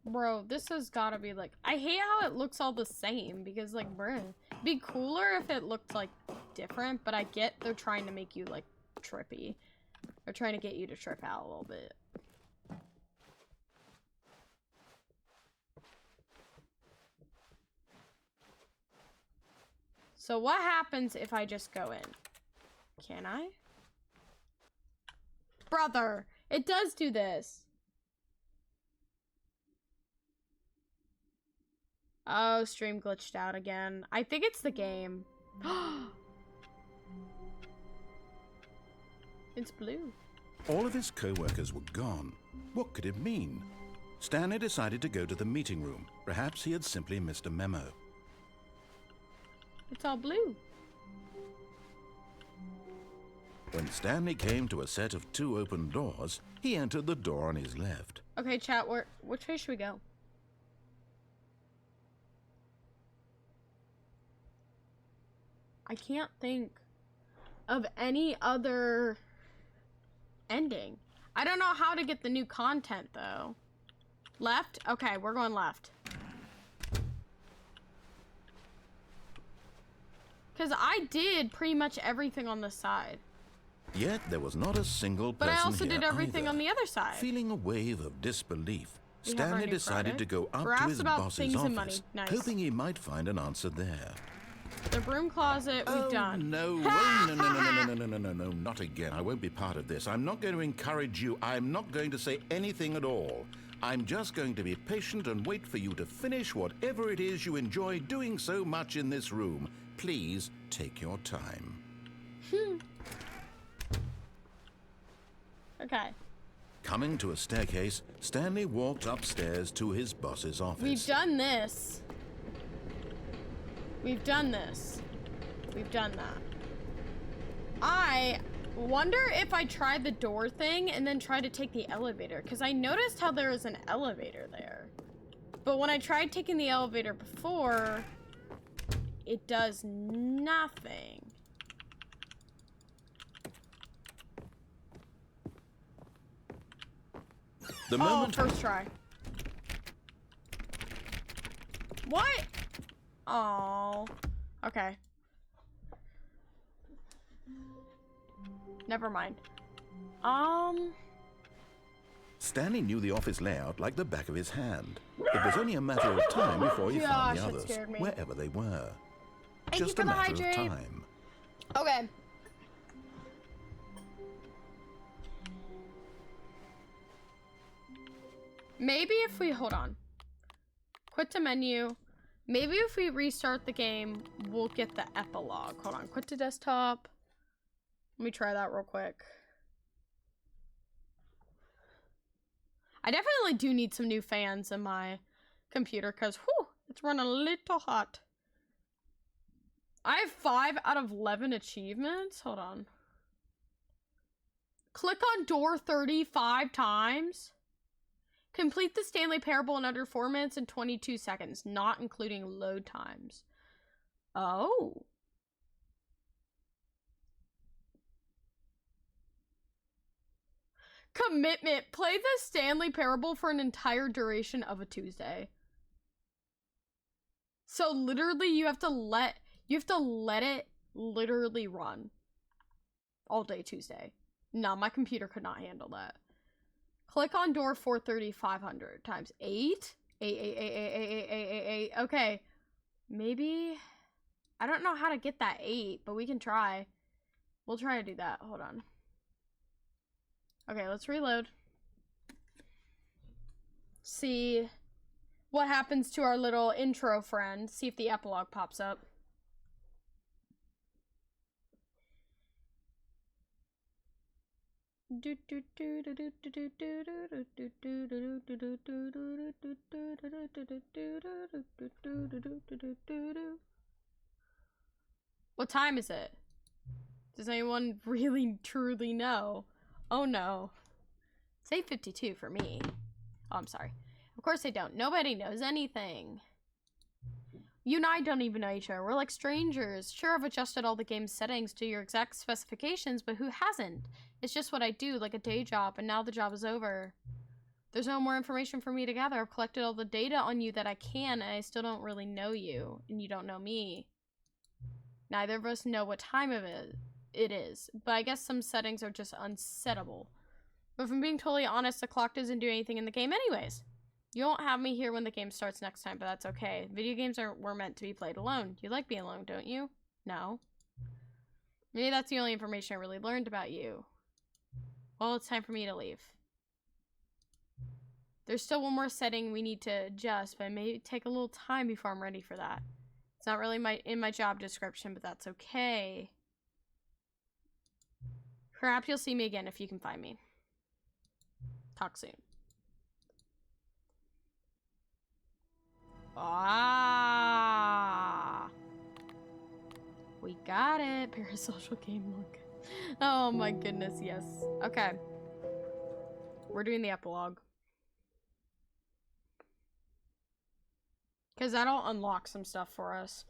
Bro, this has gotta be like... I hate how it looks all the same, because like, bruh. It'd be cooler if it looked like different, but I get they're trying to make you like trippy. They're trying to get you to trip out a little bit. So what happens if I just go in? Can I? Brother, it does do this. Oh, stream glitched out again. I think it's the game. It's blue. All of his co-workers were gone. What could it mean? Stanley decided to go to the meeting room. Perhaps he had simply missed a memo. It's all blue. When Stanley came to a set of two open doors, he entered the door on his left. Okay, chat, which way should we go? I can't think of any other ending. I don't know how to get the new content, though. Left? Okay, we're going left. Because I did pretty much everything on this side. Yet there was not a single But person I also here did everything either. on the other side. Feeling a wave of disbelief, We have our Stanley new decided product. to go up We're to asked his about boss's things and office, money. Nice. hoping he might find an answer there. The broom closet, we've done. No, no, not again. I won't be part of this. I'm not going to encourage you. I'm not going to say anything at all. I'm just going to be patient and wait for you to finish whatever it is you enjoy doing so much in this room. Please take your time. Okay. Coming to a staircase, Stanley walked upstairs to his boss's office. We've done this. We've done this. We've done that. I wonder if I tried the door thing and then tried to take the elevator, because I noticed how there was an elevator there. But when I tried taking the elevator before, it does nothing. The moment first try. What? Oh. Okay. Never mind. Stanley knew the office layout like the back of his hand. It was only a matter of time before he found the Gosh, that others, scared me. wherever they were. Thank you Just for a the matter of hydrate. time. Okay. Maybe if we, hold on. Quit to menu. Maybe if we restart the game, we'll get the epilogue. Hold on, quit to desktop. Let me try that real quick. I definitely do need some new fans in my computer because, whew, it's running a little hot. I have 5 out of 11 achievements. Hold on. Click on door 35 times. Complete the Stanley Parable in under 4 minutes and 22 seconds, not including load times. Oh. Commitment. Play the Stanley Parable for an entire duration of a Tuesday. So literally you have to let it literally run all day Tuesday. No, my computer could not handle that. Click on door 430 500 times 8. 8. Okay. Maybe I don't know how to get that 8, but we can try. We'll try to do that. Hold on. Okay, let's reload. See what happens to our little intro friend. See if the epilogue pops up. What time is it? Does anyone really truly know? Oh no. It's 8:52 for me. Oh, I'm sorry. Of course they don't. Nobody knows anything. You and I don't even know each other. We're like strangers. Sure, I've adjusted all the game's settings to your exact specifications, but who hasn't? It's just what I do, like a day job, and now the job is over. There's no more information for me to gather. I've collected all the data on you that I can, and I still don't really know you, and you don't know me. Neither of us know what time of it is, but I guess some settings are just unsettable. But if I'm being totally honest, the clock doesn't do anything in the game anyways. You won't have me here when the game starts next time, but that's okay. Video games were meant to be played alone. You like being alone, don't you? No. Maybe that's the only information I really learned about you. Well, it's time for me to leave. There's still one more setting we need to adjust, but it may take a little time before I'm ready for that. It's not really in my job description, but that's okay. Perhaps you'll see me again if you can find me. Talk soon. Ah, we got it. Parasocial game look. Oh my goodness, yes. Okay, we're doing the epilogue because that'll unlock some stuff for us.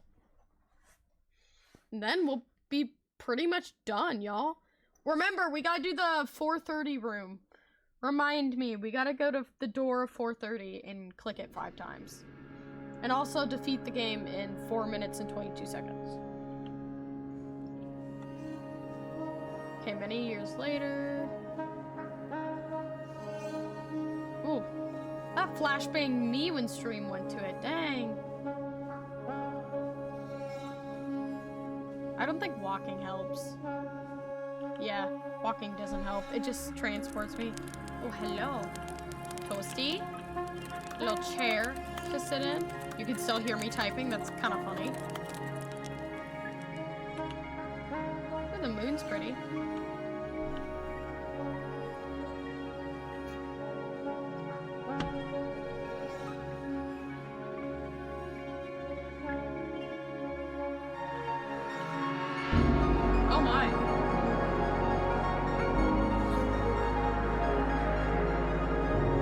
And then we'll be pretty much done, y'all. Remember, we gotta do the 430 room. Remind me, we gotta go to the door of 430 and click it 5 times. And also defeat the game in 4 minutes and 22 seconds. Okay, many years later. Ooh. That flashbang Mewin stream went to it. Dang. I don't think walking helps. Yeah, walking doesn't help. It just transports me. Oh, hello. Toasty. A little chair to sit in. You can still hear me typing. That's kind of funny. Oh, the moon's pretty. Oh my.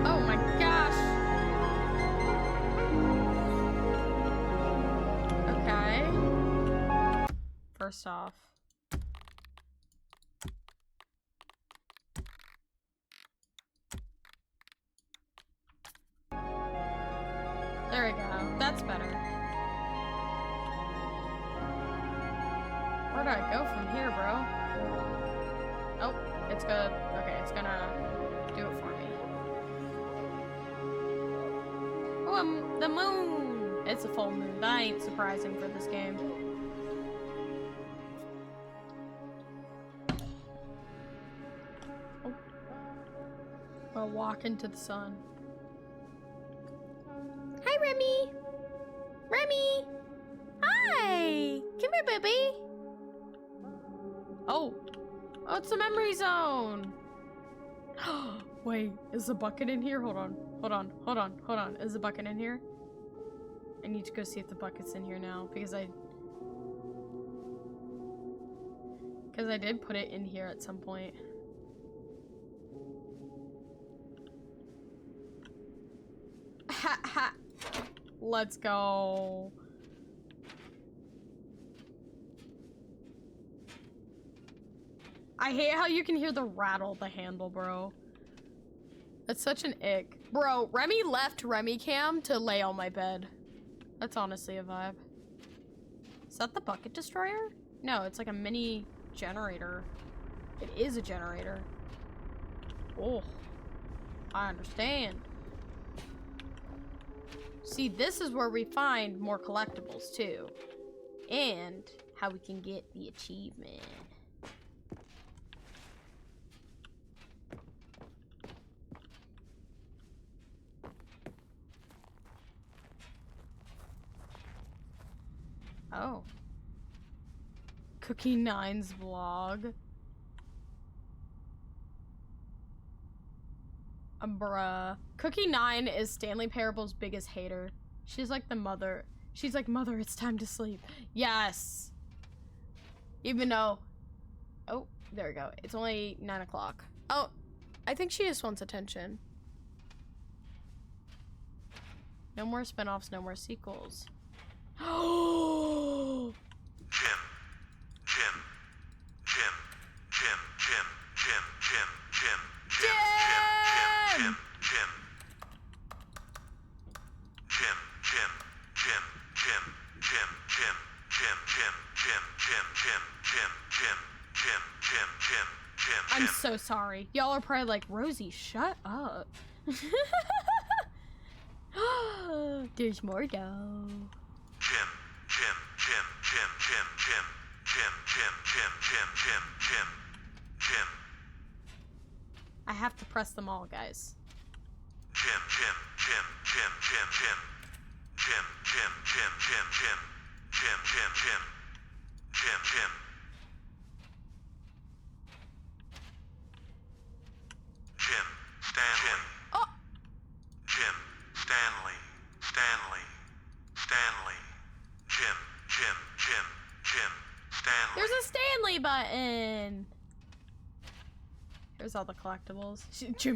Oh my gosh. Okay. First off. There we go. That's better. Where do I go from here, bro? Oh, it's good. Okay, it's gonna do it for me. Oh, the moon! It's a full moon. That ain't surprising for this game. Oh. I'll walk into the sun. Hi, Remy! Remy! Hi! Come here, baby! Oh. Oh, it's a memory zone! Wait, is the bucket in here? Hold on. Hold on. Hold on. Hold on. Is the bucket in here? I need to go see if the bucket's in here now, because I did put it in here at some point. Ha ha! Let's go. I hate how you can hear the rattle of the handle, bro. That's such an ick. Bro, Remy left Remy Cam to lay on my bed. That's honestly a vibe. Is that the bucket destroyer? No, it's like a mini generator. It is a generator. Oh, I understand. See, this is where we find more collectibles too. And how we can get the achievement. Oh. Cookie Nine's vlog. Bruh. Cookie Nine is Stanley Parable's biggest hater. She's like the mother. She's like, Mother, it's time to sleep. Yes. Even though... Oh, there we go. It's only 9 o'clock. Oh, I think she just wants attention. No more spinoffs, no more sequels. Oh! I'm so sorry. Y'all are probably like, Rosie, shut up. There's more though. I have to press them all, guys. Stanley. Oh. Stanley. Stanley. There's a Stanley button. Here's all the collectibles. Jim.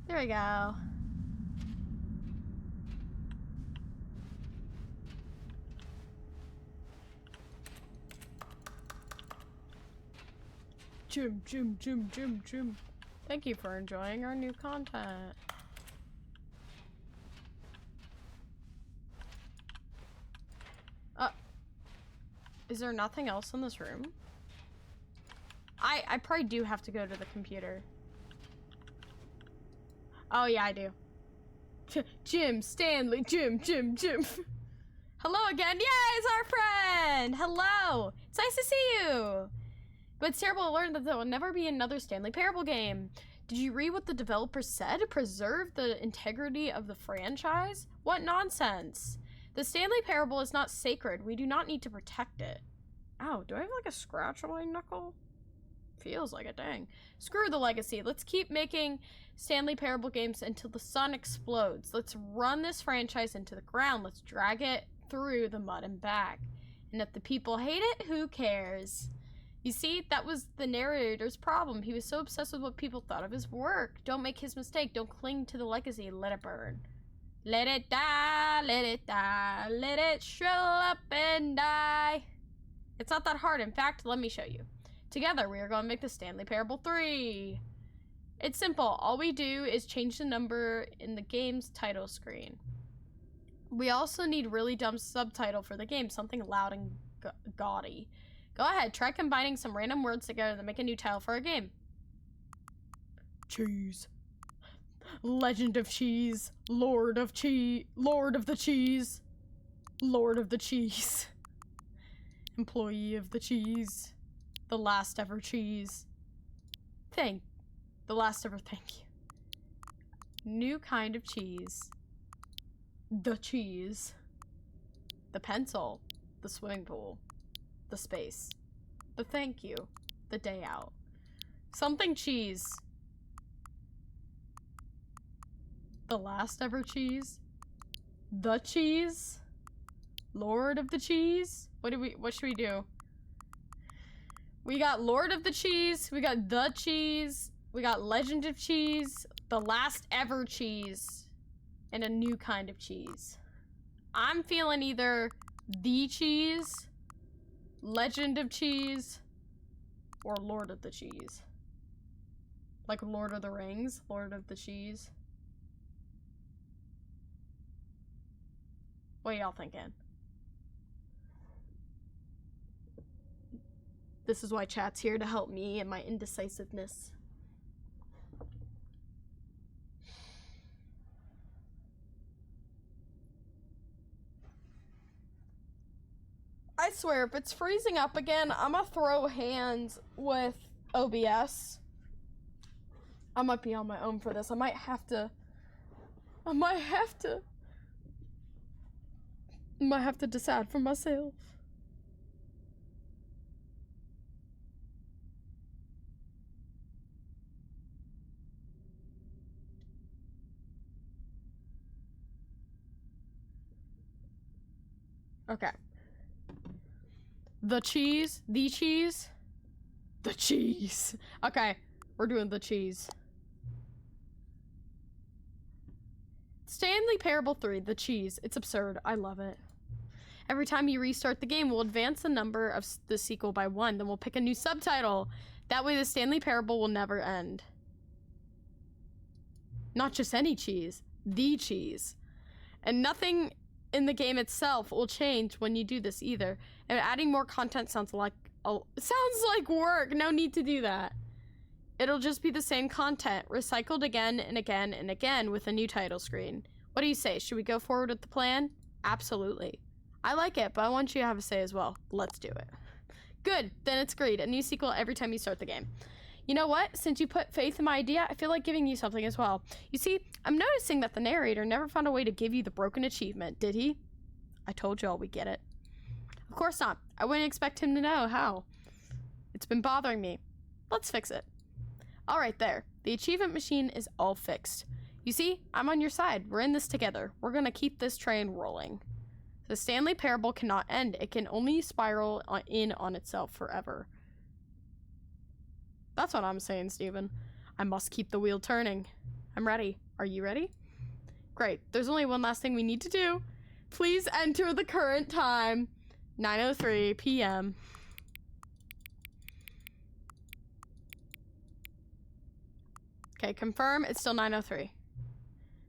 There we go. Jim. Thank you for enjoying our new content. Is there nothing else in this room? I probably do have to go to the computer. Oh yeah, I do. Jim, Stanley, Jim. Hello again. Yay, it's our friend. Hello. It's nice to see you. But it's terrible to learn that there will never be another Stanley Parable game. Did you read what the developers said? Preserve the integrity of the franchise? What nonsense. The Stanley Parable is not sacred. We do not need to protect it. Ow, do I have like a scratch on my knuckle? Feels like it, dang. Screw the legacy. Let's keep making Stanley Parable games until the sun explodes. Let's run this franchise into the ground. Let's drag it through the mud and back. And if the people hate it, who cares? You see, that was the narrator's problem. He was so obsessed with what people thought of his work. Don't make his mistake. Don't cling to the legacy. Let it burn. Let it die, let it die, let it shrivel up and die. It's not that hard. In fact, let me show you. Together, we are going to make the Stanley Parable 3. It's simple. All we do is change the number in the game's title screen. We also need really dumb subtitle for the game, something loud and gaudy. Go ahead, try combining some random words together to make a new title for a game. Cheese. Legend of Cheese. Lord of Cheese. Lord of the Cheese. Lord of the Cheese. Employee of the Cheese. The last ever cheese. The last ever thank you. New kind of cheese. The cheese. The pencil. The swimming pool. The space. The thank you. The day out. Something cheese. The last ever cheese. The cheese. Lord of the Cheese. What should we do? We got Lord of the Cheese. We got the cheese. We got Legend of Cheese. The last ever cheese. And a new kind of cheese. I'm feeling either the cheese, Legend of Cheese, or Lord of the Cheese. Like Lord of the Rings, Lord of the Cheese. What y'all thinking? This is why chat's here to help me in my indecisiveness. I swear, if it's freezing up again, I'm gonna throw hands with OBS. I might be on my own for this. I might have to decide for myself. Okay. The cheese. Okay, we're doing the cheese. Stanley Parable 3, the cheese. It's absurd. I love it. Every time you restart the game, we'll advance the number of the sequel by 1. Then we'll pick a new subtitle. That way the Stanley Parable will never end. Not just any cheese. The cheese. And nothing in the game itself will change when you do this either. And adding more content sounds like work. No need to do that. It'll just be the same content, recycled again and again and again with a new title screen. What do you say? Should we go forward with the plan? Absolutely. I like it, but I want you to have a say as well. Let's do it. Good, then it's great. A new sequel every time you start the game. You know what? Since you put faith in my idea, I feel like giving you something as well. You see, I'm noticing that the narrator never found a way to give you the broken achievement, did he? I told y'all we get it. Of course not. I wouldn't expect him to know how. It's been bothering me. Let's fix it. All right, there. The achievement machine is all fixed. You see, I'm on your side. We're in this together. We're gonna keep this train rolling. The Stanley Parable cannot end. It can only spiral in on itself forever. That's what I'm saying, Steven. I must keep the wheel turning. I'm ready. Are you ready? Great. There's only one last thing we need to do. Please enter the current time. 9:03 p.m. Okay, confirm. It's still 9:03.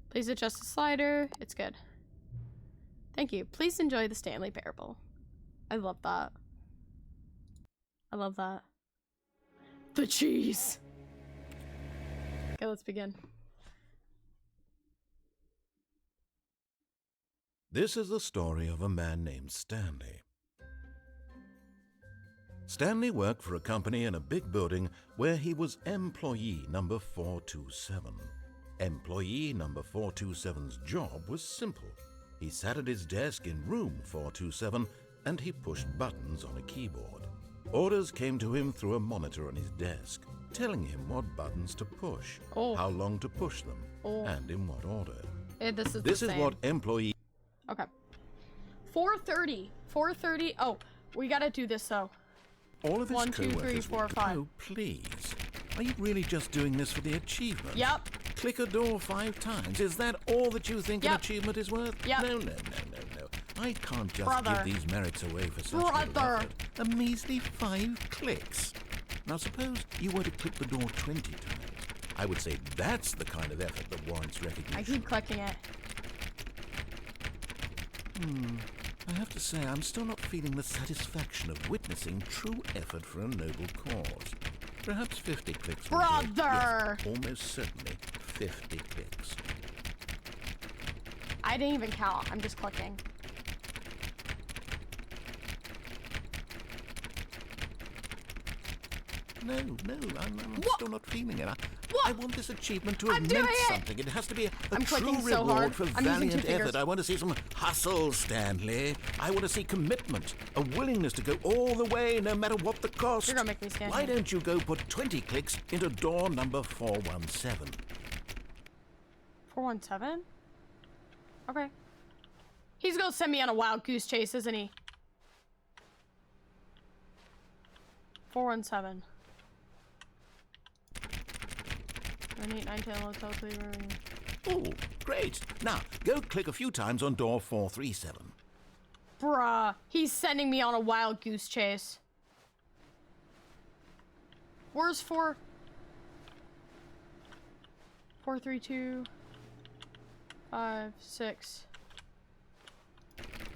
Please adjust the slider. It's good. Thank you. Please enjoy the Stanley Parable. I love that. I love that. The cheese. Okay, let's begin. This is the story of a man named Stanley. Stanley worked for a company in a big building where he was employee number 427. Employee number 427's job was simple. He sat at his desk in room 427 and he pushed buttons on a keyboard. Orders came to him through a monitor on his desk, telling him what buttons to push, how long to push them, and in what order. This is what employee... Okay. 4:30. 4:30. Oh, we gotta do this though. All of his 1, 2, 3, 4, 5. Oh, please. Are you really just doing this for the achievement? Yep. Click a door 5 times. Is that all that you think an achievement is worth? Yep. No. I can't just give these merits away for such little effort. A measly 5 clicks. Now suppose you were to click the door 20 times. I would say that's the kind of effort that warrants recognition. I keep clicking it. I have to say, I'm still not feeling the satisfaction of witnessing true effort for a noble cause. Perhaps 50 clicks will do it. Brother! Yes, almost certainly 50 clicks. I didn't even count. I'm just clicking. No, I'm still not feeling it. I want this achievement to have meant something. It has to be a true reward for valiant effort. I want to see some hustle, Stanley. I want to see commitment, a willingness to go all the way, no matter what the cost. You're gonna make me stand Why here. don't you go put 20 clicks into door number 417? 417? Okay. He's gonna send me on a wild goose chase, isn't he? 417. 9, 8, 9, 10, 11, 12, 13. Oh, great. Now, go click a few times on door 437. Bruh, he's sending me on a wild goose chase. Where's 4? 4, 3, 2, 5, 6.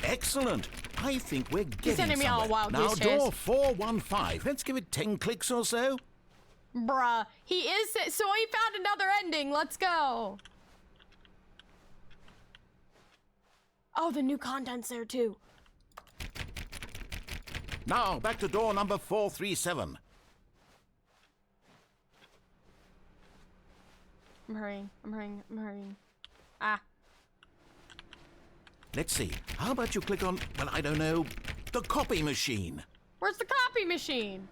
Excellent. I think we're getting He's sending me on a wild now, goose chase. door 415. Let's give it 10 clicks or so. Bruh, he is. So he found another ending. Let's go. Oh, the new content's there too. Now, back to door number 437. I'm hurrying. Ah. Let's see. How about you click on, well, I don't know, the copy machine? Where's the copy machine?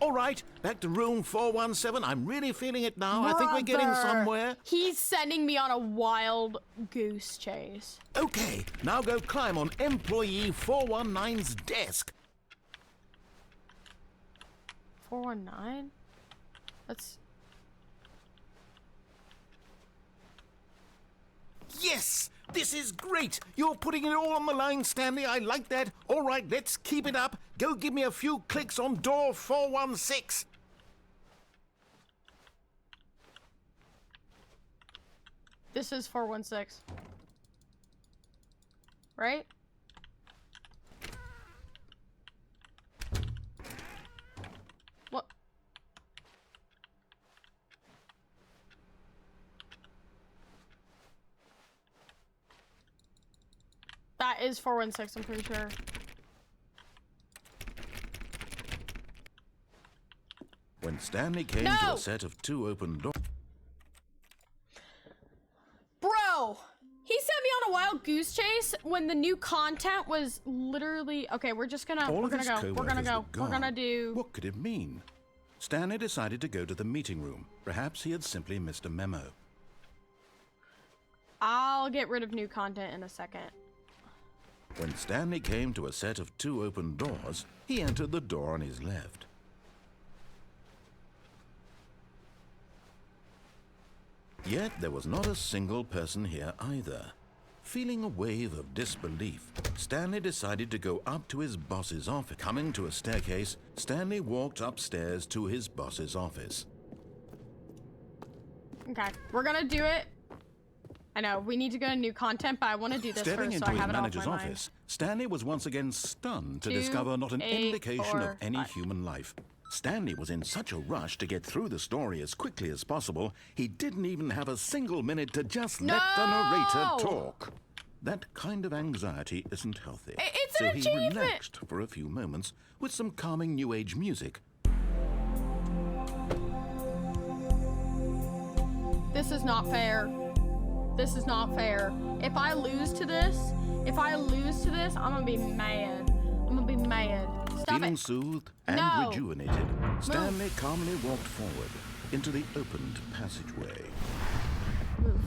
All right, back to room 417. I'm really feeling it now. I think we're getting somewhere. He's sending me on a wild goose chase. Okay, now go climb on employee 419's desk. 419? That's... Yes! This is great! You're putting it all on the line, Stanley. I like that. All right, let's keep it up. Go give me a few clicks on door 416. This is 416. Right? What? That is 416, I'm pretty sure. When Stanley came to a set of 2 open doors... Bro! He sent me on a wild goose chase when the new content was literally... Okay, we're just gonna... All we're of gonna his go. co-workers We're gonna go. were gone. We're gonna do... What could it mean? Stanley decided to go to the meeting room. Perhaps he had simply missed a memo. I'll get rid of new content in a second. When Stanley came to a set of 2 open doors, he entered the door on his left. Yet there was not a single person here either. Feeling a wave of disbelief, Stanley decided to go up to his boss's office. Coming to a staircase, Stanley walked upstairs to his boss's office. Okay, we're gonna do it. I know, we need to go to new content, but I want to do this Staring first into so I his have it off manager's my mind. office, Stanley was once again stunned to 2, discover not an 8, indication 4, of any 5. human life. Stanley was in such a rush to get through the story as quickly as possible, he didn't even have a single minute to just let the narrator talk. That kind of anxiety isn't healthy. It's so an he achievement. relaxed for a few moments with some calming new age music. This is not fair. This is not fair. If I lose to this, I'm gonna be mad. I'm gonna be mad. Stop Feeling it. soothed and No. rejuvenated, Stanley calmly walked forward into the opened passageway. Move.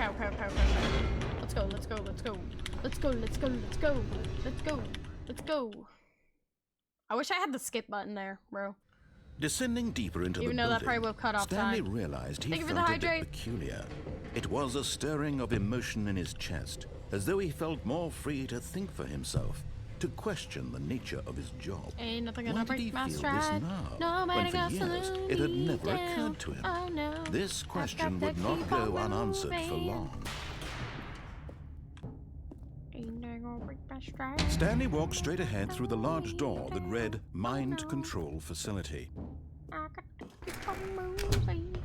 Okay. Let's go. I wish I had the skip button there, bro. Descending deeper into Even the though building, that probably will cut off Stanley time. realized he Thank you for felt the a bit hydrate. peculiar. It was a stirring of emotion in his chest, as though he felt more free to think for himself, to question the nature of his job. Ain't nothing Why gonna did he break my feel stride. this now, Nobody when for goes years to it had lead never down. occurred to him? Oh no. This question I've got would to not keep go on unanswered for moving. long. Ain't nothing gonna break my stride. Stanley walked straight ahead through the large door that read Mind Control Facility. I got to keep on moving.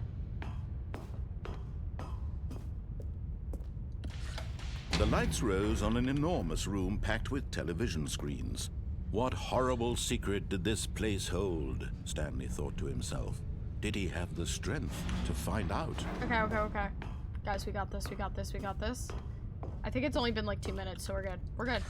The lights rose on an enormous room packed with television screens. What horrible secret did this place hold? Stanley thought to himself. Did he have the strength to find out? Okay. Guys, we got this. I think it's only been like 2 minutes, so we're good.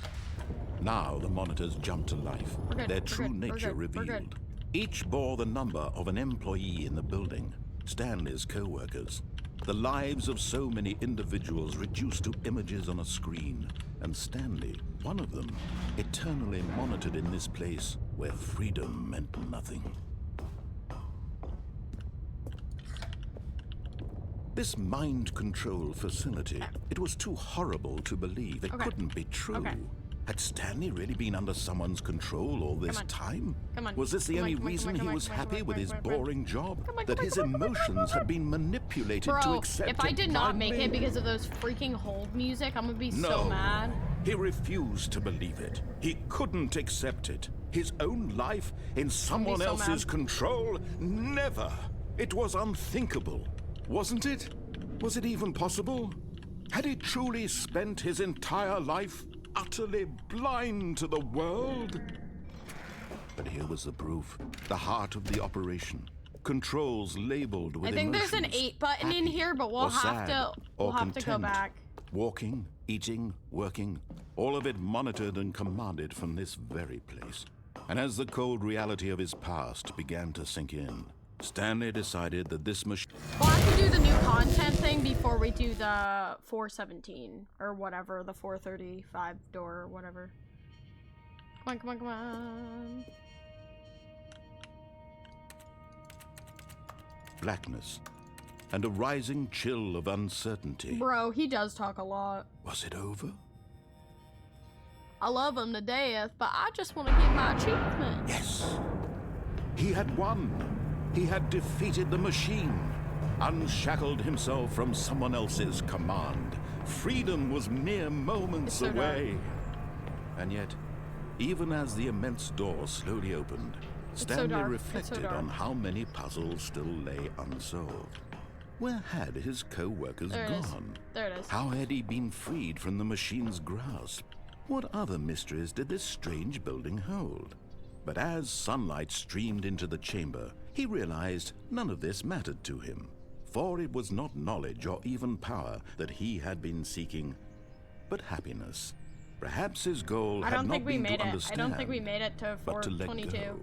Now the monitors jumped to life, We're good, their we're true good, we're nature good, we're revealed. good. Each bore the number of an employee in the building, Stanley's co-workers. The lives of so many individuals reduced to images on a screen, and Stanley, one of them, eternally monitored in this place where freedom meant nothing. This mind control facility, it was too horrible to believe. It couldn't be true. Okay. Had Stanley really been under someone's control all this time? Come on. Was this the only reason he was happy with his boring job? That his emotions had been manipulated to Bro, accept if I it did not make blindly? it because of those freaking hold music, I'm gonna be No. so mad. He refused to believe it. He couldn't accept it. His own life in someone so else's mad. control? Never. It was unthinkable. Wasn't it? Was it even possible? Had he truly spent his entire life utterly blind to the world? But here was the proof. The heart of the operation. Controls labeled with I think emotions. there's an 8 button in Happy here, but or we'll have sad to or go content. back. Walking, eating, working, all of it monitored and commanded from this very place. And as the cold reality of his past began to sink in, Stanley decided that this machine... We'll have to do the new content thing before we do the 417 or whatever, the 435 door or whatever. Come on. Blackness and a rising chill of uncertainty. Bro, he does talk a lot. Was it over? I love him to death, but I just want to get my achievement. Yes. He had won. He had defeated the machine, unshackled himself from someone else's command. Freedom was mere moments so away. And yet, even as the immense door slowly opened, Stanley dark. reflected on how many puzzles still lay unsolved. Where had his co-workers gone? There it is. How had he been freed from the machine's grasp? What other mysteries did this strange building hold? But as sunlight streamed into the chamber, he realized none of this mattered to him, for it was not knowledge or even power that he had been seeking, but happiness. Perhaps his goal had not been to understand, I don't think we made it to but to let 422. go.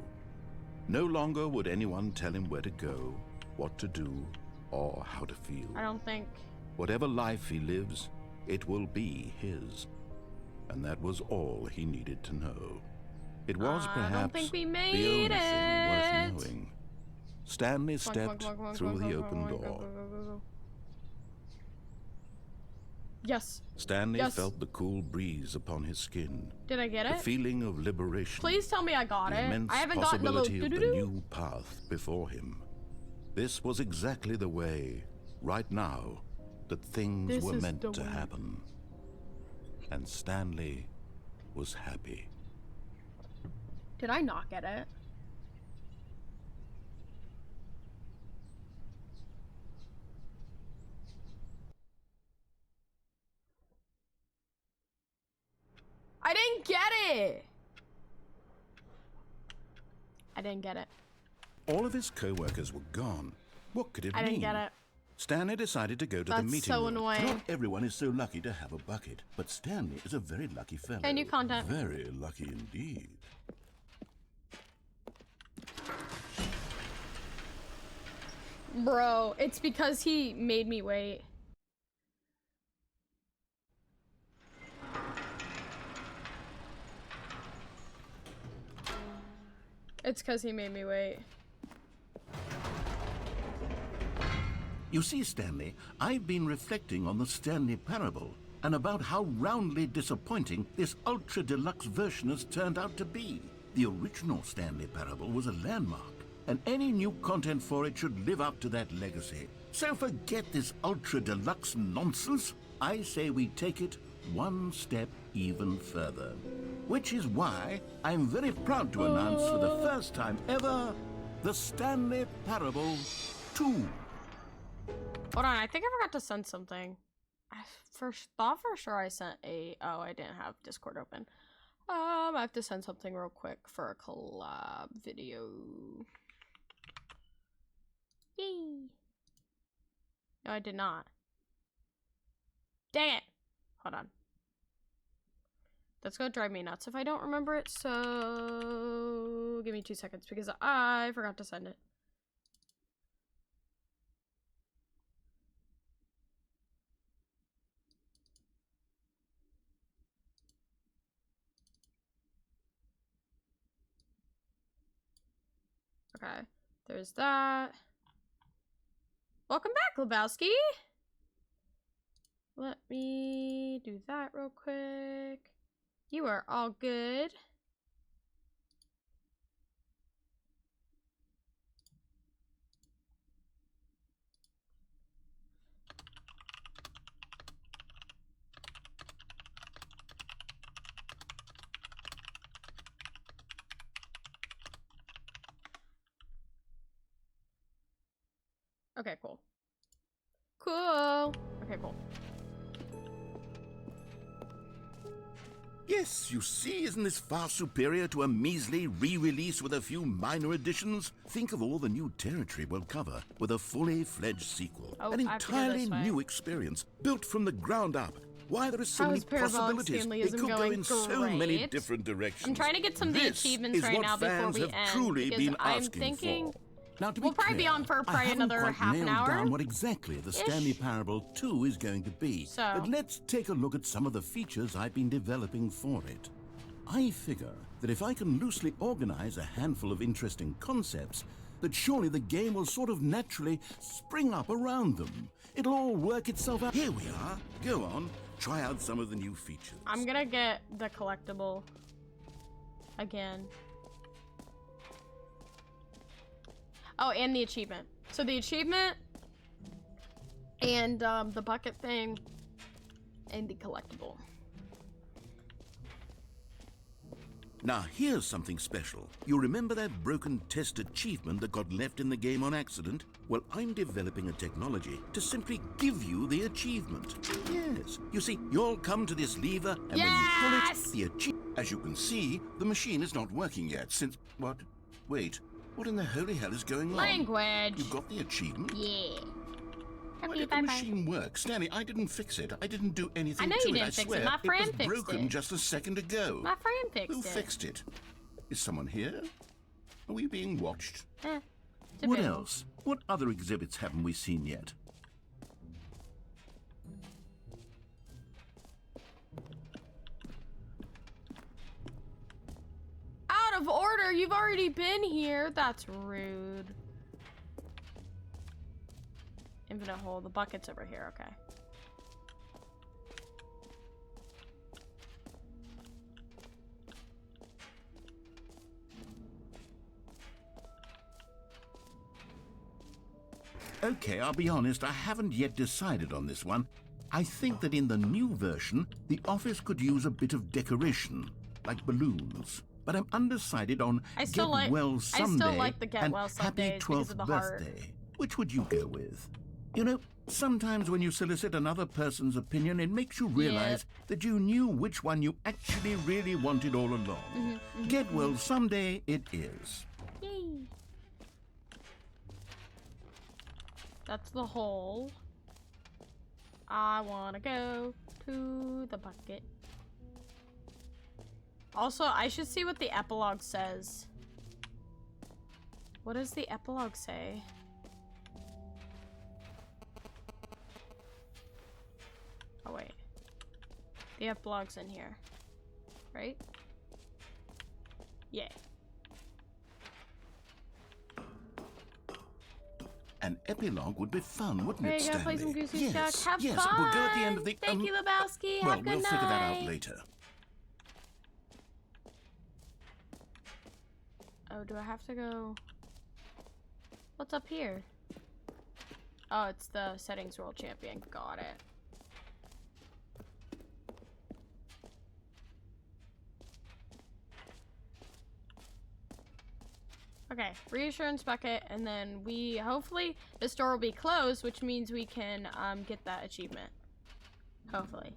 No longer would anyone tell him where to go, what to do, or how to feel. I don't think. Whatever life he lives, it will be his. And that was all he needed to know. It was perhaps I don't think we the made only it. thing worth knowing. Stanley stepped through the open door. Yes. Stanley Yes. felt the cool breeze upon his skin. Did I get The it? feeling of liberation. Please tell me I got The it. immense I haven't gotten the little possibility of the doo-doo-doo. new path before him. This was exactly the way, right now, that things This were is meant the to way. happen. And Stanley was happy. Did I not get it? I didn't get it. I didn't get it. All of his co-workers were gone. What could it I mean? didn't get it. Stanley decided to go to the That's meeting so room. annoying. Not everyone is so lucky to have a bucket, but Stanley is a very lucky fellow. Okay, new content. Very lucky indeed. Bro, it's because he made me wait. It's because he made me wait. You see, Stanley, I've been reflecting on the Stanley Parable and about how roundly disappointing this ultra deluxe version has turned out to be. The original Stanley Parable was a landmark, and any new content for it should live up to that legacy. So forget this ultra deluxe nonsense. I say we take it one step even further. Which is why I'm very proud to announce for the first time ever, the Stanley Parable 2. Hold on, I think I forgot to send something. I thought for sure I sent a... Oh, I didn't have Discord open. I have to send something real quick for a collab video. Yay! No, I did not. Dang it! Hold on. That's gonna drive me nuts if I don't remember it, so... Give me 2 seconds because I forgot to send it. Okay, there's that. Welcome back, Lebowski. Let me do that real quick. You are all good. Okay, cool. Cool. Okay, cool. Yes, you see, isn't this far superior to a measly re-release with a few minor additions? Think of all the new territory we'll cover with a fully fledged sequel. Oh, An I have to go entirely this way. new experience, built from the ground up. Why, there are so How many is Parabolic possibilities. It Stanleyism could go going? in so many Great. different directions. I'm trying to get some of the This achievements is right what now before fans we have end. truly because been I'm asking thinking for. Now, to we'll be probably clear, be on for I probably haven't another quite half an nailed hour. down what exactly the Stanley Parable 2 is going to be. So. But let's take a look at some of the features I've been developing for it. I figure that if I can loosely organize a handful of interesting concepts, that surely the game will sort of naturally spring up around them. It'll all work itself out. Here we are. Go on, try out some of the new features. I'm gonna get the collectible again. Oh, and the achievement. So the achievement and the bucket thing and the collectible. Now, here's something special. You remember that broken test achievement that got left in the game on accident? Well, I'm developing a technology to simply give you the achievement. Yes. You see, you'll come to this lever, and when you pull it, the achievement... As you can see, the machine is not working yet since... What? Wait. What in the holy hell is going on? Language. You got the achievement? Yeah. Why Okay, did the bye-bye. machine work? Stanley, I didn't fix it. I didn't do anything I know to you it, didn't I fix it. swear. My friend was fixed broken it. just a second ago. My friend fixed Who it. fixed it? Is someone here? Are we being watched? It's What available. else? What other exhibits haven't we seen yet? Out of order. You've already been here. That's rude. Infinite hole. The bucket's over here. Okay. Okay, I'll be honest, I haven't yet decided on this one. I think that in the new version, the office could use a bit of decoration, like balloons. But I'm undecided on Get Well Someday I still like the Get and Well Someday Happy 12th because of the heart. Birthday. Which would you go with? You know, sometimes when you solicit another person's opinion, it makes you realize that you knew which one you actually really wanted all along. Get Well Someday it is. Yay. That's the hole. I want to go to the bucket. Also, I should see what the epilogue says. What does the epilogue say? Oh, wait. The epilogue's in here. Right? Yeah. An epilogue would be fun, wouldn't There it, you go, Stanley? play some Goosey Yes, Stuck. Have yes, fun! we'll go at the end of the... Thank you, Lebowski. Well, Have a good we'll figure that out night. later. Oh, do I have to go? What's up here? Oh, it's the settings world champion. Got it. Okay, reassurance bucket, and then we hopefully the store will be closed, which means we can get that achievement. Hopefully.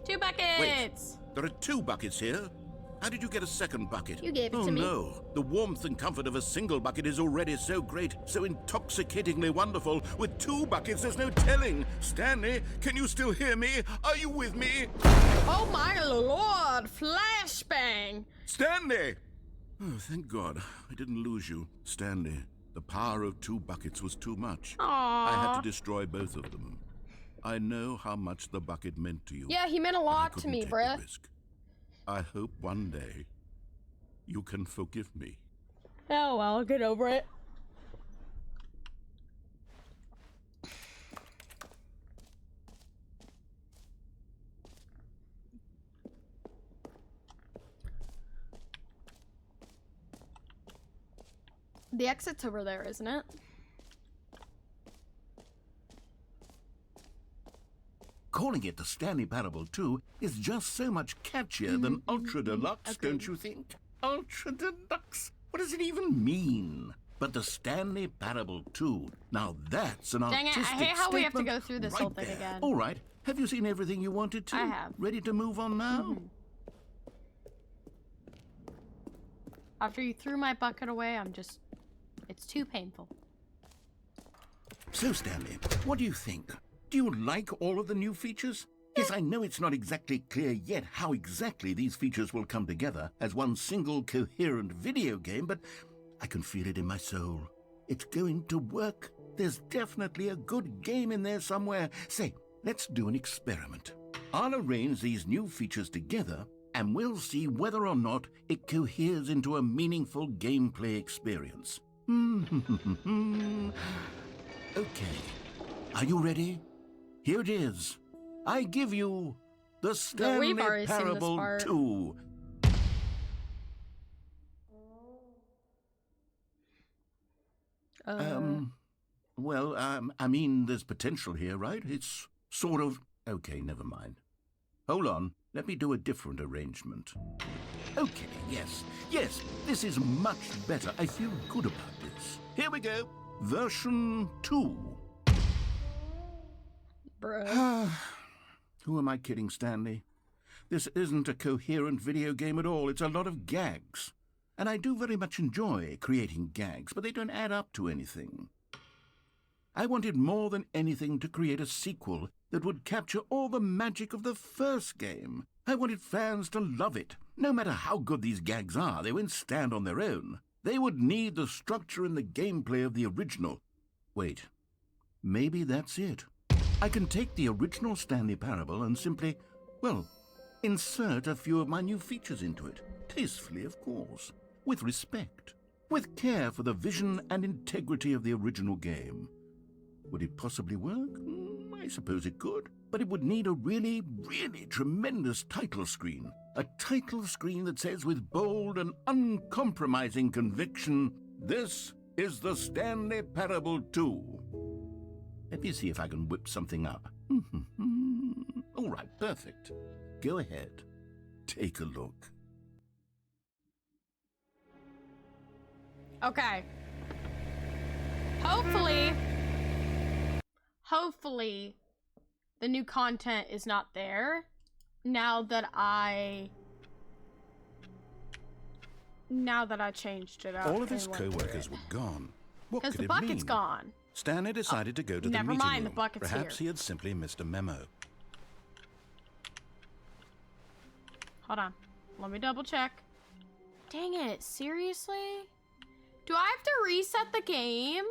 Two buckets! Wait, there are 2 buckets here. How did you get a second bucket? You gave it to me. Oh no, the warmth and comfort of a single bucket is already so great, so intoxicatingly wonderful. With 2 buckets, there's no telling. Stanley, can you still hear me? Are you with me? Oh my lord! Flashbang! Stanley! Oh, thank God. I didn't lose you. Stanley, the power of 2 buckets was too much. Aww. I had to destroy both of them. I know how much the bucket meant to you. Yeah, he meant a lot to me, bruh. I hope one day you can forgive me. Oh well, get over it. The exit's over there, isn't it? Calling it the Stanley Parable 2 is just so much catchier than Ultra Deluxe, don't you think? Ultra Deluxe? What does it even mean? But the Stanley Parable 2, now that's an Dang it, I artistic hate how we have to statement go through this right whole thing there. again. All right, have you seen everything you wanted to? I have. Ready to move on now? After you threw my bucket away, it's too painful. So, Stanley, what do you think? Do you like all of the new features? Yes, I know it's not exactly clear yet how exactly these features will come together as one single coherent video game, but I can feel it in my soul. It's going to work. There's definitely a good game in there somewhere. Say, let's do an experiment. I'll arrange these new features together, and we'll see whether or not it coheres into a meaningful gameplay experience. Okay, are you ready? Here it is. I give you the Stanley Parable 2. Well, I mean, there's potential here, right? It's sort of... Okay, never mind. Hold on, let me do a different arrangement. Okay, yes, this is much better. I feel good about this. Here we go. Version 2. Bruh. Who am I kidding, Stanley? This isn't a coherent video game at all. It's a lot of gags. And I do very much enjoy creating gags, but they don't add up to anything. I wanted more than anything to create a sequel that would capture all the magic of the first game. I wanted fans to love it. No matter how good these gags are, they won't stand on their own. They would need the structure and the gameplay of the original. Wait, maybe that's it. I can take the original Stanley Parable and simply, well, insert a few of my new features into it. Tastefully, of course. With respect. With care for the vision and integrity of the original game. Would it possibly work? I suppose it could. but it would need a really, really tremendous title screen. A title screen that says with bold and uncompromising conviction, "This is the Stanley Parable 2. Let me see if I can whip something up. All right, perfect. Go ahead. Take a look. Okay. Hopefully, the new content is not there now that I changed it up. All of his co-workers were gone. What could Because the it bucket's mean? gone. Stanley decided to go to the never meeting mind, the room. bucket's Perhaps here. he had simply missed a memo. Hold on. Let me double check. Dang it, seriously? Do I have to reset the game?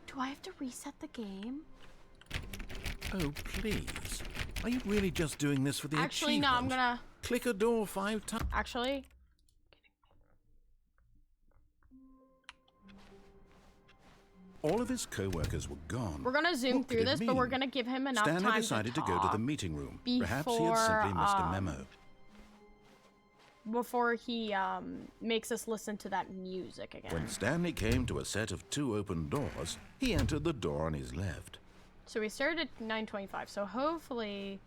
Do I have to reset the game? Oh, please. Are you really just doing this for the Actually, no, achievement? I'm gonna... Click a door 5 times. Actually... All of his co-workers were gone. We're gonna zoom What could through it this, but we're mean? gonna give him enough Stanley time decided to to go to the talk meeting room. Perhaps he had before, simply missed a memo. before he makes us listen to that music again. When Stanley came to a set of 2 open doors, he entered the door on his left. So we started at 9:25, so hopefully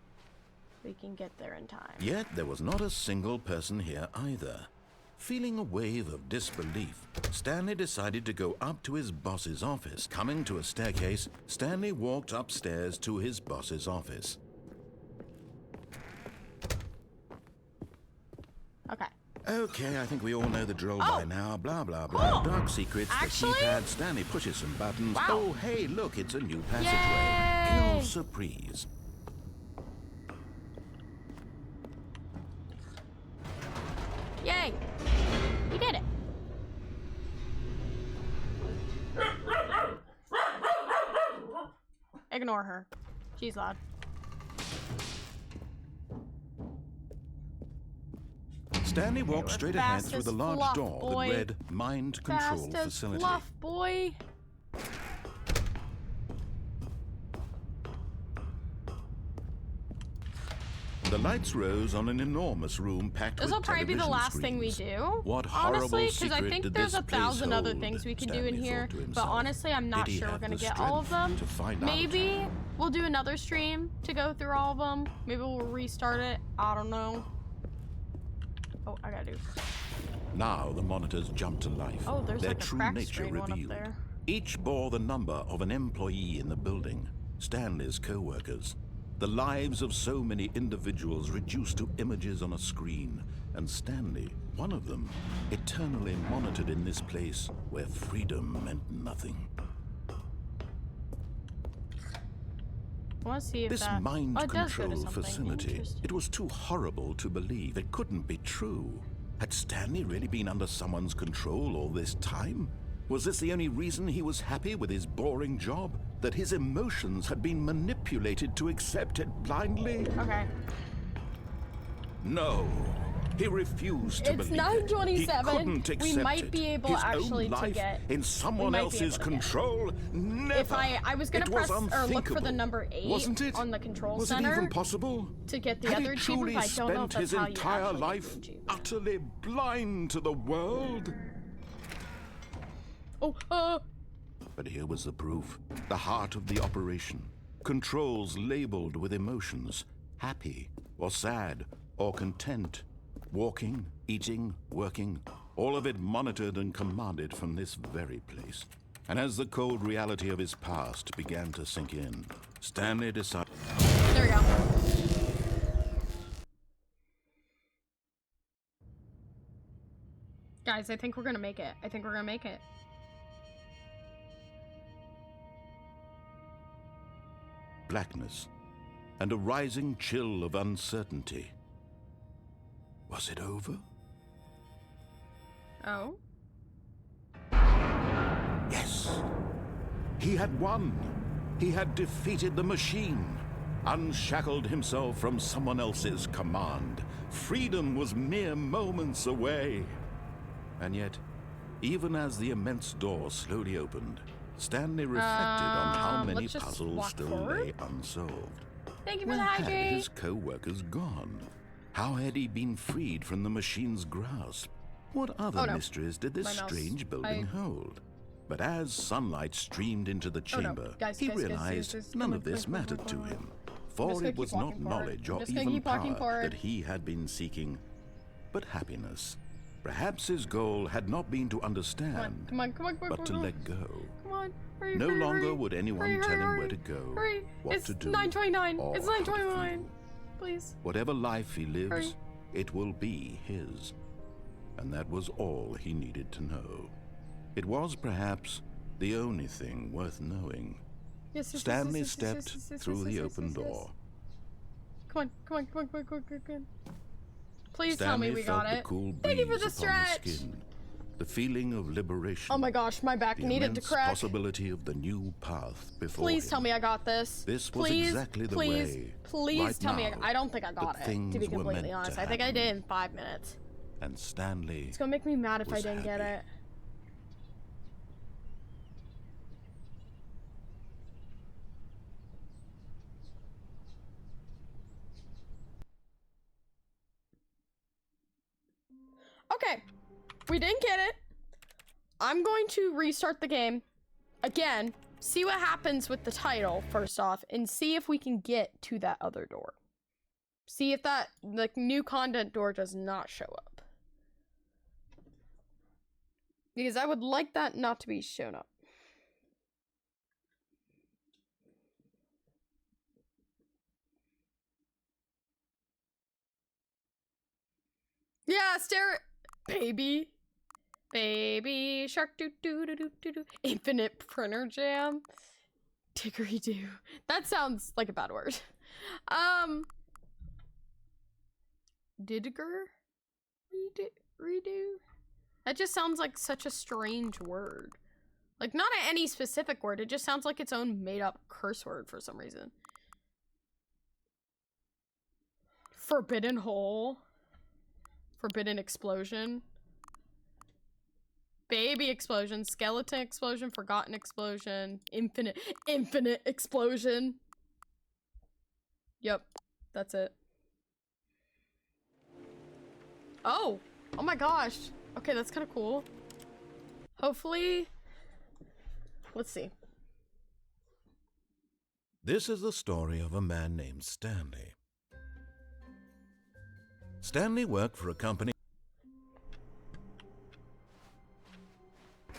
we can get there in time. Yet there was not a single person here either. Feeling a wave of disbelief, Stanley decided to go up to his boss's office. Coming to a staircase, Stanley walked upstairs to his boss's office. Okay. Okay, I think we all know the drill by now. Blah, blah, blah. Dark secrets, Actually? the keypad, Stanley pushes some buttons. Wow. Oh, hey, look, it's a new passageway. Yay! Quelle surprise. Yay! We did it. Ignore her. She's loud. Stanley walked straight ahead fast through as the large fluff, door boy. that read Mind Control Fast as Facility. fluff, boy. The lights rose on an enormous room packed This with will probably be the television last thing we screens. do. What horrible honestly, because I secret think did there's this 1,000 other place things we hold? can do in Stanley here. thought to But himself. honestly, I'm not Did he sure we're have gonna the get all of them. strength to find out? Maybe we'll do another stream to go through all of them. Maybe we'll restart it. I don't know. Oh, I gotta do. Now the monitors jumped to life. Oh, there's Their like a true crack nature screen one up revealed. there. Each bore the number of an employee in the building, Stanley's co-workers. The lives of so many individuals reduced to images on a screen, and Stanley, one of them, eternally monitored in this place where freedom meant nothing. I want to see if This that... mind oh, it does go to control something. facility, Interesting. it was too horrible to believe. It couldn't be true. Had Stanley really been under someone's control all this time? Was this the only reason he was happy with his boring job? That his emotions had been manipulated to accept it blindly? Okay. No. He refused to It's believe 9:27. it. He couldn't accept We might it. be able His actually own to life get... in someone might be else's able to get it. control? Never. If I was gonna It was press or look for the unthinkable. number 8 Wasn't it? on the control Was center it even possible? to get the Had other he achievement, truly but I don't know if spent that's his how you entire actually life get the achievement. utterly blind to the world? Oh, But here was the proof. The heart of the operation. Controls labeled with emotions. Happy, or sad, or content. Walking, eating, working. All of it monitored and commanded from this very place. And as the cold reality of his past began to sink in, Stanley decided... there we go. Guys, I think we're gonna make it. I think we're gonna make it. blackness, and a rising chill of uncertainty. Was it over? Oh? Yes. He had won. He had defeated the machine, unshackled himself from someone else's command. Freedom was mere moments away. And yet, Even as the immense door slowly opened, Stanley reflected on how many let's just puzzles walk still forward. lay unsolved. Thank you for Where the had hydrate. his co-workers gone? How had he been freed from the machine's grasp? What other mysteries did this My mouse. strange building hold? But as sunlight streamed into the Oh, no. chamber, Guys, he guys, guys, realized guys, none come of on, this come on, mattered to come on. him, just for gonna it was keep walking not forward. knowledge I'm or just gonna even keep walking power forward. that he had been seeking, but happiness. Perhaps his goal had not been to understand, Come on, come on, come on, but come to on. let go. Come on, hurry, No hurry, longer hurry. would anyone Hurry, tell hurry, him hurry. where to go, Hurry. what It's to do, 9:29. or It's how to 9:29. feel. Please. Whatever life he lives, Hurry. it will be his. And that was all he needed to know. It was perhaps the only thing worth knowing. Yes, yes, Stanley yes, yes, yes, stepped yes, yes, through yes, the yes, open yes, yes. door. Come on, come on, come on, come on, come on, come on. Please tell Stanley me we felt got the it. cool Thank you breeze for the upon the stretch. skin, the feeling of liberation. Oh my gosh, my back the needed to immense crack. possibility of the new path before Please him. tell me I got this. This was please, exactly the please, way. Please right tell me. now, I don't think I got that it, to be things were completely meant honest. to I think I happen. did in 5 minutes. And Stanley It's gonna make me mad if I was didn't get happy. it. Okay, we didn't get it. I'm going to restart the game again, see what happens with the title first off, and see if we can get to that other door. See if the new content door does not show up. Because I would like that not to be shown up. Yeah, stare. Baby. Baby shark doo doo doo doo doo doo. Infinite printer jam. Tickery doo. That sounds like a bad word. Didger? Redo? That just sounds like such a strange word. Like, not any specific word, it just sounds like its own made-up curse word for some reason. Forbidden hole. Forbidden explosion. Baby explosion. Skeleton explosion. Forgotten explosion. Infinite explosion. Yep. That's it. Oh! Oh my gosh. Okay, that's kind of cool. Hopefully... Let's see. This is the story of a man named Stanley. Stanley worked for a company.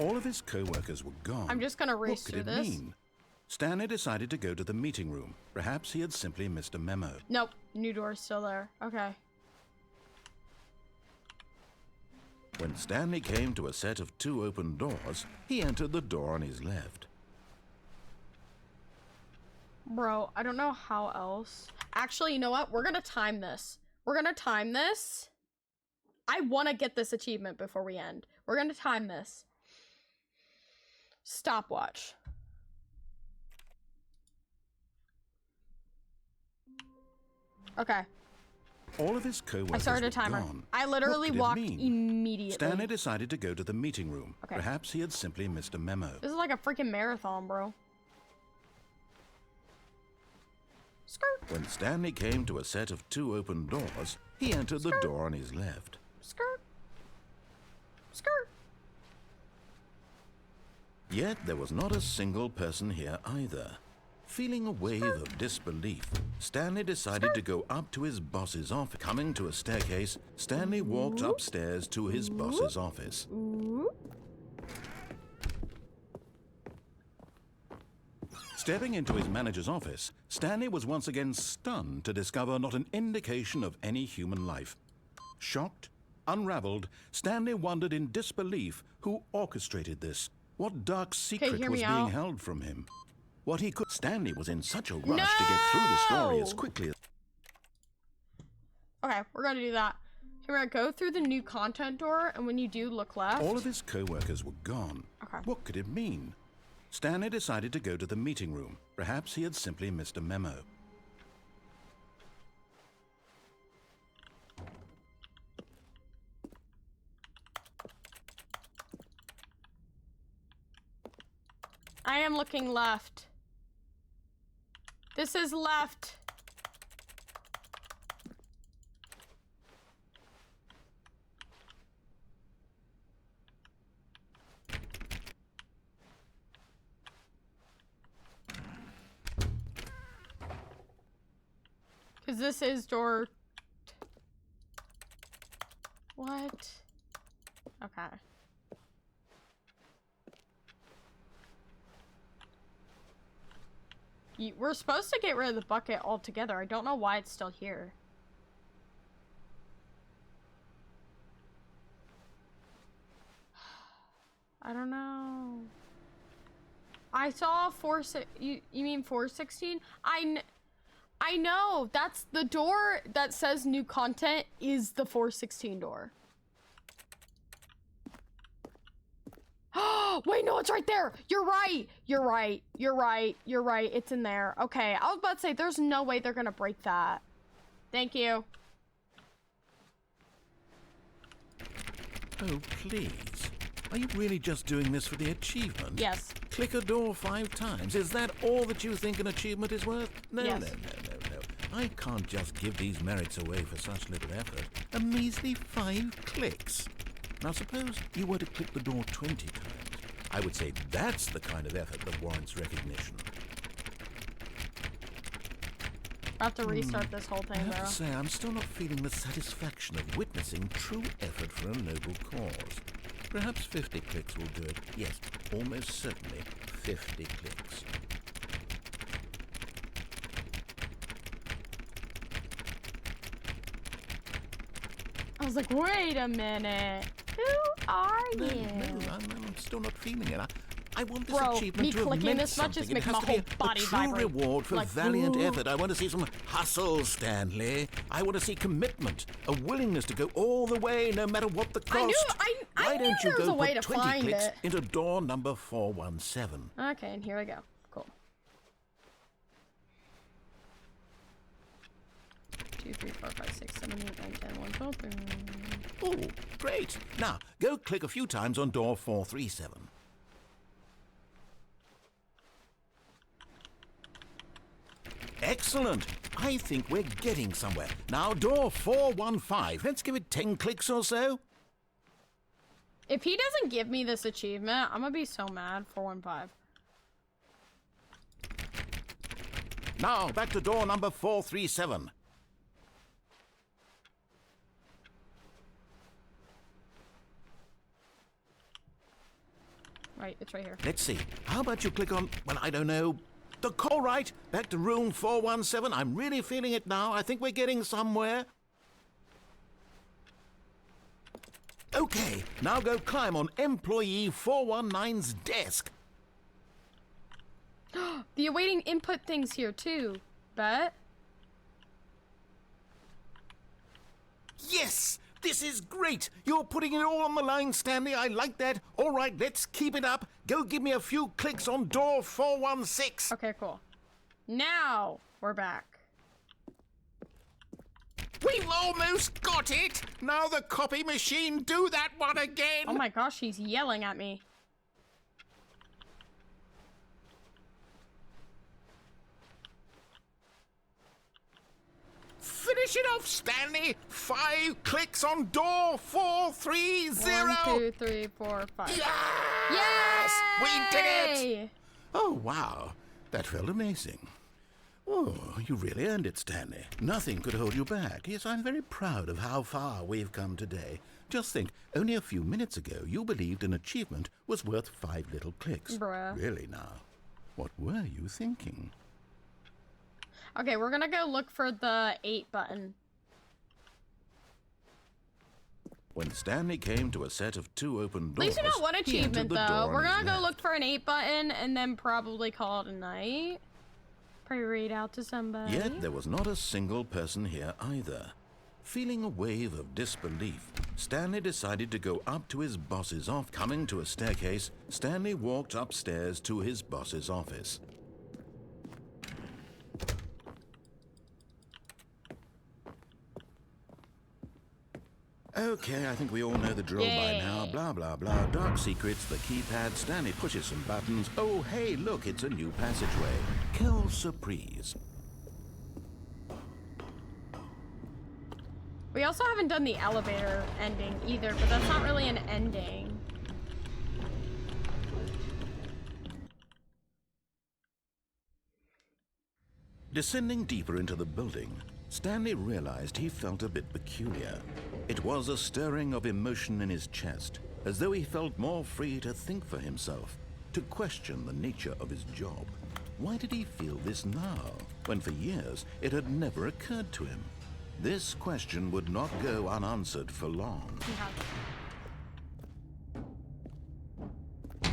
All of his co-workers were gone. I'm just gonna race What could through it this. mean? Stanley decided to go to the meeting room. Perhaps he had simply missed a memo. Nope. New door's still there. Okay. When Stanley came to a set of 2 open doors, he entered the door on his left. Bro, I don't know how else. Actually, you know what? We're gonna time this. We're gonna time this. I want to get this achievement before we end. We're gonna time this. Stopwatch. Okay. All of his co-workers I started a were timer. gone. I literally What could it walked mean? immediately. Stanley decided to go to the meeting room. Okay. Perhaps he had simply missed a memo. This is like a freaking marathon, bro. Skirt. When Stanley came to a set of 2 open doors, he entered the door on his left. Skirt. Skirt. Yet there was not a single person here either. Feeling a wave of disbelief, Stanley decided to go up to his boss's office. Coming to a staircase, Stanley walked upstairs to his boss's office. Stepping into his manager's office, Stanley was once again stunned to discover not an indication of any human life. Shocked, unraveled, Stanley wondered in disbelief who orchestrated this. What dark secret hear was me being out. held from him? What he could... Stanley was in such a rush to get through the story as No! quickly as... Okay, we're gonna do that. We're gonna go through the new content door, and when you do, look left. All of his co-workers were gone. Okay. What could it mean? Stanley decided to go to the meeting room. Perhaps he had simply missed a memo. I am looking left. This is left. Because this is door... What? Okay. We're supposed to get rid of the bucket altogether. I don't know why it's still here. I don't know. I saw you mean 416? I know. That's the door that says new content is the 416 door. Wait, no, it's right there. You're right. You're right. You're right. You're right. It's in there. Okay, I was about to say, there's no way they're gonna break that. Thank you. Oh, please. Are you really just doing this for the achievement? Yes. Click a door 5 times. Is that all that you think an achievement is worth? No, yes. No. I can't just give these merits away for such little effort. A measly 5 clicks. Now, suppose you were to click the door 20 times. I would say that's the kind of effort that warrants recognition. I have to restart this whole thing, I have though. to say, I'm still not feeling the satisfaction of witnessing true effort for a noble cause. Perhaps 50 clicks will do it. Yes, almost certainly 50 clicks. I was like, wait a minute. Who are you? No, I'm still not feeling it. I want this Bro, achievement me to have clicking meant this much is something. It making has my to whole be body a true vibrate. reward for Like, valiant ooh. effort. I want to see some hustle, Stanley. I want to see commitment, a willingness to go all the way, no matter what the cost. I Why knew don't you there was go a way put to 20 find clicks it. into door number 417? Okay, and here we go. Cool. 2, 3, 4, 5, 6, 7, 8, 9, 10, 11, 12, 13. Oh, great. Now, go click a few times on door 437. Excellent. I think we're getting somewhere. Now, door 415. Let's give it 10 clicks or so. If he doesn't give me this achievement, I'm gonna be so mad. 415. Now, back to door number 437. Right, it's right here. Let's see. How about you click on, well, I don't know, the call right. Back to room 417. I'm really feeling it now. I think we're getting somewhere. Okay, now go climb on employee 419's desk. The awaiting input thing's here too. Bet. Yes! This is great! You're putting it all on the line, Stanley. I like that. All right, let's keep it up. Go give me a few clicks on door 416. Okay, cool. Now we're back. We've almost got it! Now the copy machine, do that one again! Oh my gosh, he's yelling at me. Finish it off, Stanley! 5 clicks on door 430! 1, 2, 3, 4, 5. Yes! Yay! We did it! Oh, wow. That felt amazing. Oh, you really earned it, Stanley. Nothing could hold you back. Yes, I'm very proud of how far we've come today. Just think, only a few minutes ago, you believed an achievement was worth 5 little clicks. Bruh. Really now? What were you thinking? Okay, we're gonna go look for the 8 button. When Stanley came to a set of 2 open doors, At least we got one he achievement, entered the though. door We're on his gonna go left. look for an 8 button and then probably call it a night. Probably read out to somebody. Yet there was not a single person here either. Feeling a wave of disbelief, Stanley decided to go up to his boss's office. Coming to a staircase, Stanley walked upstairs to his boss's office. Okay, I think we all know the drill by now. Blah, blah, blah. Dark secrets, the keypad. Stanley pushes some buttons. Oh, hey, look, it's a new passageway. Quelle surprise. We also haven't done the elevator ending either, but that's not really an ending. Descending deeper into the building, Stanley realized he felt a bit peculiar. It was a stirring of emotion in his chest, as though he felt more free to think for himself, to question the nature of his job. Why did he feel this now, when for years it had never occurred to him? This question would not go unanswered for long.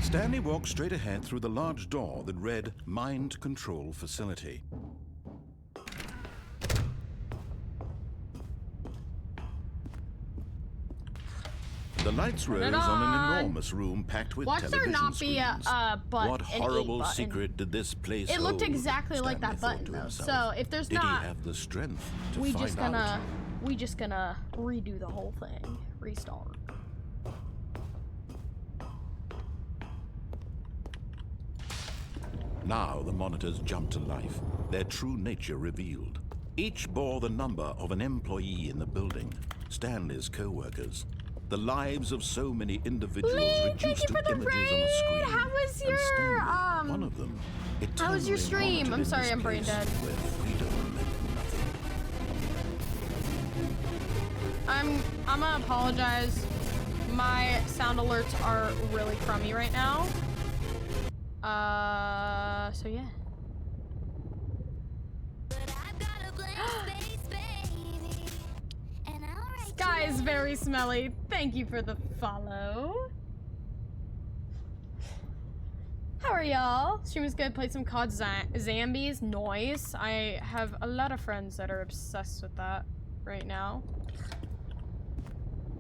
Stanley walked straight ahead through the large door that read Mind Control Facility. The lights rose on an enormous room packed with television there not screens. be a button? What horrible secret did this place hold? It looked exactly like that button, though. So if there's not, did he have the strength to we find just gonna redo the whole thing, restart. Now the monitors jumped to life, their true nature revealed. Each bore the number of an employee in the building, Stanley's co-workers. The lives of so many individuals reduced to images on a screen. How was your Stanley, one of them, how was your stream? I'm sorry, I'm brain dead. Where freedom meant nothing. I'm gonna apologize. My sound alerts are really crummy right now. So yeah. Sky is very smelly. Thank you for the follow. How are y'all? Stream is good. Played some COD Zombies. Noise. I have a lot of friends that are obsessed with that right now.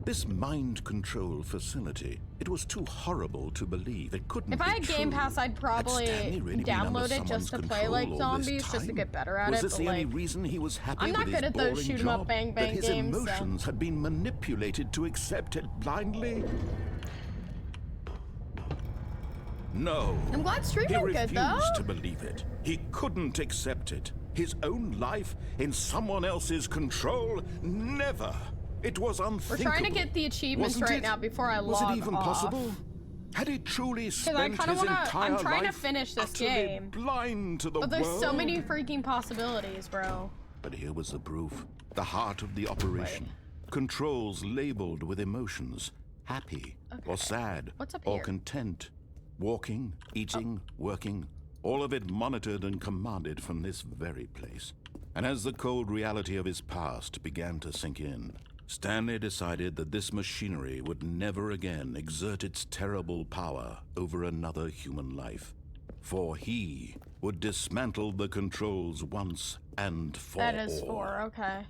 This mind control facility, it was too horrible to believe. It couldn't be true. If I had Game Pass, I'd probably really download it just to play like zombies, just to get better at it. Was this the only like, reason he was happy I'm not with good his at those boring shoot 'em up job? bang bang That his games. emotions had been manipulated to accept it blindly? No. I'm glad stream He went good though. refused to believe it. He couldn't accept it. His own life in someone else's control? Never. It was unthinkable. We're trying to get the achievements right now before I log off. Was it even possible? Had he truly spent I kinda his wanna, entire I'm trying to life finish this utterly game. blind to the But there's world? so many freaking possibilities, bro. But here was the proof. The heart of the operation. Controls labeled with emotions. Happy or sad What's up or here? content. Walking, eating, working. All of it monitored and commanded from this very place. And as the cold reality of his past began to sink in, Stanley decided that this machinery would never again exert its terrible power over another human life. For he would dismantle the controls once and for all. That is 4, okay.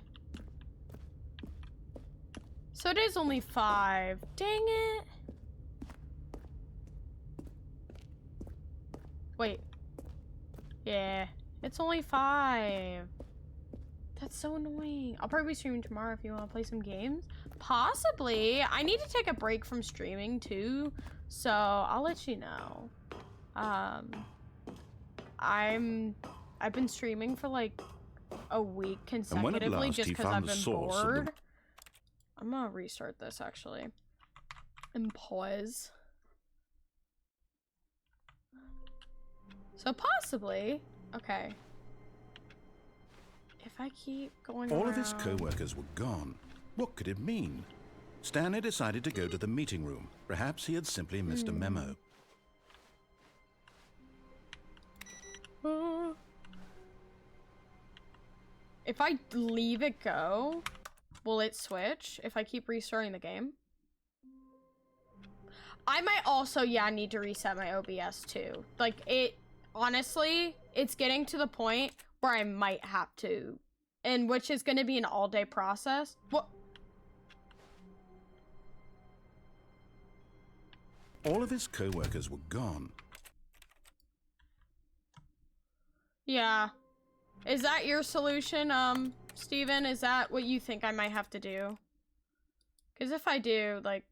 So it is only 5. Dang it. Wait. Yeah, it's only 5. That's so annoying. I'll probably be streaming tomorrow if you want to play some games. Possibly. I need to take a break from streaming too, so I'll let you know. I've been streaming for like a week consecutively just because I've been bored. I'm gonna restart this actually. And pause. So possibly, okay. If I keep going All around... of his co-workers were gone. What could it mean? Stanley decided to go to the meeting room. Perhaps he had simply missed a memo. If I leave it go, will it switch if I keep restarting the game? I might also, yeah, need to reset my OBS too. Like, honestly, it's getting to the point where I might have to, and which is going to be an all-day process. What? All of his co-workers were gone. Yeah. Is that your solution, Steven? Is that what you think I might have to do? Because if I do, like...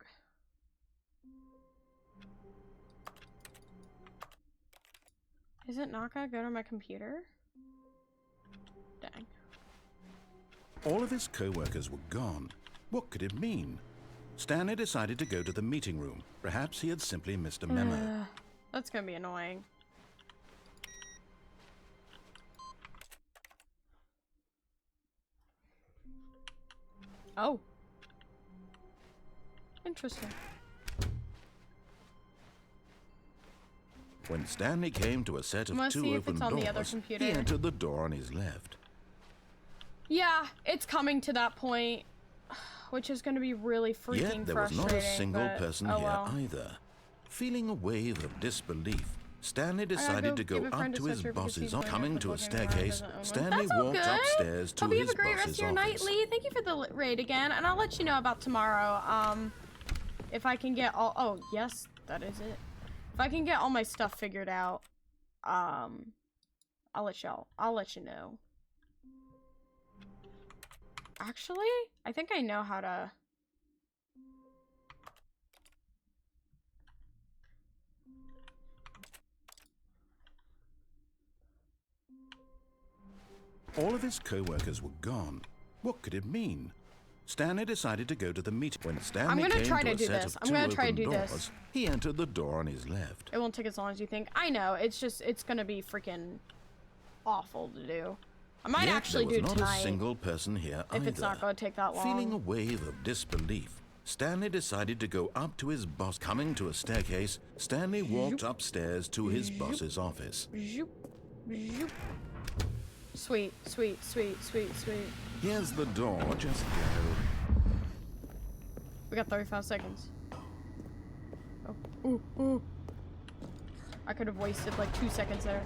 Is it not gonna go to my computer? Dang. All of his co-workers were gone. What could it mean? Stanley decided to go to the meeting room. Perhaps he had simply missed a memo. That's gonna be annoying. Oh. Interesting. When Stanley came to a set of Must two see if open it's on the other doors, computer. he entered the door on his left. Yeah, it's coming to that point, which is going to be really freaking Yet there was frustrating. not a single but, person oh here well. either. Feeling a wave of disbelief, Stanley decided to go up to his boss's office. Coming to a staircase, Stanley walked upstairs to Hope you his have a great rest boss's of your night, office. Lee. Thank you for the raid again, and I'll let you know about tomorrow. If I can get all. Oh yes, that is it. If I can get all my stuff figured out, I'll let you know. Actually, I think I know how to. All of his co-workers were gone. What could it mean? Stanley decided to go to the meeting. When Stanley came to a set of two open doors, he entered the door on his left. It won't take as long as you think. I know. It's just, it's gonna be freaking awful to do. I might actually do there was not tonight. a single person here if either. it's not gonna take that long. Feeling a wave of disbelief, Stanley decided to go up to his boss. Coming to a staircase, Stanley walked upstairs to his boss's office. Zoop, zoop. Sweet, sweet, sweet, sweet, sweet. Here's the door. Just go. We got 35 seconds. Oh, ooh, ooh. I could have wasted like 2 seconds there.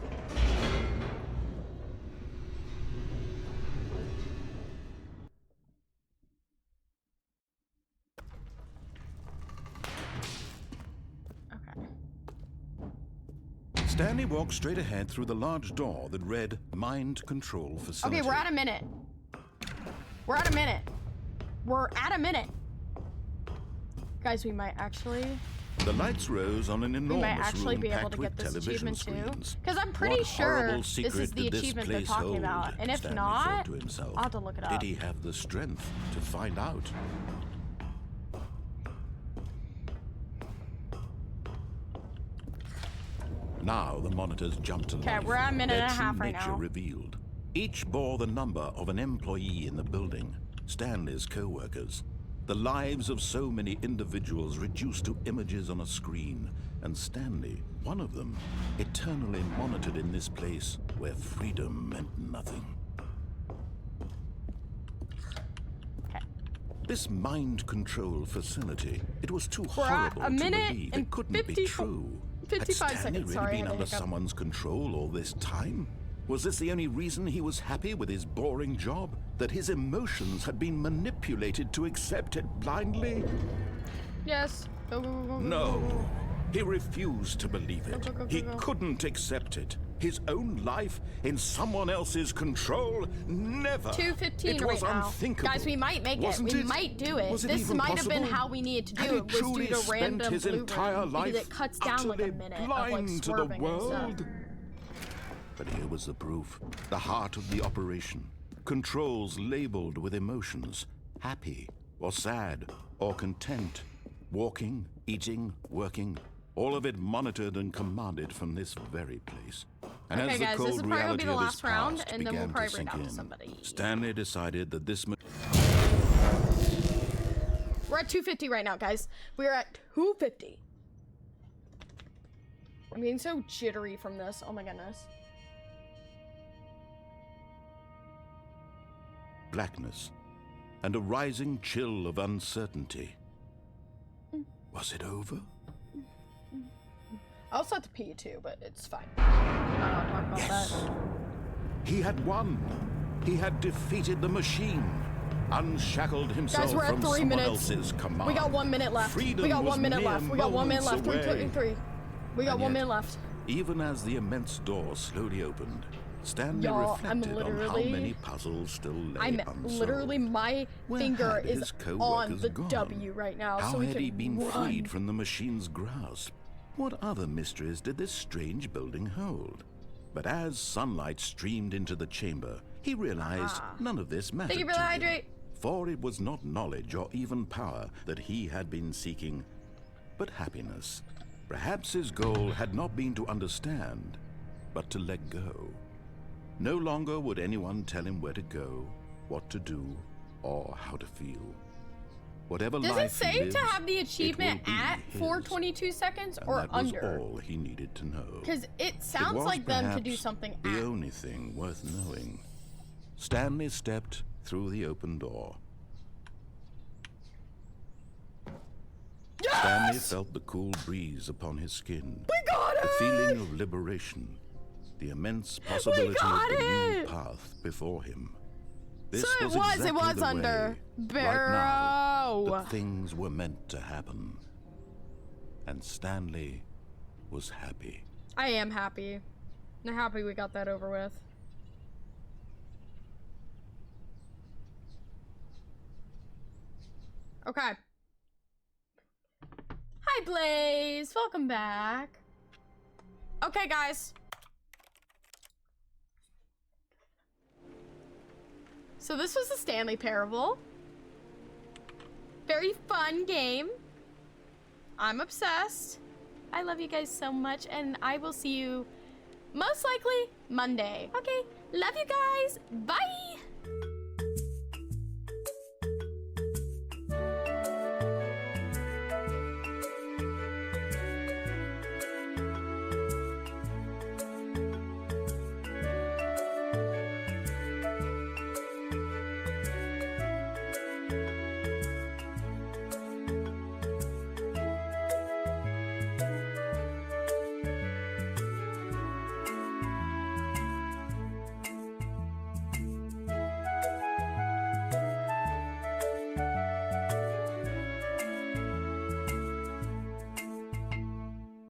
Stanley walked straight ahead through the large door that read Mind Control Facility. Okay, we're at a minute. We're at a minute. We're at a minute. Guys, we might actually... The lights rose on an enormous we might actually room be able packed to with get this television achievement screens. too. Because I'm pretty What sure horrible this secret is the did this achievement they're place talking hold? about. And if Stanley not, thought to himself. I'll have to look it up. Did he have the strength to find out? Now the monitors jumped to life. Okay, we're at a minute Their and a true half right nature now. revealed. Each bore the number of an employee in the building, Stanley's co-workers. The lives of so many individuals reduced to images on a screen, and Stanley, one of them, eternally monitored in this place where freedom meant nothing. This mind control facility, it was too horrible to believe. It couldn't be true. 55 Had Stanley seconds. really Sorry, I been had a under hiccup. someone's control all this time? Was this the only reason he was happy with his boring job? That his emotions had been manipulated to accept it blindly? Yes. Go, go, go, go, go, No. go, go. He refused to believe it. He couldn't accept it. His own life in someone else's control? Never. 2:15 It was right now. unthinkable. Guys, we might make Wasn't it. We might do it. Was it This even might have been possible? how we needed to Had do he it. Was due truly to spent random his blue entire room, life because it cuts down like a utterly minute of blind like to the swerving and stuff. world? But here was the proof. The heart of the operation. Controls labeled with emotions. Happy, or sad, or content. Walking, eating, working. All of it monitored and commanded from this very place. And Okay, as the guys, this cold is probably gonna be reality the of his last round, past and then we'll began probably to bring sink out in, somebody. Stanley decided that this... We're at 250 right now, guys. We're at 250. I'm getting so jittery from this. Oh my goodness. blackness and a rising chill of uncertainty. Was it over? I also have to pee too, but it's fine. I don't talk about that. He had won. He had defeated the machine. Unshackled himself Guys, we're at from 3 someone minutes. else's command. We got 1 minute left. Freedom We got was 1 minute mere left. We got 1 minute left. moments away. Three. We got And 1 yet, minute left. Even as the immense door slowly opened, Stanley Y'all, I'm reflected on how literally- many puzzles still lay I'm unsolved. literally, my Where finger had is his on co-workers the gone? W right now, How so we had he can been run. freed from the machine's grasp? What other mysteries did this strange building hold? But as sunlight streamed into the chamber, he realized none of this mattered Thank you for to the him. hydrate. For it was not knowledge or even power that he had been seeking, but happiness. Perhaps his goal had not been to understand, but to let go. No longer would anyone tell him where to go, what to do, or how to feel. Whatever Does it life he say lives, to have the it achievement will be at his. 4:22 seconds And or that was under? all he needed to know. Because it It sounds was like them to do perhaps something the at. only thing worth knowing. Stanley stepped through the open door. Yes! Stanley felt the cool breeze upon his skin. We got The it! feeling of liberation. The immense possibility of got the new it! path before him. This So it exactly was the under. way, right now, Barrow. that things were meant to happen. And Stanley was happy. I am happy. I'm happy we got that over with. Okay. Hi, Blaze. Welcome back. Okay, guys. So this was the Stanley Parable. Very fun game. I'm obsessed. I love you guys so much, and I will see you most likely Monday. Okay, love you guys. Bye.